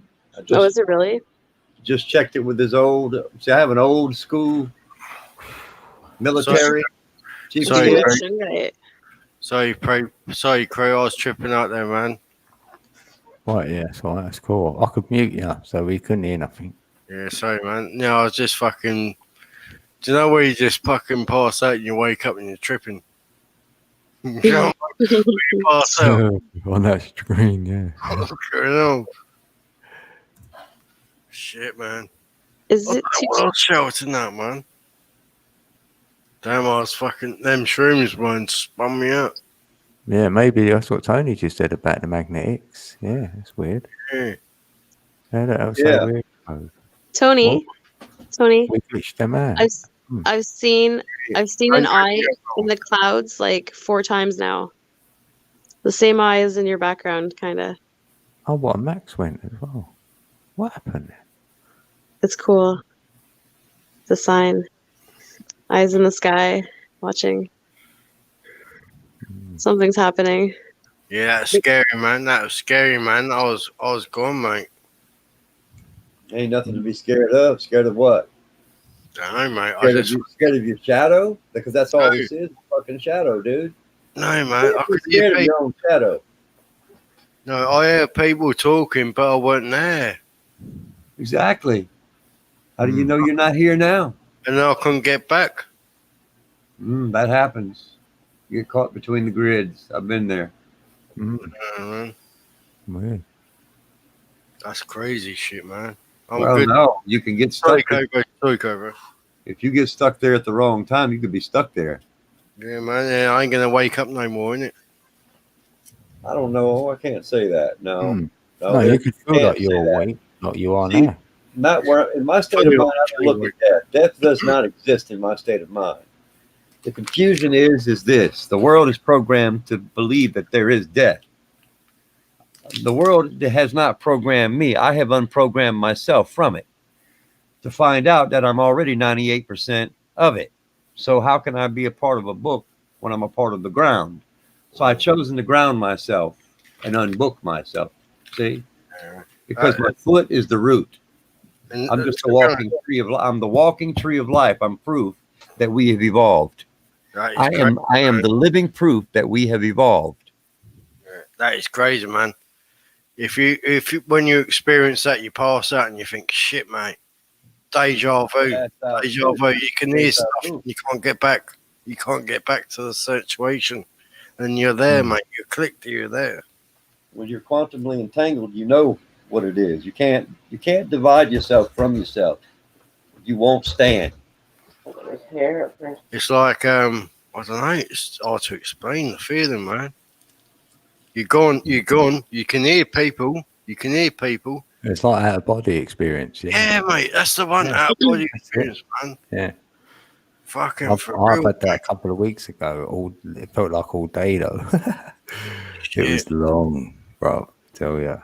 Oh, is it really? Just checked it with his old. See, I have an old school military. Sorry, Crow. I was tripping out there, man. Right, yeah, so that's cool. I could mute you, so we couldn't hear nothing. Yeah, sorry, man. No, I was just fucking. Do you know where you just fucking pass out and you wake up and you're tripping? You know, you pass out. On that screen, yeah. What's going on? Shit, man. Is it well sheltered now, man? Damn, I was fucking. Them shrooms, man, spun me out. Yeah, maybe that's what Tony just said about the magnetics. Yeah, that's weird. Yeah. That was so weird. Tony, Tony, We glitched them out. I've seen an eye in the clouds like 4 times now. The same eye as in your background, kind of. Oh, what? Max went as well. What happened? It's cool. It's a sign. Eyes in the sky, watching. Something's happening. Yeah, that's scary, man. That was scary, man. I was gone, mate. Ain't nothing to be scared of. Scared of what? I know, mate. Scared of your shadow? Because that's all this is. Fucking shadow, dude. No, man. I could scared hear of your own shadow. No, I heard people talking, but I wasn't there. Exactly. How do you know you're not here now? And I couldn't get back. That happens. You get caught between the grids. I've been there. Weird. That's crazy shit, man. No, you can get stuck. Sorry, Cobra. If you get stuck there at the wrong time, you could be stuck there. Yeah, man. Yeah, I ain't gonna wake up no more, innit? I don't know. I can't say that. No. No, you can feel like you're awake, like you are now. Not where in my state of mind, I don't look at death. Death does not exist in my state of mind. The confusion is this: the world is programmed to believe that there is death. The world has not programmed me. I have unprogrammed myself from it to find out that I'm already 98% of it. So how can I be a part of a book when I'm a part of the ground? So I've chosen to ground myself and unbook myself. See, because my foot is the root. I'm just a walking tree of. I'm the walking tree of life. I'm proof that we have evolved. I am the living proof that we have evolved. That is crazy, man. If you when you experience that, you pass out and you think, shit, mate, deja vu. Deja vu. You can hear stuff. You can't get back. You can't get back to the situation, and you're there, mate. You clicked. You're there. When you're quantumly entangled, you know what it is. You can't divide yourself from yourself. You won't stand. It's like I don't know. It's hard to explain the feeling, man. You're gone. You can hear people. It's like out of body experience. Yeah, mate. That's the one, out of body experience, man. Yeah. Fucking I've real. had that a couple of weeks ago. It felt like all day though. It was long, bro. I tell you.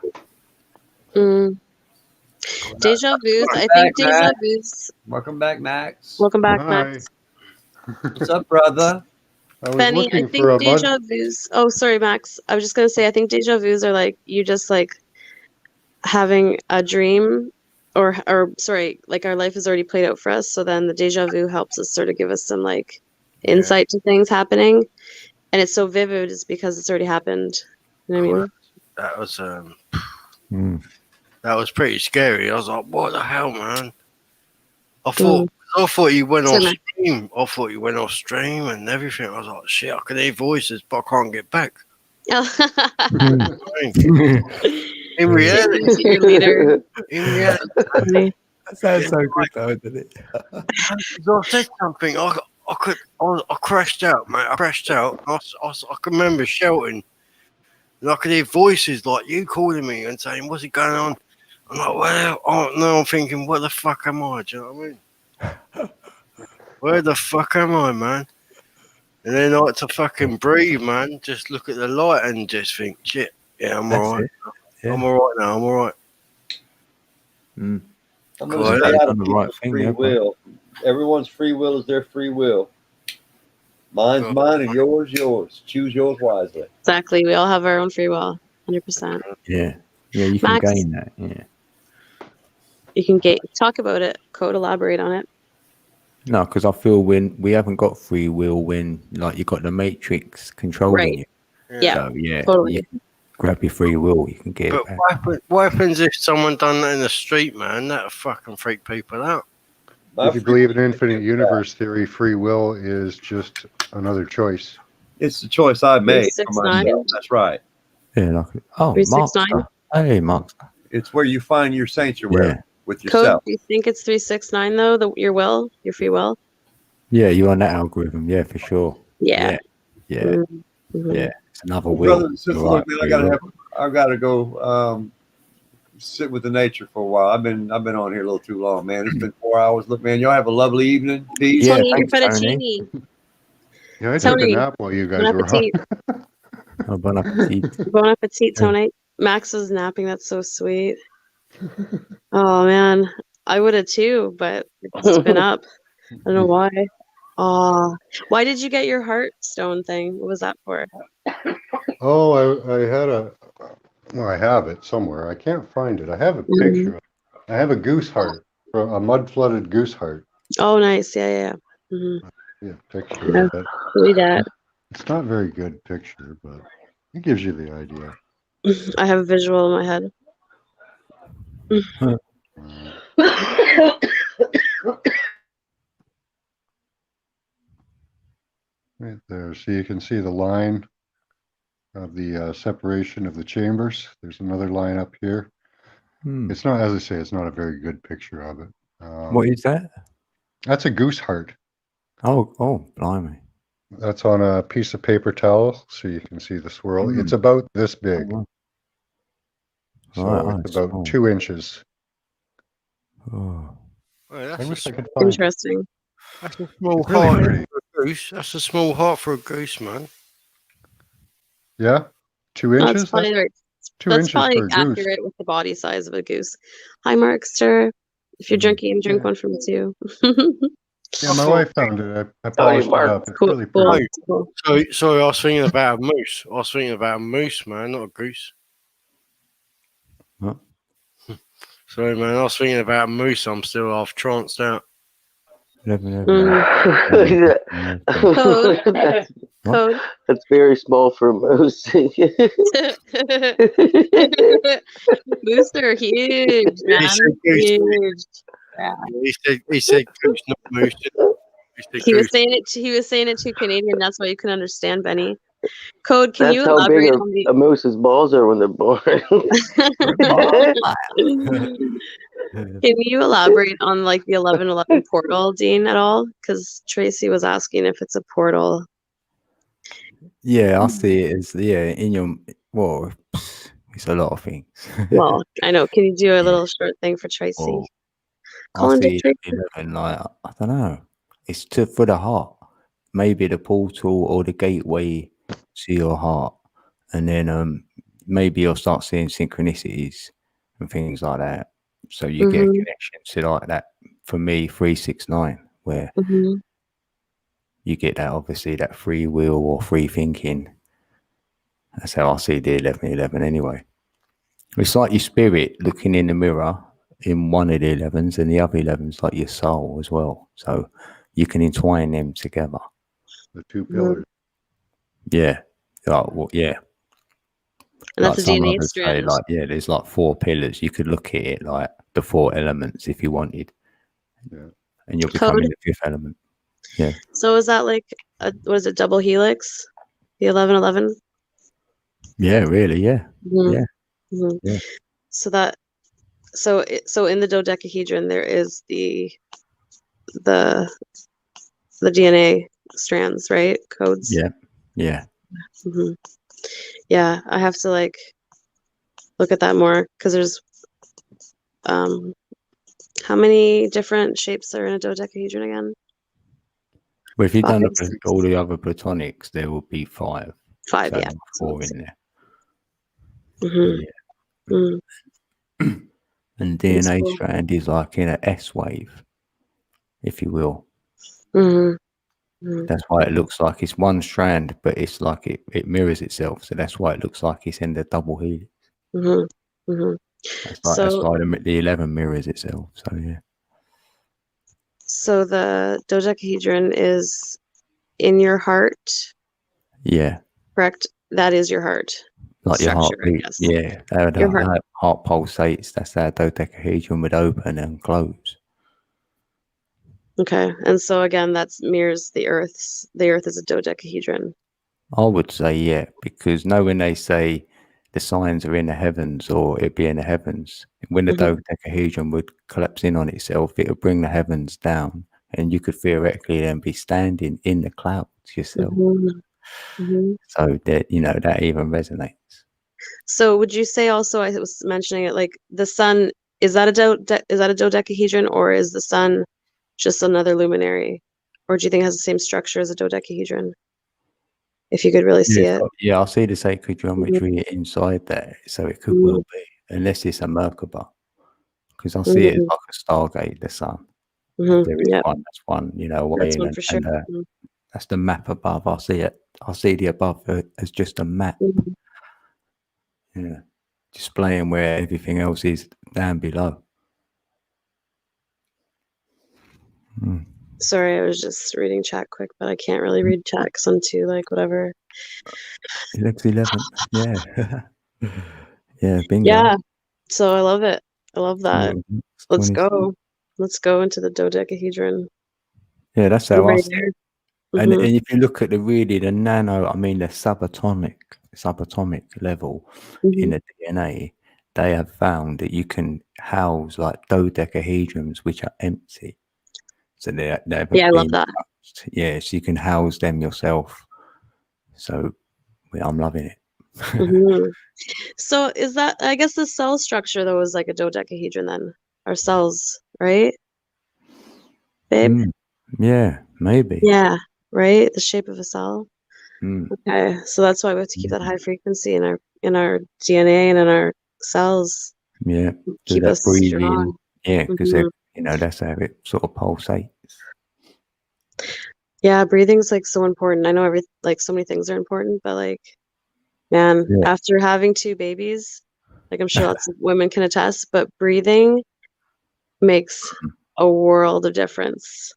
Deja vu. I think deja vu's. Welcome back, Max. Welcome back, Max. What's up, brother? Benny, I think deja vu's. Oh, sorry, Max. I was just gonna say, I think deja vu's are like you just like having a dream, or sorry, like our life is already played out for us. So then the deja vu helps us sort of give us some like insight to things happening, and it's so vivid is because it's already happened. You know what I mean? That was that was pretty scary. I was like, what the hell, man? I thought you went off stream. I thought you went off stream and everything. I was like, shit, I can hear voices, but I can't get back. In reality, that sounds so good, though, doesn't it? I said something. I crashed out, mate. I crashed out. I can remember shouting, and I could hear voices like you calling me and saying, "What's it going on?" I'm like, "Well, oh no." I'm thinking, "What the fuck am I?" Do you know what I mean? Where the fuck am I, man? And then I had to fucking breathe, man. Just look at the light and just think, shit, yeah, I'm alright. Yeah. I'm alright now. I'm alright. I'm gonna stay out of people's free will. Everyone's free will is their free will. Mine's mine and yours yours. Choose yours wisely. Exactly. We all have our own free will. 100%. Yeah. Yeah, you can Max? gain that. Yeah. You can talk about it. Code, elaborate on it. No, because I feel when we haven't got free will, when like you got the matrix controlling Right. you. Yeah. So, yeah. Totally. You can grab your free will. You can get But it back. what happens if someone done that in the street, man? That'd fucking freak people out. If you believe in infinite universe theory, free will is just another choice. It's the choice I made for 369. myself. That's right. Yeah, like oh, 369? Markster. Hey, Markster. It's where you find your sanctuary Yeah. with Code, yourself. do you think it's 369 though? Your will, your free will? Yeah, you're on that algorithm. Yeah, for sure. Yeah. Yeah. Mm-hmm. Yeah. It's another will. Brothers and sisters, You're right, look, man, free will. I gotta go sit with the nature for a while. I've been on here a little too long, man. It's been 4 hours. Look, man, y'all have a lovely evening. Peace. Yeah, Tony, eat your thanks, Tony. fettuccine. Yeah, I took a Tony, nap while you guys Bon were on. appetit. Oh, bon appetit. Bon appetit, Tony. Max was napping. That's so sweet. Oh man, I would have too, but it's been up. I don't know why. Oh, why did you get your Hearthstone thing? What was that for? Oh, I had well, I have it somewhere. I can't find it. I have a picture of it. I have a goose heart, a mud-flooded goose heart. Oh, nice. Yeah. Mm-hmm. Yeah, picture Yeah. of it. See that. It's not a very good picture, but it gives you the idea. I have a visual in my head. Right there. So you can see the line of the separation of the chambers. There's another line up here. It's not, as I say, it's not a very good picture of it. What is that? That's a goose heart. Oh, blimey. That's on a piece of paper towel, so you can see the swirl. It's about this big. So Right, it's oh, about small. 2 inches. Oh. Well, I wish I could find it. Interesting. That's a small It's really heart pretty. for a goose. That's a small heart for a goose, man. Yeah? 2 That's inches? probably right. 2 That's inches probably for a goose. accurate with the body size of a goose. Hi, Markster. If you're drinking, drink one for me too. Yeah, my wife found it. I Tony polished it Mark. up. It's Cool, really cool, pretty. cool. Sorry, I was thinking about a moose. I was thinking about a moose, man, not a goose. What? Sorry, man, I was thinking about a moose. I'm still half tranced out. 11. That's, Code. that's very small for a moose. Moose are huge, man. He said goose. Huge. Yeah. He said goose, not moose. He was saying it to Canadian. That's why you can understand Benny. Code. Can That's you how big elaborate on the? a moose's balls are when they're born. Can you elaborate on like the 1111 portal, Dean, at all? Because Tracy was asking if it's a portal. Yeah, I see it as in your it's a lot of things. Well, I know. Can you do a little short thing for Tracy? Well, Call I into see Tracy. 11 like I don't know. It's for the heart. Maybe the portal or the gateway to your heart, and then maybe you'll start seeing synchronicities and things like that. So you get a connection to like that. For me, 369, where you get that obviously that free will or free thinking. That's how I see the 1111 anyway. It's like your spirit looking in the mirror in one of the 11s, and the other 11's like your soul as well. So you can entwine them together. The 2 pillars. Yeah. Yeah. And that's a some DNA others say, strand. like, there's like 4 pillars. You could look at it like the 4 elements if you wanted. Yeah. And you're becoming the 5th element. Yeah. So is that like what is it, double helix? The 1111? Yeah, really, yeah. Yeah. Yeah. So in the dodecahedron there is the DNA strands, right? Codes. Yeah. Yeah. Yeah, I have to like look at that more because there's how many different shapes are in a dodecahedron again? Well, if you've done 5, 6. all the other platonics, there will be 5. 5, so yeah. 4 in there. And DNA strand is like in an S wave, if you will. Mhm. That's why it looks like it's one strand, but it's like it mirrors itself. So that's why it looks like it's in the double helix. Mhm. Mhm. That's So why the 11 mirrors itself. So yeah. so the dodecahedron is in your heart, Yeah. correct? That is your heart Like your structure, I heartbeat. guess. Yeah. Your heart. That heart pulsates. That's how dodecahedron would open and close. Okay. And so again, that's mirrors the Earth's. The Earth is a dodecahedron. I would say, yeah, because when they say the signs are in the heavens or it be in the heavens, when the dodecahedron would collapse in on itself, it would bring the heavens down, and you could theoretically then be standing in the clouds yourself. So that that even resonates. So would you say also, I was mentioning it, like the sun, is that a dodecahedron, or is the sun just another luminary? Or do you think it has the same structure as a dodecahedron? If you could really see it. Yeah, I see the sacred geometry inside there, so it could well be, unless it's a Merkaba, because I see it as like a stargate, the sun. If there is one, that's one, away That's in, one for sure. that's the map above. I see it. I see the above as just a map. Yeah, displaying where everything else is down below. Sorry, I was just reading chat quick, but I can't really read chat because I'm too whatever. It's 11. Yeah. Yeah, bingo. Yeah. So I love it. I love that. Let's 22. go. Let's go into the dodecahedron. Yeah, that's how I Right see there. it. And if you look at the subatomic level in the DNA, they have found that you can house like dodecahedrons which are empty. So they've I love that. Yeah, so you can house them yourself. So I'm loving it. So is that, I guess the cell structure though is like a dodecahedron then? Our cells, right? Babe? Yeah, maybe. Yeah, right? The shape of a cell. Okay, so that's why we have to keep that high frequency in our DNA and in our cells. Yeah, Keep that us breathing. strong. Yeah, because that's how it sort of pulsates. Yeah, breathing's like so important. I know so many things are important, but like, man, after having 2 babies, like I'm sure lots of women can attest, but breathing makes a world of difference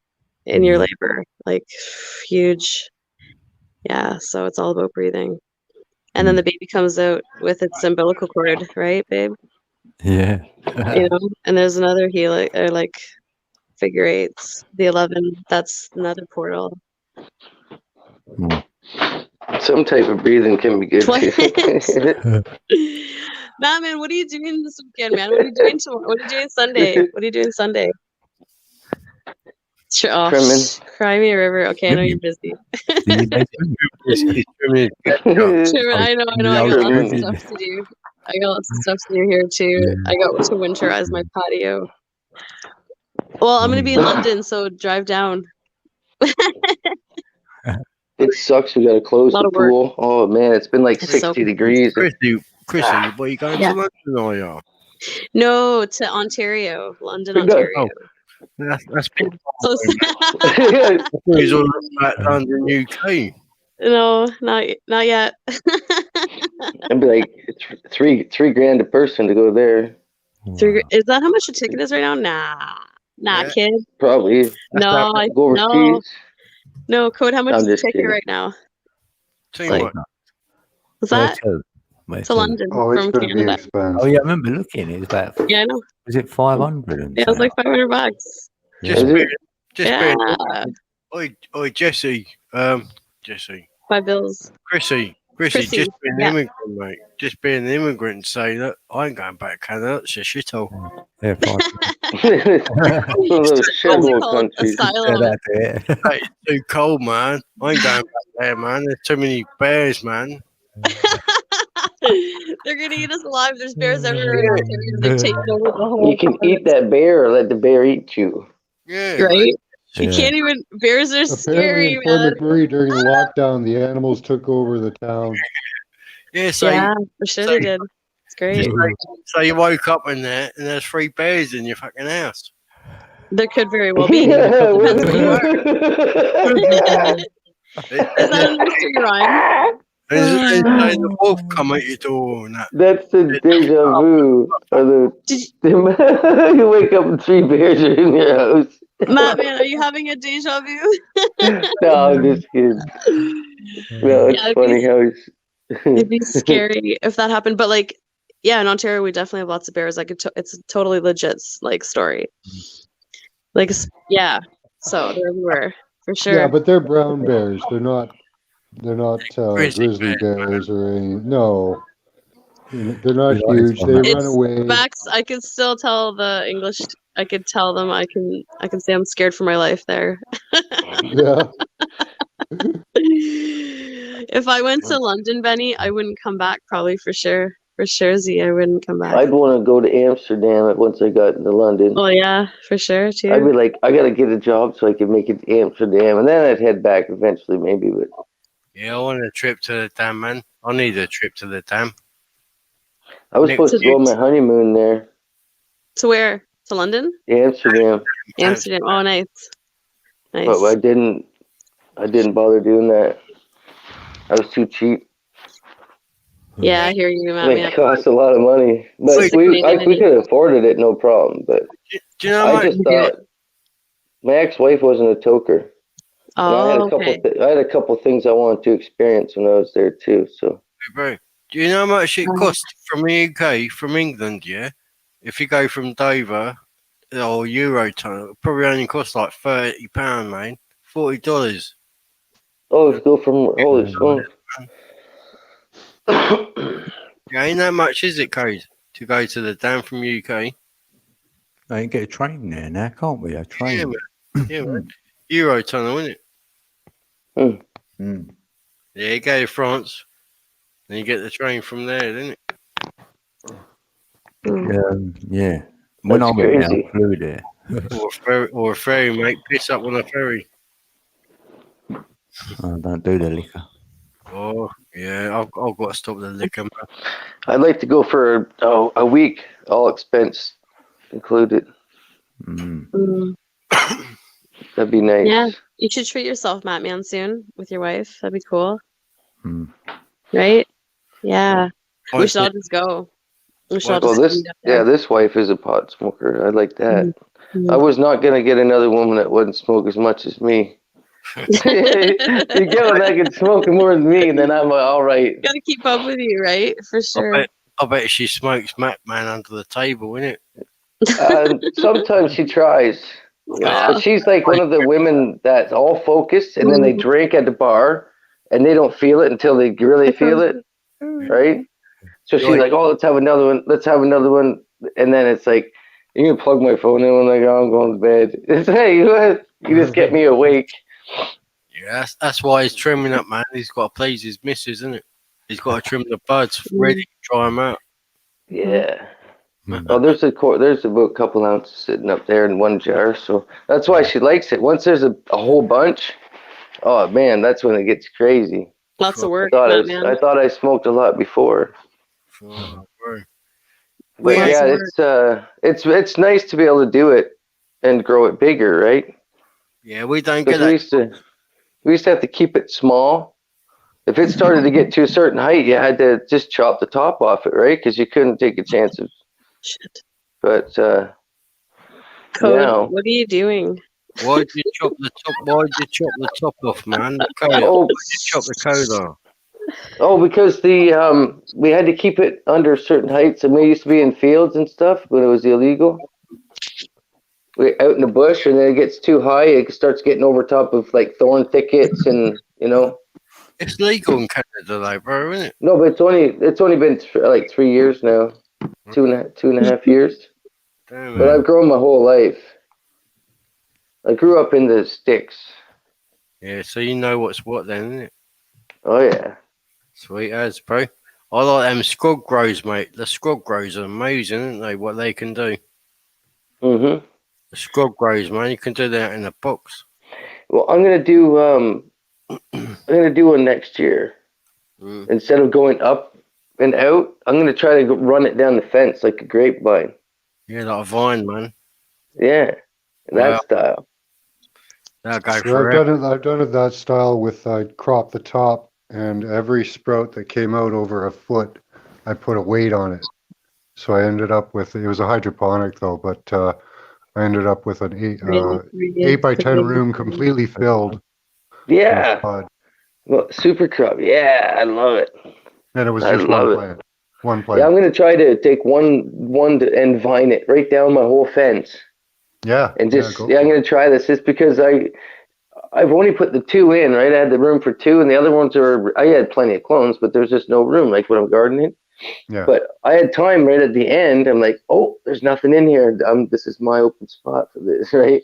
in your labor, like huge. Yeah, so it's all about breathing. And then the baby comes out with its umbilical cord, right, babe? Yeah. And there's another helix, or like figure eights, the 11, that's another portal. Some type of breathing can be good too. Man, what are you doing this weekend, man? What are you doing tomorrow? What are you doing Sunday? What are you doing Sunday? Oh, cry me a river. Okay, I know you're busy. Trimming, I know. I got lots of stuff to do. I got lots of stuff to do here too. I got to winterize my patio. Well, I'm gonna be in London, so drive down. It sucks. We gotta close the pool. Oh man, it's been like 60 degrees. Chrissy, what are you going to London, or you? No, to Ontario, London, Ontario. That's big. So He's all about London, UK. No, not yet. I'd be like three grand a person to go there. Is that how much a ticket is right now? Nah, kid. Probably. No, go overseas. No, Code. How much I'm is the just ticket kidding. right now? Like, what's that? To London from Canada. Expensive. Oh yeah, I remember looking. It was about. Yeah, I know. Was it 500? Yeah, it was like $500. Oi, Jesse. Jesse. 5 bills. Chrissy, just being an immigrant, mate. Just being an immigrant and say that I ain't going back to Canada. It's a shithole. Yeah, It's too cold, man. I ain't going back there, man. There's too many bears, man. They're gonna eat us alive. There's bears everywhere. They've taken over the whole. You can eat that bear or let the bear eat you. Yeah. Right? You can't even. Bears are scary, Apparently, in man. Fort McMurray during the lockdown, the animals took over the town. Yeah, so for sure they did. It's great. So you woke up in there and there's 3 bears in your fucking house. There could very well be. Yeah, Depends where you are. Is that a nursery rhyme? Is the wolf come at your door and that? That's the deja vu. Of the, you wake up and 3 bears are in your house. Matt, man, are you having a deja vu? No, I'm just kidding. No, it's funny how he's. It'd be scary if that happened, but like, yeah, in Ontario we definitely have lots of bears. Like, it's a totally legit like story. Like, yeah, so they're everywhere for sure. Yeah, but they're brown bears. They're not grizzly bears or any. No, they're not huge. They run away. Max, I could still tell the English. I could tell them. I can say I'm scared for my life there. Yeah. If I went to London, Benny, I wouldn't come back. Probably for sure. For sure, Z, I wouldn't come back. I'd want to go to Amsterdam once I got into London. Oh yeah, for sure too. I'd be like, I gotta get a job so I can make it to Amsterdam, and then I'd head back eventually, maybe. But Yeah, I want a trip to the dam, man. I need a trip to the dam. I was supposed to go on my honeymoon there. To where? To London? Amsterdam. Amsterdam. Oh, nice. Nice. But I didn't bother doing that. I was too cheap. Yeah, I hear you, Matt. It cost a lot of money, but we could have afforded it, no problem. But do you know I just thought my ex-wife wasn't a toker. Oh, I had a couple things I wanted to experience when I was there too. So, Hey, bro, do you know how much it costs from the UK, from England, yeah? If you go from Dover or Eurotunnel, it probably only costs like £30, mate. $40. oh, to go from holy smokes. Yeah, ain't that much, is it, Code, to go to the dam from UK? I can get a train there now, can't we? A train. Yeah, man. Yeah, man. Eurotunnel, isn't it? Yeah, you go to France, then you get the train from there, didn't it? Yeah. When I went down, I flew there. or a ferry, mate. Piss up on a ferry. I don't do the liquor. Oh, yeah, I've got to stop the liquor, man. I'd like to go for a week, all expense included. That'd be nice. Yeah, you should treat yourself, Matt, man, soon with your wife. That'd be cool. Right? Yeah. We should all just go. We should all just meet up there. this wife is a pot smoker. I like that. I was not gonna get another woman that wouldn't smoke as much as me. You get one that can smoke more than me, and then I'm all right. Gotta keep up with you, right? For sure. I bet she smokes Mac Man under the table, innit? Sometimes she tries. But she's like one of the women that's all focused, and then they drink at the bar, and they don't feel it until they really feel it, right? So she's like, "Oh, let's have another one. Let's have another one." And then it's like, "You can plug my phone in when I go. I'm going to bed." It's hey, you just get me awake. Yeah, that's why he's trimming up, man. He's got to please his missus, isn't it? He's got to trim the buds, ready to try them out. Yeah. Oh, there's about a couple ounces sitting up there in one jar, so that's why she likes it. Once there's a whole bunch, oh man, that's when it gets crazy. Lots of work. I thought I smoked a lot before. But yeah, it's nice to be able to do it and grow it bigger, right? Yeah, we don't get that. We used to have to keep it small. If it started to get to a certain height, you had to just chop the top off it, right? Because you couldn't take a chance of. Shit. But Code, what are you doing? Why did you chop the top? Why did you chop the top off, man? The code. Why did you chop the code off? Oh, because we had to keep it under certain heights, and we used to be in fields and stuff when it was illegal. We out in the bush, and then it gets too high, it starts getting over top of like thorn thickets, and It's legal in Canada, though, bro, isn't it? No, but it's only been like 3 years now, two and a half years. Damn, but I've grown my whole life. I grew up in the sticks. Yeah, so you know what's what then, isn't it? Oh yeah. Sweet as, bro. I like them scrub grows, mate. The scrub grows are amazing, aren't they? What they can do. The scrub grows, man. You can do that in a box. Well, I'm gonna do one next year. Instead of going up and out, I'm gonna try to run it down the fence like a grapevine. Yeah, like a vine, man. Yeah. That Wow. style. That'll go Yeah, for I've done it that style with I crop the top, and every sprout that came out over a foot, I put a weight on it. So I ended up with, it was a hydroponic though, but I ended up with an 8 by 10 room completely filled. Yeah. Bud. Well, super crop. Yeah, I love it. And it was I just love one it. plant. One Yeah, plant. I'm gonna try to take one and vine it right down my whole fence. Yeah. And just go I'm gonna try this just because I've only put the 2 in, right? I had the room for 2, and the other ones I had plenty of clones, but there's just no room, like when I'm gardening. Yeah. But I had time right at the end. I'm like, oh, there's nothing in here. This is my open spot for this, right?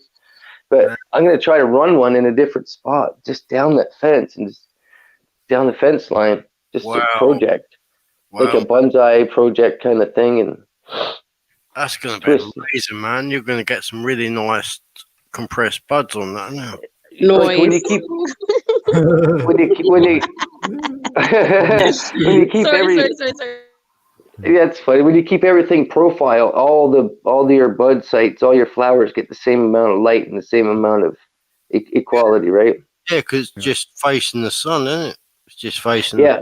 But I'm gonna try to run one in a different spot, just down that fence and just down the fence line, just a project, like a bonsai project kind of thing, and That's going to be twist. amazing, man. You're going to get some really nice compressed buds on that now. Like when you keep when you when you keep sorry. Yeah, it's funny when you keep everything profile. All your bud sites, all your flowers get the same amount of light and the same amount of equality, right? Yeah, because just facing the sun, isn't it? It's just facing. Yeah.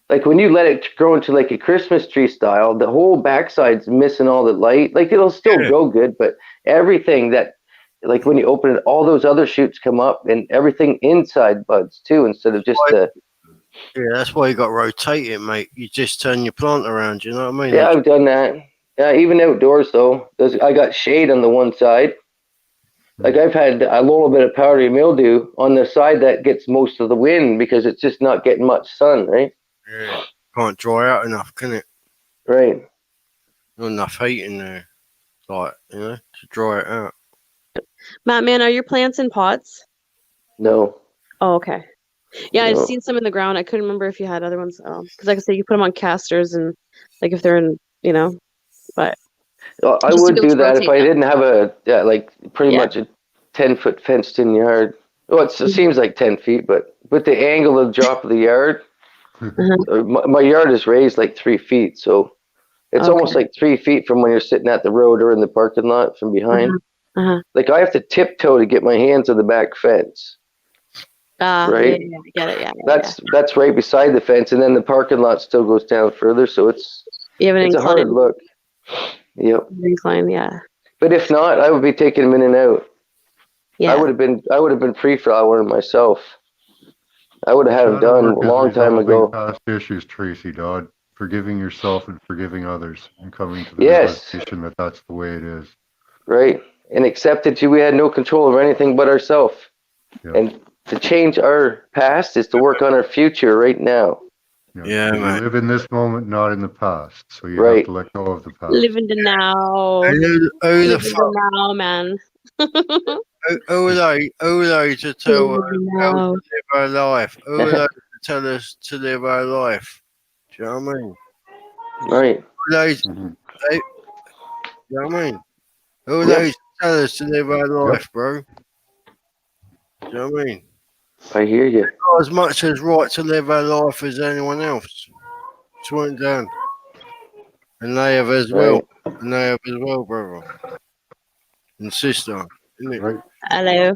Like when you let it grow into like a Christmas tree style, the whole backside's missing all the light. Like it'll still grow good, but everything that, like when you open it, all those other shoots come up, and everything inside buds too, instead of just the. Yeah, that's why you got to rotate it, mate. You just turn your plant around. You know what I mean? Yeah, I've done that. Yeah, even outdoors though, I got shade on the one side. Like I've had a little bit of powdery mildew on the side that gets most of the wind because it's just not getting much sun, right? Yeah. Can't dry out enough, can it? Right. Not enough heat in there, like, to dry it out. Matt, man, are your plants in pots? No. Oh, okay. Yeah, I've No. seen some in the ground. I couldn't remember if you had other ones. Because like I said, you put them on casters, and like if they're in, but. Well, I Just to would be able do to that if rotate I them. didn't have pretty much a 10-foot fenced in yard. Well, it seems like 10 feet, but with the angle of the drop of the yard, my yard is raised like 3 feet, so it's almost like 3 feet from when you're sitting at the road or in the parking lot from behind. Like I have to tiptoe to get my hands on the back fence. Right? Yeah, I get it. Yeah. That's right beside the fence, and then the parking lot still goes down further, so it's You have an a incline. hard look. Yep. Incline, yeah. But if not, I would be taking them in and out. Yeah. I would have been pre-flowering myself. I would have had them done a long time ago. Past issues, Tracy Dodd. Forgiving yourself and forgiving others, and coming to the realization that that's the way it is. Right. And accepted we had no control over anything but ourselves. And to change our past is to work on our future right now. Yeah, you man. live in this moment, not in the past. So you have to let go of the past. Live in the now. Who the Live in fuck? the now, man. Who are they to tell us how to live our life? Who are they to tell us to live our life? Do you know what I mean? Right. Who are they, you know what I mean? Who are they to tell us to live our life, bro? Do you know what I mean? I hear you. Got as much as right to live our life as anyone else. Swear it down. And they have as well. And they have as well, brother. And sister. Isn't it? Right. Hello.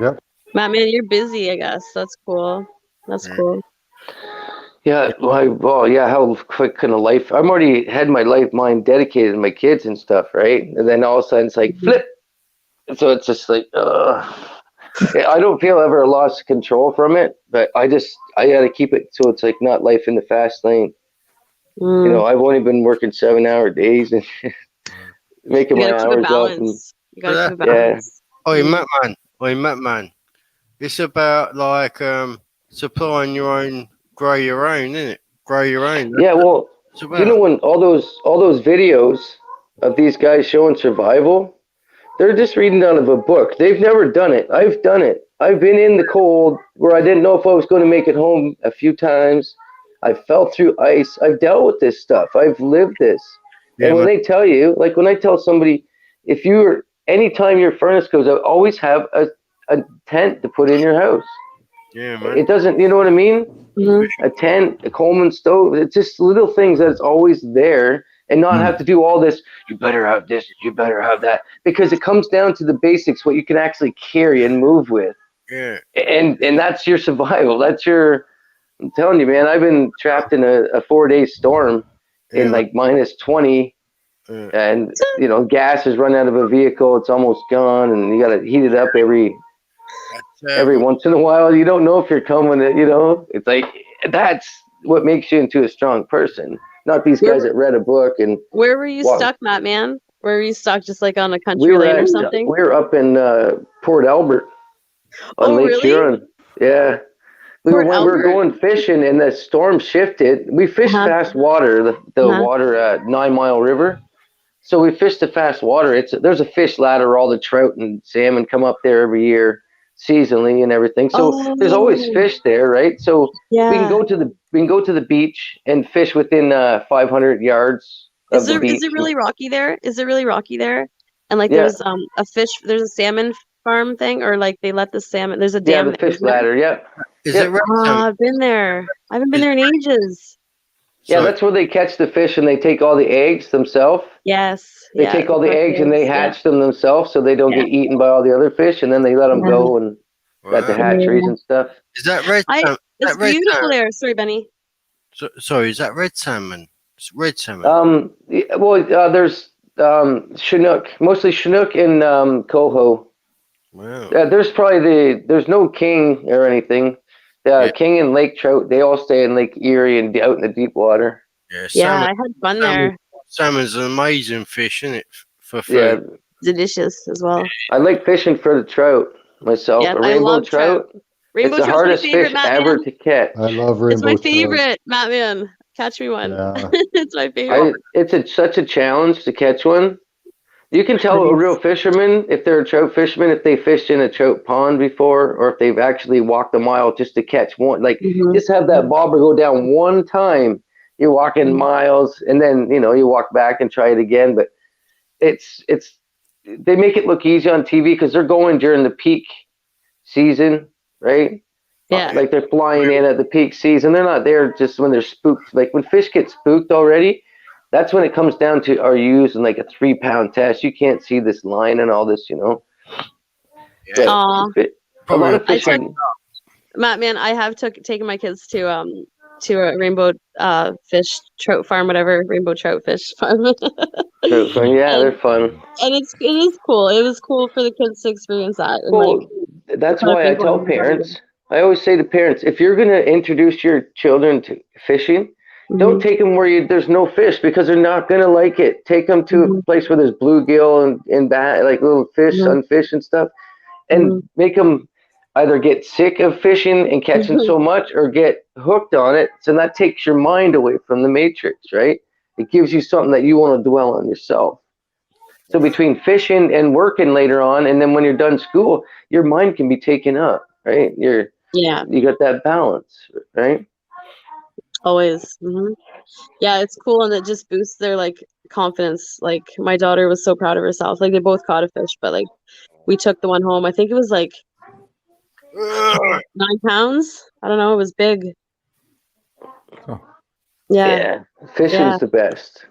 Yep. Matt, man, you're busy, I guess. That's cool. That's cool. Yeah, how quick can a life? I'm already had my life mind dedicated to my kids and stuff, right? And then all of a sudden it's like flip. So it's just like, I don't feel ever lost control from it, but I got to keep it so it's like not life in the fast lane. I've only been working 7-hour days and making my hours up. You gotta keep a balance. Oi, Matt man. It's about like supplying your own, grow your own, isn't it? Grow your own. Yeah, well, when all those videos of these guys showing survival, they're just reading out of a book. They've never done it. I've done it. I've been in the cold where I didn't know if I was going to make it home a few times. I fell through ice. I've dealt with this stuff. I've lived this. Yeah, and when they tell you, like when I tell somebody, anytime your furnace goes out, always have a tent to put in your house. Yeah, man. It doesn't, you know what I mean? A tent, a Coleman stove. It's just little things that's always there and not have to do all this. You better have this. You better have that, because it comes down to the basics, what you can actually carry and move with. Yeah. And that's your survival. That's your. I'm telling you, man. I've been trapped in a 4-day storm in like -20. And gas is running out of a vehicle. It's almost gone, and you got to heat it up every once in a while. You don't know if you're coming. It's like that's what makes you into a strong person. Not these guys that read a book and. Where were you stuck, Matt? Man, where were you stuck? Just like on a country lane or something? We were up in Port Albert on Lake Huron. Yeah. We were going fishing, and the storm shifted. We fished fast water, the water at 9 Mile River. So we fished the fast water. There's a fish ladder where all the trout and salmon come up there every year, seasonally and everything. So there's always fish there, right? So we can go to the beach and fish within 500 yards of the beach. Is it really rocky there? And like there's a fish, there's a salmon farm thing, or like they let the salmon. There's a dam. Yeah, the fish ladder. Yeah. Is it? I've been there. I haven't been there in ages. Yeah, that's where they catch the fish and they take all the eggs themselves. Yes. They take all the eggs and they hatch them themselves so they don't get eaten by all the other fish, and then they let them go and got the hatcheries and stuff. Is that red? It's beautiful there. Sorry, Benny. Sorry, is that red salmon? It's red salmon. There's Chinook, mostly Chinook and coho. Wow. There's no king or anything. King and lake trout, they all stay in Lake Erie and out in the deep water. Yeah, I had fun there. Salmon's an amazing fish, isn't it? For food. Yeah, delicious as well. I like fishing for the trout myself. Yeah, a rainbow trout. Rainbow it's the hardest fish ever to catch. I love rainbow trout. It's my favorite, Matt Man. Catch me one. Yeah. It's my favorite. It's such a challenge to catch one. You can tell a real fisherman, if they're a trout fisherman, if they fished in a trout pond before, or if they've actually walked a mile just to catch one. Like, just have that bobber go down one time. You're walking miles, and then, you walk back and try it again. But they make it look easy on TV because they're going during the peak season, right? Yeah. Like they're flying in at the peak season. They're not there just when they're spooked. Like when fish get spooked already, that's when it comes down to, are you using like a 3-pound test? You can't see this line and all this, Yeah. A lot of fishing. Matt, man, I have taken my kids to a rainbow fish trout farm, whatever, rainbow trout fish farm. Trout farm, yeah, they're fun. And it is cool. It was cool for the kids to experience that. And well, that's why I tell parents. I always say to parents, if you're going to introduce your children to fishing, don't take them where there's no fish, because they're not going to like it. Take them to a place where there's bluegill and like little fish, sunfish and stuff, and make them either get sick of fishing and catching so much or get hooked on it. So that takes your mind away from the Matrix, right? It gives you something that you want to dwell on yourself. So between fishing and working later on, and then when you're done school, your mind can be taken up, right? You got that balance, right? Always. Yeah, it's cool, and it just boosts their like confidence. Like my daughter was so proud of herself. Like they both caught a fish, but like we took the one home. I think it was like 9 pounds. I don't know. It was big. Oh. Yeah. Fishing's the best.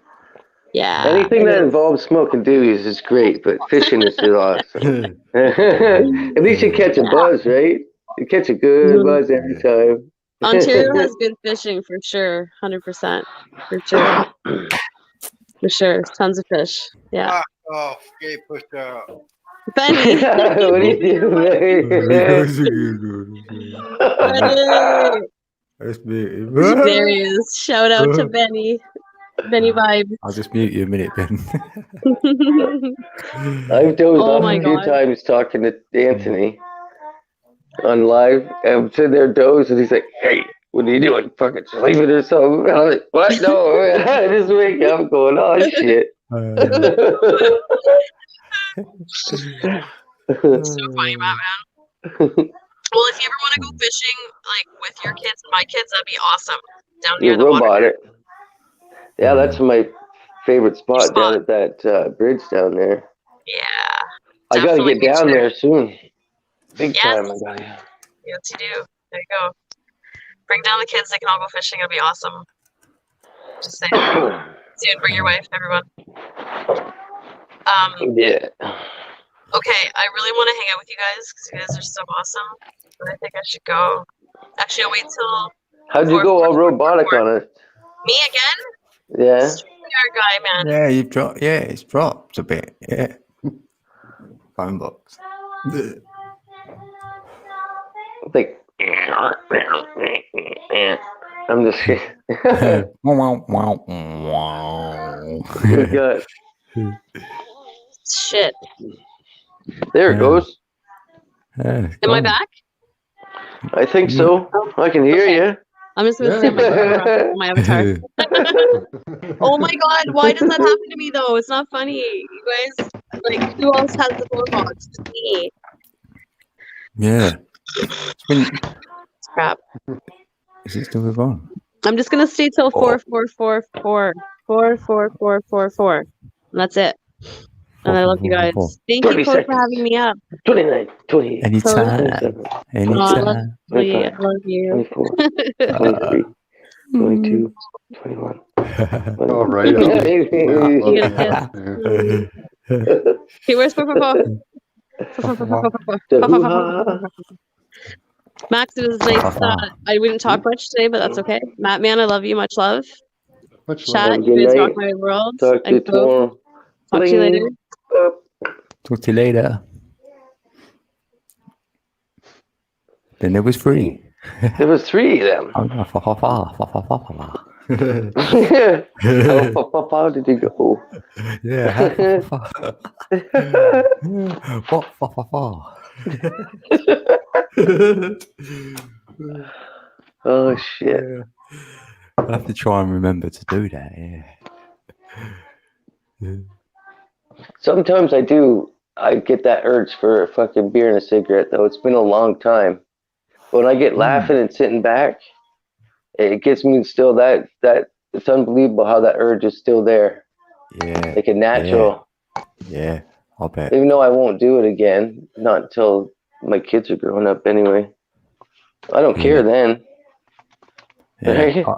Yeah. Anything that involves smoking doobies is great, but fishing is still awesome. At least you catch a buzz, right? You catch a good buzz every time. Ontario has good fishing for sure, 100%, for sure, for sure. Tons of fish. Yeah. Oh, get pushed out. Benny. What are you doing, Benny. There he is. Shout out to Benny. Benny vibes. I'll just mute you a minute, Ben. I've dozed off a few times talking to Anthony on live. I'm sitting there dozed, and he's like, "Hey, what are you doing? Fucking sleeping or something?" I'm like, "What? No, I just wake up going, oh shit." So funny, Matt, man. Well, if you ever want to go fishing, like with your kids and my kids, that'd be awesome. Down near the water. Yeah, that's my favorite spot down at that bridge down there. Yeah. I gotta get down there soon. Big time, I gotta. Yes, you do. There you go. Bring down the kids. They can all go fishing. It'll be awesome. Just saying. soon. Bring your wife, everyone. Yeah. Okay, I really want to hang out with you guys because you guys are so awesome. But I think I should go. Actually, I'll wait till. How'd you go all robotic on it? Me again? Yeah. Streamer guy, man. Yeah, you've dropped. Yeah, it's dropped a bit. Yeah. Phone box. Like, I'm just kidding. Good God. Shit. There it goes. Am I back? I think so. I can hear you. I'm just gonna see my avatar. Oh my god, why does that happen to me though? It's not funny. You guys, like, who else has the phone box? Just me. Yeah. Crap. Is it still on? I'm just gonna stay till 4. And that's it. And I love you guys. Thank you, Cody, for having me up. 29, 28. Anytime. Oh, I love you. 24, 23, 22, 21. All right. Okay, where's 4? Max, it was nice. I didn't talk much today, but that's okay. Matt, man, I love you. Much love. Chat, you guys rock my world. Talk to you tomorrow. Talk to you later. Talk to you later. Then there was 3. There was 3 of them. How How did you go? Yeah. Oh shit. I have to try and remember to do that. Yeah. Sometimes I get that urge for a fucking beer and a cigarette, though. It's been a long time. But when I get laughing and sitting back, it gets me still that it's unbelievable how that urge is still there. Yeah. Like a natural. Yeah, I'll bet. Even though I won't do it again, not until my kids are growing up anyway. I don't care then. Yeah.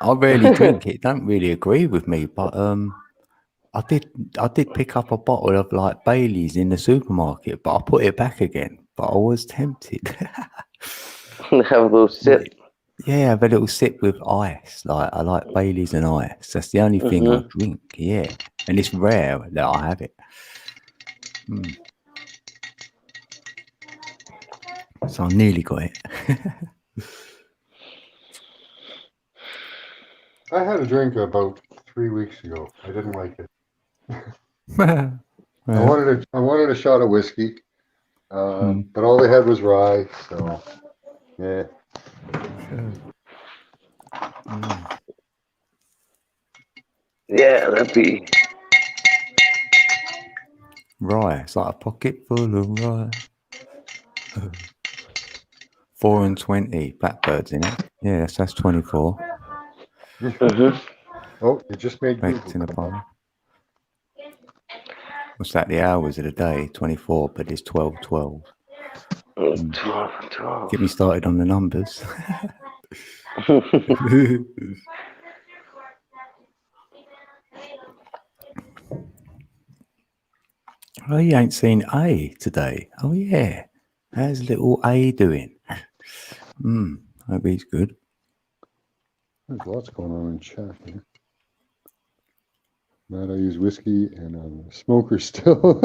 I rarely drink it. Don't really agree with me, but I did pick up a bottle of like Bailey's in the supermarket, but I put it back again. But I was tempted. Have a little sip. Yeah, have a little sip with ice. Like I like Bailey's and ice. That's the only thing I drink. Yeah, and it's rare that I have it. So I nearly got it. I had a drink about 3 weeks ago. I didn't like it. I wanted a shot of whiskey, but all they had was rye. So, yeah. Yeah, that'd be Rye. It's like a pocket full of rye. 4 and 20 blackbirds in it. Yeah, that's 24. Oh, you just made baked in a pie. What's that? The hours of the day? 24, but it's 12. 12. Get me started on the numbers. Oh, you ain't seen A today. Oh, yeah. How's little A doing? Hope he's good. There's lots going on in chat here. Matt, I use whiskey and I'm a smoker still.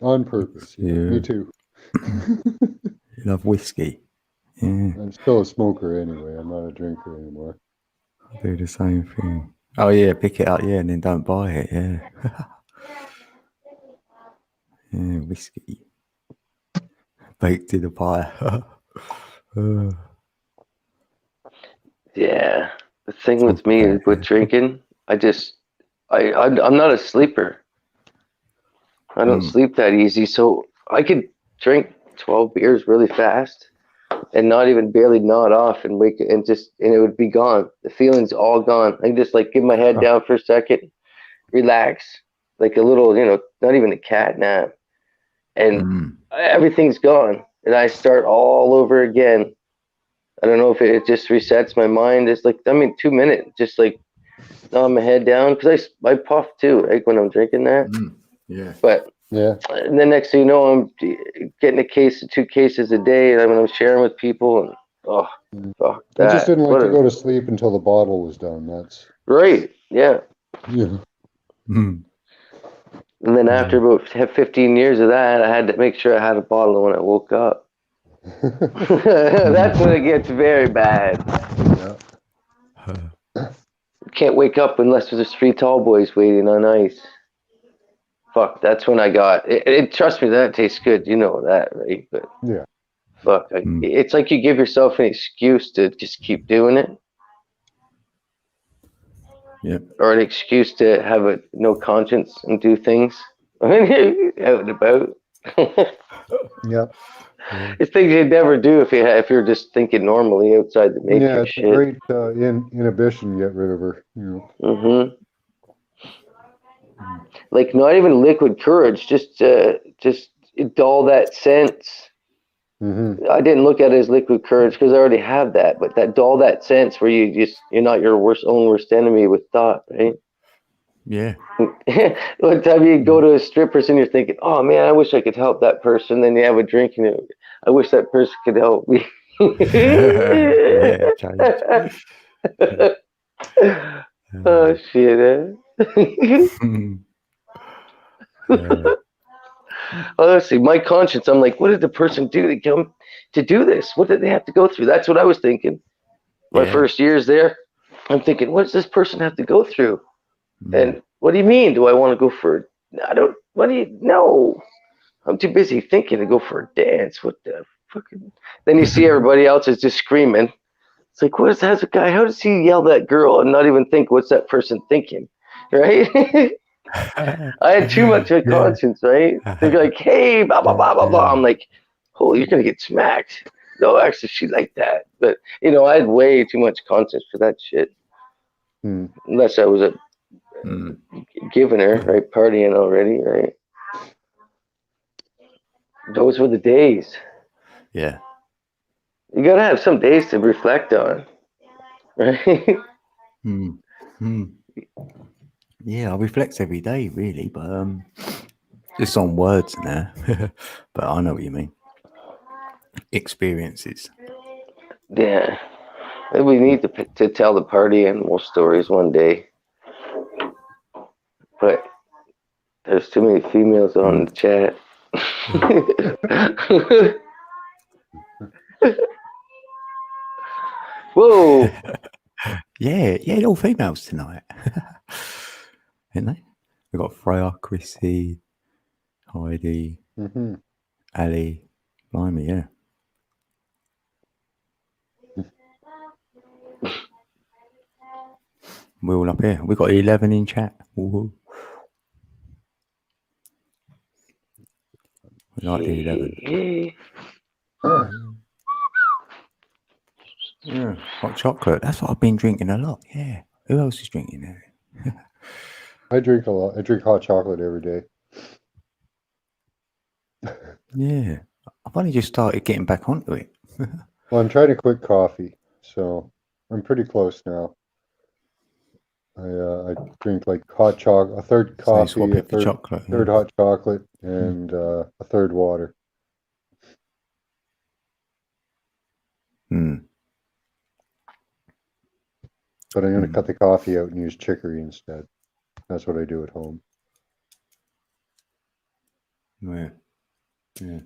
On purpose. Yeah. Me too. You love whiskey. Yeah. I'm still a smoker anyway. I'm not a drinker anymore. I do the same thing. Oh, yeah, pick it up, yeah, and then don't buy it, yeah. Yeah, whiskey. Baked in a pie. Yeah. The thing with me with drinking, I'm not a sleeper. I don't sleep that easy, so I could drink 12 beers really fast and not even barely nod off and wake and it would be gone. The feeling's all gone. I can just like give my head down for a second, relax, like a little, not even a cat nap, and everything's gone, and I start all over again. I don't know if it just resets my mind. It's like, I mean, 2 minutes, just like nod my head down, because I puff too, right, when I'm drinking that. Yeah. But Yeah. and the next thing you know, I'm getting 2 cases a day, and I'm sharing with people, and fuck I that. just didn't like What to a- go to sleep until the bottle was done. That's Right, yeah. yeah. And then after about 15 years of that, I had to make sure I had a bottle when I woke up. That's when it gets very bad. Can't wake up unless there's 3 tall boys waiting on ice. Fuck, that's when I got it. Trust me, that tastes good. You know that, right? But yeah. fuck, it's like you give yourself an excuse to just keep doing it. Yeah. Or an excuse to have no conscience and do things out and about. Yep. It's things you'd never do if you're just thinking normally outside the matrix Yeah, it's shit. a great inhibition to get rid of her. You know. Like not even liquid courage, just dull that sense. I didn't look at it as liquid courage because I already have that, but dull that sense where you're not your own worst enemy with thought, right? Yeah. One time you go to a strippers and you're thinking, oh man, I wish I could help that person. Then you have a drink and I wish that person could help me. Oh shit. Honestly, my conscience, I'm like, what did the person do to come to do this? What did they have to go through? That's what I was thinking. My first years there, I'm thinking, what does this person have to go through? And what do you mean? Do I want to go for? No, I'm too busy thinking to go for a dance. What the fucking? Then you see everybody else is just screaming. It's like, what is that guy? How does he yell that girl and not even think what's that person thinking, right? I had too much of a conscience, right? They're like, hey, blah blah blah blah blah. I'm like, oh, you're gonna get smacked. No, actually, she like that, but I had way too much conscience for that shit. Unless I was giving her, right, partying already, right? Those were the days. Yeah. You gotta have some days to reflect on, right? Yeah, I reflect every day, really, but just on words now. But I know what you mean. Experiences. Yeah, we need to tell the party animal stories one day, but there's too many females on the chat. Whoa! Yeah, all females tonight. Ain't they? We've got Freya, Chrissy, Heidi, Ali, blimey, yeah. We're all up here. We've got 11 in chat. Woo-hoo. We like the 11. Yeah, hot chocolate. That's what I've been drinking a lot. Yeah. Who else is drinking that? I drink a lot. I drink hot chocolate every day. Yeah. I've only just started getting back onto it. Well, I'm trying to quit coffee, so I'm pretty close now. I drink like hot chocolate, a third coffee, a third chocolate, third hot chocolate, and a third water. But I'm going to cut the coffee out and use chicory instead. That's what I do at home. Yeah. Yeah.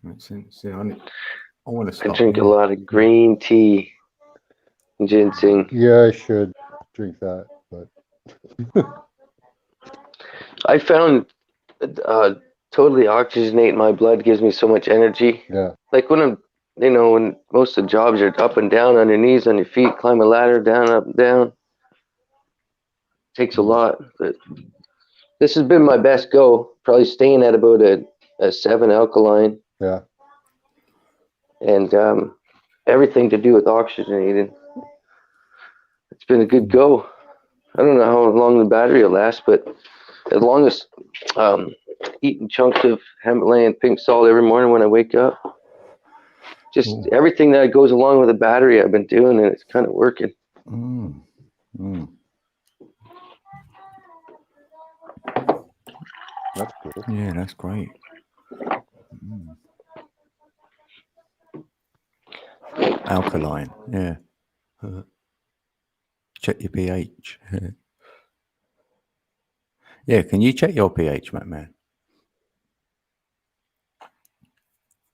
Makes sense. Yeah, I want to stop. I drink a lot of green tea and ginseng. Yeah, I should drink that, but I found totally oxygenate my blood gives me so much energy. Yeah. Like when I'm, when most of the jobs are up and down, on your knees, on your feet, climb a ladder, down, up and down. It takes a lot, but this has been my best go. Probably staying at about a 7 alkaline. Yeah. And everything to do with oxygenating. It's been a good go. I don't know how long the battery will last, but as long as eating chunks of Himalayan pink salt every morning when I wake up. just everything that goes along with the battery I've been doing, and it's kind of working. That's cool. Yeah, that's great. Alkaline, yeah. Check your pH. Yeah, can you check your pH, man?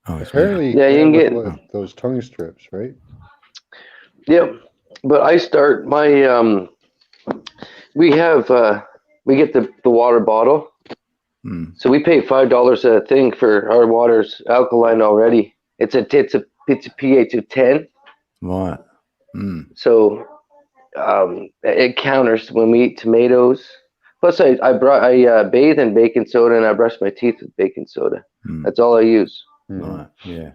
Oh, it's Apparently, Yeah, you can get with those tongue strips, right? Yep. But I start my we get the water bottle. So we pay $5 a thing for our water's alkaline already. It's a pH of 10. Right. So it counters when we eat tomatoes. Plus I bathe in baking soda and I brush my teeth with baking soda. That's all I use. Right. Yeah.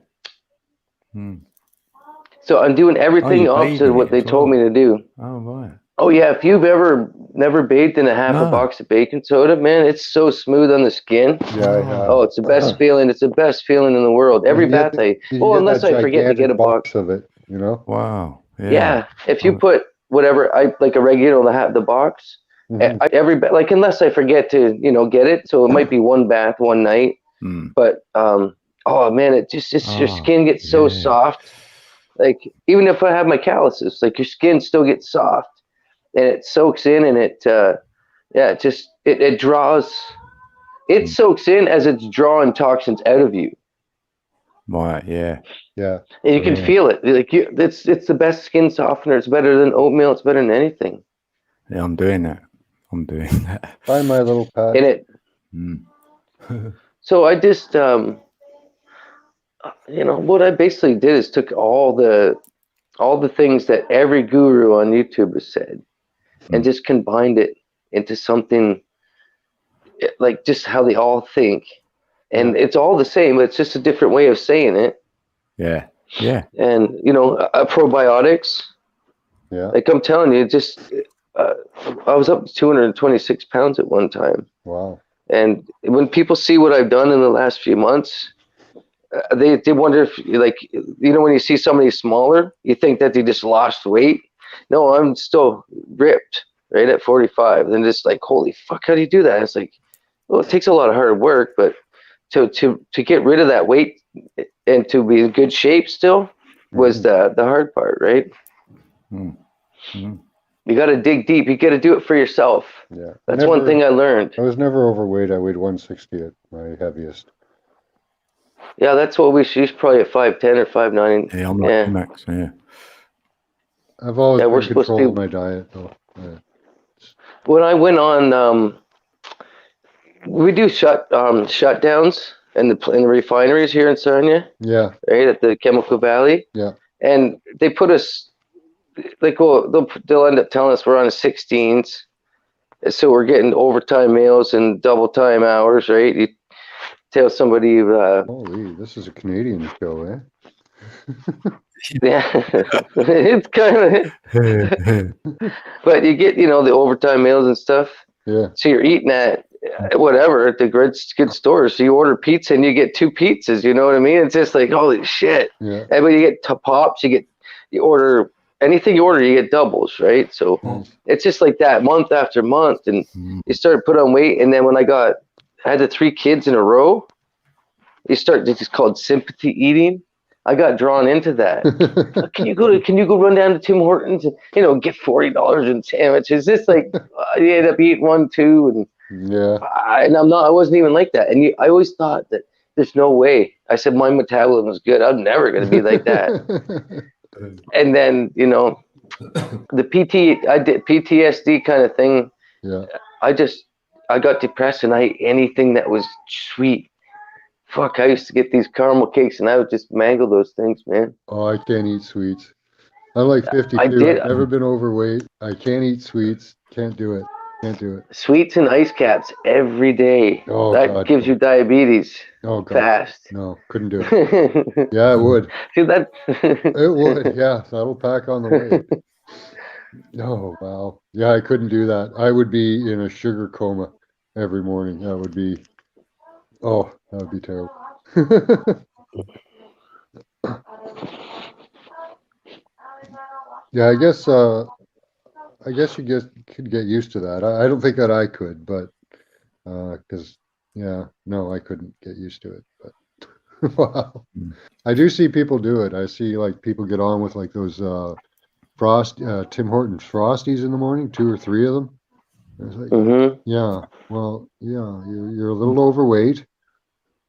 So I'm doing everything opposite of what they told me to do. Oh, right. Oh yeah, if you've ever never bathed in a box of baking soda, man, it's so smooth on the skin. Yeah, I have. Oh, it's the best feeling. It's the best feeling in the world. Every bath unless I forget to get a box of it, you know. Wow. Yeah. If you put whatever like a regular the box, unless I forget to get it, so it might be one bath one night. But oh man, it just your skin gets so soft. Like even if I have my calluses, like your skin still gets soft. And it soaks in, and it draws. It soaks in as it's drawing toxins out of you. Right. Yeah. Yeah. And you can feel it. Like it's the best skin softener. It's better than oatmeal. It's better than anything. Yeah, I'm doing that. Find my little pad. And it. So I just what I basically did is took all the things that every guru on YouTube has said. And just combined it into something like just how they all think. And it's all the same. It's just a different way of saying it. Yeah. Yeah. And, probiotics. Yeah. Like I'm telling you, I was up to 226 pounds at one time. Wow. And when people see what I've done in the last few months, they wonder if, when you see somebody smaller, you think that they just lost weight. No, I'm still ripped, right at 45. And just like, holy fuck, how do you do that? It's like, well, it takes a lot of hard work, but to get rid of that weight and to be in good shape still was the hard part, right? You got to dig deep. You got to do it for yourself. Yeah, that's one thing I learned. I was never overweight. I weighed 160 at my heaviest. Yeah, that's what she's probably at 5'10" or 5'9". Yeah, I'm like Max. Yeah. I've always been controlling my diet, though. Yeah. When I went on, we do shutdowns in the refineries here in Sarnia. Yeah. Right at the Chemical Valley. Yeah. And they put us, they'll end up telling us we're on 16s, so we're getting overtime meals and double time hours, right? You tell somebody. Holy, this is a Canadian show, eh? Yeah, it's kind of. But you get, the overtime meals and stuff. Yeah. So you're eating at whatever at the good stores. So you order pizza and you get 2 pizzas. You know what I mean? It's just like holy shit. Yeah. And when you get pops, you order anything you order, you get doubles, right? So it's just like that month after month, and you start to put on weight. And then when I had the 3 kids in a row, it's called sympathy eating. I got drawn into that. Can you go run down to Tim Hortons and get $40 in sandwiches? It's like you end up eating 1, 2, and I wasn't even like that. And I always thought that there's no way. I said my metabolism is good. I'm never going to be like that. And then the PTSD kind of thing. Yeah. I got depressed and I ate anything that was sweet. Fuck, I used to get these caramel cakes and I would just mangle those things, man. Oh, I can't eat sweets. I'm like 52. I've never been overweight. I can't eat sweets. Can't do it. Sweets and ice caps every day. Oh, that God. gives you diabetes. Oh, God. Fast. No, couldn't do it. Yeah, it would. See that? It would. Yeah, that'll pack on the weight. Oh, wow. Yeah, I couldn't do that. I would be in a sugar coma every morning. That would be. Oh, that would be terrible. Yeah, I guess you could get used to that. I don't think that I could, but because no, I couldn't get used to it. But wow, I do see people do it. I see like people get on with like those Tim Hortons Frosties in the morning, 2 or 3 of them. It's like, yeah, well, yeah, you're a little overweight,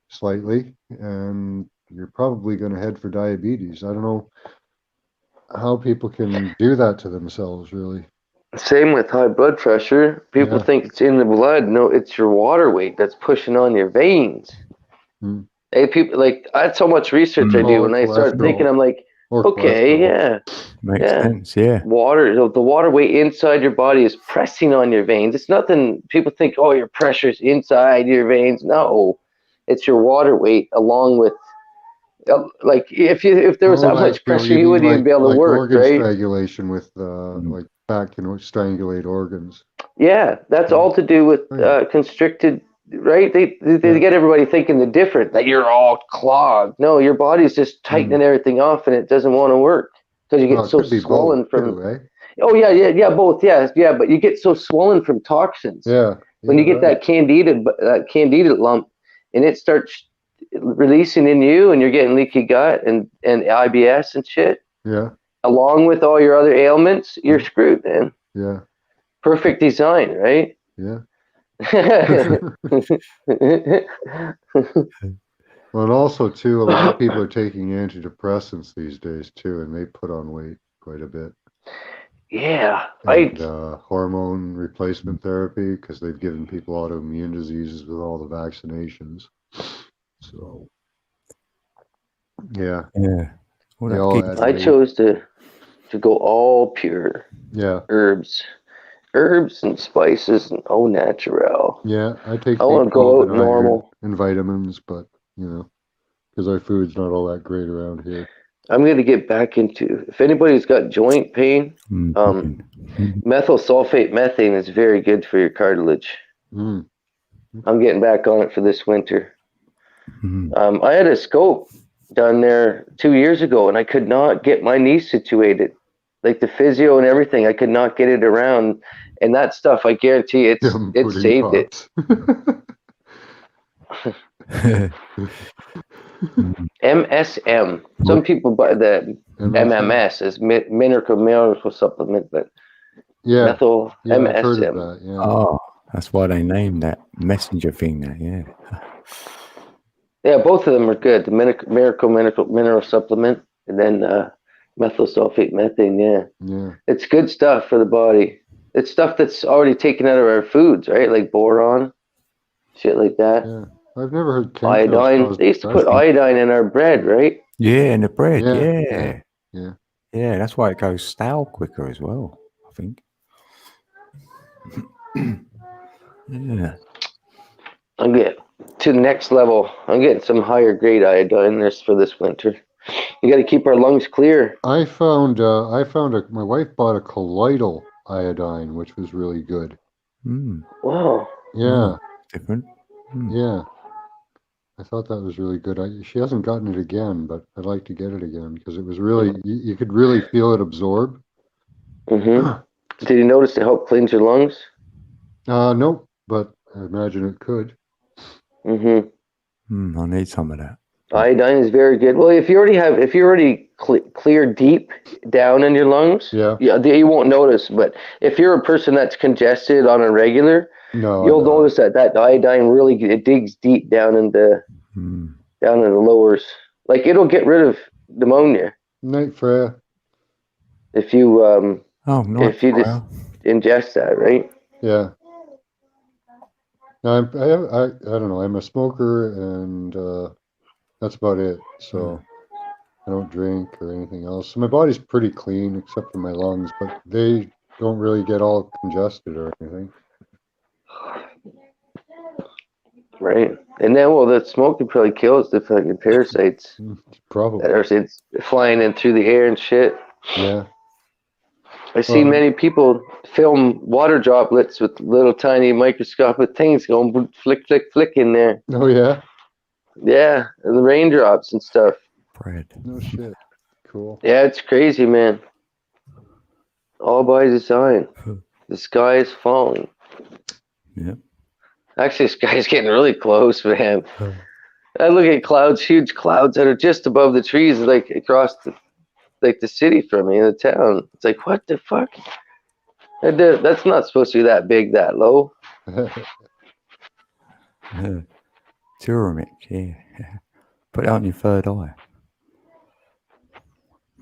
slightly, and you're probably going to head for diabetes. I don't know how people can do that to themselves, really. Same with high blood pressure. People think it's in the blood. No, it's your water weight that's pushing on your veins. Hey, people, like, that's how much research I do, and I start thinking, I'm like, okay, Makes sense, yeah. Water, the water weight inside your body is pressing on your veins. It's nothing. People think, oh, your pressure's inside your veins. No, it's your water weight along with, like, if there was that much pressure, you wouldn't even be able to work, organ right? strangulation with like back can strangulate organs. Yeah, that's all to do with constricted. Right? They get everybody thinking the different, that you're all clogged. No, your body's just tightening everything off, and it doesn't want to work because you get so swollen from. Oh yeah, both. Yeah, but you get so swollen from toxins. Yeah. When you get that candida lump, and it starts releasing in you, and you're getting leaky gut and IBS and shit. Yeah. Along with all your other ailments, you're screwed, man. Yeah. Perfect design, right? Yeah. Well, and also too, a lot of people are taking antidepressants these days too, and they put on weight quite a bit. Yeah, and, hormone replacement therapy because they've given people autoimmune diseases with all the vaccinations. So, yeah. I chose to go all pure. Yeah. Herbs and spices and au naturel. Yeah, I take. I want to go out normal and vitamins, but because our food's not all that great around here. I'm going to get back into. If anybody's got joint pain, methyl sulfate methane is very good for your cartilage. I'm getting back on it for this winter. I had a scope done there 2 years ago, and I could not get my knee situated. Like the physio and everything, I could not get it around, and that stuff, I guarantee it saved it. MSM. Some people buy the MMS as mineral supplement, but methyl MSM. I've heard of that, Oh, that's why they named that messenger thing. Yeah, both of them are good. The miracle mineral supplement, and then methyl sulfate methane. Yeah, it's good stuff for the body. It's stuff that's already taken out of our foods, right? Like boron, shit like that. Yeah, I've never heard iodine. They used to put iodine in our bread, right? Yeah, in the bread. Yeah. That's why it goes stale quicker as well, I think. Yeah. I'm getting to the next level. I'm getting some higher grade iodine for this winter. You got to keep our lungs clear. I found my wife bought a colloidal iodine, which was really good. Wow. Yeah. Different. Yeah. I thought that was really good. She hasn't gotten it again, but I'd like to get it again because it was really, you could really feel it absorb. Did you notice to help cleanse your lungs? Nope, but I imagine it could. I need some of that. Iodine is very good. Well, if you already clear deep down in your lungs, you won't notice. But if you're a person that's congested on a regular, you'll notice that iodine really digs deep down in the lowers. Like it'll get rid of pneumonia. Night, Freya. If you just ingest that, right? Yeah. Now I don't know. I'm a smoker and. That's about it. So I don't drink or anything else. So my body's pretty clean except for my lungs, but they don't really get all congested or anything. Right. And then, the smoking probably kills the fucking parasites. Probably. That are flying in through the air and shit. Yeah. I see many people film water droplets with little tiny microscopic things going flick, flick, flick in there. Oh, yeah? Yeah, the raindrops and stuff. Bread. No shit. Cool. Yeah, it's crazy, man. All by design. The sky is falling. Yeah. Actually, the sky is getting really close, man. I look at clouds, huge clouds that are just above the trees, like across the city from me in the town. It's like, what the fuck? That's not supposed to be that big, that low. Turmeric, yeah. Put it on your third eye.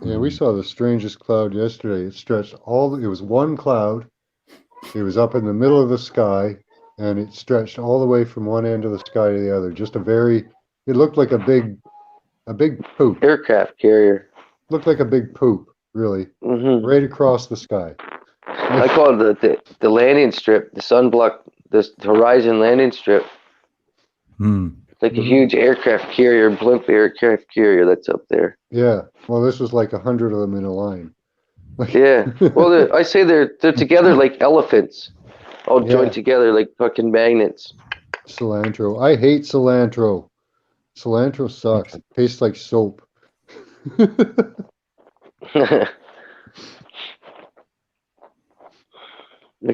Yeah, we saw the strangest cloud yesterday. It stretched it was one cloud. It was up in the middle of the sky, and it stretched all the way from one end of the sky to the other. Just it looked like a big poop. Aircraft carrier. Looked like a big poop, really. Mm-hmm. Right across the sky. I call it the landing strip, the sunblock, the horizon landing strip. It's like a huge aircraft carrier, blimp aircraft carrier that's up there. Yeah. Well, this was like 100 of them in a line. Yeah. Well, I say they're together like elephants, all joined together like fucking magnets. Cilantro. I hate cilantro. Cilantro sucks. It tastes like soap. Look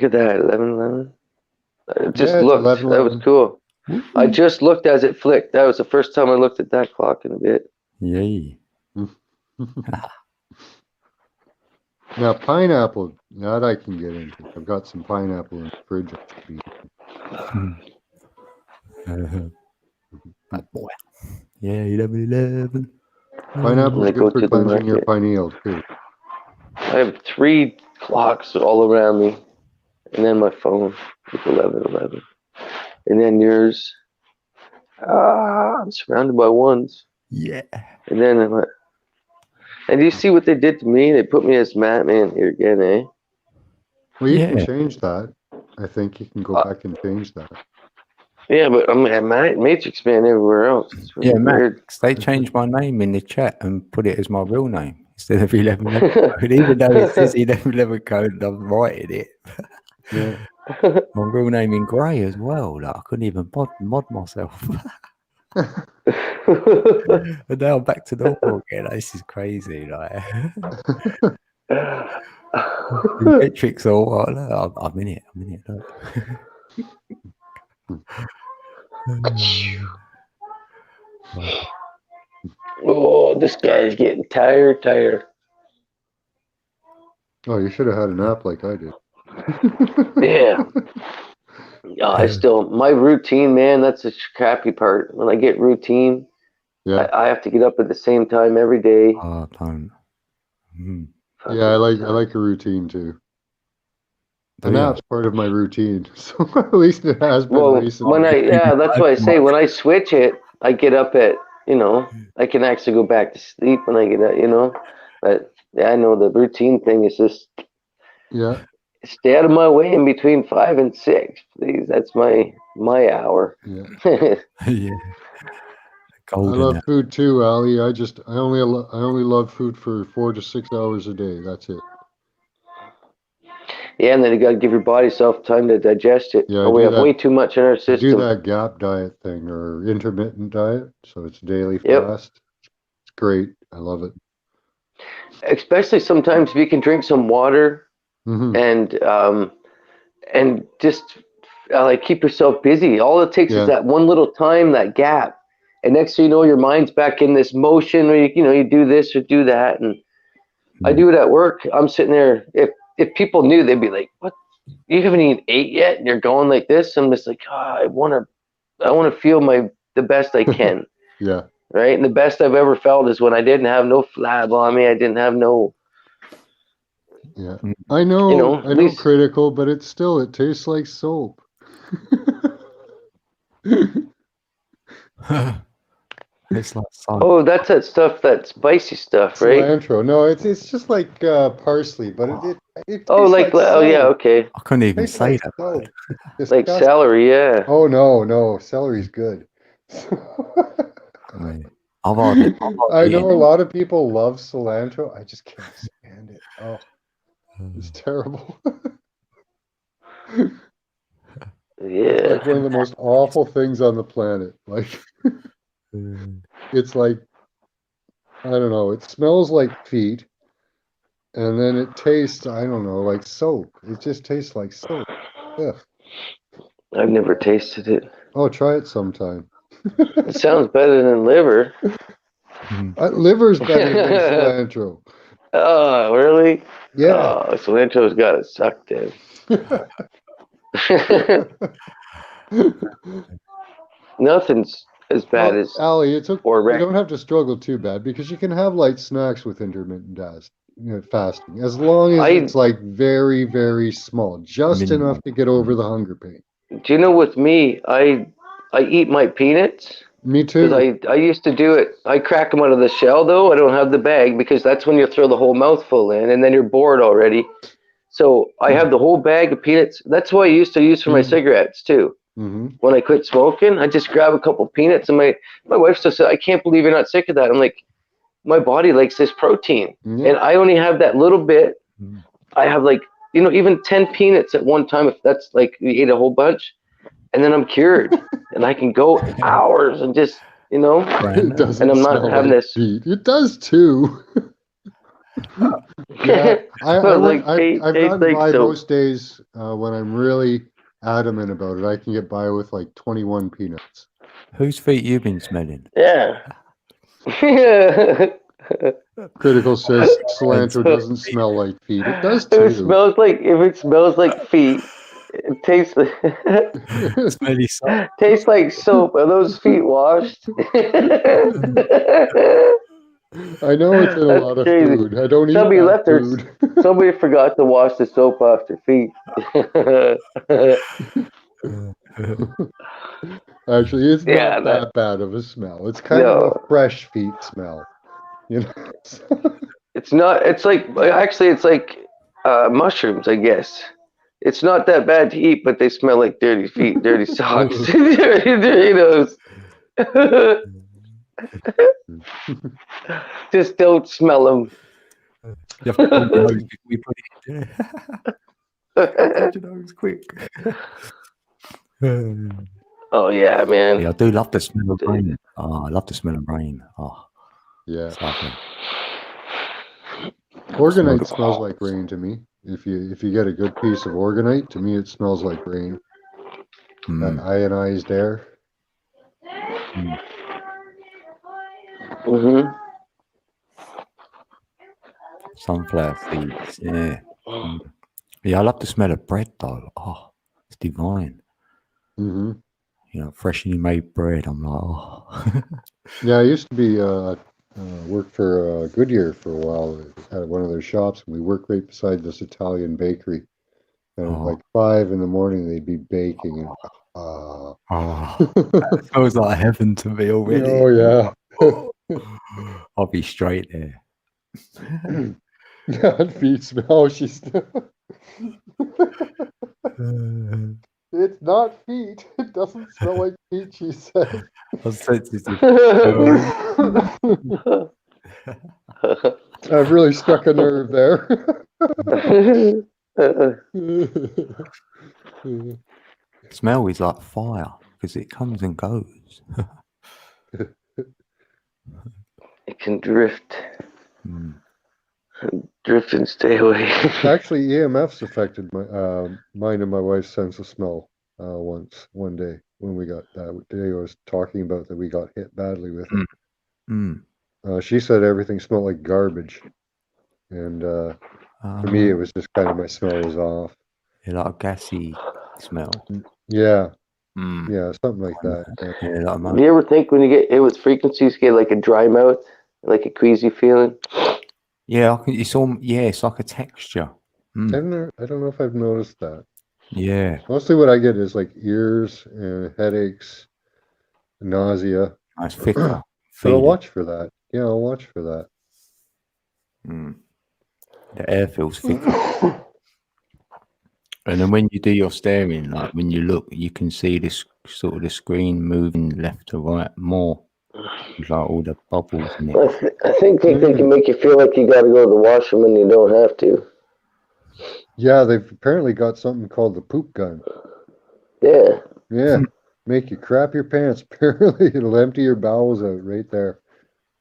at that, 11:11. Just Yeah, it's looked. 11:11. That was cool. I just looked as it flicked. That was the first time I looked at that clock in a bit. Yay. Now, pineapple, that I can get into. I've got some pineapple in the fridge. Bad boy. Yeah, 11:11. Pineapple is good for cleansing your pineal, too. I have 3 clocks all around me, and then my phone with 11:11, and then yours. I'm surrounded by ones. Yeah. And then and you see what they did to me? They put me as Batman here again, eh? Well, you can change that. I think you can go back and change that. Yeah, but I'm a Matrix Man everywhere else. It's really weird. Max, they changed my name in the chat and put it as my real name instead of 1111 code. Even though it says 1111 code and I'm writing it. Yeah. My real name in grey as well. Like, I couldn't even mod myself. And now I'm back to normal again. This is crazy. Like, Matrix or what? Look, I'm in it. Look. Oh, this guy's getting tired. Oh, you should have had a nap like I did. Yeah. My routine, man, that's the crappy part. When I get routine, I have to get up at the same time every day. Oh, don't. Yeah, I like a routine too. The nap's part of my routine, so at least it has been recently. That's why I say when I switch it, I get up at, I can actually go back to sleep when I get up, but I know the routine thing is just stay out of my way in between 5 and 6, please. That's my hour. Yeah. I love food too, Ali. I only love food for 4 to 6 hours a day. That's it. Yeah, and then you got to give your body time to digest it. Yeah, we have way too much in our system. Do that GAP diet thing or intermittent diet, so it's daily fast. It's great. I love it. Especially sometimes if you can drink some water and just keep yourself busy. All it takes is that one little time, that gap, and next thing you know, your mind's back in this motion where you do this or do that. And I do it at work. I'm sitting there. If people knew, they'd be like, "What? You haven't even ate yet, and you're going like this?" I'm just like, I want to feel the best I can. Yeah. Right. And the best I've ever felt is when I didn't have no flab on me. I didn't have no. Yeah. I know. I know. Critical, but it tastes like soap. It's like oh, that's that stuff, that spicy stuff, right? Cilantro. No, it's just like parsley, but it okay. I couldn't even say that. Like celery, yeah. Oh no, celery's good. I know a lot of people love cilantro. I just can't stand it. Oh, it's terrible. It's like one of the most awful things on the planet. Like, it's like, I don't know. It smells like feet, and then it tastes, I don't know, like soap. It just tastes like soap. Yeah. I've never tasted it. Oh, try it sometime. It sounds better than liver. Liver's better than cilantro. Oh, really? Yeah. Oh, cilantro's got it sucked in. Nothing's as bad as Ali, it's okay. or You don't have to struggle too bad because you can have light snacks with intermittent fasting as long as it's like very, very small, just enough to get over the hunger pain. Do you know with me, I eat my peanuts. Me too. Because I used to do it. I crack them out of the shell though. I don't have the bag because that's when you throw the whole mouthful in and then you're bored already. So I have the whole bag of peanuts. That's what I used to use for my cigarettes too. When I quit smoking, I just grab a couple peanuts, and my wife still said, "I can't believe you're not sick of that." I'm like, my body likes this protein, and I only have that little bit. I have like even 10 peanuts at one time. If that's like you ate a whole bunch, and then I'm cured, and I can go hours and just It doesn't and I'm not smell having like this. feet. It does too. Yeah, I've gotten by most days when I'm really adamant about it. I can get by with like 21 peanuts. Whose feet you been smelling? Yeah. Critical says cilantro doesn't smell like feet. It does too. If it smells like feet, it tastes like Smelly soap. tastes like soap. Are those feet washed? I know it's in a lot of food. I don't eat Somebody that left food. Somebody forgot to wash the soap off their feet. Actually, it's not that bad of a smell. It's kind of a fresh feet smell. It's not. It's like mushrooms, I guess. It's not that bad to eat, but they smell like dirty feet, dirty socks, dirty Doritos. Just don't smell them. You have to hold your nose before we put it in. Hold your nose quick. Oh yeah, man. Yeah, I do love the smell of rain. Oh, I love the smell of rain. Oh, yeah. It's lovely. Organite smells like rain to me. If you get a good piece of organite, to me it smells like rain. That ionized air. Sunflower seeds, yeah. Yeah, I love the smell of bread though. Oh, it's divine. Freshly made bread. I'm like, oh. Yeah, I used to be worked for Goodyear for a while at one of their shops, and we worked right beside this Italian bakery. And at like 5 a.m, they'd be baking. And, that smells like heaven to me already. Oh yeah. I'll be straight there. God, feet smell. She's. It's not feet. It doesn't smell like feet, she said. I've really struck a nerve there. Smell is like fire because it comes and goes. It can drift. Drift and stay away. Actually, EMFs affected mine and my wife's sense of smell one day when we got that day I was talking about that we got hit badly with it. She said everything smelled like garbage, and for me it was just kind of my smell was off. Yeah, like a gassy smell. Yeah. Yeah, something like that. Yeah, Do you ever think when you get hit with frequencies, you get like a dry mouth, like a queasy feeling? Yeah, it's like a texture. I don't know if I've noticed that. Yeah. Mostly what I get is like ears, headaches, nausea. That's thicker. But I'll watch for that. Yeah, I'll watch for that. The air feels thicker. And then when you do your staring, like when you look, you can see this sort of the screen moving left to right more. Like all the bubbles in it. I think they can make you feel like you got to go to the washroom and you don't have to. Yeah, they've apparently got something called the poop gun. Yeah. Yeah. Make you crap your pants. Apparently, it'll empty your bowels out right there.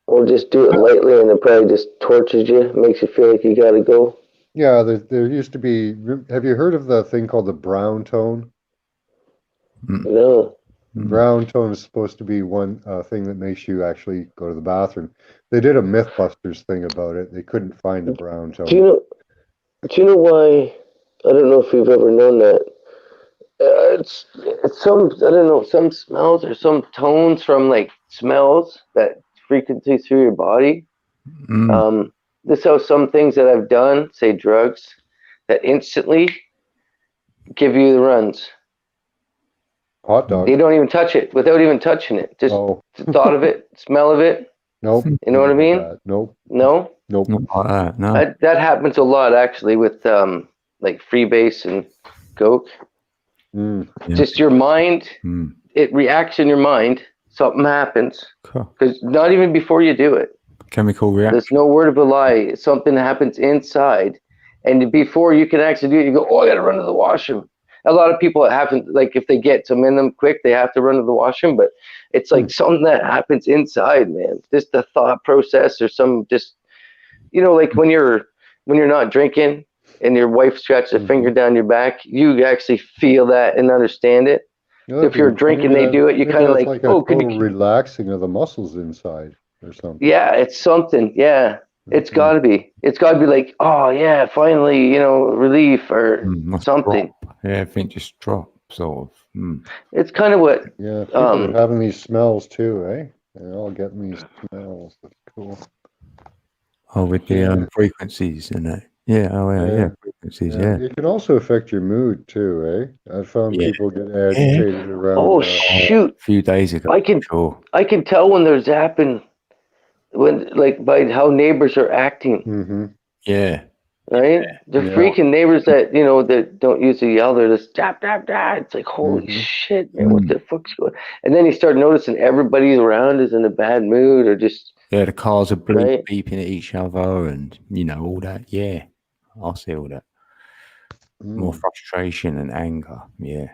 Or just do it lightly and it probably just tortures you, makes you feel like you gotta go. Yeah, there used to be. Have you heard of the thing called the brown tone? No. Brown tone is supposed to be one thing that makes you actually go to the bathroom. They did a MythBusters thing about it. They couldn't find the brown tone. Do you know why? I don't know if you've ever known that. It's some, I don't know, some smells or some tones from like smells that frequency through your body. This is how some things that I've done, say drugs, that instantly give you the runs. Hot dog. You don't even touch it without even touching it. Just the thought of it, smell of it. Nope. You know what I mean? Nope. No? Nope. No. That happens a lot actually with like freebase and coke. Just your mind, it reacts in your mind. Something happens. Because not even before you do it. Chemical reaction. There's no word of a lie. Something happens inside. And before you can actually do it, you go, oh, I got to run to the washroom. A lot of people haven't, like if they get some in them quick, they have to run to the washroom. But it's like something that happens inside, man. Just the thought process or some just, you know, like when you're not drinking and your wife scratches a finger down your back, you actually feel that and understand it. If you're drinking, they do it. You kind of like, oh, could you relaxing of the muscles inside or something? Yeah, it's something. Yeah, it's got to be. It's got to be like, oh yeah, finally, you know, relief or something. Drop. Yeah, everything just drops, sort of. It's kind of what. Yeah, people are having these smells too, eh? They're all getting these smells. That's cool. Oh, with the frequencies and that. Yeah. Oh yeah. Frequencies. Yeah. It can also affect your mood too, eh? I found people get agitated around. Oh shoot! A few days ago. I can tell when there's zapping, when like by how neighbors are acting. Yeah. Right? The freaking neighbors that, you know, that don't usually yell, they're just zap, zap, zap. It's like, holy shit, man, what the fuck's going on? And then you start noticing everybody around is in a bad mood or just. Yeah, the cars are beeping at each other and, you know, all that. Yeah, I see all that. More frustration and anger. Yeah.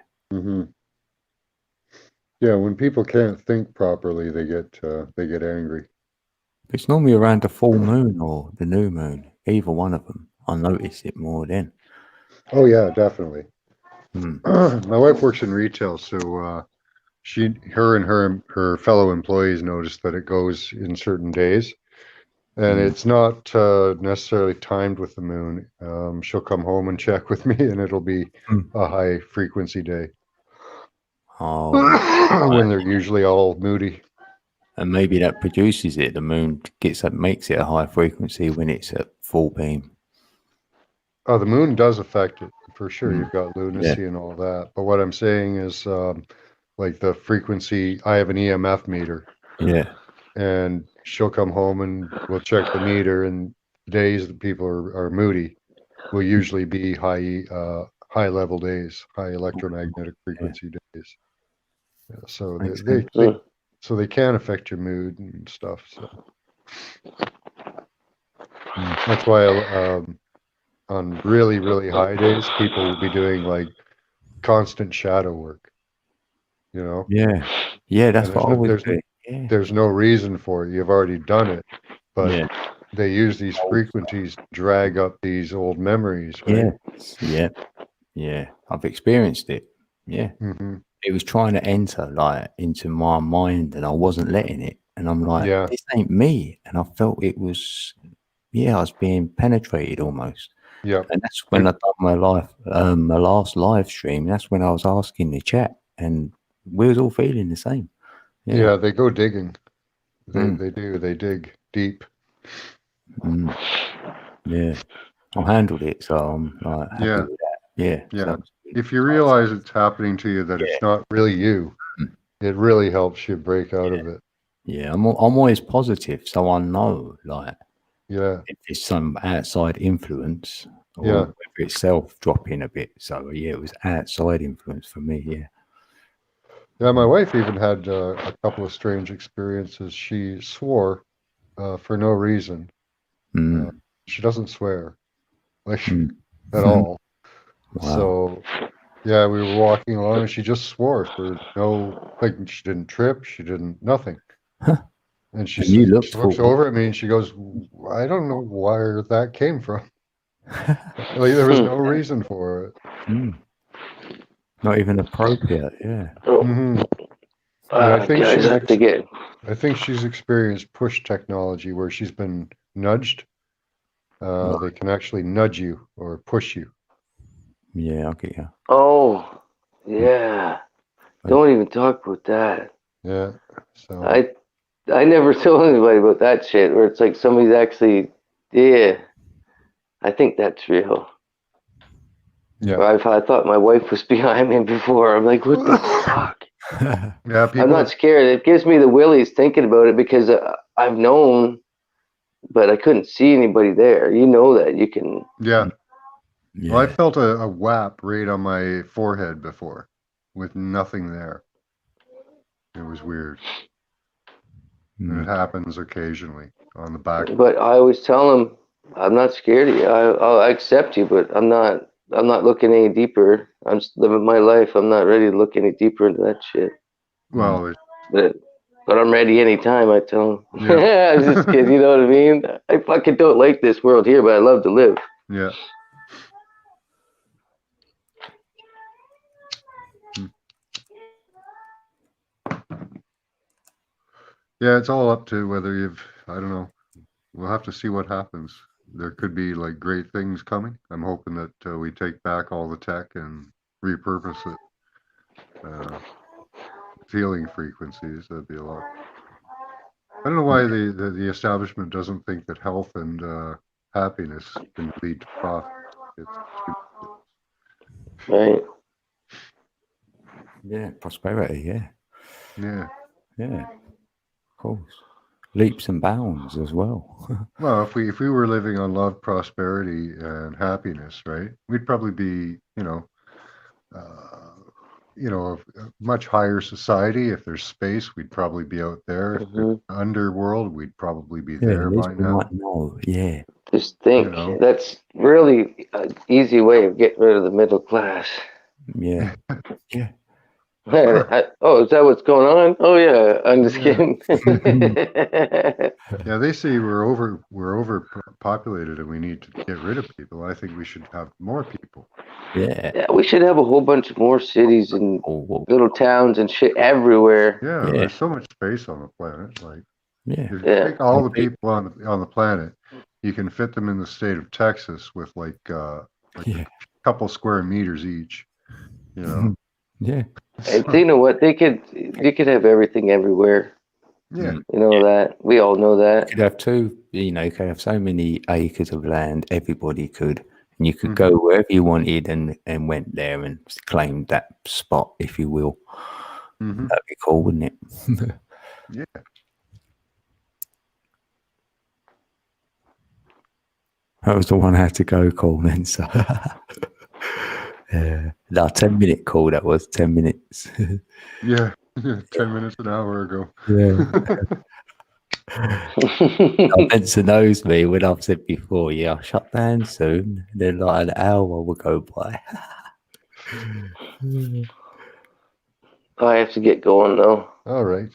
Yeah, when people can't think properly, they get angry. It's normally around the full moon or the new moon, either one of them. I notice it more then. Oh yeah, definitely. My wife works in retail, so her and her fellow employees notice that it goes in certain days, and it's not necessarily timed with the moon. She'll come home and check with me, and it'll be a high frequency day. When they're usually all moody. And maybe that produces it. The moon makes it a high frequency when it's at full beam. Oh, the moon does affect it for sure. You've got lunacy and all that. But what I'm saying is, like the frequency. I have an EMF meter. Yeah. And she'll come home and we'll check the meter. And days that people are moody will usually be high level days, high electromagnetic frequency days. Yeah, so they can affect your mood and stuff. So that's why on really, really high days, people will be doing like constant shadow work. You know? Yeah. Yeah, that's what I always do. There's no reason for it. You've already done it. But they use these frequencies to drag up these old memories. Right? Yeah. I've experienced it. Yeah. It was trying to enter like into my mind and I wasn't letting it. And I'm like, this ain't me. And I felt it was, I was being penetrated almost. Yeah. And that's when I done my last live stream. That's when I was asking the chat and we was all feeling the same. Yeah, they go digging. They do. They dig deep. Yeah. I handled it. So I'm like, happy with that. Yeah. So, if you realize it's happening to you, that it's not really you, it really helps you break out of it. Yeah, I'm always positive, so I know, like, if it's some outside influence, or whether it's self dropping a bit. So it was outside influence for me. Yeah, my wife even had a couple of strange experiences. She swore for no reason. She doesn't swear, like at all. Wow. So, we were walking along and she just swore for no, like she didn't trip, she didn't, nothing. And she And you says, looked she looks for- over at me and she goes, I don't know where that came from. Like there was no reason for it. Not even appropriate, yeah. Mhm. Yeah, I think guys, she I have to get. I think she's experienced push technology where she's been nudged. They can actually nudge you or push you. Yeah, I'll get you. Oh, yeah. Don't even talk about that. Yeah. So I never told anybody about that shit where it's like somebody's actually, yeah. I think that's real. Yeah. Or I thought my wife was behind me before. I'm like, what the fuck? Yeah, people. I'm not scared. It gives me the willies thinking about it because I've known, but I couldn't see anybody there. You know that you can. Yeah. Well, I felt a whap right on my forehead before, with nothing there. It was weird. And it happens occasionally on the back. But I always tell them, I'm not scared of you. I accept you, but I'm not looking any deeper. I'm just living my life. I'm not ready to look any deeper into that shit. Well, but I'm ready anytime. I tell them. Yeah. I'm just kidding. You know what I mean? I fucking don't like this world here, but I love to live. Yeah. Yeah, it's all up to whether I don't know. We'll have to see what happens. There could be like great things coming. I'm hoping that we take back all the tech and repurpose it. Healing frequencies, that'd be a lot. I don't know why the establishment doesn't think that health and happiness can lead to profit. It's right. Yeah, prosperity, yeah. Yeah. Yeah. Of course. Leaps and bounds as well. Well, if we were living on love, prosperity, and happiness, right, we'd probably be, a much higher society. If there's space, we'd probably be out there. If there's underworld, we'd probably be there at least by we now. might know. Yeah. Just think, that's really an easy way of getting rid of the middle class. Yeah. Yeah. Oh, is that what's going on? Oh yeah, I'm just kidding. Yeah, they say we're overpopulated and we need to get rid of people. I think we should have more people. Yeah. Yeah, we should have a whole bunch more cities and little towns and shit everywhere. Yeah, there's so much space on the planet. Like, yeah, if you take all the people on the planet, you can fit them in the state of Texas with like a couple square meters each. Yeah. And you know what? You could have everything everywhere. Yeah. You know that. We all know that. You could have you could have so many acres of land, everybody could. And you could go wherever you wanted and went there and claimed that spot, if you will. That'd be cool, wouldn't it? Yeah. That was the one I had to go call then. So, yeah. No, 10-minute call, that was 10 minutes. Yeah. 10 minutes an hour ago. Yeah. Benson knows me when I've said before, I'll shut down soon. Then like an hour will go by. I have to get going though. All right.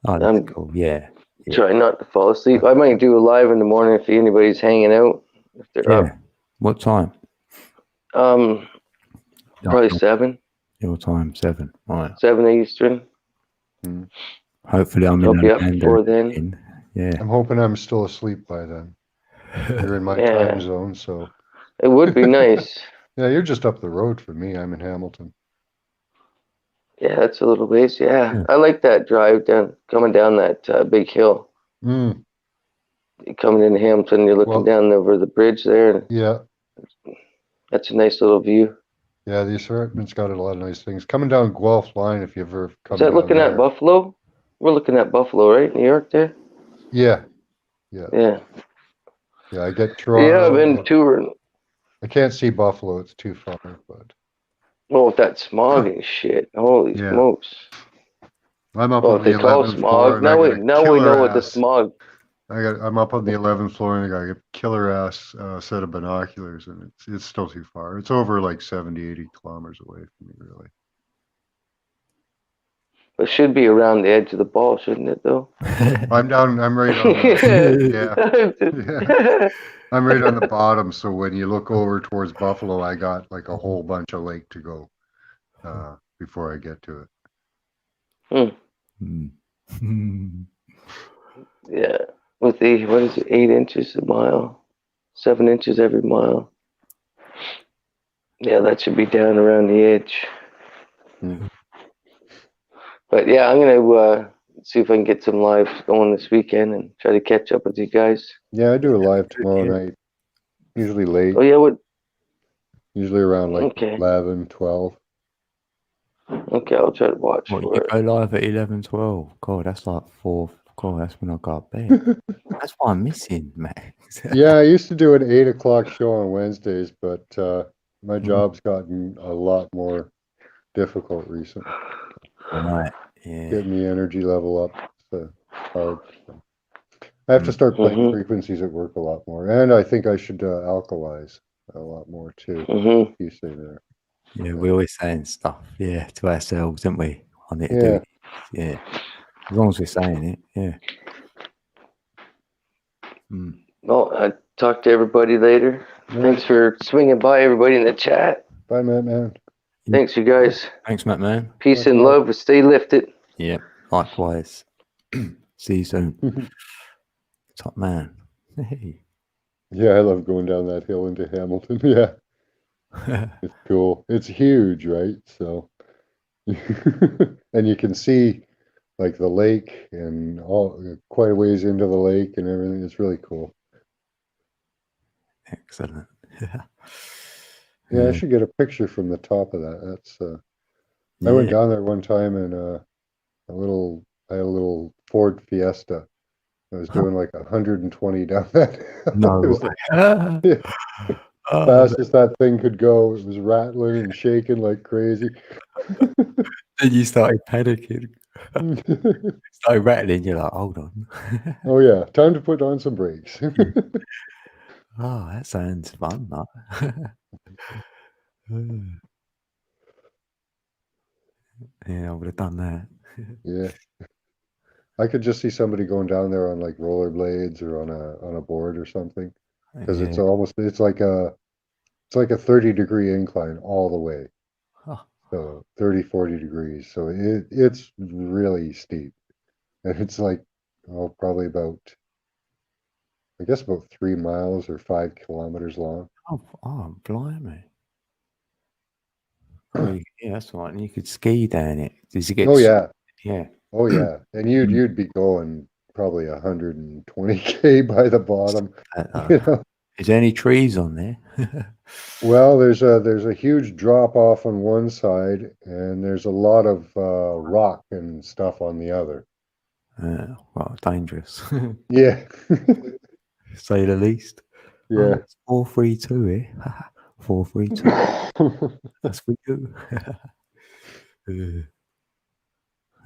Oh, that's cool. Yeah. Try not to fall asleep. I might do a live in the morning if anybody's hanging out. If they're up. What time? Probably 7. Your time, 7. All right. 7 Eastern. Hopefully I'm I'll be up in before then. Yeah. I'm hoping I'm still asleep by then. You're in my time zone, so. It would be nice. Yeah, you're just up the road from me. I'm in Hamilton. Yeah, that's a little ways. Yeah. I like that drive coming down that big hill. Mm. Coming into Hamilton, you're looking down over the bridge there. Yeah. That's a nice little view. Yeah, the assortment's got a lot of nice things. Coming down Guelph Line, if you ever come Is that down looking there. at Buffalo? We're looking at Buffalo, right? New York there? Yeah. Yeah. Yeah. Yeah, I get Toronto. Yeah, I've been touring. I can't see Buffalo. It's too far, but. Well, with that smog and shit. Holy smokes. I'm up Well, on if the they call 11th smog, floor. now we know what the smog. I'm up on the 11th floor and I got a killer ass set of binoculars, and it's still too far. It's over like 70, 80 kilometers away from me, really. It should be around the edge of the ball, shouldn't it? Though. I'm down. I'm right on. Yeah. I'm right on the bottom. So when you look over towards Buffalo, I got like a whole bunch of lake to go before I get to it. Yeah, with the what is it? 8 inches a mile, 7 inches every mile. Yeah, that should be down around the edge. But yeah, I'm gonna see if I can get some lives going this weekend and try to catch up with you guys. Yeah, I do a live tomorrow night. Usually late. Oh yeah, what? Usually around like Okay. 11, 12. Okay, I'll try to watch What, for you it. go live at 11, 12? God, that's like 4. God, that's when I got to bed. That's why I'm missing, Max. Yeah, I used to do an 8 o'clock show on Wednesdays, but my job's gotten a lot more difficult recently. Right. Yeah. Getting the energy level up is hard. I have to start playing frequencies at work a lot more, and I think I should alkalize a lot more too. You say there. Yeah, we're always saying stuff, to ourselves, don't we? I need to do it. Yeah. As long as we're saying it, yeah. Well, I'll talk to everybody later. Thanks for swinging by, everybody in the chat. Bye, man. Thanks, you guys. Thanks, Matt, man. Peace and love. Stay lifted. Yeah, likewise. See you soon. Top man. Hey. Yeah, I love going down that hill into Hamilton. Yeah. It's cool. It's huge, right? So, and you can see like the lake and all quite a ways into the lake and everything. It's really cool. Excellent. Yeah, I should get a picture from the top of that. That's I went down there one time and I had a little Ford Fiesta. I was doing like 120 down that. No. It was like, fast as that thing could go. It was rattling and shaking like crazy. Then you started panicking. Started rattling. You're like, hold on. Oh yeah, time to put on some brakes. Oh, that sounds fun, that. Yeah, I would have done that. Yeah. I could just see somebody going down there on like rollerblades or on a board or something, because it's like a 30-degree incline all the way. Huh. So 30, 40 degrees. So it's really steep. And it's like probably about 3 miles or 5 kilometers long. Oh, blimey. Oh, yeah, that's right. And you could ski down it. Did you get? Oh yeah. Yeah. Oh yeah. And you'd be going probably 120k by the bottom. You know? Is there any trees on there? Well, there's a huge drop off on one side, and there's a lot of rock and stuff on the other. Well, dangerous. Yeah. Say the least. Yeah. It's 432 here. 432. That's for you.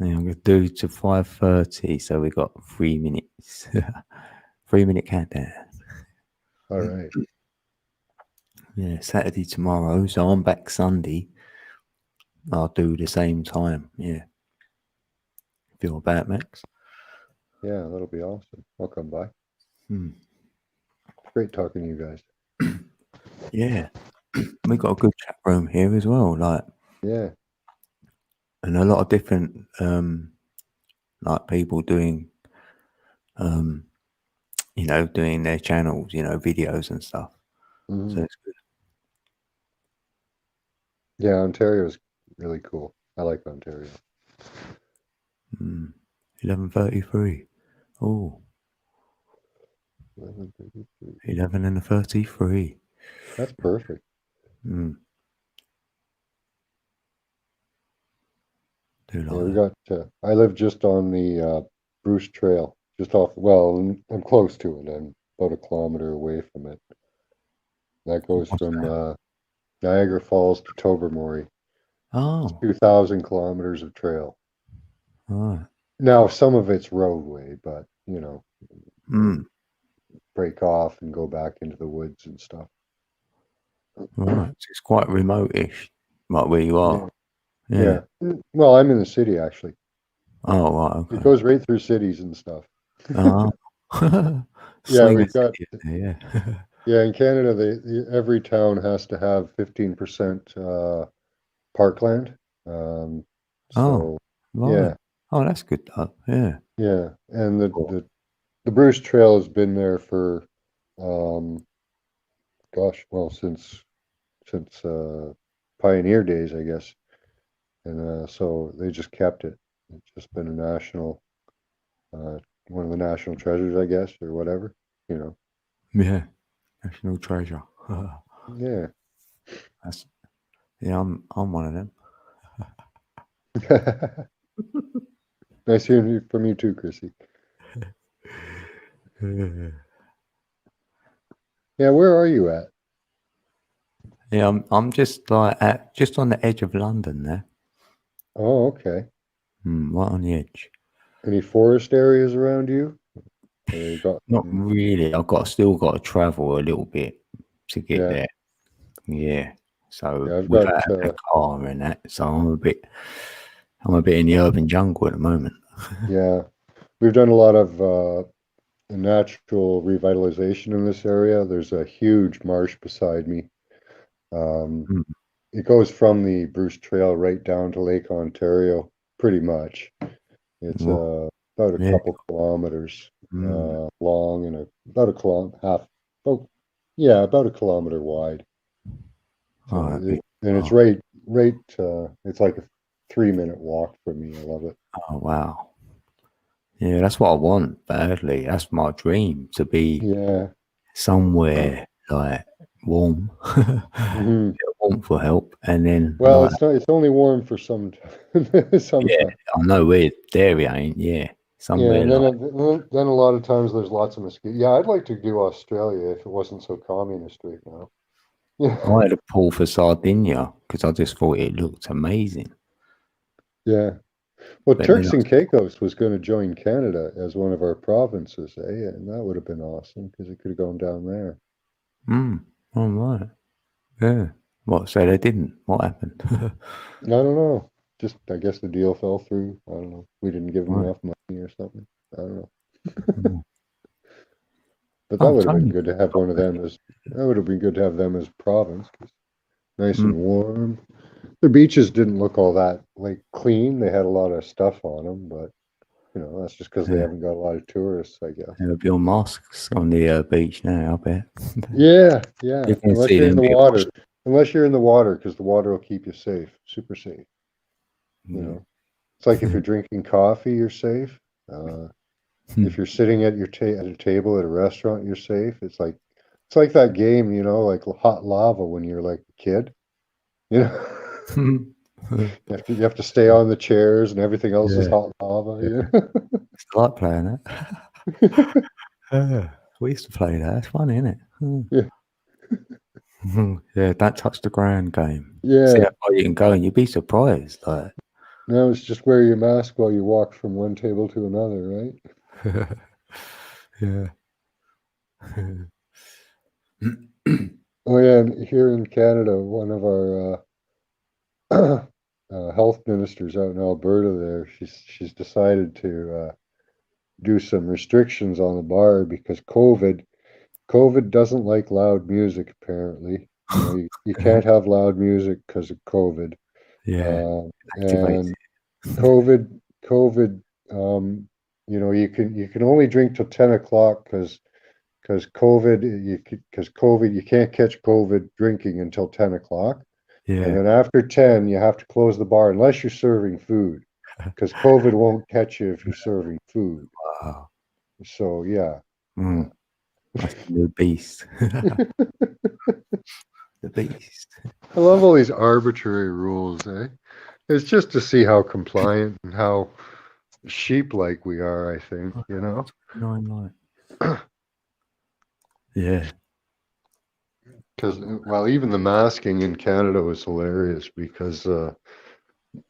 Yeah, I'm gonna do to 5:30, so we got 3 minutes. 3-minute countdown. All right. Yeah, Saturday tomorrow, so I'm back Sunday. I'll do the same time. Yeah. Feel about Max? Yeah, that'll be awesome. I'll come by. Hmm. Great talking to you guys. Yeah. We got a good chat room here as well, like. Yeah. And a lot of different like people doing doing their channels, videos and stuff. Mhm. So it's good. Yeah, Ontario's really cool. I like Ontario. 11:33. Oh. 11:33. 11:33. That's perfect. Yeah, we got. I live just on the Bruce Trail, just off. Well, I'm close to it. I'm about 1 kilometer away from it. That goes from Niagara Falls to Tobermory. Oh. It's 2,000 kilometers of trail. Right. Now, some of it's roadway, but break off and go back into the woods and stuff. Right. So it's quite remote-ish, like where you are. Yeah. Well, I'm in the city actually. Oh, right, okay. It goes right through cities and stuff. Oh. Yeah, we've got. Yeah. Yeah, in Canada, every town has to have 15% parkland. Oh, So right. yeah, Oh, that's good though. Yeah. yeah, and the Bruce Trail has been there for, gosh, well, since pioneer days, I guess, and so they just kept it. It's just been a national, one of the national treasures, I guess, or whatever, you know. Yeah. National treasure. Yeah. That's, yeah, I'm one of them. Nice hearing from you too, Chrissy. Yeah, where are you at? Yeah, I'm just like just on the edge of London there. Oh, okay. Right on the edge. Any forest areas around you? Not really. Still got to travel a little bit to get there. Yeah. So I've without got having a car and that, so I'm a bit in the urban jungle at the moment. Yeah, we've done a lot of natural revitalization in this area. There's a huge marsh beside me. It goes from the Bruce Trail right down to Lake Ontario, pretty much. It's about a couple kilometers long and about a kilometer about a kilometer wide. So it's right. It's like a 3-minute walk for me. I love it. Oh wow. Yeah, that's what I want badly. That's my dream, to be somewhere like warm. Get warmth for help, and then well, it's only warm for some time. Yeah, I know where Derry ain't. Yeah, somewhere. Yeah, and then a lot of times there's lots of mosquitoes. Yeah, I'd like to do Australia if it wasn't so communist right now. I had a pull for Sardinia because I just thought it looked amazing. Yeah. Well, But Turks then and Caicos was going to join Canada as one of our provinces, and that would have been awesome because it could have gone down there. All right. Yeah. What? So they didn't? What happened? I don't know. Just, I guess the deal fell through. I don't know. We didn't give them enough money or something. I don't know. But that would have been good to have one of them as. That would have been good to have them as province. Nice and warm. The beaches didn't look all that clean. They had a lot of stuff on them, but that's just because they haven't got a lot of tourists, I guess. There'll be all masks on the beach now, I bet. Yeah. You can Unless see you're in them the being water. washed. Unless you're in the water, because the water will keep you safe, super safe. It's like if you're drinking coffee, you're safe. If you're sitting at at a table at a restaurant, you're safe. It's like that game, like hot lava when you're like a kid. You have to stay on the chairs and everything else is hot lava. I like playing that. We used to play that. It's fun, isn't it? Yeah, don't touch the ground game. Yeah. See how far you can go, and you'd be surprised. Like, No, it's just wear your mask while you walk from one table to another, right? yeah. Oh yeah, and here in Canada, one of our health ministers out in Alberta, there, she's decided to do some restrictions on the bar because COVID doesn't like loud music. Apparently, you can't have loud music because of COVID. Yeah, and COVID, you can only drink till 10 o'clock because COVID, you can't catch COVID drinking until 10 o'clock. Yeah. And then after 10, you have to close the bar unless you're serving food, because COVID won't catch you if you're serving food. Wow. So yeah. That's the beast. The beast. I love all these arbitrary rules, eh? It's just to see how compliant and how sheep-like we are, I think, Yeah. Because, even the masking in Canada was hilarious because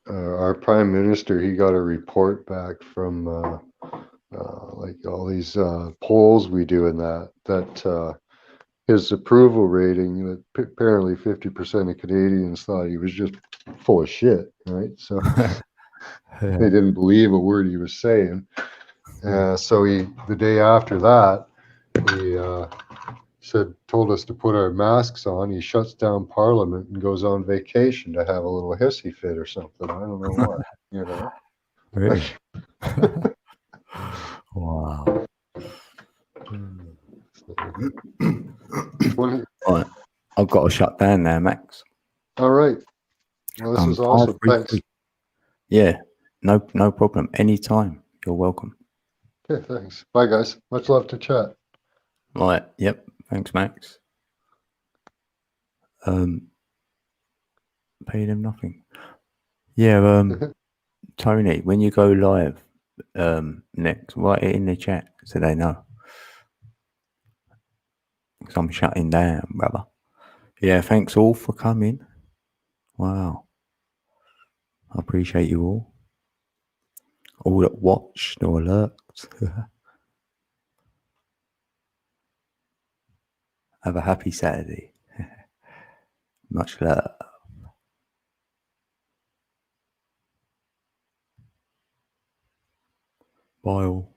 our prime minister, he got a report back from all these polls we do in that his approval rating, that apparently 50% of Canadians thought he was just full of shit, right? So They didn't believe a word he was saying. So the day after that, he told us to put our masks on. He shuts down Parliament and goes on vacation to have a little hissy fit or something. I don't know what, you know. Really? Wow. Right. I've got to shut down now, Max. All right. Well, this is awesome. Thanks. Yeah, no problem. Anytime. You're welcome. Okay, thanks. Bye, guys. Much love to chat. Right. Yep. Thanks, Max. Pay them nothing. Yeah. Tony, when you go live, next, write it in the chat so they know. Because I'm shutting down, brother. Yeah. Thanks all for coming. Wow. I appreciate you all. All that watched or lurked. Have a happy Saturday. Much love. Bye all.